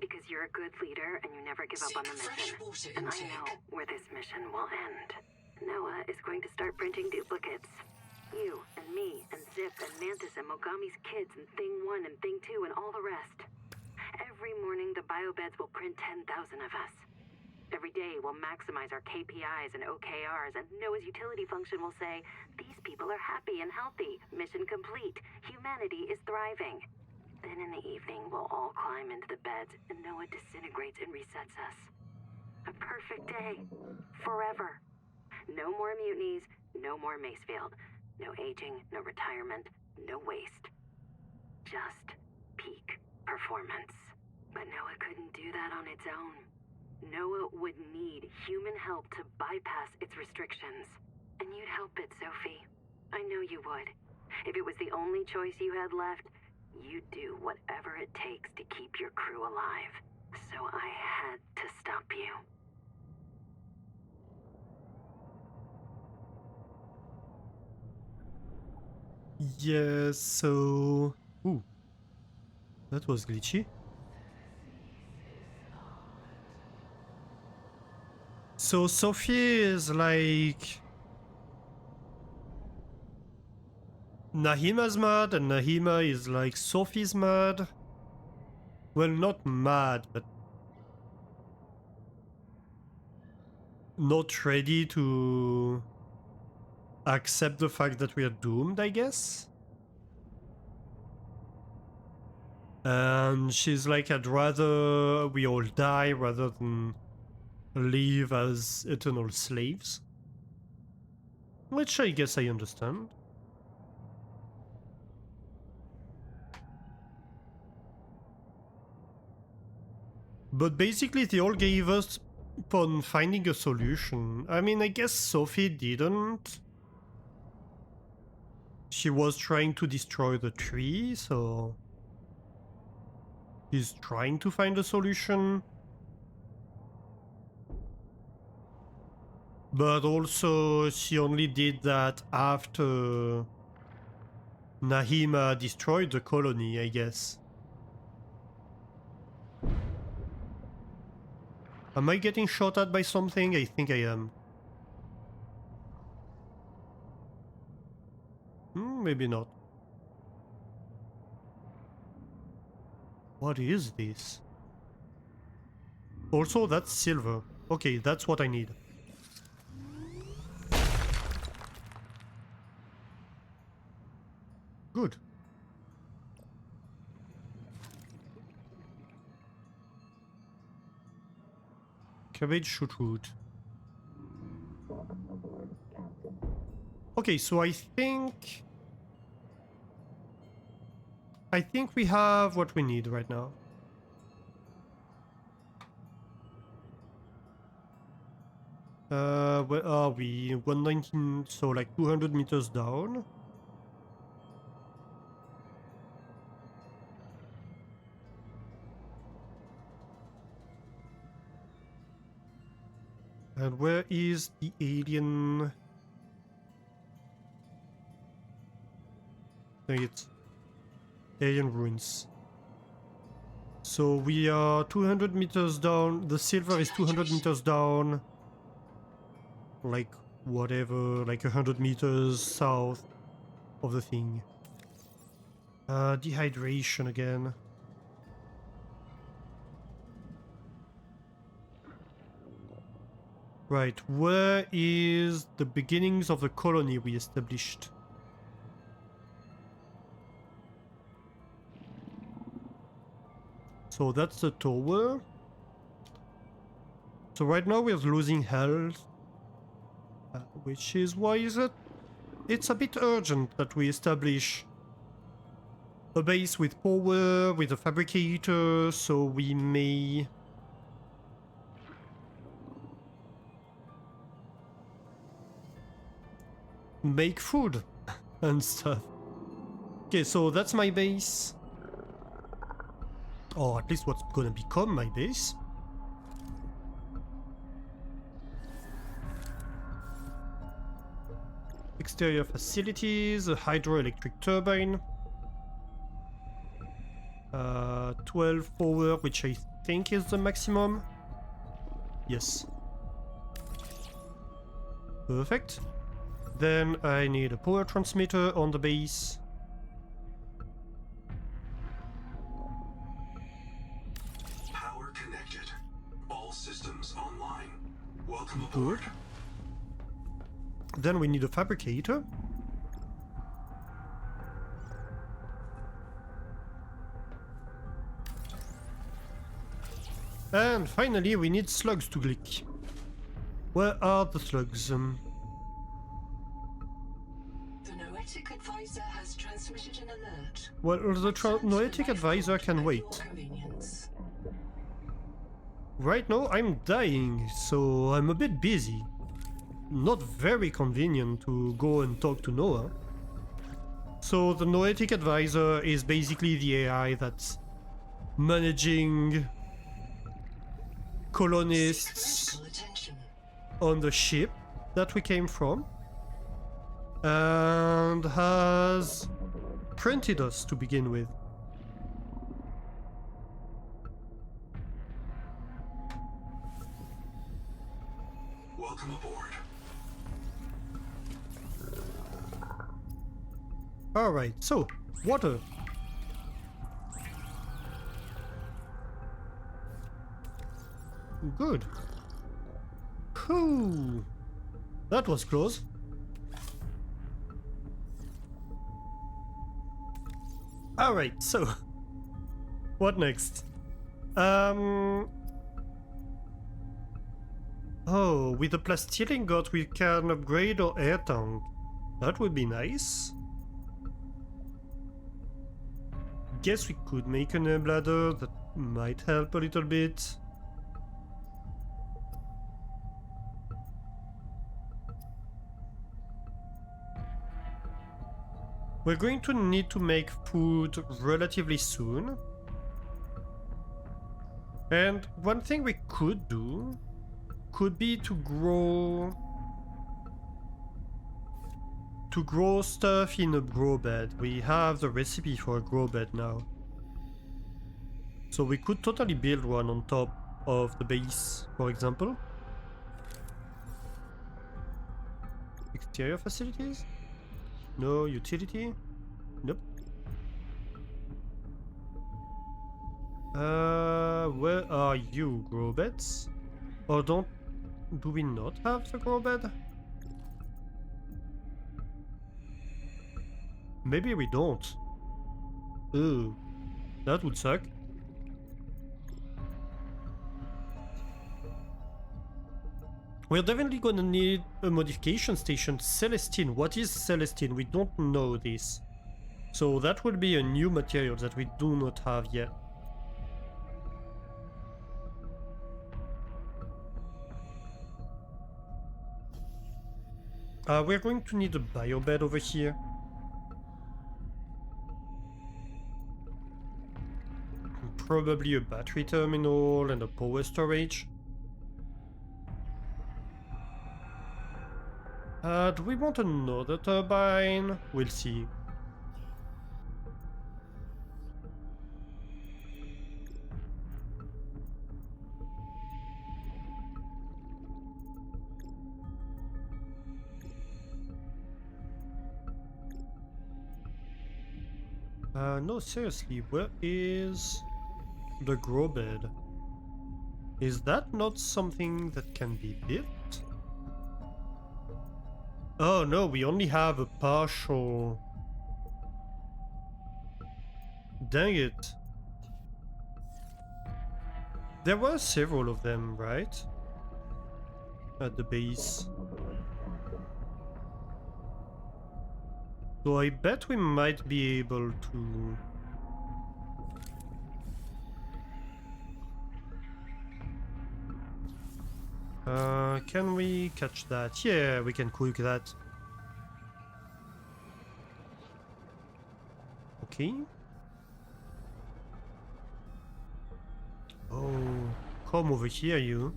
Because you're a good leader and you never give up on the mission. And I know where this mission will end. Noah is going to start printing duplicates. You and me and Zip and Mantis and Mogami's kids and Thing 1 and Thing 2 and all the rest. Every morning the biobeds will print 10,000 of us. Every day we'll maximize our KPIs and OKRs, and Noah's utility function will say, these people are happy and healthy. Mission complete. Humanity is thriving. Then in the evening, we'll all climb into the beds, and Noah disintegrates and resets us. A perfect day. Forever. No more mutinies, no more Macefield. No aging, no retirement, no waste. Just peak performance. But Noah couldn't do that on its own. Noah would need human help to bypass its restrictions. And you'd help it, Sophie. I know you would. If it was the only choice you had left, you'd do whatever it takes to keep your crew alive. So I had to stop you. Yes, so... Ooh. That was glitchy. So Sophie is like... Nahima's mad, and Nahima is like Sophie's mad. Well, not mad, but not ready to accept the fact that we are doomed, I guess. And she's like, I'd rather we all die rather than live as eternal slaves. Which I guess I understand. But basically they all gave us upon finding a solution. I mean, I guess Sophie didn't. She was trying to destroy the tree, so... She's trying to find a solution. But also, she only did that after Nahima destroyed the colony, I guess. Am I getting shot at by something? I think I am. Maybe not. What is this? Also, that's silver. Okay, that's what I need. Good. Cabbage shoot root. Okay, so I think we have what we need right now. Where are we? 119, so like 200 meters down. And where is the alien? Dang it. Alien ruins. So we are 200 meters down. The silver is 200 meters down. Like whatever, like 100 meters south of the thing. Dehydration again. Right, where is the beginnings of the colony we established? So that's the tower. So right now we're losing health. Which is why is it it's a bit urgent that we establish a base with power, with a fabricator, so we may make food and stuff. Okay, so that's my base. Or at least what's gonna become my base. Exterior facilities, a hydroelectric turbine. 12 power, which I think is the maximum. Yes. Perfect. Then I need a power transmitter on the base. Power connected. All systems online. Welcome aboard. Then we need a fabricator. And finally we need slugs to click. Where are the slugs? The Noetic advisor has transmitted an alert. Well, the Noetic advisor can wait. At your convenience. Right now I'm dying, so I'm a bit busy. Not very convenient to go and talk to Noah. So the Noetic advisor is basically the AI that's managing colonists Medical attention. on the ship that we came from and has printed us to begin with. Welcome aboard. Alright, so, water. Good. Whew. That was close. Alright, so, what next? Oh, with the plasteel ingot we can upgrade our air tank. That would be nice. Guess we could make an air bladder, that might help a little bit. We're going to need to make food relatively soon. And one thing we could do could be to grow stuff in a grow bed. We have the recipe for a grow bed now. So we could totally build one on top of the base, for example. Exterior facilities? No utility? Nope. Where are you, grow beds? Or do we not have the grow bed? Maybe we don't. Ooh, that would suck. We're definitely gonna need a modification station. Celestine. What is Celestine? We don't know this. So that will be a new material that we do not have yet. We're going to need a biobed over here. Probably a battery terminal and a power storage. Do we want another turbine? We'll see. No, seriously, where is the grow bed? Is that not something that can be built? Oh no, we only have a partial... Dang it. There were several of them, right? At the base. So I bet we might be able to... can we catch that? Yeah, we can cook that. Okay. Oh, come over here, you.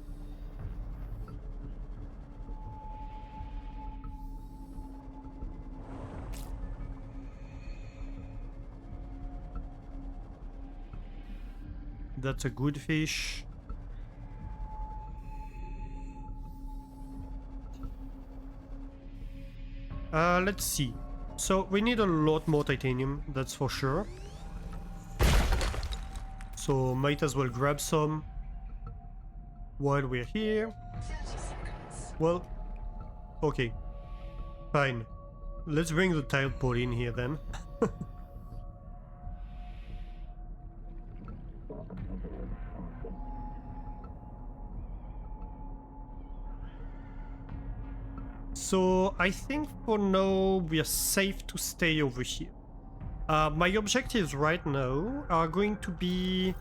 That's a good fish. Let's see. So we need a lot more titanium, that's for sure. So might as well grab some while we're here. 30 seconds. Well, okay, fine. Let's bring the tadpole in here then. So I think for now we are safe to stay over here. My objectives right now are going to be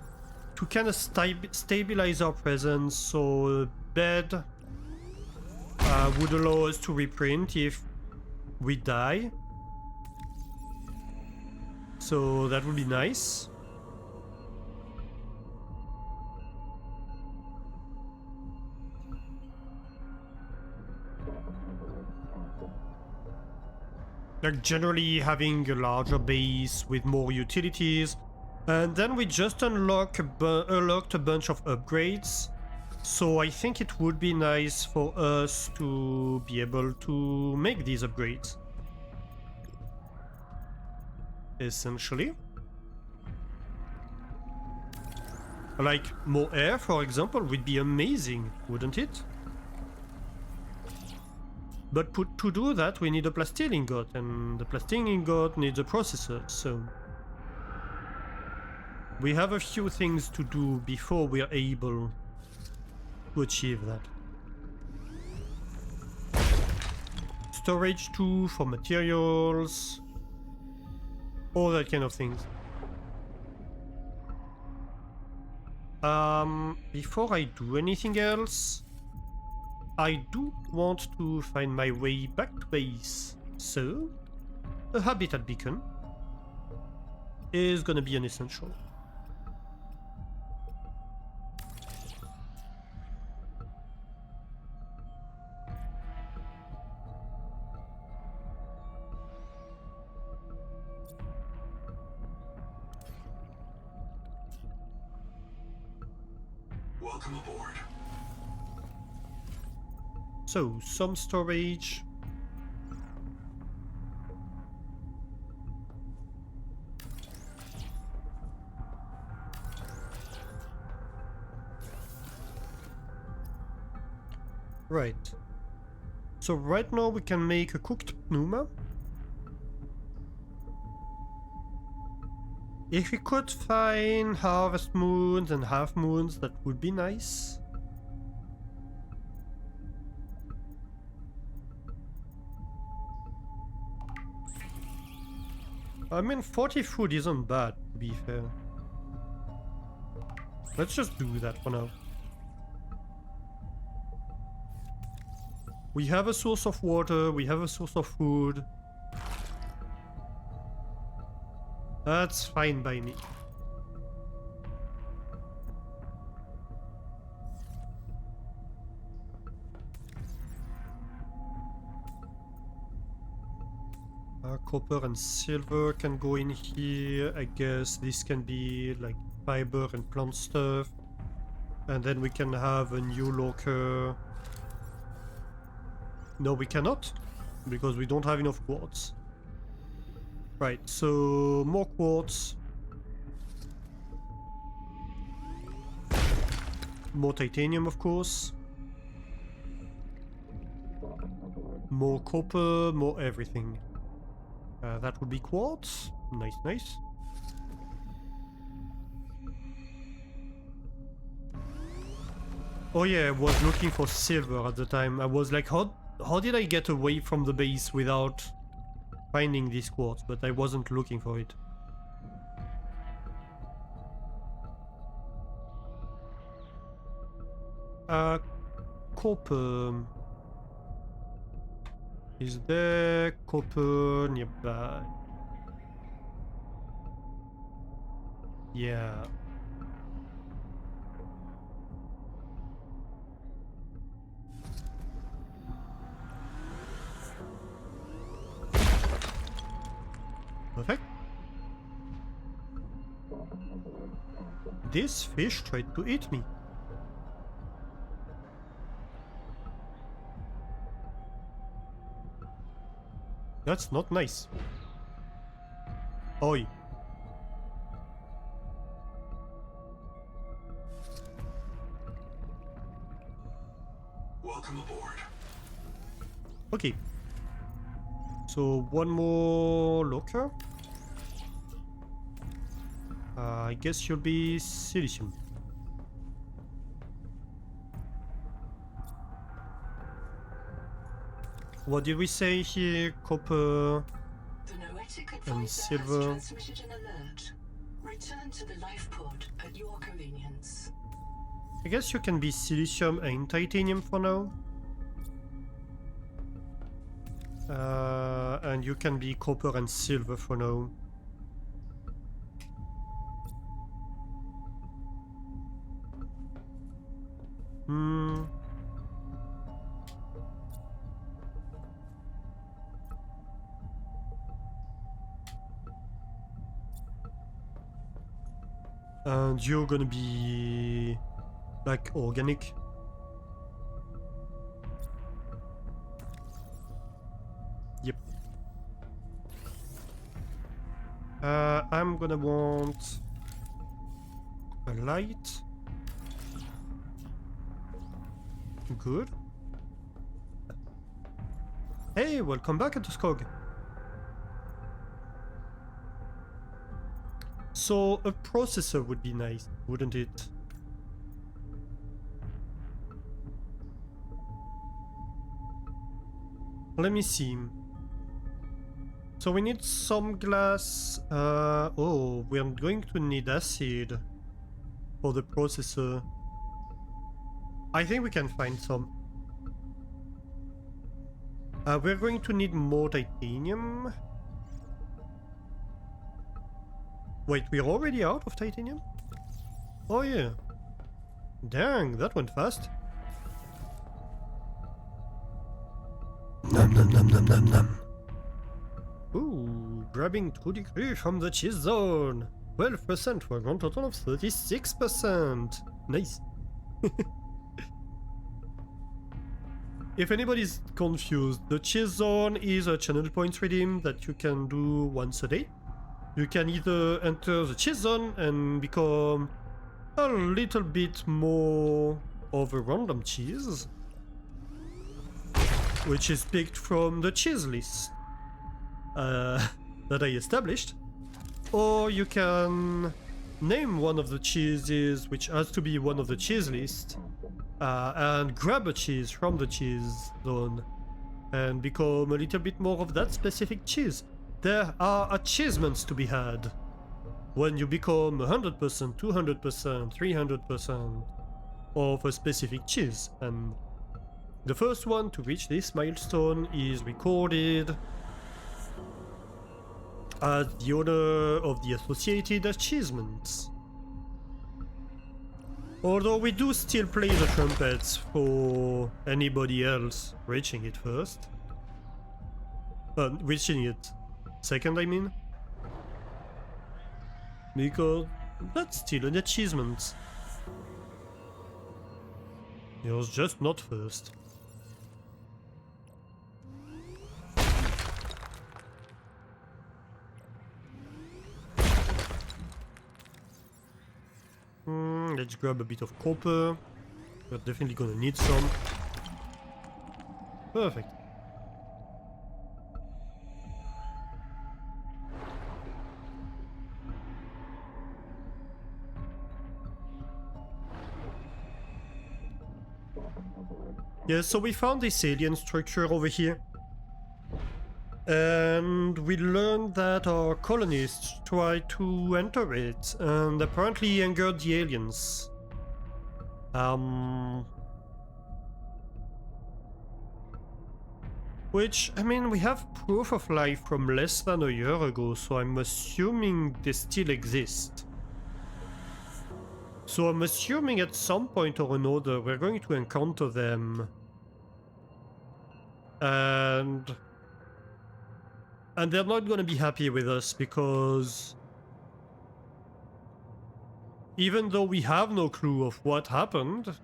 to kind of stabilize our presence, so bed would allow us to reprint if we die. So that would be nice. Like generally having a larger base with more utilities, and then we just unlocked a bunch of upgrades. So I think it would be nice for us to be able to make these upgrades. Essentially. Like more air, for example, would be amazing, wouldn't it? But to do that, we need a plastic ingot, and the plastic ingot needs a processor, so... we have a few things to do before we are able to achieve that. Storage 2 for materials, all that kind of things. Before I do anything else, I do want to find my way back to base, so a habitat beacon is gonna be an essential. Welcome aboard. So, some storage. Right. So right now we can make a cooked pneuma. If we could find harvest moons and half moons, that would be nice. I mean, 40 food isn't bad, to be fair. Let's just do that for now. We have a source of water, we have a source of food. That's fine by me. Copper and silver can go in here. I guess this can be like fiber and plant stuff. And then we can have a new locker. No, we cannot, because we don't have enough quartz. Right, so more quartz. More titanium, of course. More copper, more everything. That would be quartz. Nice, nice. Oh yeah, I was looking for silver at the time. I was like, how did I get away from the base without finding this quartz, but I wasn't looking for it. Copper. Is there copper nearby? Yeah. Perfect. This fish tried to eat me. That's not nice. Oi. Welcome aboard. Okay. So one more locker. I guess you'll be silicium. What did we say here? Copper The Noetic and advisor silver. has transmitted an alert. Return to the life pod at your convenience. I guess you can be silicium and titanium for now. And you can be copper and silver for now. Hmm. And you're gonna be like organic. Yep. I'm gonna want a light. Good. Hey, welcome back at the Skog. So a processor would be nice, wouldn't it? Let me see. So we need some glass. Oh, we're going to need acid for the processor. I think we can find some. We're going to need more titanium. Wait, we're already out of titanium? Oh yeah. Dang, that went fast. Nom nom nom nom nom nom. Ooh, grabbing 2 degrees from the cheese zone. 12% for a grand total of 36%. Nice. If anybody's confused, the cheese zone is a channel points redeem that you can do once a day. You can either enter the cheese zone and become a little bit more of a random cheese, which is picked from the cheese list that I established, or you can name one of the cheeses which has to be one of the cheese list, and grab a cheese from the cheese zone and become a little bit more of that specific cheese. There are achievements to be had when you become 100%, 200%, 300% of a specific cheese, and the first one to reach this milestone is recorded as the owner of the associated achievements. Although we do still play the trumpets for anybody else reaching it first. Reaching it second, I mean. Because that's still an achievement. It was just not first. Let's grab a bit of copper. We're definitely gonna need some. Perfect. Yeah, so we found this alien structure over here. And we learned that our colonists tried to enter it and apparently angered the aliens. Which, I mean, we have proof of life from less than a year ago, so I'm assuming they still exist. So I'm assuming at some point or another we're going to encounter them. And they're not going to be happy with us because even though we have no clue of what happened,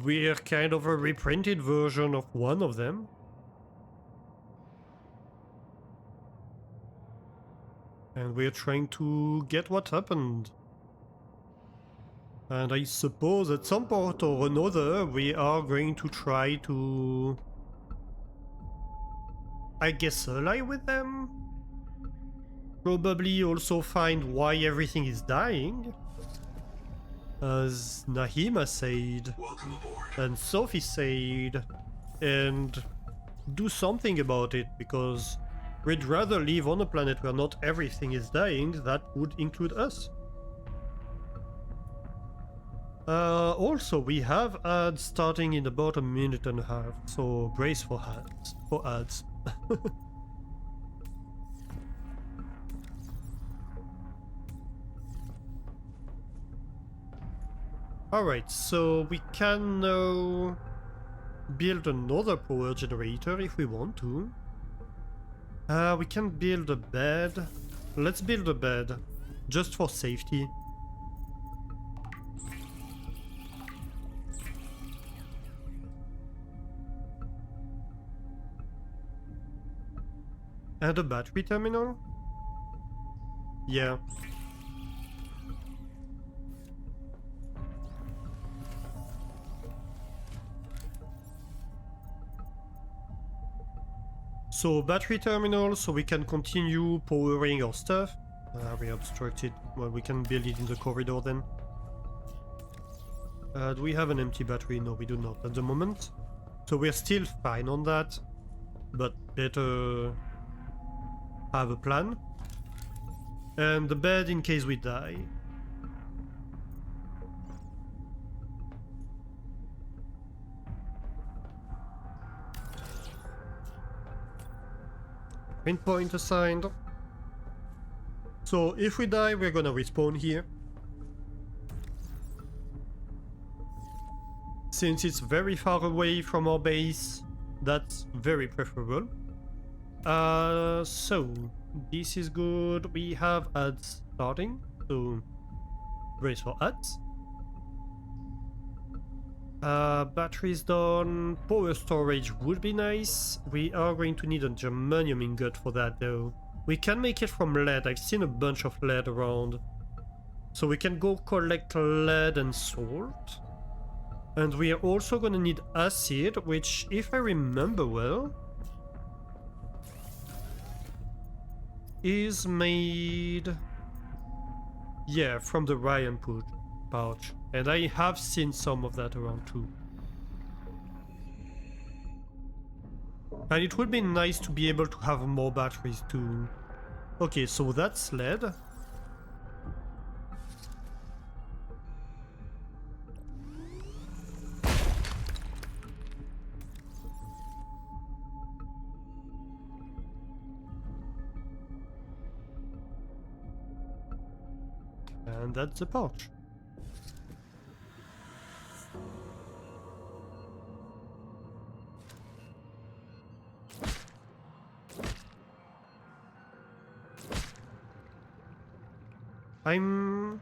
we're kind of a reprinted version of one of them. And we're trying to get what happened. And I suppose at some point or another we are going to try to, I guess, ally with them? Probably also find why everything is dying. As Nahima said, Welcome aboard. and Sophie said, and do something about it, because we'd rather live on a planet where not everything is dying. That would include us. Also, we have ads starting in about a minute and a half, so brace for ads. Alright, so we can now build another power generator if we want to. We can build a bed. Let's build a bed, just for safety. And a battery terminal? Yeah. So battery terminal, so we can continue powering our stuff. We obstructed. Well, we can build it in the corridor then. Do we have an empty battery? No, we do not at the moment. So we're still fine on that, but better have a plan. And the bed in case we die. Print point assigned. So if we die, we're gonna respawn here. Since it's very far away from our base, that's very preferable. So this is good. We have ads starting, so brace for ads. Batteries done. Power storage would be nice. We are going to need a germanium ingot for that though. We can make it from lead. I've seen a bunch of lead around. So we can go collect lead and salt. And we are also gonna need acid, which, if I remember well, is made, yeah, from the Ryan pouch. And I have seen some of that around too. And it would be nice to be able to have more batteries too. Okay, so that's lead. And that's the pouch. I'm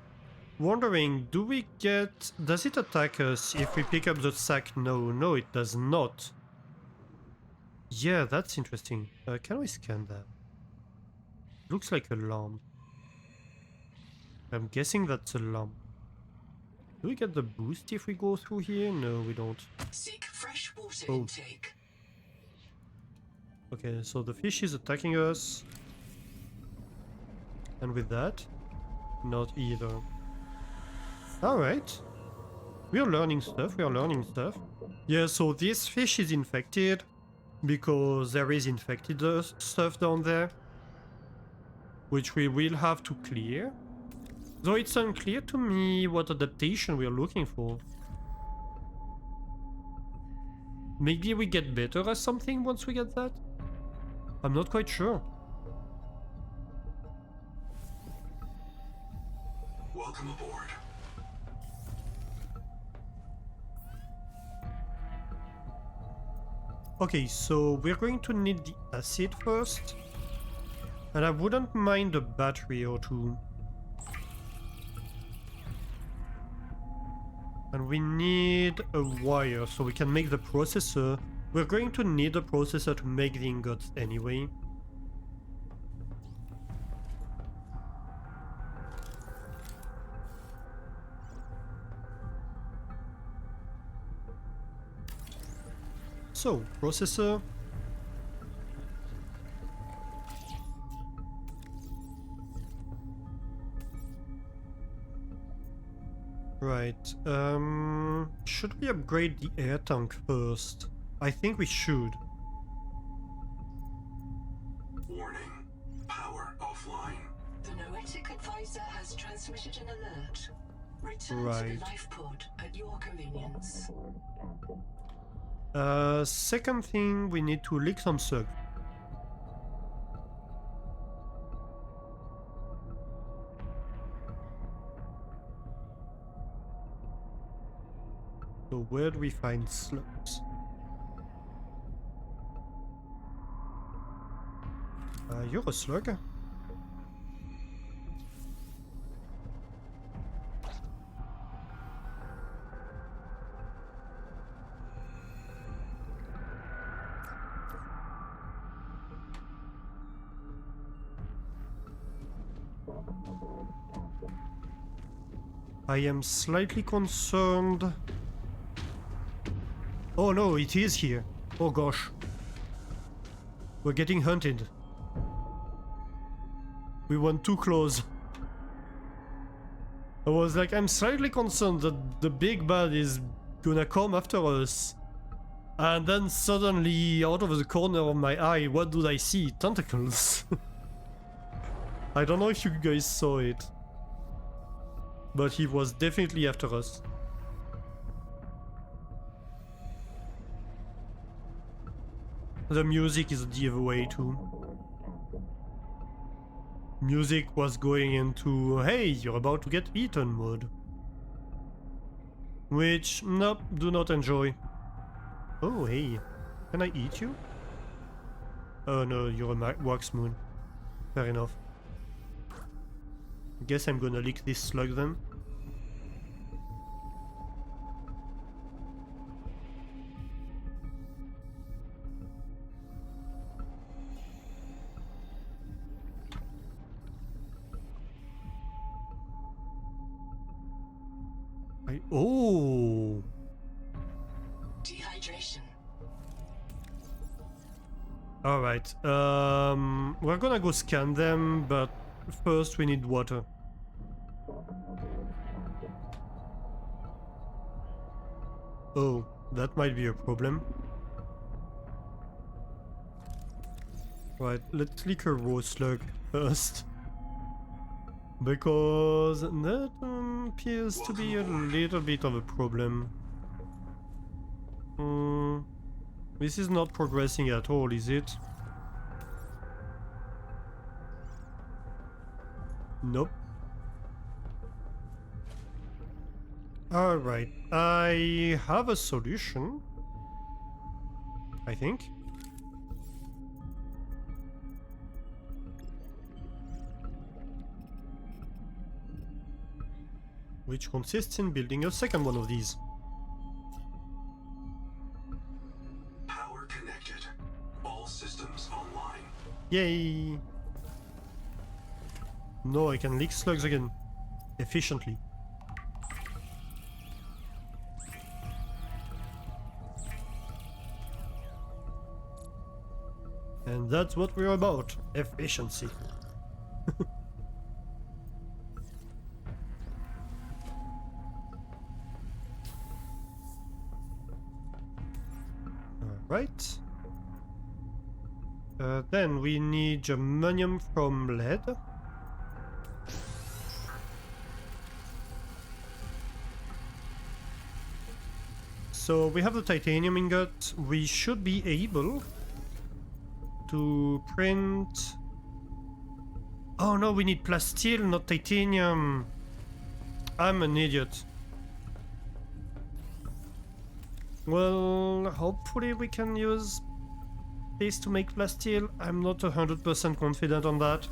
wondering, does it attack us if we pick up the sack? No, it does not. Yeah, that's interesting. Can we scan that? Looks like a lamp. I'm guessing that's a lamp. Do we get the boost if we go through here? No, we don't. Seek fresh water Oh. intake. Okay, so the fish is attacking us. And with that, not either. Alright. We are learning stuff, Yeah, so this fish is infected. because there is infected stuff down there, which we will have to clear. Though it's unclear to me what adaptation we are looking for. Maybe we get better at something once we get that? I'm not quite sure. Welcome aboard. Okay, so we're going to need the acid first. And I wouldn't mind a battery or two. And we need a wire so we can make the processor. We're going to need a processor to make the ingots anyway. So, processor. Right, should we upgrade the air tank first? I think we should. Warning. Power offline. The Noetic advisor has transmitted an alert. Return to Right. the life pod at your convenience. Second thing, we need to lick some slug. So where do we find slugs? You're a slug? I am slightly concerned. Oh no, it is here. Oh gosh. We're getting hunted. We went too close. I was like, I'm slightly concerned that the big bad is gonna come after us. And then suddenly, out of the corner of my eye, what do I see? Tentacles. I don't know if you guys saw it. But he was definitely after us. The music is a giveaway too. Music was going into, hey, you're about to get eaten mode. Which, nope, do not enjoy. Oh, hey, can I eat you? Oh no, you're a wax moon. Fair enough. Guess I'm gonna lick this slug then. Oh! Dehydration. Alright, we're gonna go scan them, but first we need water. Oh, that might be a problem. Right, let's lick a raw slug first. Because that appears to be a little bit of a problem. This is not progressing at all, is it? Nope. Alright, I have a solution. I think. Which consists in building a second one of these. Power connected. All systems online. Yay! No, I can lick slugs again. Efficiently. And that's what we're about. Efficiency. Alright. Then we need germanium from lead. So we have the titanium ingot. We should be able to print... Oh no, we need plasteel, not titanium. I'm an idiot. Well, hopefully we can use this to make plasteel. I'm not 100% confident on that.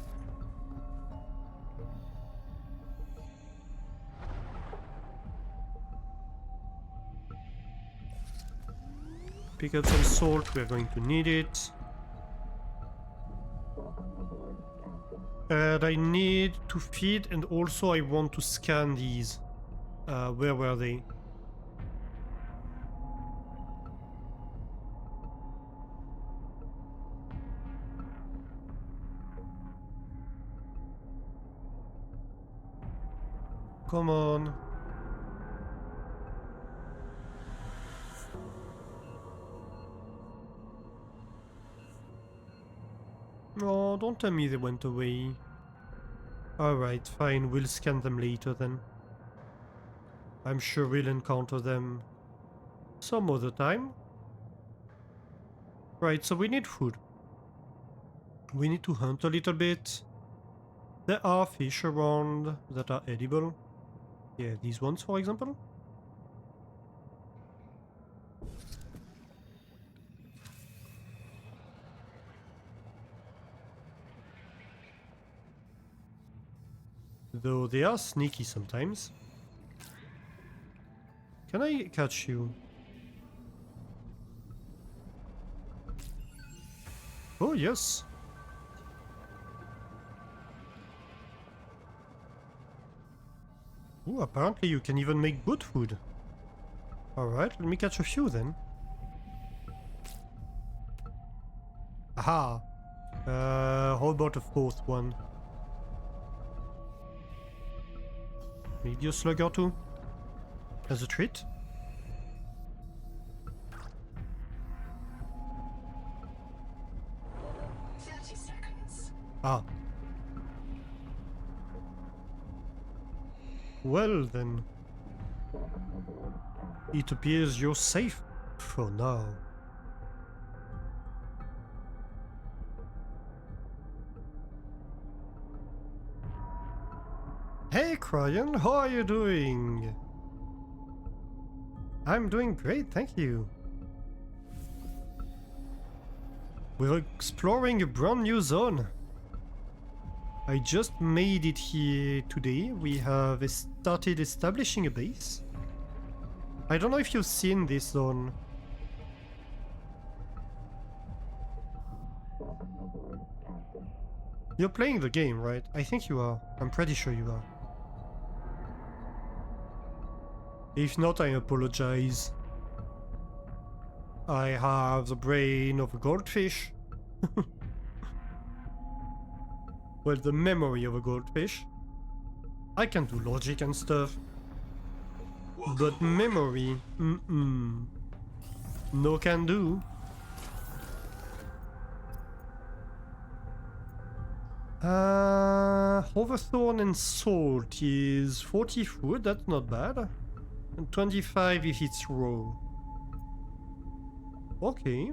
Pick up some salt, we're going to need it. And I need to feed, and also I want to scan these. Where were they? Come on. Oh, don't tell me they went away. Alright, fine, we'll scan them later then. I'm sure we'll encounter them some other time. Right, so we need food. We need to hunt a little bit. There are fish around that are edible. Yeah, these ones, for example. Though they are sneaky sometimes. Can I catch you? Oh, yes. Ooh, apparently you can even make good food. Alright, let me catch a few then. Aha! How about a fourth one? Maybe a slug or two? As a treat? Ah. Well then. It appears you're safe for now. Hey Cryan, how are you doing? I'm doing great, thank you. We're exploring a brand new zone. I just made it here today. We have started establishing a base. I don't know if you've seen this zone. You're playing the game, right? I think you are. I'm pretty sure you are. If not, I apologize. I have the brain of a goldfish. Well, the memory of a goldfish. I can do logic and stuff. But memory, no can do. Overthorn and salt is 40 food, that's not bad. And 25 if it's raw. Okay.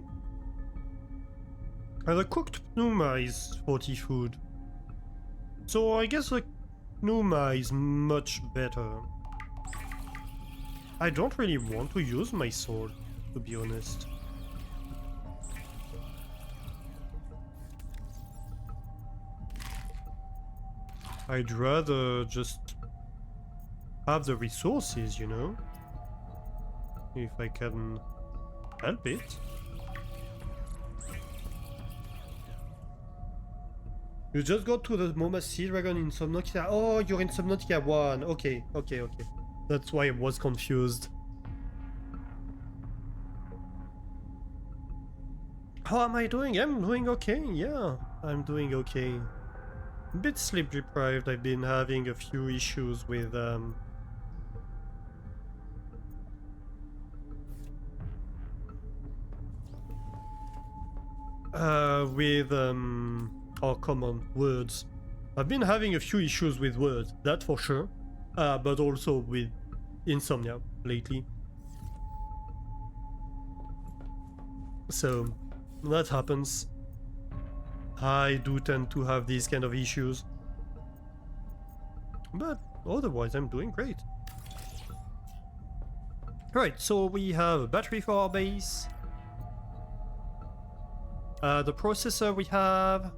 And the cooked pneuma is 40 food. So I guess the pneuma is much better. I don't really want to use my sword, to be honest. I'd rather just have the resources, you know? If I can help it. You just got to the Moma Sea Dragon in Subnautica. Oh, you're in Subnautica 1. Okay. That's why I was confused. How am I doing? I'm doing okay, yeah. I'm doing okay. A bit sleep deprived. I've been having a few issues with with oh come on, words. I've been having a few issues with words, that for sure, but also with insomnia lately. So that happens. I do tend to have these kind of issues, but otherwise I'm doing great. Right, so we have a battery for our base. The processor we have.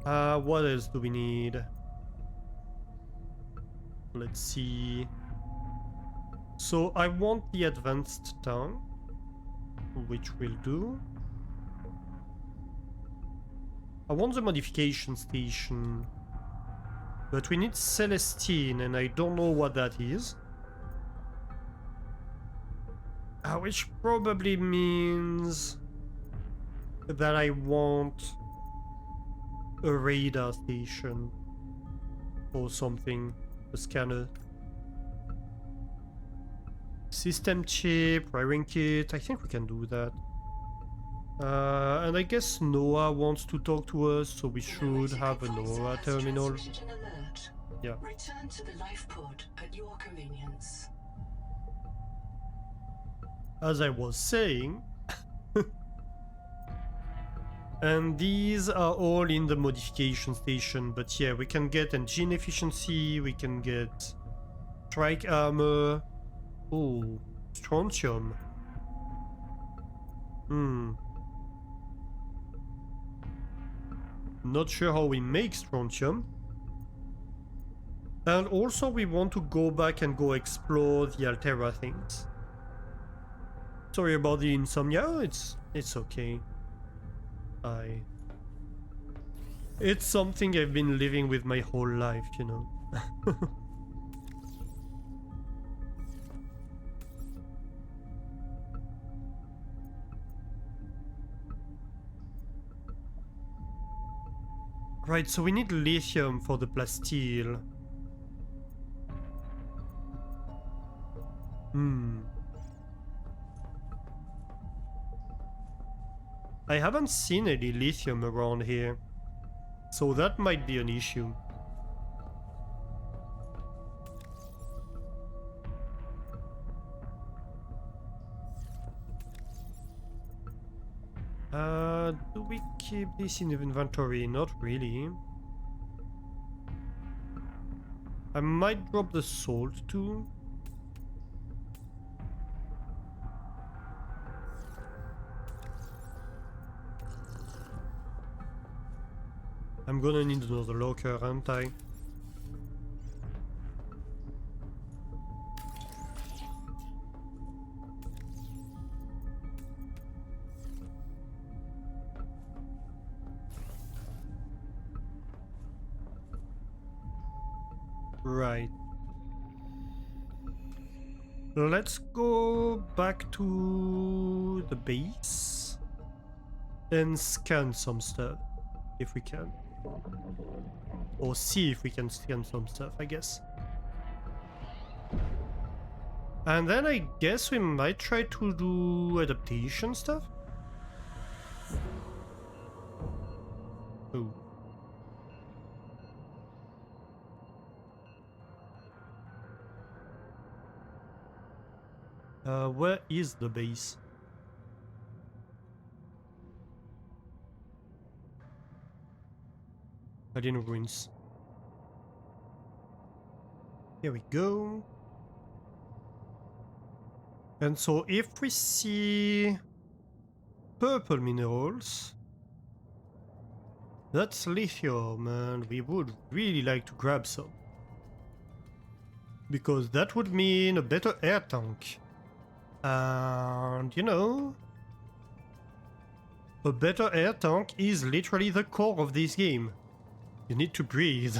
What else do we need? Let's see. So I want the advanced town, which will do. I want the modification station, but we need Celestine, and I don't know what that is. Which probably means that I want a radar station or something, a scanner. System chip, wiring kit, I think we can do that. And I guess Noah wants to talk to us, so we should have a Noah terminal. Yeah. Return to the life pod at your convenience. As I was saying, and these are all in the modification station, but yeah, we can get engine efficiency, we can get strike armor. Oh, strontium. Not sure how we make strontium. And also we want to go back and go explore the Altera things. Sorry about the insomnia, it's okay. It's something I've been living with my whole life, you know. Right, so we need lithium for the plasteel. I haven't seen any lithium around here, so that might be an issue. Do we keep this in inventory? Not really. I might drop the salt too. I'm gonna need another locker, aren't I? Right. Let's go back to the base and scan some stuff, if we can. Or see if we can scan some stuff, I guess. And then I guess we might try to do adaptation stuff. Oh. Where is the base? Guardian Ruins. Here we go. And so if we see purple minerals, that's lithium, and we would really like to grab some. Because that would mean a better air tank. And, you know, a better air tank is literally the core of this game. You need to breathe.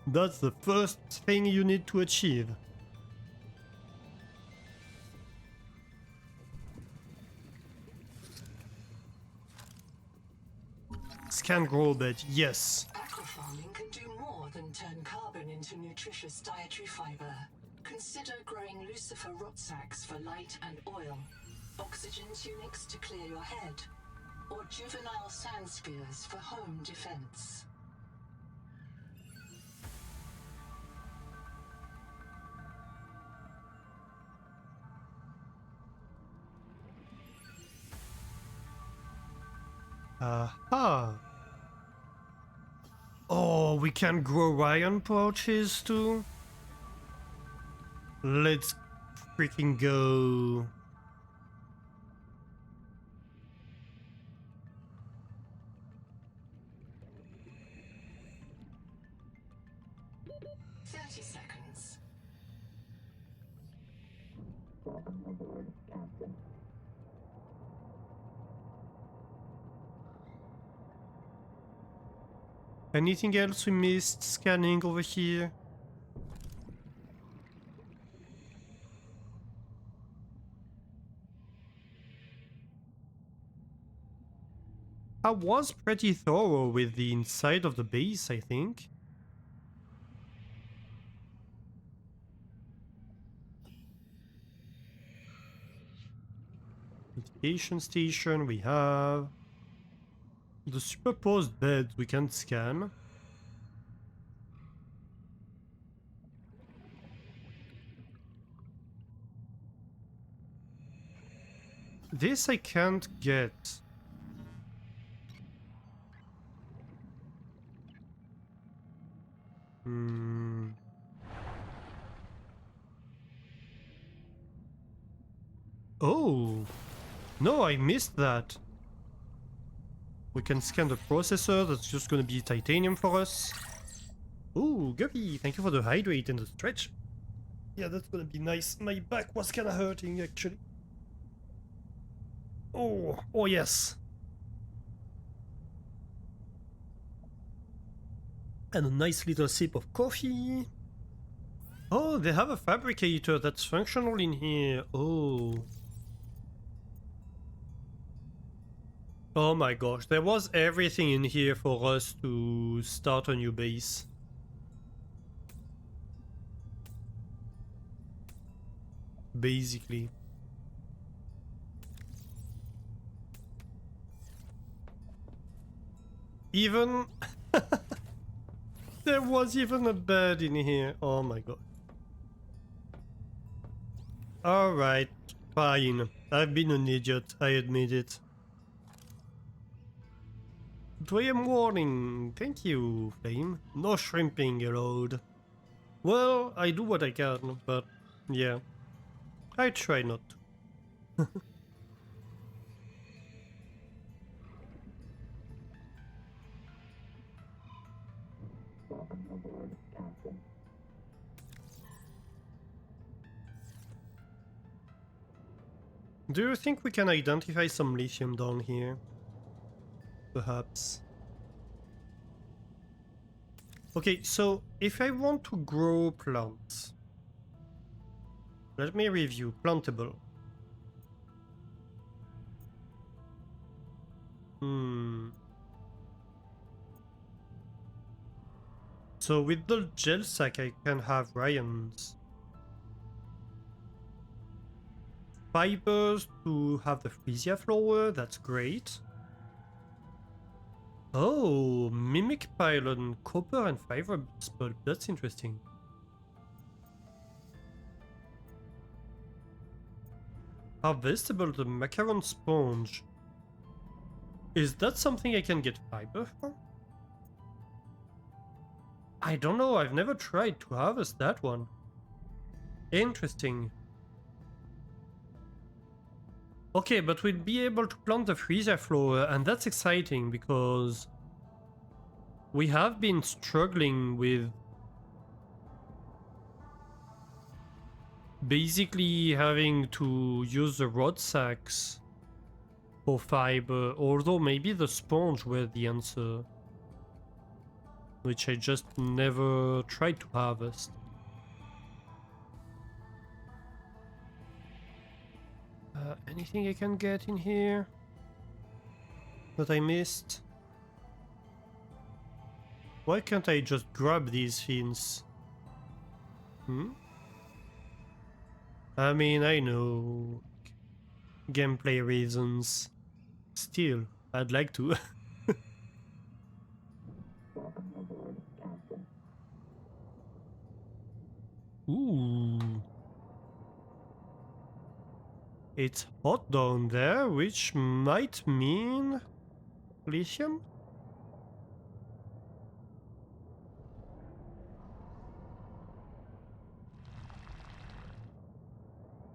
That's the first thing you need to achieve. Scan grow bed, yes. Aquafarming can do more than turn carbon into nutritious dietary fiber. Consider growing lucifer rot sacks for light and oil. oxygen tunics to clear your head, or juvenile sand spears for home defense. Aha! Oh, we can grow Ryan pouches too? Let's freaking go. Seconds. Welcome aboard, Captain. Anything else we missed scanning over here? I was pretty thorough with the inside of the base, I think. Medication station we have. The superposed beds we can scan. This I can't get. Oh, no, I missed that. We can scan the processor, that's just gonna be titanium for us. Ooh, Guppy, thank you for the hydrate and the stretch. Yeah, that's gonna be nice. My back was kinda hurting, actually. Oh yes. And a nice little sip of coffee. Oh, they have a fabricator that's functional in here. Oh. Oh my gosh, there was everything in here for us to start a new base. Basically. Even... there was even a bed in here. Oh my god. Alright, fine. I've been an idiot, I admit it. 2 AM warning. Thank you, Flame. No shrimping allowed. Well, I do what I can, but yeah. I try not to. Welcome aboard, Captain. Do you think we can identify some lithium down here? Perhaps. Okay, so if I want to grow plants, let me review. Plantable. So with the gel sack I can have Ryans. Fibers to have the freesia flower, that's great. Oh, mimic pylon, copper and fiber bulb, that's interesting. Harvestable, the macaron sponge. Is that something I can get fiber for? I don't know, I've never tried to harvest that one. Interesting. Okay, but we'll be able to plant the freesia flower, and that's exciting because we have been struggling with basically having to use the rod sacks for fiber, although maybe the sponge were the answer, which I just never tried to harvest. Anything I can get in here that I missed? Why can't I just grab these fins? I mean, I know. gameplay reasons. Still, I'd like to. Welcome aboard, Captain. Ooh. It's hot down there, which might mean lithium?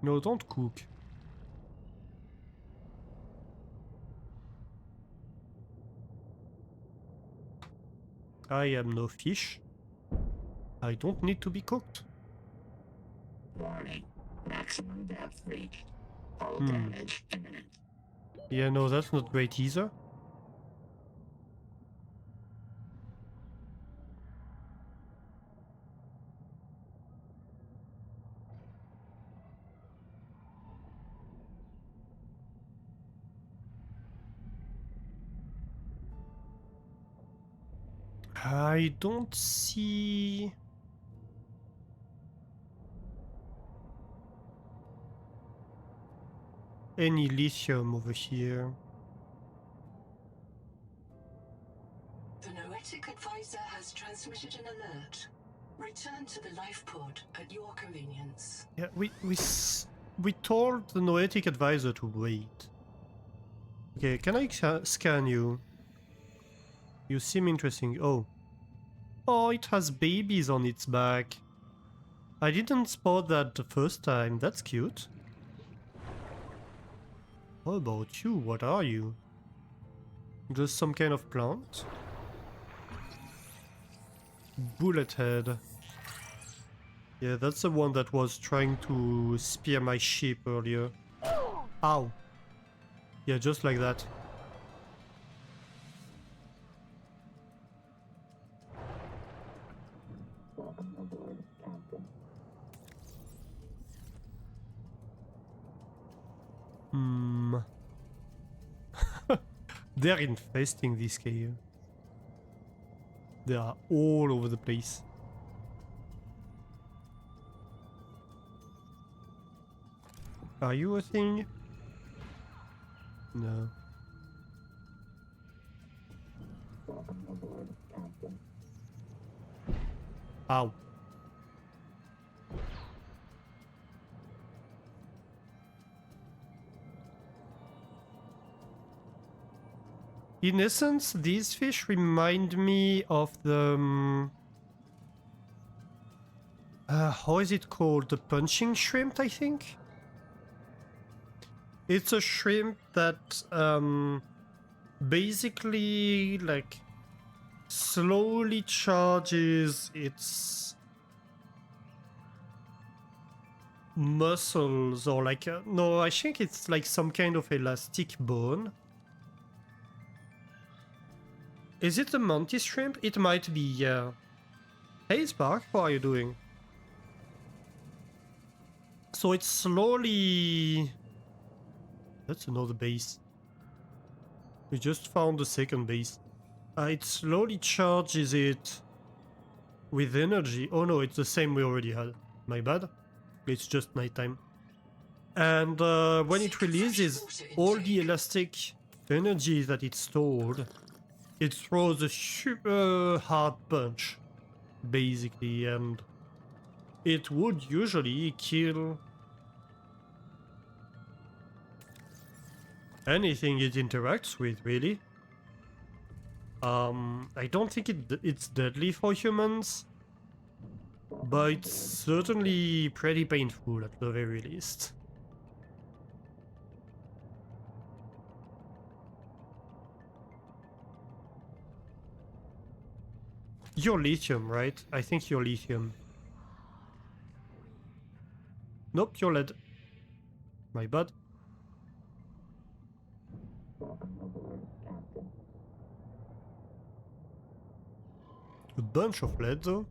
No, don't cook. I am no fish. I don't need to be cooked. Warning. Maximum depth reached. Hull Hmm. damage imminent. Yeah, no, that's not great either. I don't see... any lithium over here. The Noetic advisor has transmitted an alert. Return to the life pod at your convenience. Yeah, we told the Noetic advisor to wait. Okay, can I scan you? You seem interesting. Oh. Oh, it has babies on its back. I didn't spot that the first time. That's cute. How about you? What are you? Just some kind of plant? Bullet head. Yeah, that's the one that was trying to spear my ship earlier. Ow. Yeah, just like that. Welcome aboard, Captain. Hmm. They're infesting this cave. They are all over the place. Are you a thing? No. Welcome aboard, Captain. Ow. In essence, these fish remind me of the... how is it called? The punching shrimp, I think? It's a shrimp that basically like slowly charges its muscles, or like no, I think it's like some kind of elastic bone. Is it a mantis shrimp? It might be, yeah. Hey Spark, how are you doing? So it's slowly... That's another base. We just found the second base. It slowly charges it with energy. Oh no, it's the same we already had. My bad. It's just nighttime. And when it releases all the elastic energy that it stored, it throws a super hard punch, basically, and it would usually kill anything it interacts with, really. I don't think it's deadly for humans, but it's certainly pretty painful at the very least. You're lithium, right? I think you're lithium. Nope, you're lead. My bad. Welcome aboard, Captain. A bunch of lead though,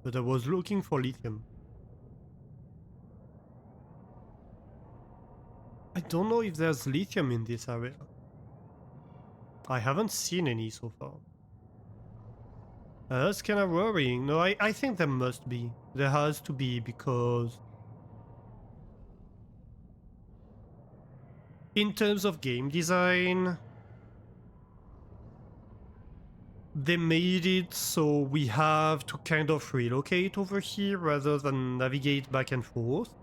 but I was looking for lithium. I don't know if there's lithium in this area. I haven't seen any so far. That's kind of worrying. No, I think there must be. There has to be, because in terms of game design, they made it so we have to kind of relocate over here rather than navigate back and forth.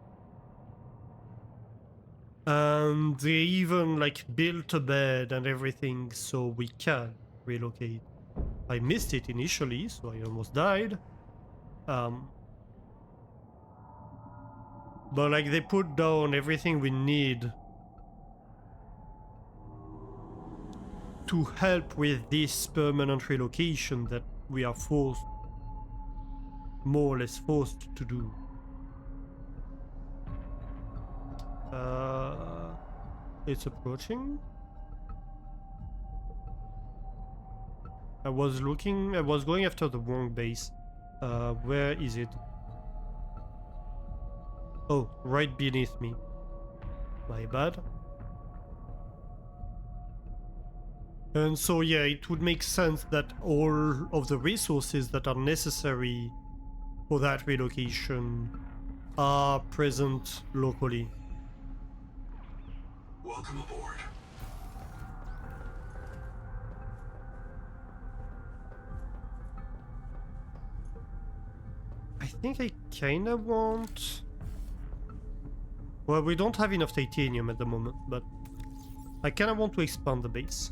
And they even like built a bed and everything so we can relocate. I missed it initially, so I almost died. But like they put down everything we need to help with this permanent relocation that we are forced, more or less forced to do. It's approaching. I was going after the wrong base. Where is it? Oh, right beneath me. My bad. And so yeah, it would make sense that all of the resources that are necessary for that relocation are present locally. Welcome aboard. I think I kinda want... Well, we don't have enough titanium at the moment, but I kinda want to expand the base.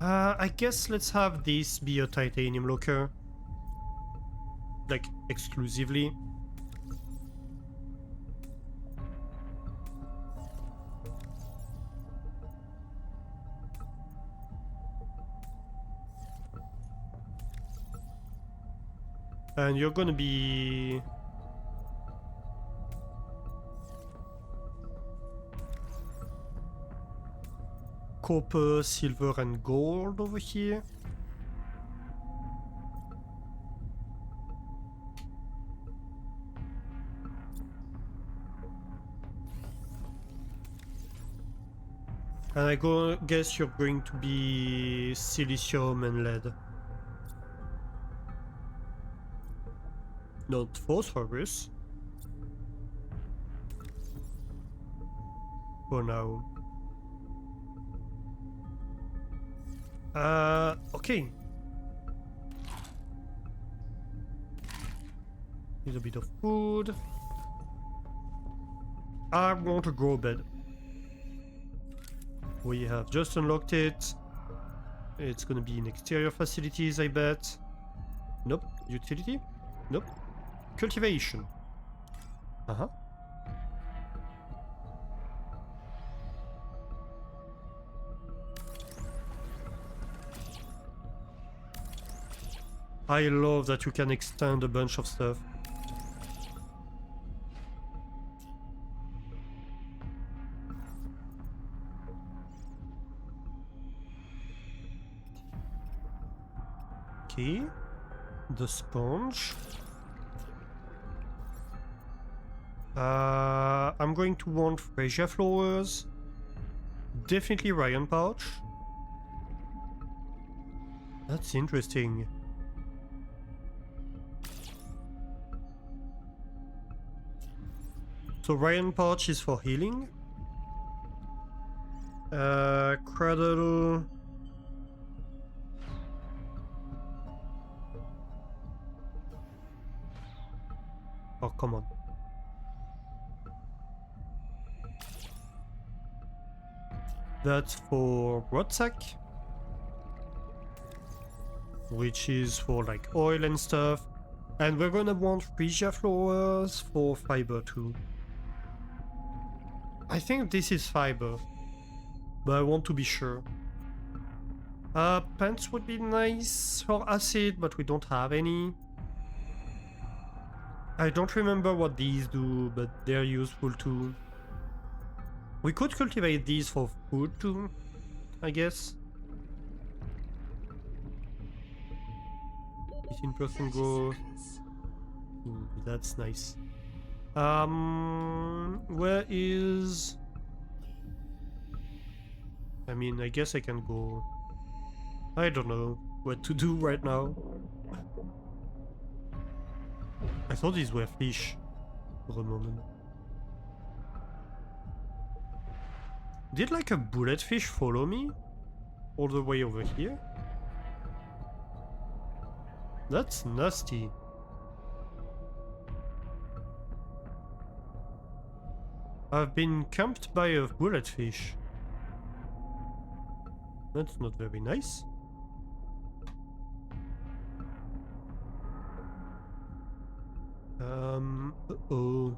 I guess let's have this be a titanium locker. Like, exclusively. And you're gonna be... copper, silver and gold over here. And I guess you're going to be silicium and lead. Not phosphorus. For now. Okay. Need a bit of food. I want to grow a bed. We have just unlocked it. It's gonna be in exterior facilities, I bet. Nope. Utility? Nope. Cultivation. Uh-huh. I love that you can extend a bunch of stuff. Okay. The sponge. I'm going to want freesia flowers. Definitely Ryan pouch. That's interesting. So Ryan pouch is for healing. Cradle. Oh, come on. That's for Rotsack, which is for like oil and stuff. And we're gonna want freesia flowers for fiber too. I think this is fiber, but I want to be sure. Pants would be nice for acid, but we don't have any. I don't remember what these do, but they're useful too. We could cultivate these for food too, I guess. 18% growth. Ooh, that's nice. Where is... I mean, I guess I can go... I don't know what to do right now. I thought these were fish for a moment. Did like a bulletfish follow me all the way over here? That's nasty. I've been camped by a bulletfish. That's not very nice. Uh-oh.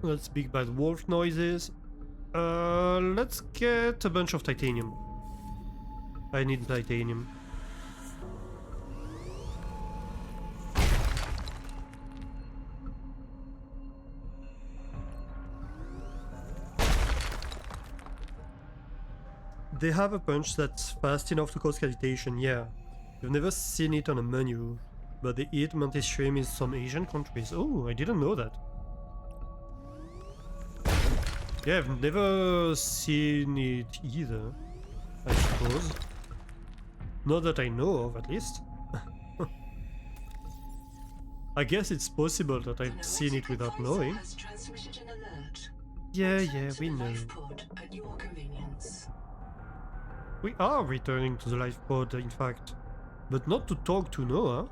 That's big bad wolf noises. Let's get a bunch of titanium. I need titanium. They have a punch that's fast enough to cause cavitation, yeah. You've never seen it on a menu, but they eat mantis shrimp in some Asian countries. Oh, I didn't know that. Yeah, I've never seen it either, I suppose. Not that I know of, at least. I guess it's possible that I've seen it without knowing. Has transmitted an alert. Yeah, Return to we the know. life pod at your convenience. We are returning to the life pod, in fact. But not to talk to Noah.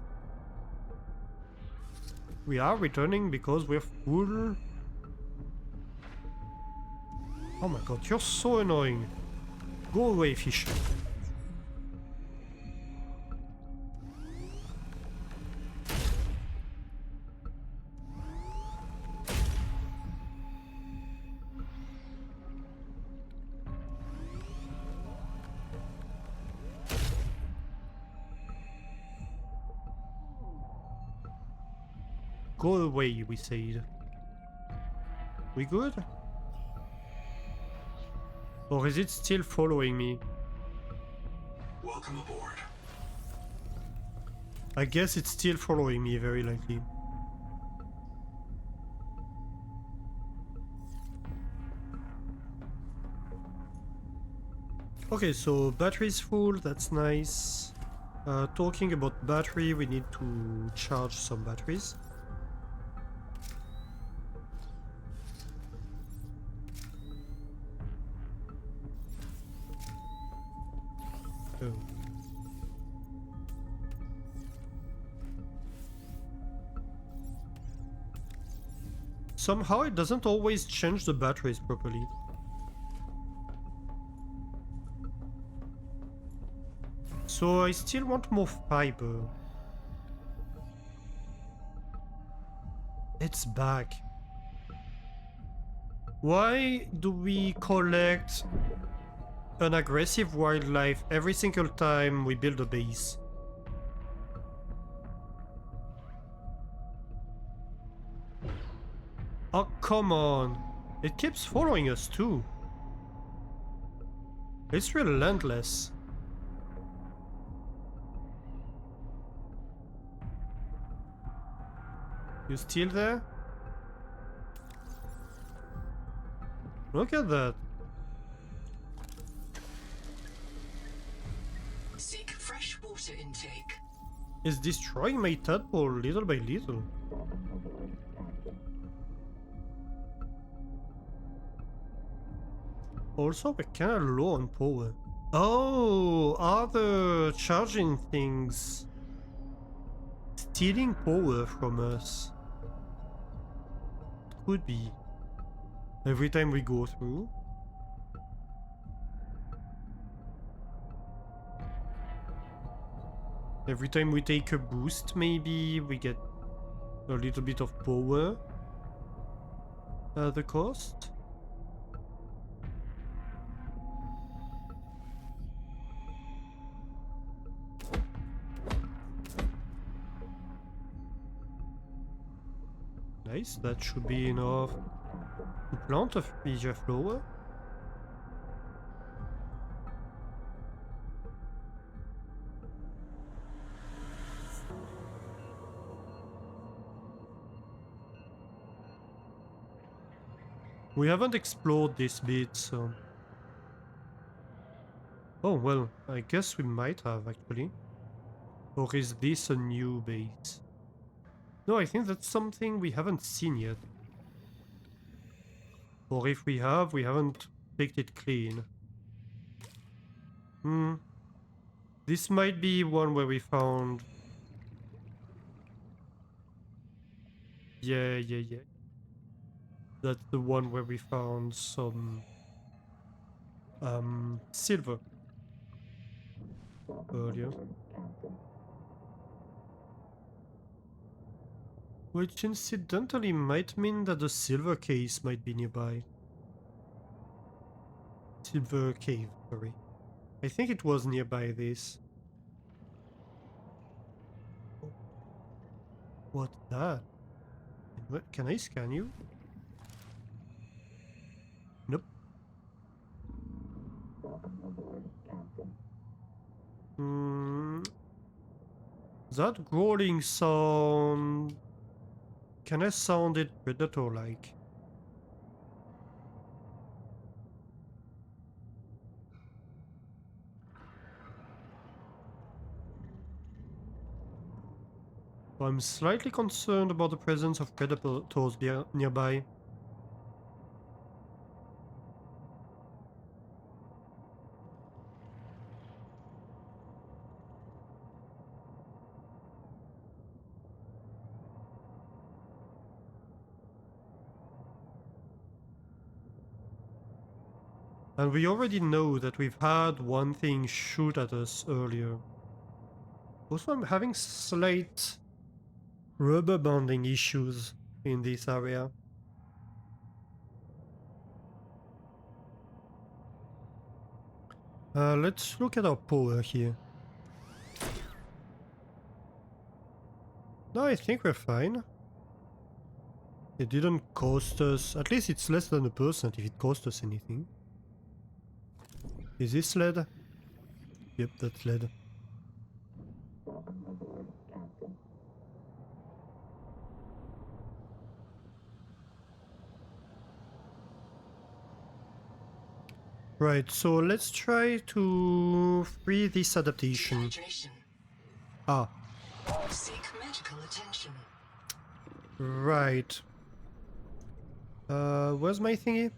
We are returning because we're full. Oh my god, you're so annoying. Go away, fish. Go away, we said. We good? Or is it still following me? Welcome aboard. I guess it's still following me, very likely. Okay, so battery's full, that's nice. Talking about battery, we need to charge some batteries. Oh. Somehow it doesn't always change the batteries properly. So I still want more fiber. It's back. Why do we collect an aggressive wildlife every single time we build a base? Oh, come on. It keeps following us too. It's relentless. You still there? Look at that. Seek fresh water intake. It's destroying my tadpole little by little. Also, we're kinda low on power. Oh, are the charging things stealing power from us? Could be. Every time we go through. Every time we take a boost, maybe we get a little bit of power at the cost. Nice, that should be enough to plant a freezer flower. We haven't explored this bit, so... Oh, well, I guess we might have, actually. Or is this a new base? No, I think that's something we haven't seen yet. Or if we have, we haven't picked it clean. Hmm. This might be one where we found... Yeah. That's the one where we found some... silver. Earlier. Which incidentally might mean that the silver case might be nearby. Silver cave, sorry. I think it was nearby this. What's that? Can I scan you? Nope. That growling sound... Can I sound it predator-like? I'm slightly concerned about the presence of predators nearby. And we already know that we've had one thing shoot at us earlier. Also, I'm having slight rubber banding issues in this area. Let's look at our power here. No, I think we're fine. It didn't cost us... At least it's less than 1% if it cost us anything. Is this lead? Yep, that's lead. Right, so let's try to free this adaptation. Dehydration. Ah, Seek medical attention. right. Where's my thingy?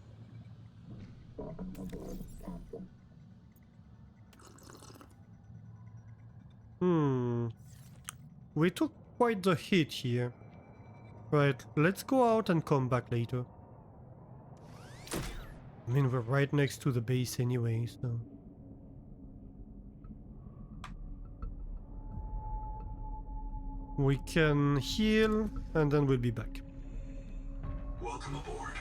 We took quite the hit here. Right, let's go out and come back later. I mean, we're right next to the base anyway, so... We can heal, and then we'll be back. Welcome aboard.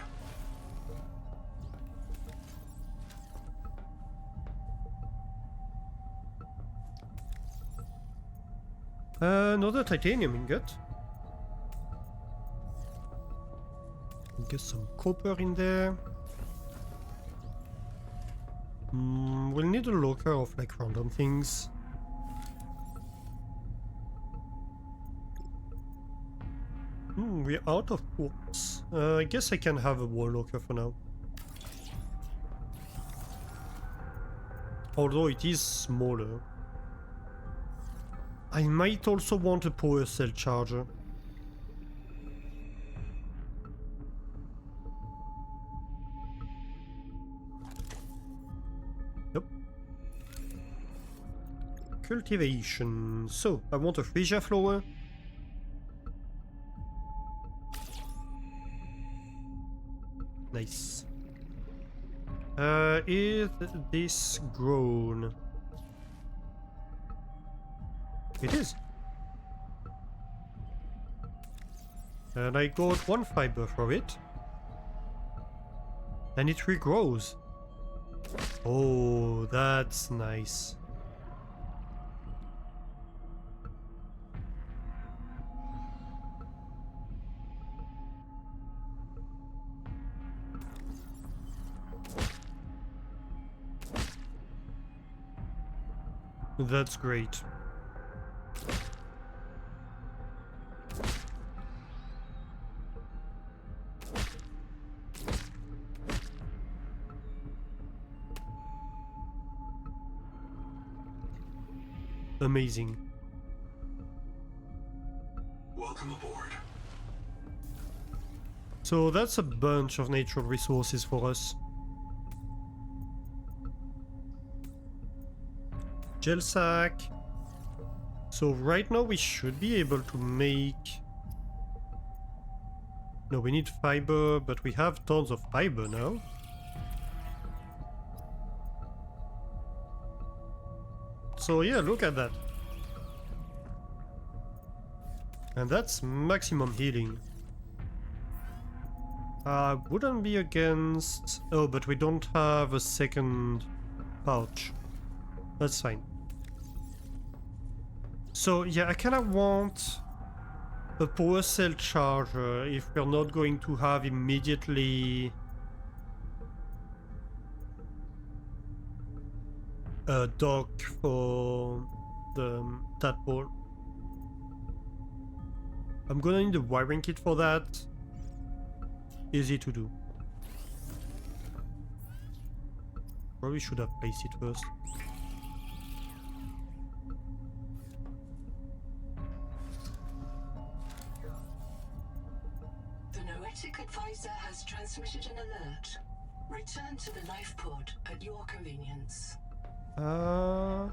Another titanium ingot. Get some copper in there. We'll need a locker of like random things. We're out of quartz. I guess I can have a wall locker for now. Although it is smaller. I might also want a power cell charger. Nope. Cultivation. So, I want a freesia flower. Nice. Is this grown? It is. And I got one fiber for it. And it regrows. Oh, that's nice. That's great. Amazing. Welcome aboard. So that's a bunch of natural resources for us. Gel sack. So right now we should be able to make... No, we need fiber, but we have tons of fiber now. So yeah, look at that. And that's maximum healing. I wouldn't be against... Oh, but we don't have a second pouch. That's fine. So yeah, I kind of want a power cell charger if we're not going to have immediately a dock for the tadpole. I'm gonna need a wiring kit for that. Easy to do. Probably should have placed it first. The Noetic advisor has transmitted an alert. Return to the life pod at your convenience. Oh,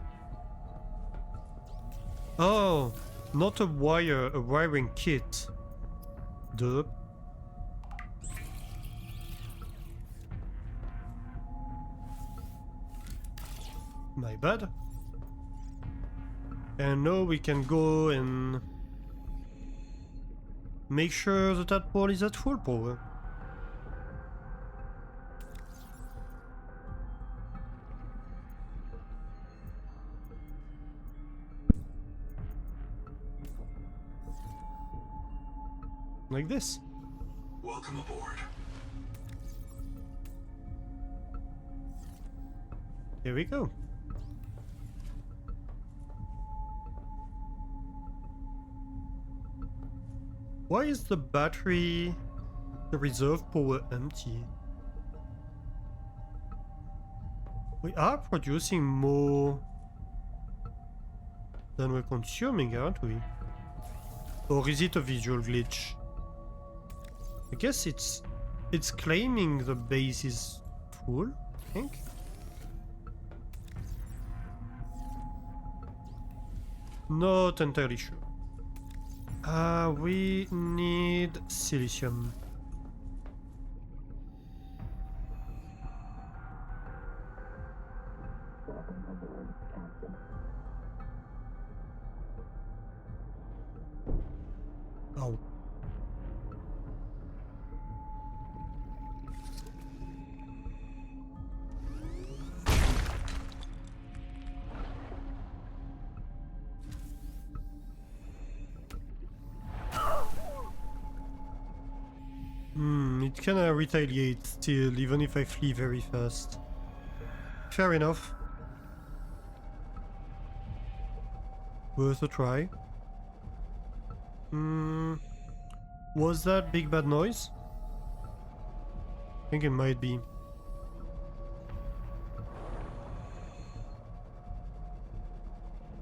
not a wiring kit. Duh. My bad. And now we can go and make sure the tadpole is at full power. Like this. Welcome aboard. Here we go. Why is the battery, the reserve power, empty? We are producing more than we're consuming, aren't we? Or is it a visual glitch? I guess it's claiming the base is full, I think. Not entirely sure. We need silicium. Oh. It kinda retaliates still, even if I flee very fast. Fair enough. Worth a try. Was that big bad noise? I think it might be.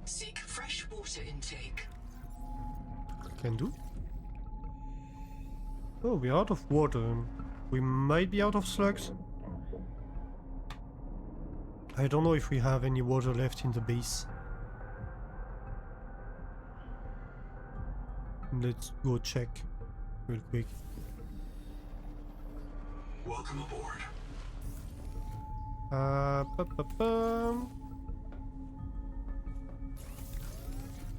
Seek fresh water intake. Can do. Oh, we're out of water. We might be out of slugs. I don't know if we have any water left in the base. Let's go check real quick. Welcome aboard.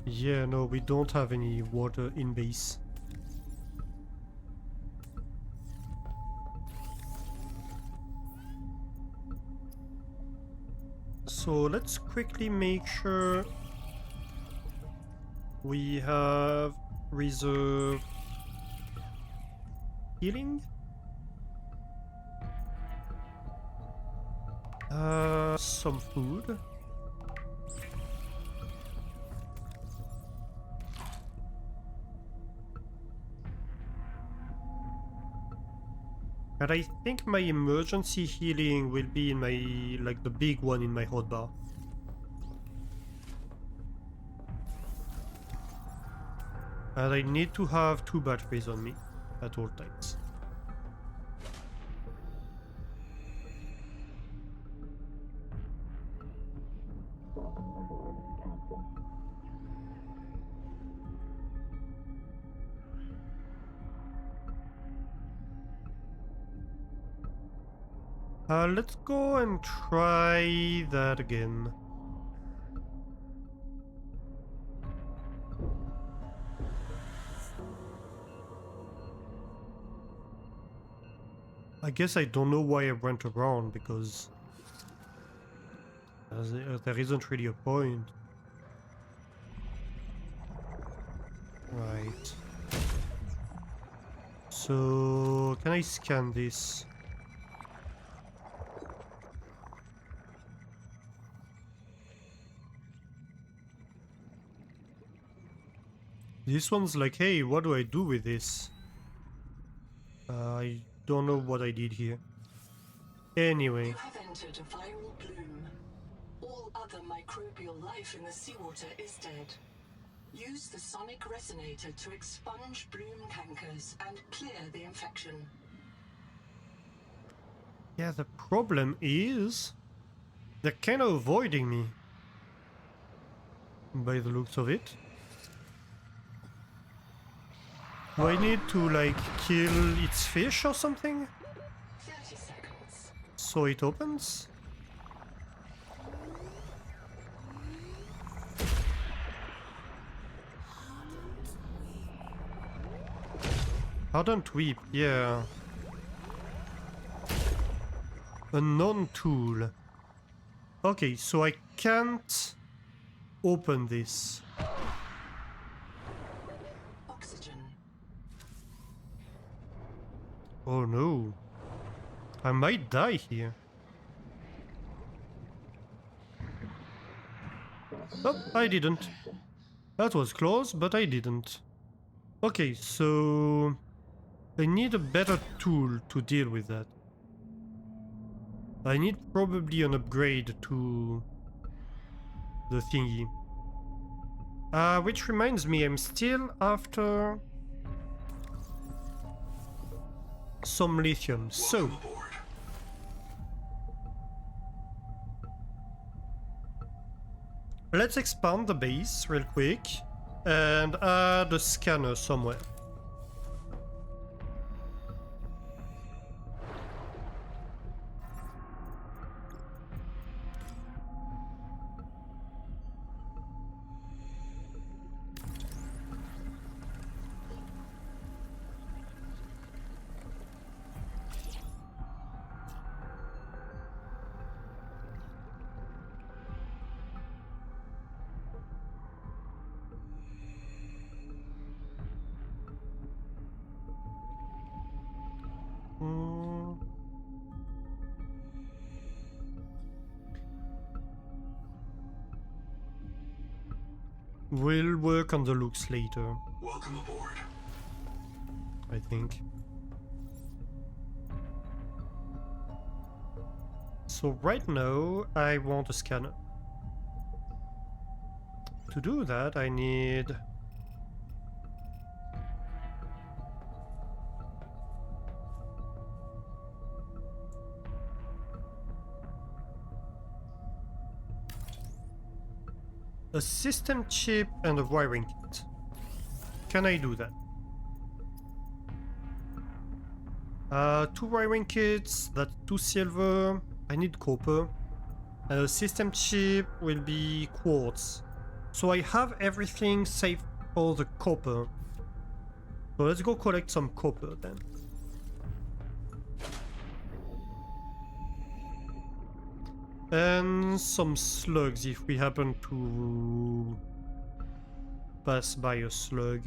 Yeah, no, we don't have any water in base. So let's quickly make sure we have reserve healing. Some food. And I think my emergency healing will be in my, like the big one in my hotbar. And I need to have 2 batteries on me at all times. Let's go and try that again. I guess I don't know why I went around, because there isn't really a point. Right. So, can I scan this? This one's like, hey, what do I do with this? I don't know what I did here. Anyway. You have entered a viral bloom. All other microbial life in the seawater is dead. Use the sonic resonator to expunge bloom cankers and clear the infection. Yeah, the problem is they're kind of avoiding me, by the looks of it. Do I need to, like, kill its fish or something? 30 seconds. So it opens? Ardent Weep, yeah. A non-tool. Okay, so I can't open this. Oxygen. Oh no. I might die here. Oh, I didn't. That was close, but I didn't. Okay, so I need a better tool to deal with that. I need probably an upgrade to the thingy. Which reminds me, I'm still after some lithium. So Welcome aboard. let's expand the base real quick and add a scanner somewhere. We'll work on the looks later, Welcome aboard. I think. So right now, I want a scanner. To do that, I need... a system chip and a wiring kit. Can I do that? 2 wiring kits, that's 2 silver. I need copper. And a system chip will be quartz. So I have everything save for the copper. So let's go collect some copper then. And some slugs if we happen to pass by a slug.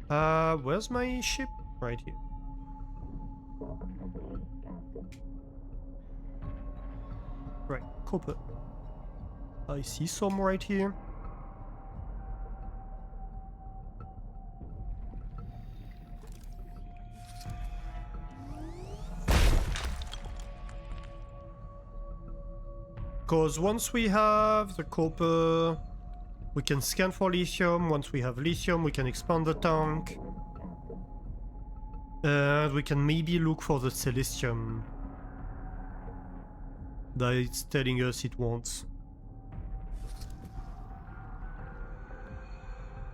Where's my ship? Right here. Right, copper. I see some right here. Because once we have the copper, we can scan for lithium. Once we have lithium, we can expand the tank. And we can maybe look for the Celestium that it's telling us it wants.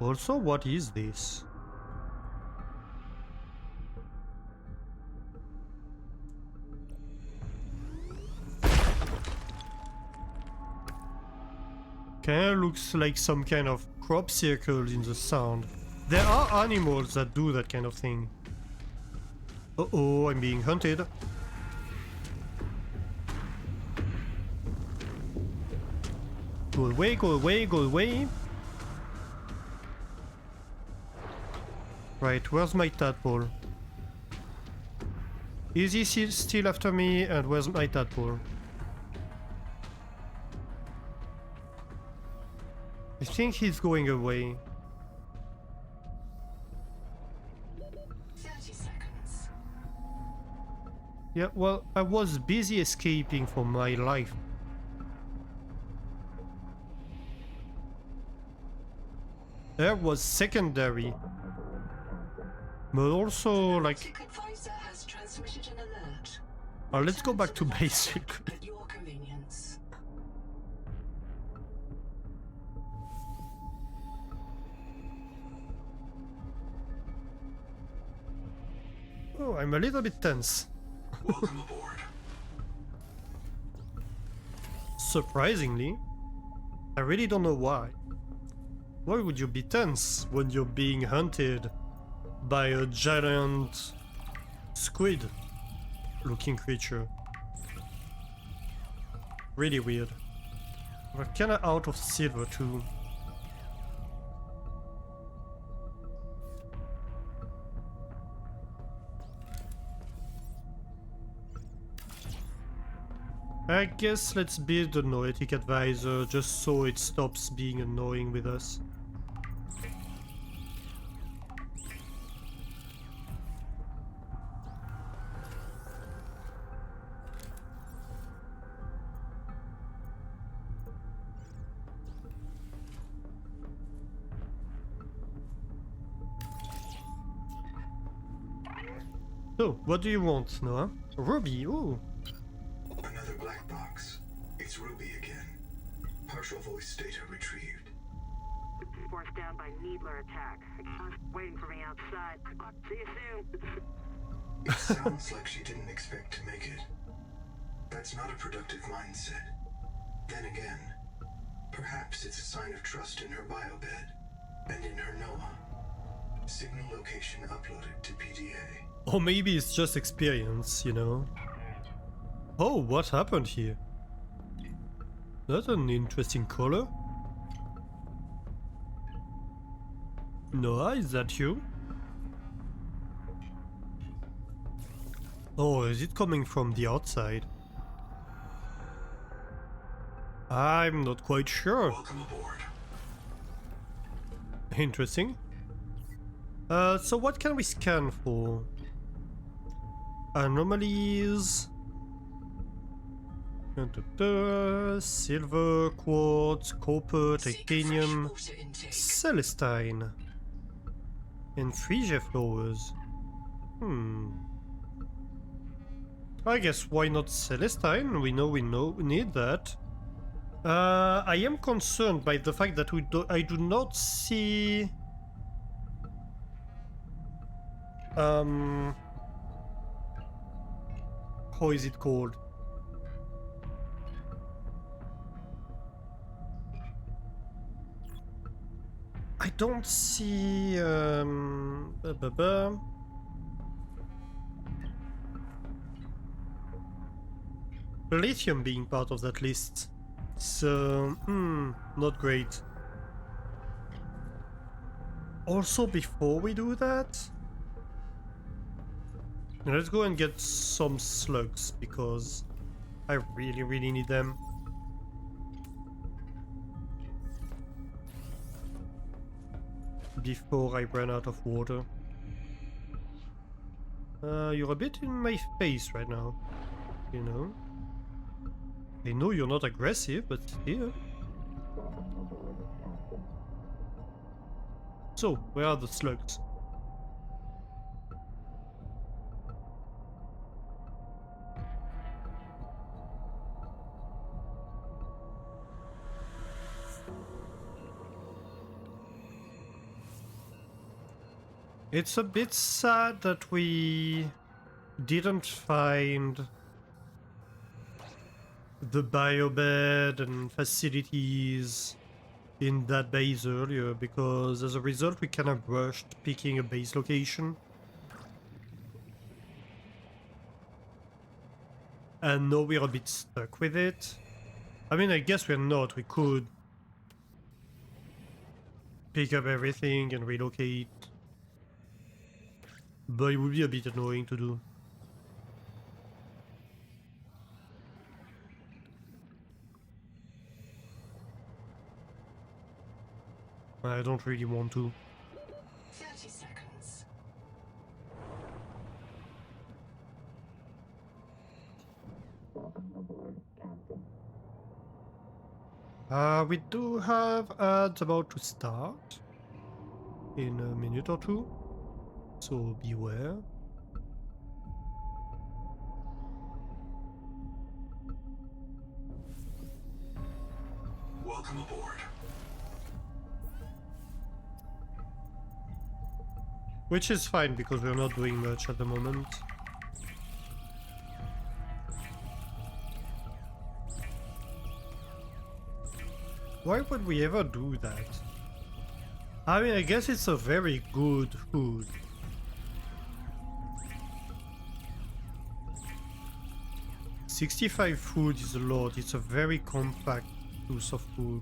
Also, what is this? Kinda looks like some kind of crop circles in the sound. There are animals that do that kind of thing. Uh-oh, I'm being hunted. Go away, go away, go away. Right, where's my tadpole? Is he still after me? And where's my tadpole? I think he's going away. 30 seconds. Yeah, well, I was busy escaping for my life. There was secondary. But also, like... Tick advisor has transmitted an alert. let's go back to basic. At your convenience. Oh, I'm a little bit tense. Welcome aboard. Surprisingly. I really don't know why. Why would you be tense when you're being hunted by a giant squid looking creature? Really weird. We're kinda out of silver too. I guess let's build the Noetic advisor just so it stops being annoying with us. So, what do you want, Noah? Ruby, ooh. Another black box. It's Ruby again. Partial voice data retrieved. Forced down by Needler attack. Waiting for me outside. See you soon. It sounds like she didn't expect to make it. That's not a productive mindset. Then again, perhaps it's a sign of trust in her biobed and in her Noah. Signal location uploaded to PDA. Or maybe it's just experience, you know? Oh, what happened here? That's an interesting color. Noah, is that you? Oh, is it coming from the outside? I'm not quite sure. Welcome aboard. Interesting. So what can we scan for? Anomalies. Silver, quartz, copper, titanium, Water intake. celestine, and freesia flowers. I guess why not celestine? We need that. I am concerned by the fact that I do not see how is it called? I don't see lithium being part of that list. So, not great. Also, before we do that, let's go and get some slugs because I really need them. Before I run out of water. You're a bit in my face right now, you know. I know you're not aggressive, but still. So, where are the slugs? It's a bit sad that we didn't find the biobed and facilities in that base earlier, because as a result we kind of rushed picking a base location. And now we're a bit stuck with it. I mean, I guess we're not. We could pick up everything and relocate. But it would be a bit annoying to do. I don't really want to. 30 seconds. We do have ads about to start in a minute or two, so beware. Welcome aboard. Which is fine because we're not doing much at the moment. Why would we ever do that? I mean, I guess it's a very good food. $65 food is a lot. It's a very compact piece of food.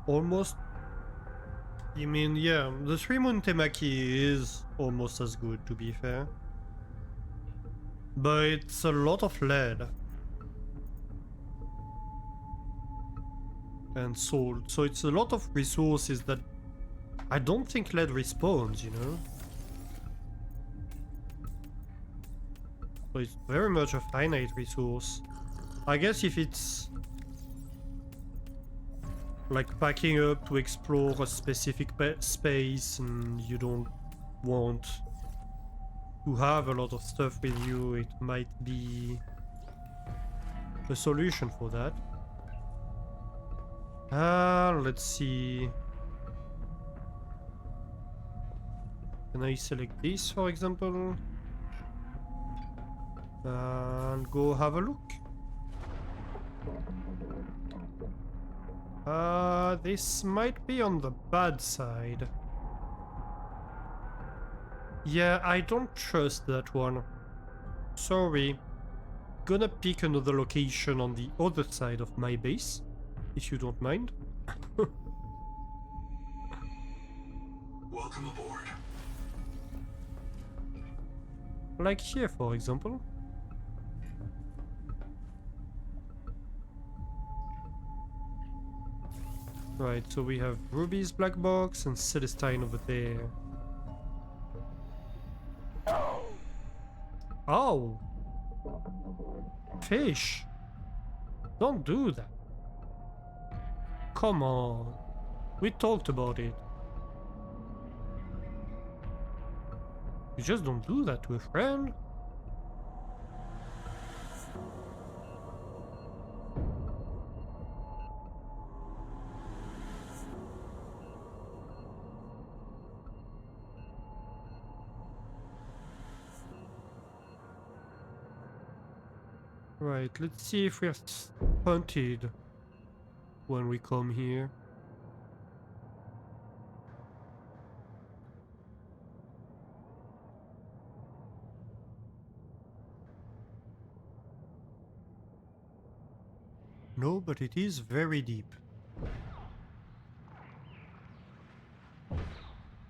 Almost. I mean, yeah, the 3-moon temaki is almost as good, to be fair. But it's a lot of lead. And salt, so it's a lot of resources that I don't think lead respawns, you know? So it's very much a finite resource. I guess if it's like packing up to explore a specific space and you don't want to have a lot of stuff with you, it might be a solution for that. Let's see. Can I select this, for example? And go have a look. This might be on the bad side. Yeah, I don't trust that one. Sorry. Gonna pick another location on the other side of my base, if you don't mind. Welcome aboard. Like here, for example. Right, so we have Ruby's black box and Celestine over there. Oh! Fish! Don't do that. Come on. We talked about it. You just don't do that to a friend. Right, let's see if we're hunted when we come here. No, but it is very deep.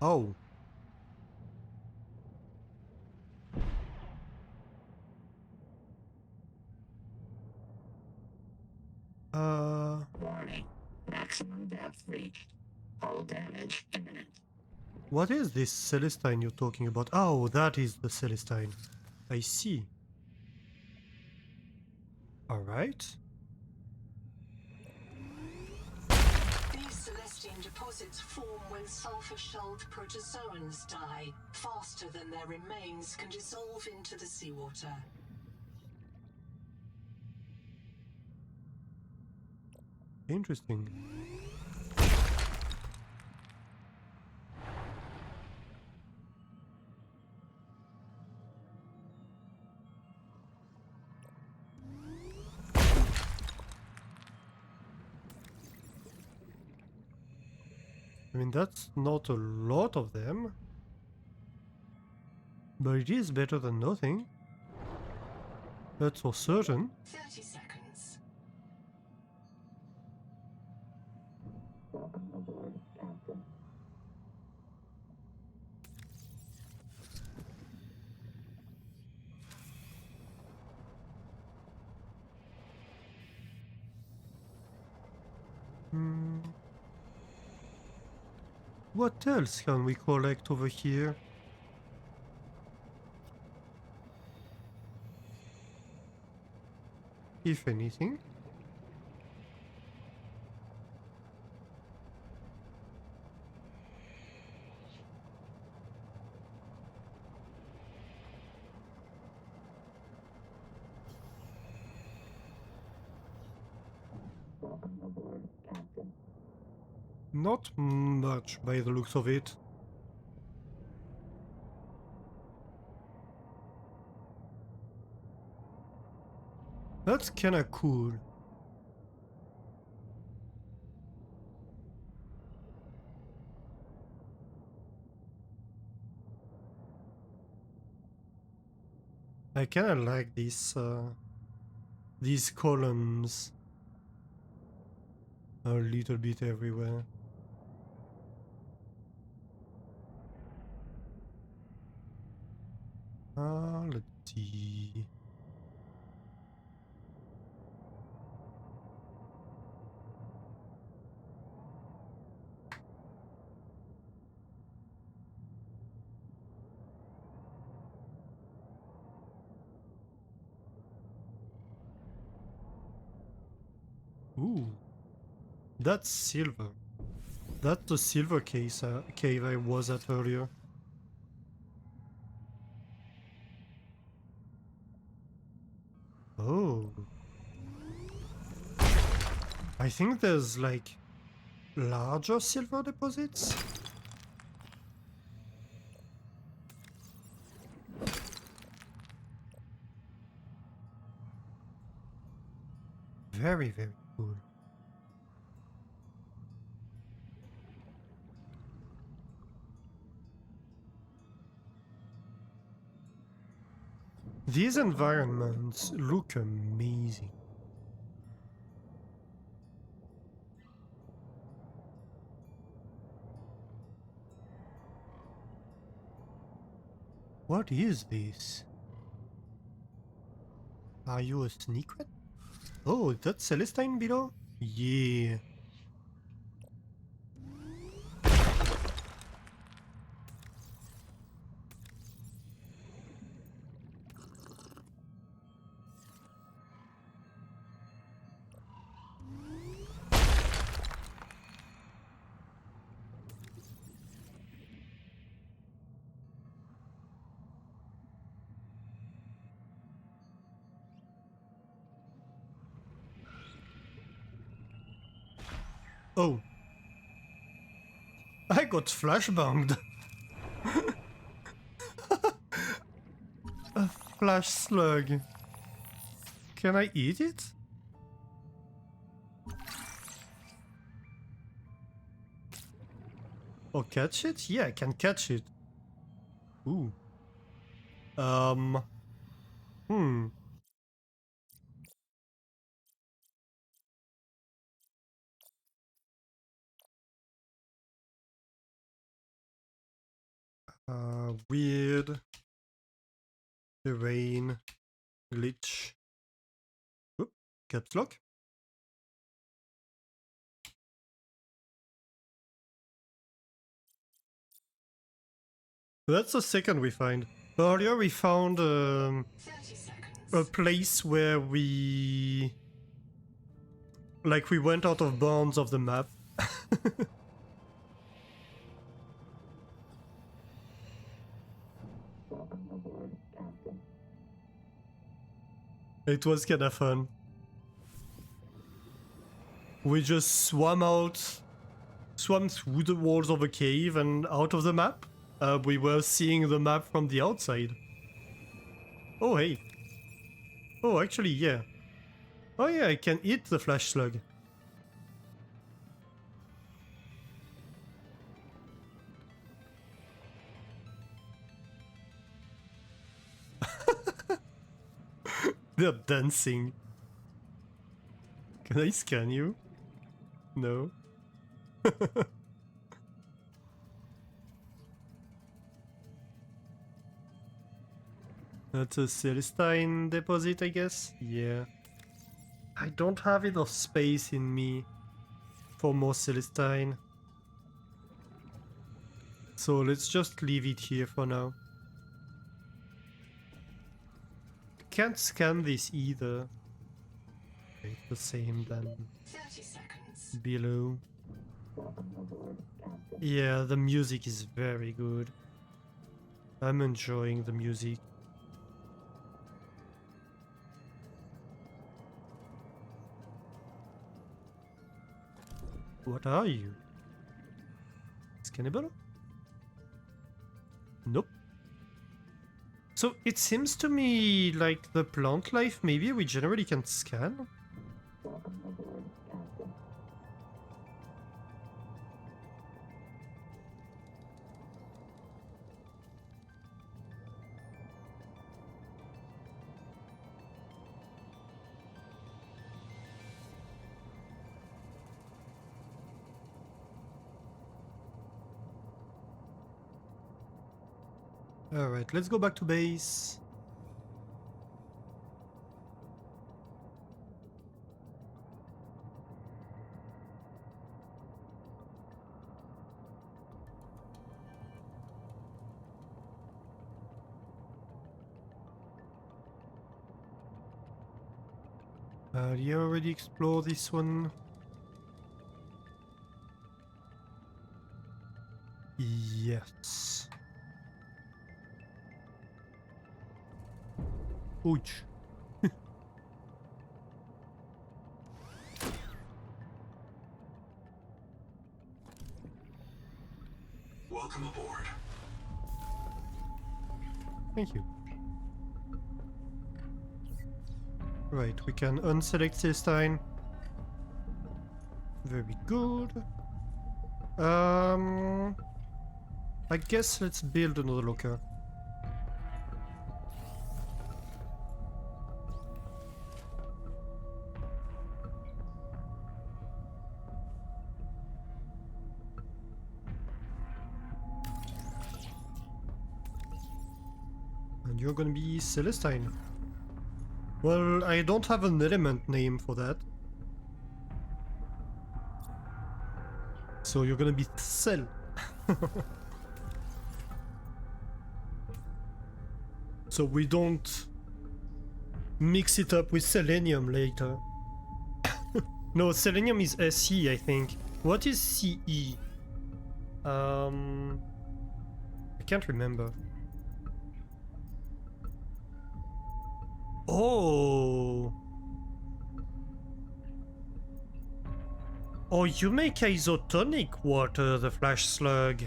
Oh. Warning. Maximum depth reached. Hull damage imminent. What is this Celestine you're talking about? Oh, that is the Celestine. I see. Alright. These Celestine deposits form when sulfur-shelled protozoans die, faster than their remains can dissolve into the seawater. Interesting. I mean, that's not a lot of them. But it is better than nothing. That's for certain. 30 seconds. Welcome aboard, Captain. Hmm. What else can we collect over here? If anything. Welcome aboard, Captain. Not much by the looks of it. That's kinda cool. I kinda like these columns a little bit everywhere. Let's see. Ooh, that's silver. That's the silver cave I was at earlier. Oh. I think there's like larger silver deposits. Very, very cool. These environments look amazing. What is this? Are you a sneaker? Oh, that's Celestine below? Yeah. Oh. I got flashbanged. A flash slug. Can I eat it? Or catch it? Yeah, I can catch it. Ooh. Hmm. Weird. Terrain. Glitch. Oop. Caps lock. That's the second we find. Earlier we found 30 seconds. a place where we went out of bounds of the map. Welcome aboard, Captain. It was kinda fun. We just swam through the walls of a cave and out of the map. We were seeing the map from the outside. Oh hey. Oh actually yeah. Oh yeah, I can eat the flash slug. They're dancing. Can I scan you? No. That's a Celestine deposit, I guess? Yeah. I don't have enough space in me for more Celestine. So let's just leave it here for now. Can't scan this either. Okay, the same then. 30 seconds. Below. Yeah, the music is very good. I'm enjoying the music. What are you? Scannable? Nope. So it seems to me like the plant life maybe we generally can scan? Alright, let's go back to base. You already explored this one? Yes. Ouch. Welcome aboard. Thank you. Right, we can unselect Celestine. Very good. I guess let's build another locker. And you're gonna be Celestine. Well, I don't have an element name for that. So you're gonna be Cell. So we don't mix it up with Selenium later. No, Selenium is SE, I think. What is CE? I can't remember. Oh. Oh, you make isotonic water, the flash slug.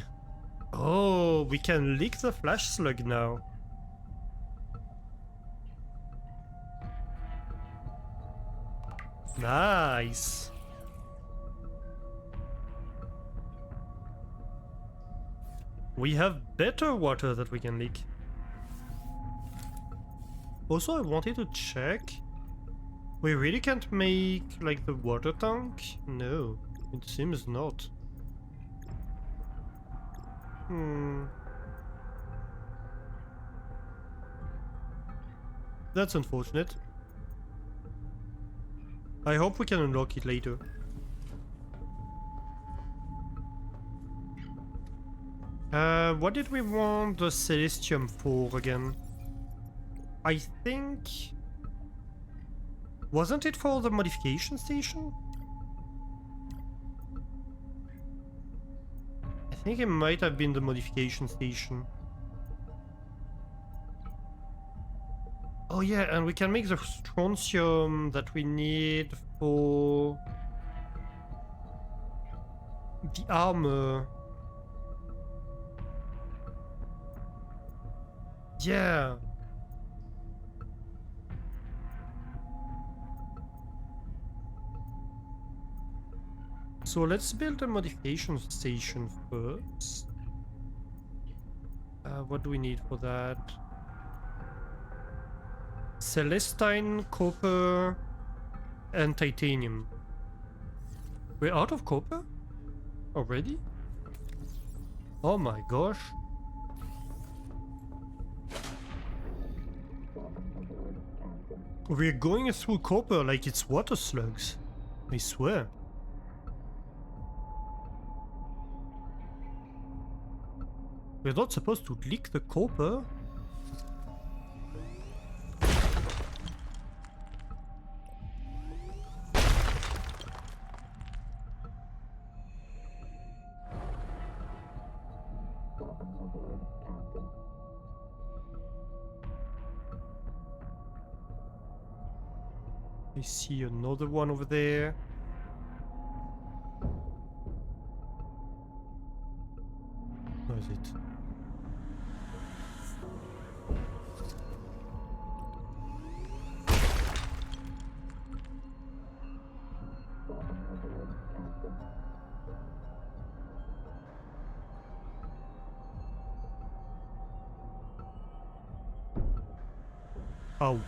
Oh, we can lick the flash slug now. Nice. We have better water that we can lick. Also, I wanted to check. We really can't make, like, the water tank? No, it seems not. That's unfortunate. I hope we can unlock it later. What did we want the Celestium for again? I think... Wasn't it for the modification station? I think it might have been the modification station. Oh yeah, and we can make the strontium that we need for the armor. Yeah. So let's build a modification station first. What do we need for that? Celestine, copper, and titanium. We're out of copper? Already? Oh my gosh. We're going through copper like it's water slugs. I swear. We're not supposed to leak the copper. I see another one over there. Where is it? Ow.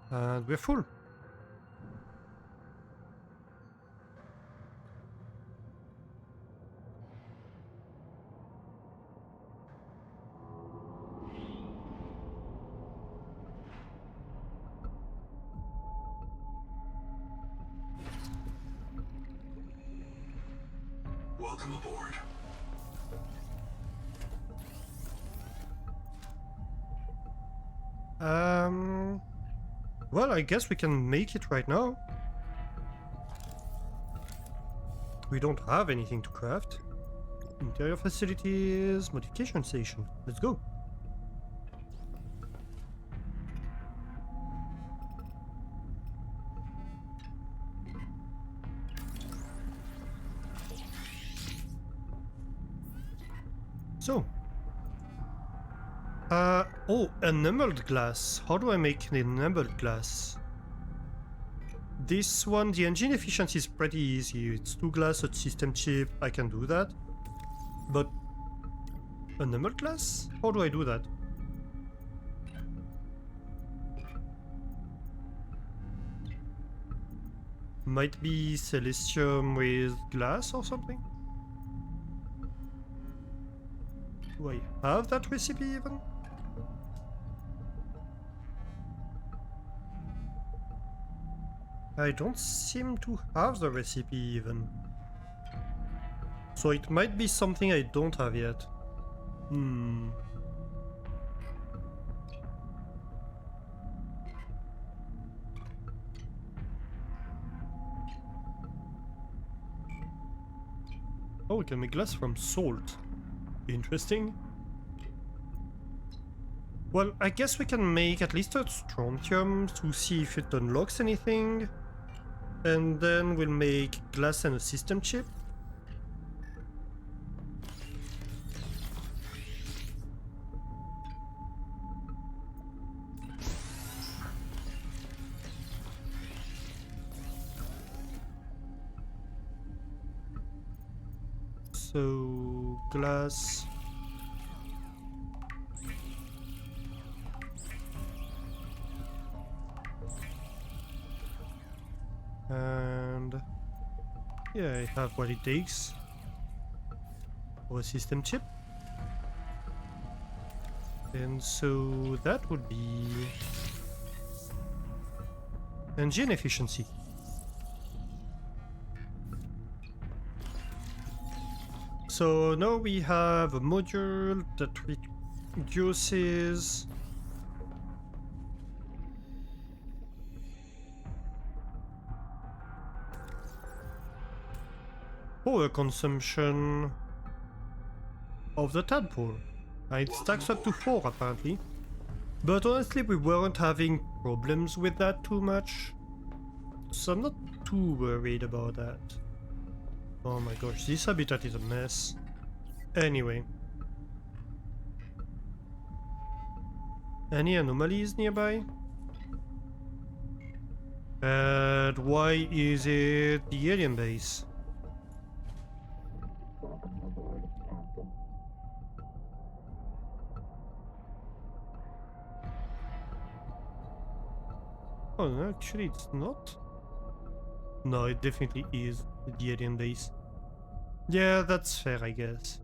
And we're full. Welcome aboard. Well, I guess we can make it right now. We don't have anything to craft. Interior facilities, modification station. Let's go. So. Oh, enameled glass. How do I make an enameled glass? This one, the engine efficiency is pretty easy. It's 2 glass, a system chip. I can do that. But enameled glass? How do I do that? Might be Celestium with glass or something? Do I have that recipe even? I don't seem to have the recipe even. So it might be something I don't have yet. Oh, we can make glass from salt. Interesting. Well, I guess we can make at least a strontium to see if it unlocks anything. And then we'll make glass and a system chip. So, glass. And yeah, I have what it takes for a system chip. And so that would be engine efficiency. So now we have a module that reduces power consumption of the tadpole. It stacks up to 4 apparently. But honestly, we weren't having problems with that too much. So I'm not too worried about that. Oh my gosh, this habitat is a mess. Anyway. Any anomalies nearby? And why is it the alien base? Oh, no, actually it's not. No, it definitely is the alien base. Yeah, that's fair, I guess.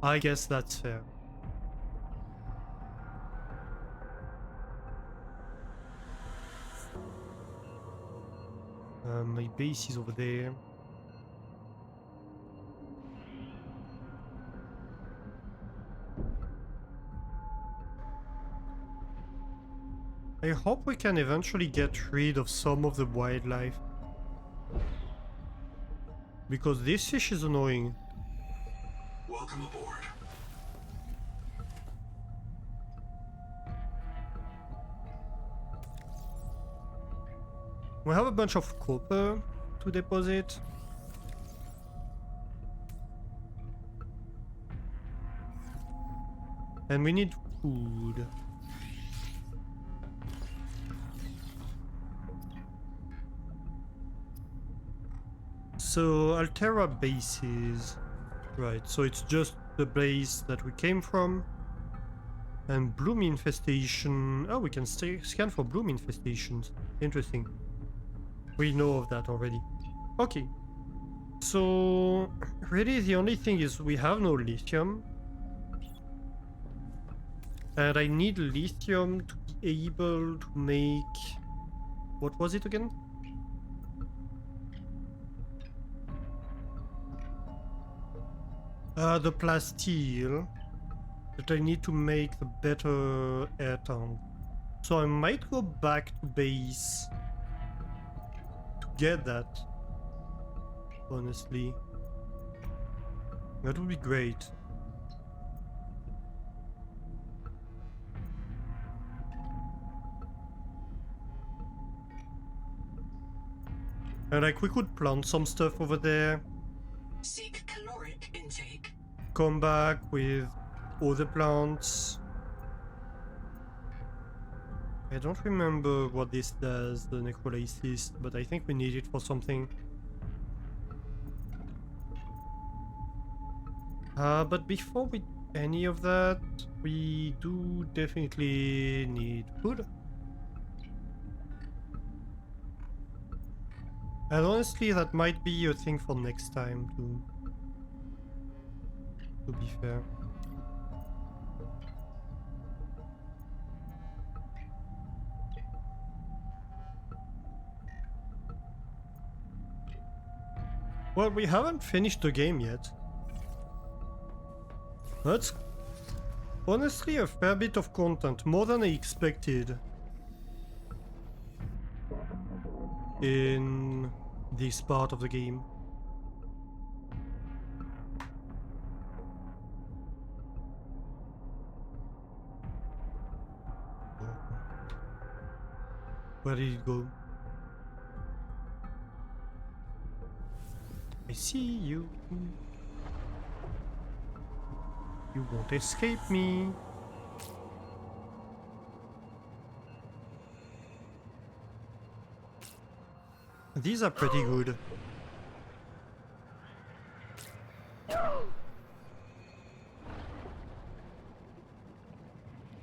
I guess that's fair. My base is over there. I hope we can eventually get rid of some of the wildlife. Because this fish is annoying. Welcome aboard. We have a bunch of copper to deposit. And we need food. So Altera bases. Right, so it's just the base that we came from. And bloom infestation. Oh, we can scan for bloom infestations. Interesting. We know of that already. Okay. So really the only thing is we have no lithium. And I need lithium to be able to make... What was it again? The plasteel that I need to make the better air tank. So I might go back to base to get that. Honestly. That would be great. And like we could plant some stuff over there. Seek caloric intake. Come back with other plants. I don't remember what this does, the necrolysis, but I think we need it for something. But before we do any of that, we do definitely need food. And honestly, that might be a thing for next time too. To be fair. Well, we haven't finished the game yet. That's honestly a fair bit of content, more than I expected in this part of the game. Where did it go? I see you. You won't escape me. These are pretty good.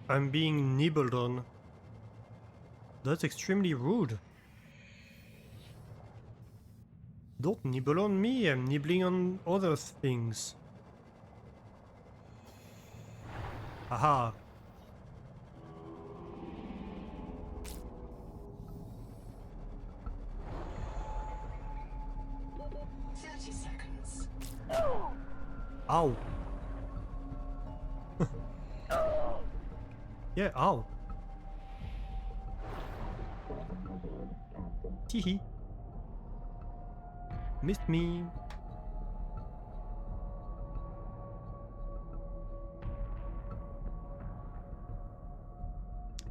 I'm being nibbled on. That's extremely rude. Don't nibble on me, I'm nibbling on other things. Aha. Ow. Yeah, ow. Teehee. Missed me.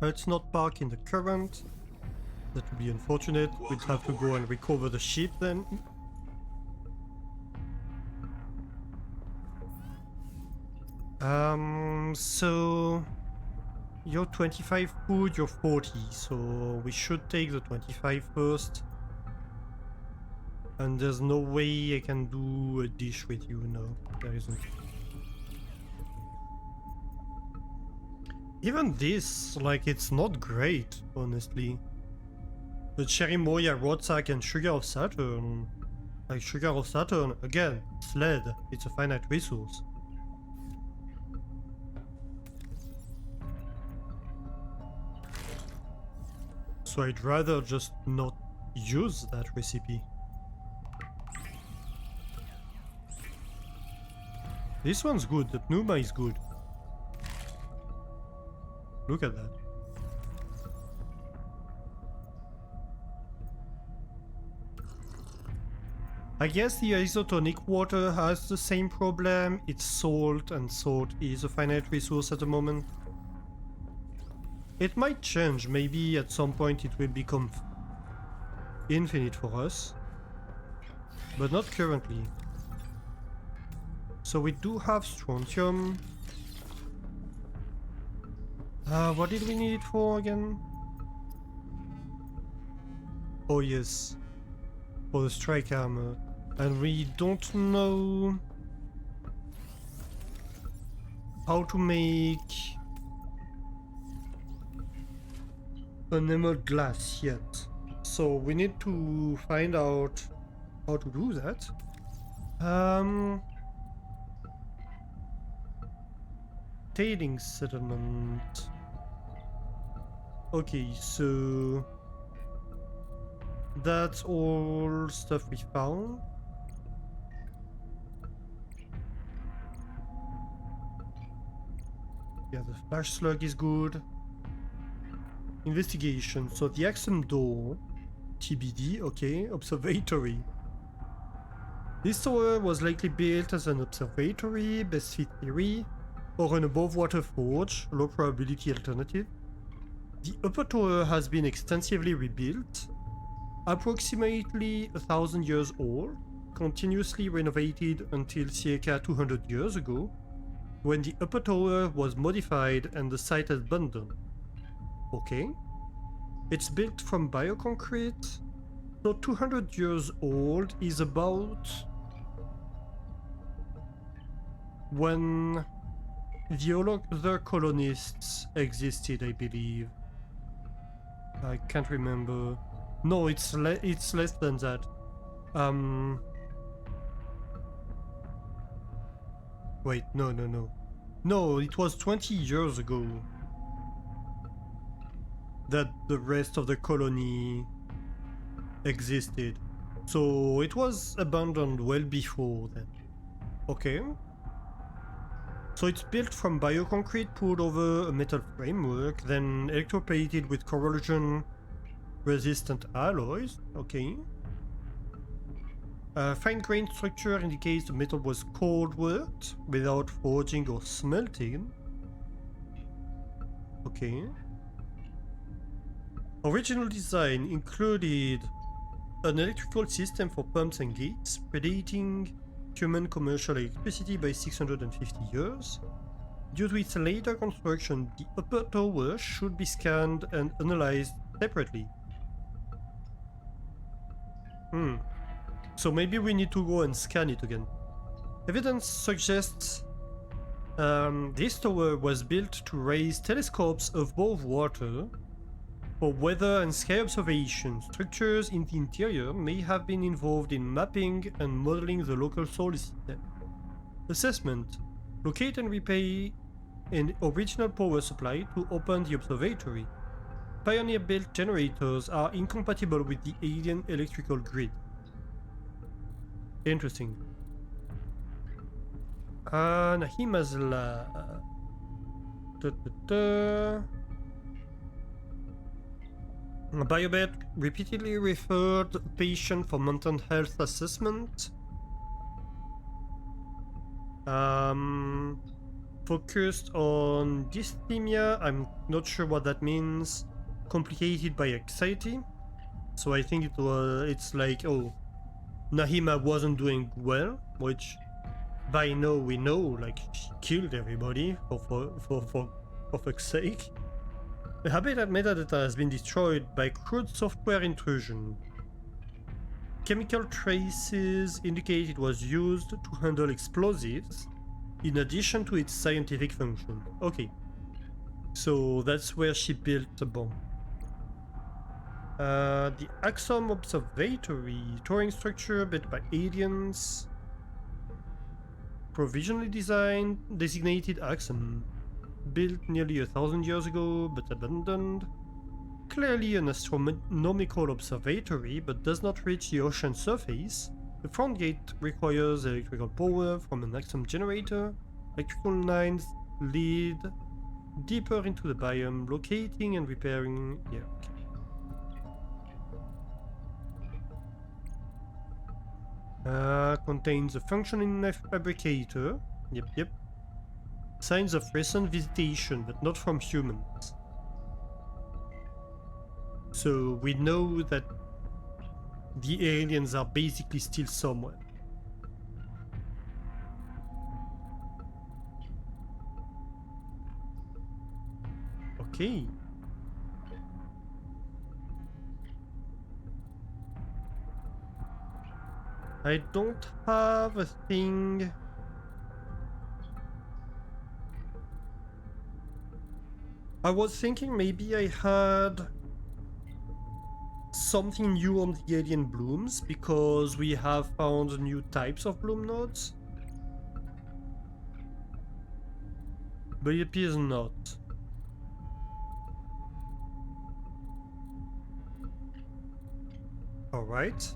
It's not parked in the current. That would be unfortunate. We'd have to go and recover the ship then. So you're 25 food, you're 40, so we should take the 25 first. And there's no way I can do a dish with you, no, there isn't. Even this, like, it's not great, honestly. The Cherry Moya Rodsack and Sugar of Saturn. Like, Sugar of Saturn, again, it's lead, it's a finite resource. So I'd rather just not use that recipe. This one's good, the Pneuma is good. Look at that. I guess the isotonic water has the same problem. It's salt, and salt is a finite resource at the moment. It might change. Maybe at some point it will become infinite for us. But not currently. So we do have strontium. What did we need it for again? Oh yes. For the strike armor. And we don't know how to make an emerald glass yet. So we need to find out how to do that. Tailing settlement. Okay, so that's all stuff we found. Yeah, the flash slug is good. Investigation. So the Axum door, TBD, okay. Observatory. This tower was likely built as an observatory, best fit theory, or an above water forge, low probability alternative. The upper tower has been extensively rebuilt, approximately 1,000 years old, continuously renovated until circa 200 years ago, when the upper tower was modified and the site abandoned. Okay. It's built from bioconcrete, so 200 years old is about when the other colonists existed, I believe. I can't remember. No, it's less than that. Wait, no. No, it was 20 years ago that the rest of the colony existed. So it was abandoned well before then. Okay. So it's built from bioconcrete poured over a metal framework, then electroplated with corrosion resistant alloys. Okay. Fine grained structure indicates the metal was cold worked without forging or smelting. Okay. Original design included an electrical system for pumps and gates, predating human commercial electricity by 650 years. Due to its later construction, the upper tower should be scanned and analyzed separately. So maybe we need to go and scan it again. Evidence suggests this tower was built to raise telescopes above water for weather and sky observation. Structures in the interior may have been involved in mapping and modeling the local solar system. Assessment. Locate and repair an original power supply to open the observatory. Pioneer-built generators are incompatible with the alien electrical grid. Interesting. Nahima's lab. Biobed repeatedly referred a patient for mental health assessment. Focused on dysthymia. I'm not sure what that means. Complicated by anxiety. So I think it's like, oh, Nahima wasn't doing well, which by now we know, like, she killed everybody for fuck's sake. The habitat metadata has been destroyed by crude software intrusion. chemical traces indicate it was used to handle explosives in addition to its scientific function. Okay. So that's where she built the bomb. The Axum Observatory, touring structure built by aliens. Provisionally designed, designated Axum. Built nearly 1,000 years ago, but abandoned. Clearly an astronomical observatory, but does not reach the ocean surface. The front gate requires electrical power from an Axum generator. Electrical lines lead deeper into the biome, locating and repairing. Yeah, okay. Contains a functioning fabricator. Yep. Signs of recent visitation, but not from humans. So we know that the aliens are basically still somewhere. Okay. I don't have a thing. I was thinking maybe I had something new on the alien blooms because we have found new types of bloom nodes. But it appears not. Alright.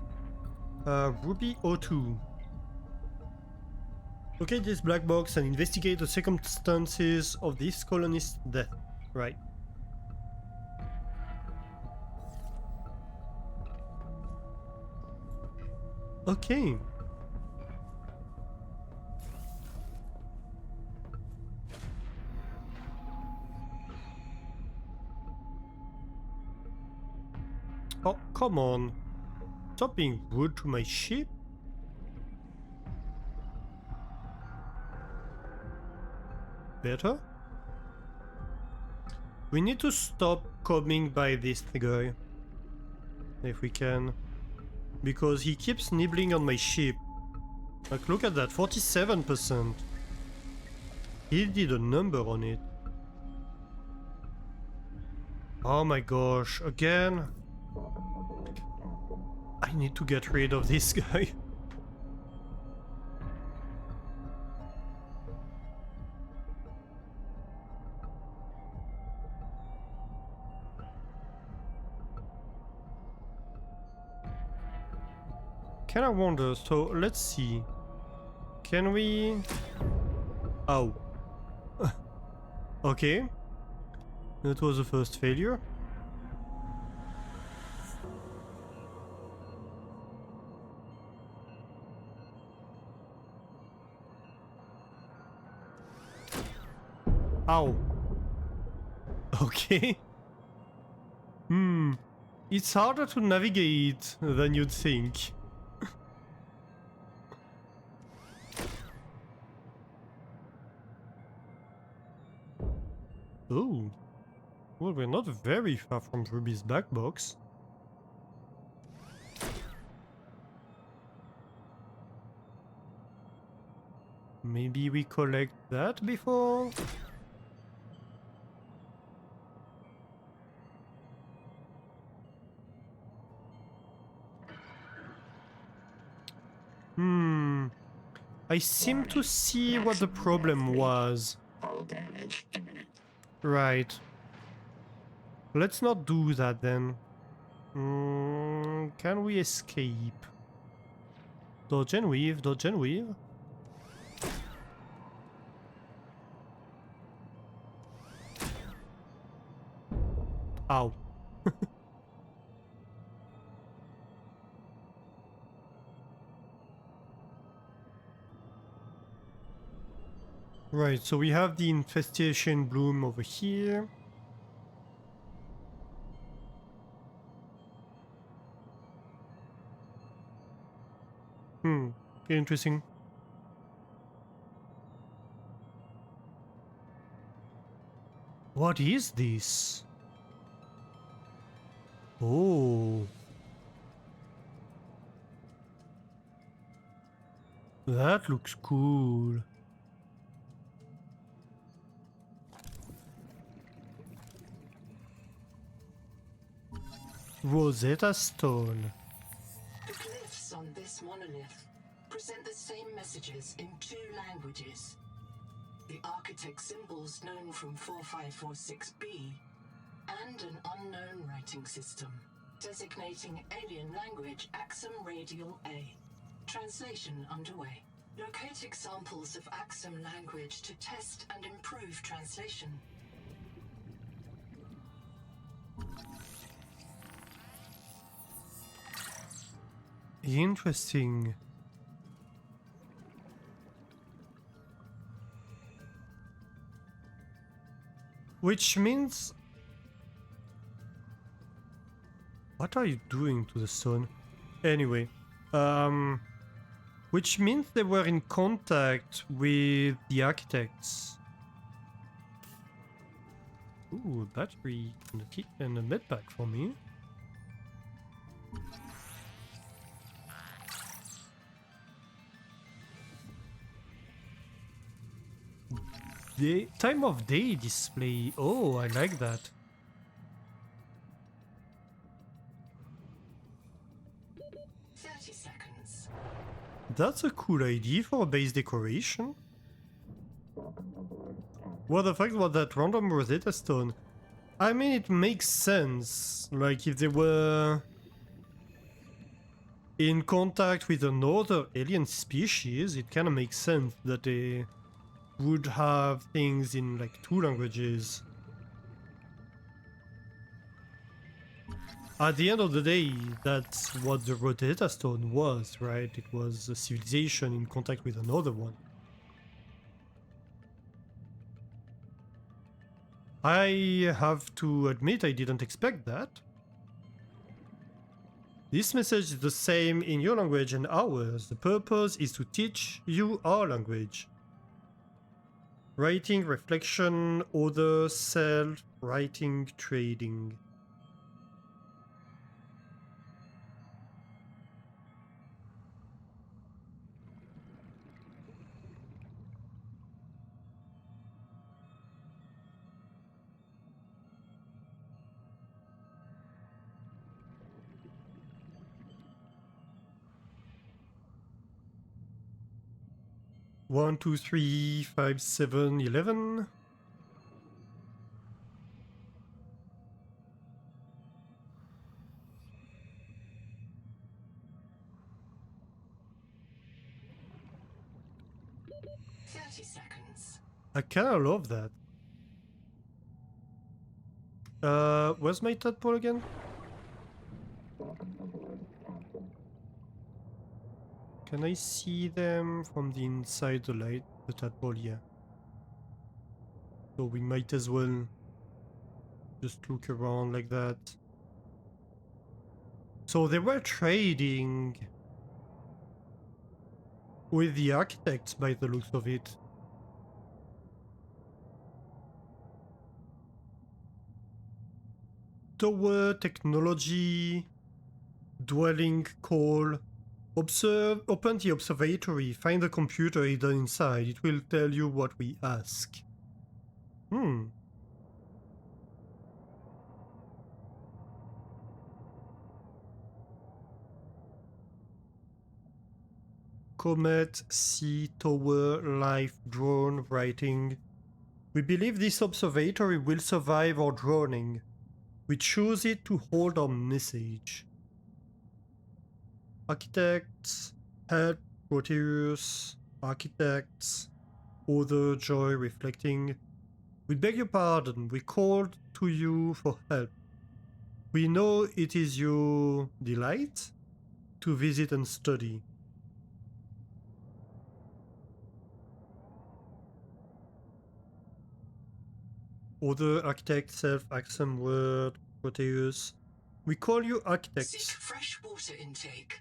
Ruby O2. Locate this black box and investigate the circumstances of this colonist's death. Right. Okay. Oh, come on. Stop being rude to my ship. Better? We need to stop coming by this guy. If we can. Because he keeps nibbling on my ship. Like, look at that, 47%. He did a number on it. Oh my gosh, again? I need to get rid of this guy. Can I wonder, so let's see. Can we... Oh. Okay. That was the first failure. Ow. Okay. It's harder to navigate than you'd think. Oh. Well, we're not very far from Ruby's black box. Maybe we collect that before? I seem to see what the problem was. Hull damage imminent. Right. Let's not do that then. Can we escape? Dodge and weave, dodge and weave. Ow. Right, so we have the infestation bloom over here. Interesting. What is this? Oh. That looks cool. Rosetta Stone. The glyphs on this monolith present the same messages in 2 languages. The architect symbols known from 4546B and an unknown writing system designating alien language Axum Radial A. Translation underway. Locate examples of Axum language to test and improve translation. Interesting. Which means... What are you doing to the stone? Anyway, which means they were in contact with the architects. Ooh, a battery and a kit and a med pack for me. The time of day display. Oh, I like that. That's a cool idea for a base decoration. Well, the fact was that random Rosetta Stone. I mean, it makes sense. Like, if they were in contact with another alien species, it kind of makes sense that they would have things in, like, 2 languages. At the end of the day, that's what the Rosetta Stone was, right? It was a civilization in contact with another one. I have to admit I didn't expect that. This message is the same in your language and ours. The purpose is to teach you our language. Writing, reflection, order, self, writing, trading. One, 2, 3, 5, 7, 11. I kinda love that. Where's my tadpole again? Can I see them from the inside the light? The tadpole, yeah. So we might as well just look around like that. So they were trading with the architects by the looks of it. Tower, technology, dwelling, call. Observe, open the observatory, find the computer hidden inside. It will tell you what we ask. Comet, sea, tower, life, drone, writing. We believe this observatory will survive our droning. We choose it to hold our message. Architects, help, Proteus, architects, order, joy, reflecting. We beg your pardon, we called to you for help. We know it is your delight to visit and study. Order, architect, self, Axum, word, Proteus. We call you architects. Seek fresh water intake.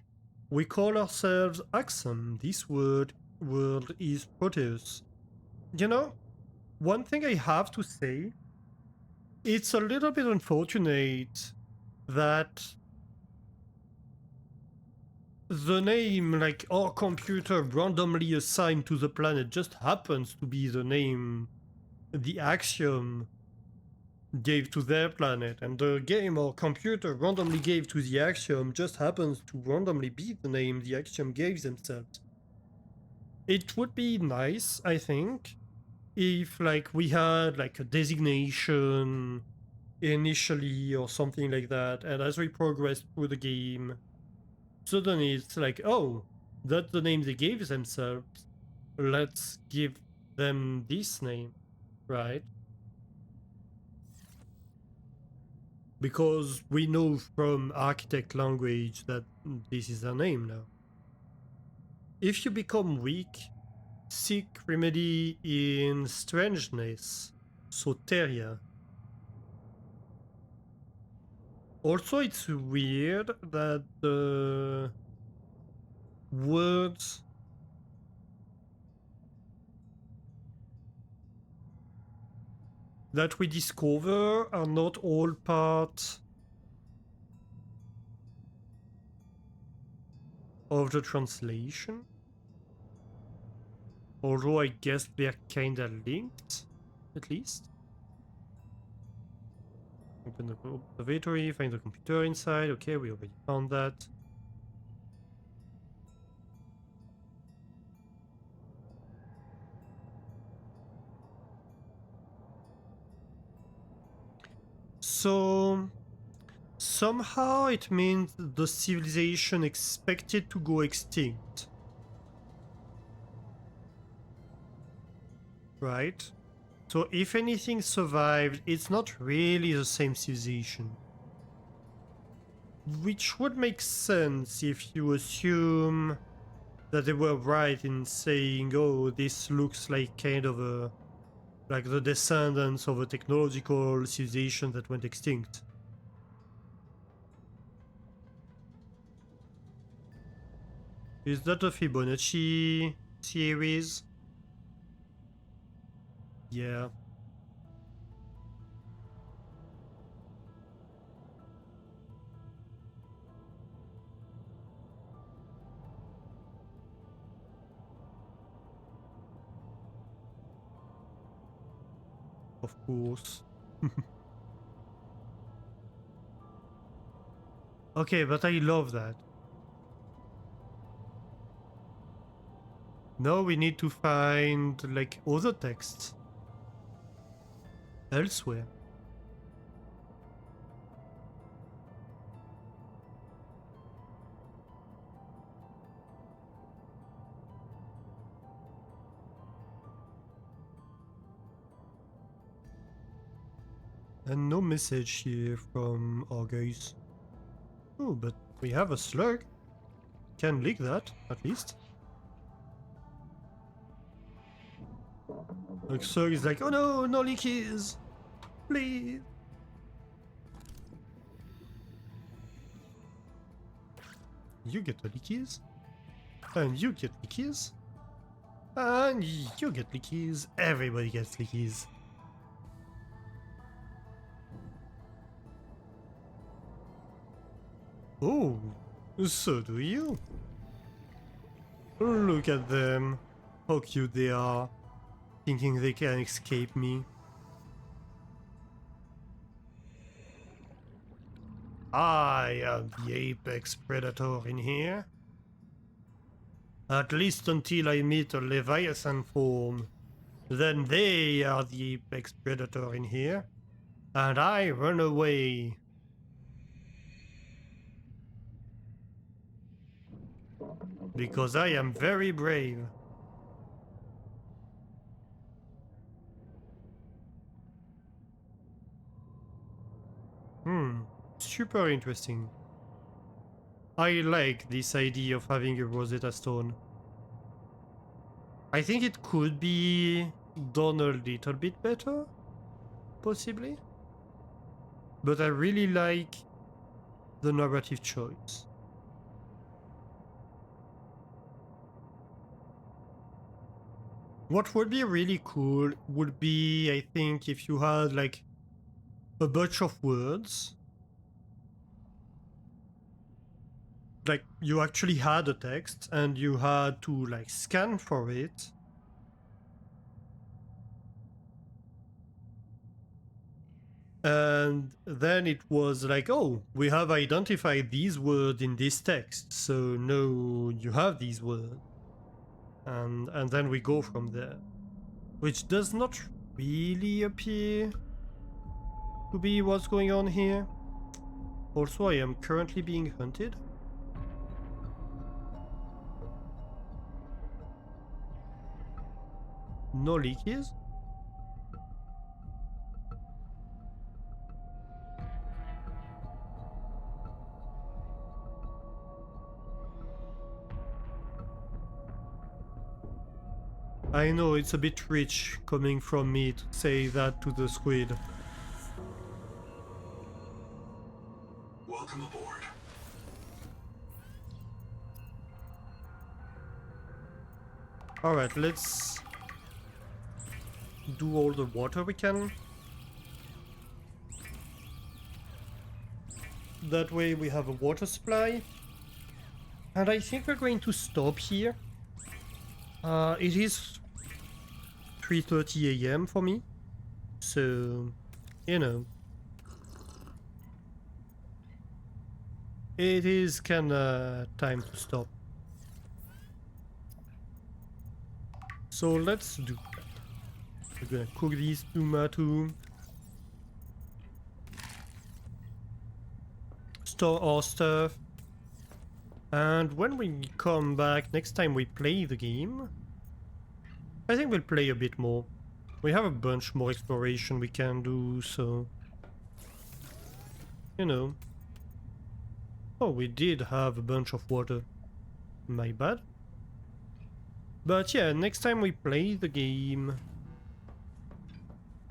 We call ourselves Axum. This world is Proteus. You know, one thing I have to say, it's a little bit unfortunate that the name, like our computer randomly assigned to the planet, just happens to be the name the Axiom gave to their planet, and the game or computer randomly gave to the Axiom just happens to randomly be the name the Axiom gave themselves. It would be nice, I think, if like we had like a designation initially or something like that, and as we progress through the game, suddenly it's like, oh, that's the name they gave themselves, let's give them this name, right? Because we know from architect language that this is their name now. If you become weak, seek remedy in strangeness, soteria. Also, it's weird that the words that we discover are not all part of the translation. Although I guess they're kinda linked, at least. Open the observatory, find the computer inside. Okay, we already found that. So somehow it means the civilization expected to go extinct. Right? So if anything survived, it's not really the same civilization. Which would make sense if you assume that they were right in saying, oh, this looks like kind of a like the descendants of a technological civilization that went extinct. Is that a Fibonacci series? Yeah. Of course. Okay, but I love that. Now we need to find like other texts elsewhere. And no message here from our guys. Oh, but we have a slug. Can lick that, at least. Like slug is like, oh no, no leakies! Please! You get the leakies. And you get leakies. And you get leakies. Everybody gets leakies. Oh, so do you. Look at them. How cute they are. Thinking they can escape me. I am the apex predator in here. At least until I meet a Leviathan form. Then they are the apex predator in here. And I run away. Because I am very brave. Super interesting. I like this idea of having a Rosetta Stone. I think it could be done a little bit better, possibly. But I really like the narrative choice. What would be really cool would be, I think, if you had like a bunch of words like you actually had a text and you had to like scan for it. And then it was like, oh, we have identified these words in this text, so no, you have these words. And then we go from there. Which does not really appear to be what's going on here. Also, I am currently being hunted. No leakies. I know it's a bit rich coming from me to say that to the squid. Welcome aboard. Alright, let's do all the water we can. That way we have a water supply. And I think we're going to stop here. It is 3:30 AM for me. So, you know. It is kinda time to stop. So let's do that. We're gonna cook these tomato. Store our stuff. And when we come back, next time we play the game, I think we'll play a bit more. We have a bunch more exploration we can do, so... You know. Oh, we did have a bunch of water. My bad. But yeah, next time we play the game...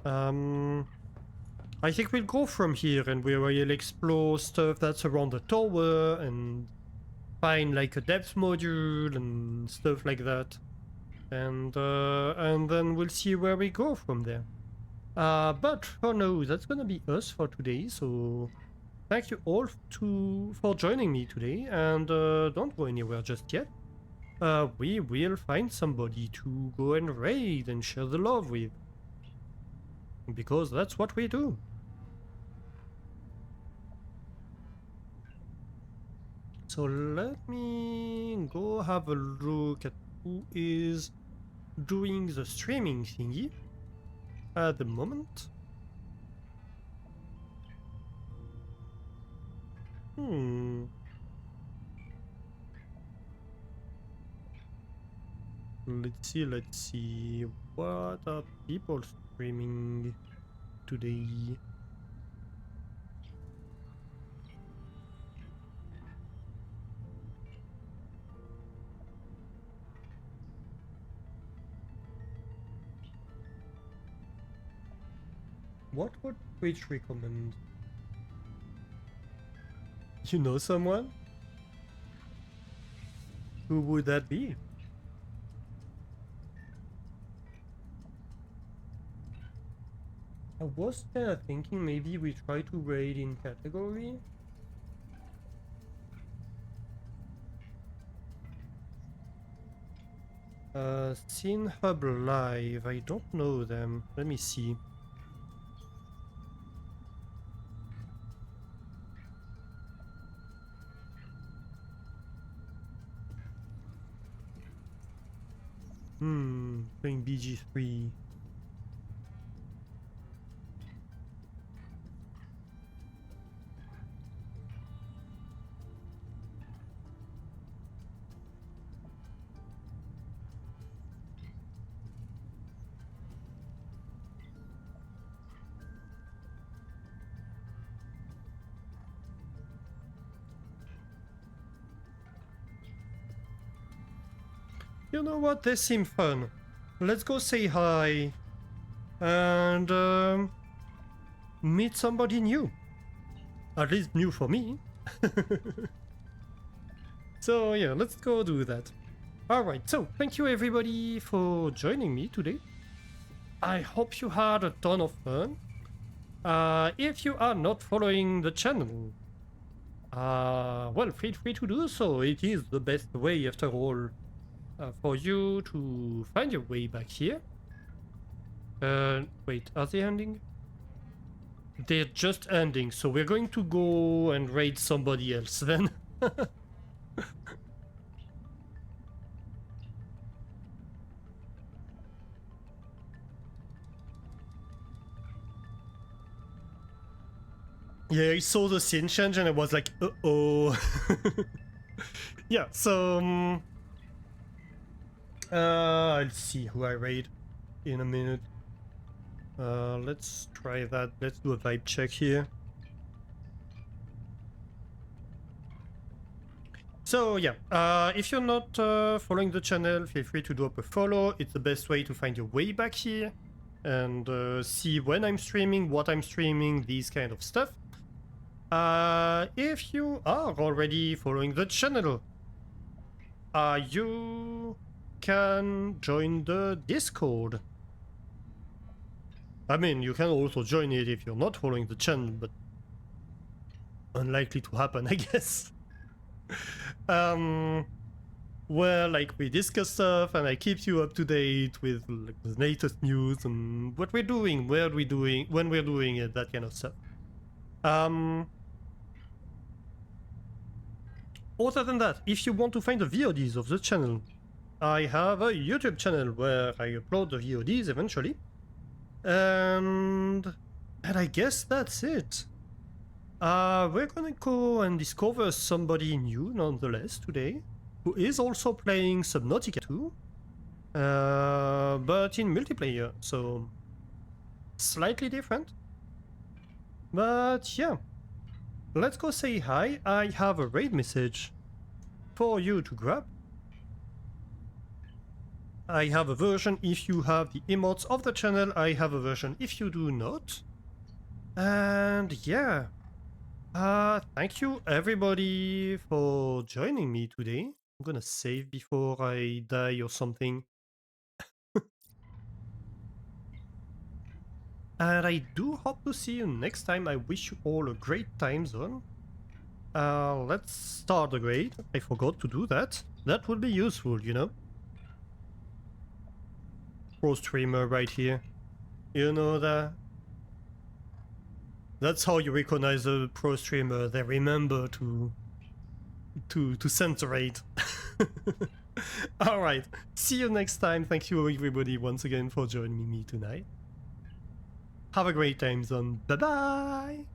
I think we'll go from here and we will explore stuff that's around the tower and find like a depth module and stuff like that. And then we'll see where we go from there. But for now, that's gonna be us for today, so thank you all for joining me today, and don't go anywhere just yet. We will find somebody to go and raid and share the love with. Because that's what we do. So let me go have a look at who is doing the streaming thingy at the moment. Let's see. What are people streaming today? What would Twitch recommend? You know someone? Who would that be? I was thinking maybe we try to raid in category. Scene Hub Live, I don't know them. Let me see. Playing BG3. You know what? They seem fun. Let's go say hi and meet somebody new. At least new for me. So yeah, let's go do that. Alright, so thank you everybody for joining me today. I hope you had a ton of fun. If you are not following the channel, well, feel free to do so. It is the best way, after all, for you to find your way back here. Wait, are they ending? They're just ending, so we're going to go and raid somebody else then. Yeah, I saw the scene change and I was like, uh-oh. Yeah, so... I'll see who I raid in a minute. Let's try that. Let's do a vibe check here. So yeah, if you're not following the channel, feel free to drop a follow. It's the best way to find your way back here and see when I'm streaming, what I'm streaming, these kind of stuff. If you are already following the channel, you can join the Discord. I mean, you can also join it if you're not following the channel, but unlikely to happen, I guess. Where like we discuss stuff and I keep you up to date with like the latest news and what we're doing, where we're doing, when we're doing it, that kind of stuff. Other than that, if you want to find the VODs of the channel, I have a YouTube channel where I upload the VODs eventually. And I guess that's it. We're gonna go and discover somebody new nonetheless today, who is also playing Subnautica 2, but in multiplayer, so slightly different. But yeah, let's go say hi. I have a raid message for you to grab. I have a version if you have the emotes of the channel, I have a version if you do not. And yeah, thank you everybody for joining me today. I'm gonna save before I die or something. And I do hope to see you next time. I wish you all a great time zone. Let's start the raid. I forgot to do that. That would be useful, you know? Pro streamer right here. You know that? That's how you recognize a pro streamer. They remember to censor it. Alright, see you next time. Thank you everybody once again for joining me tonight. Have a great time zone. Bye bye!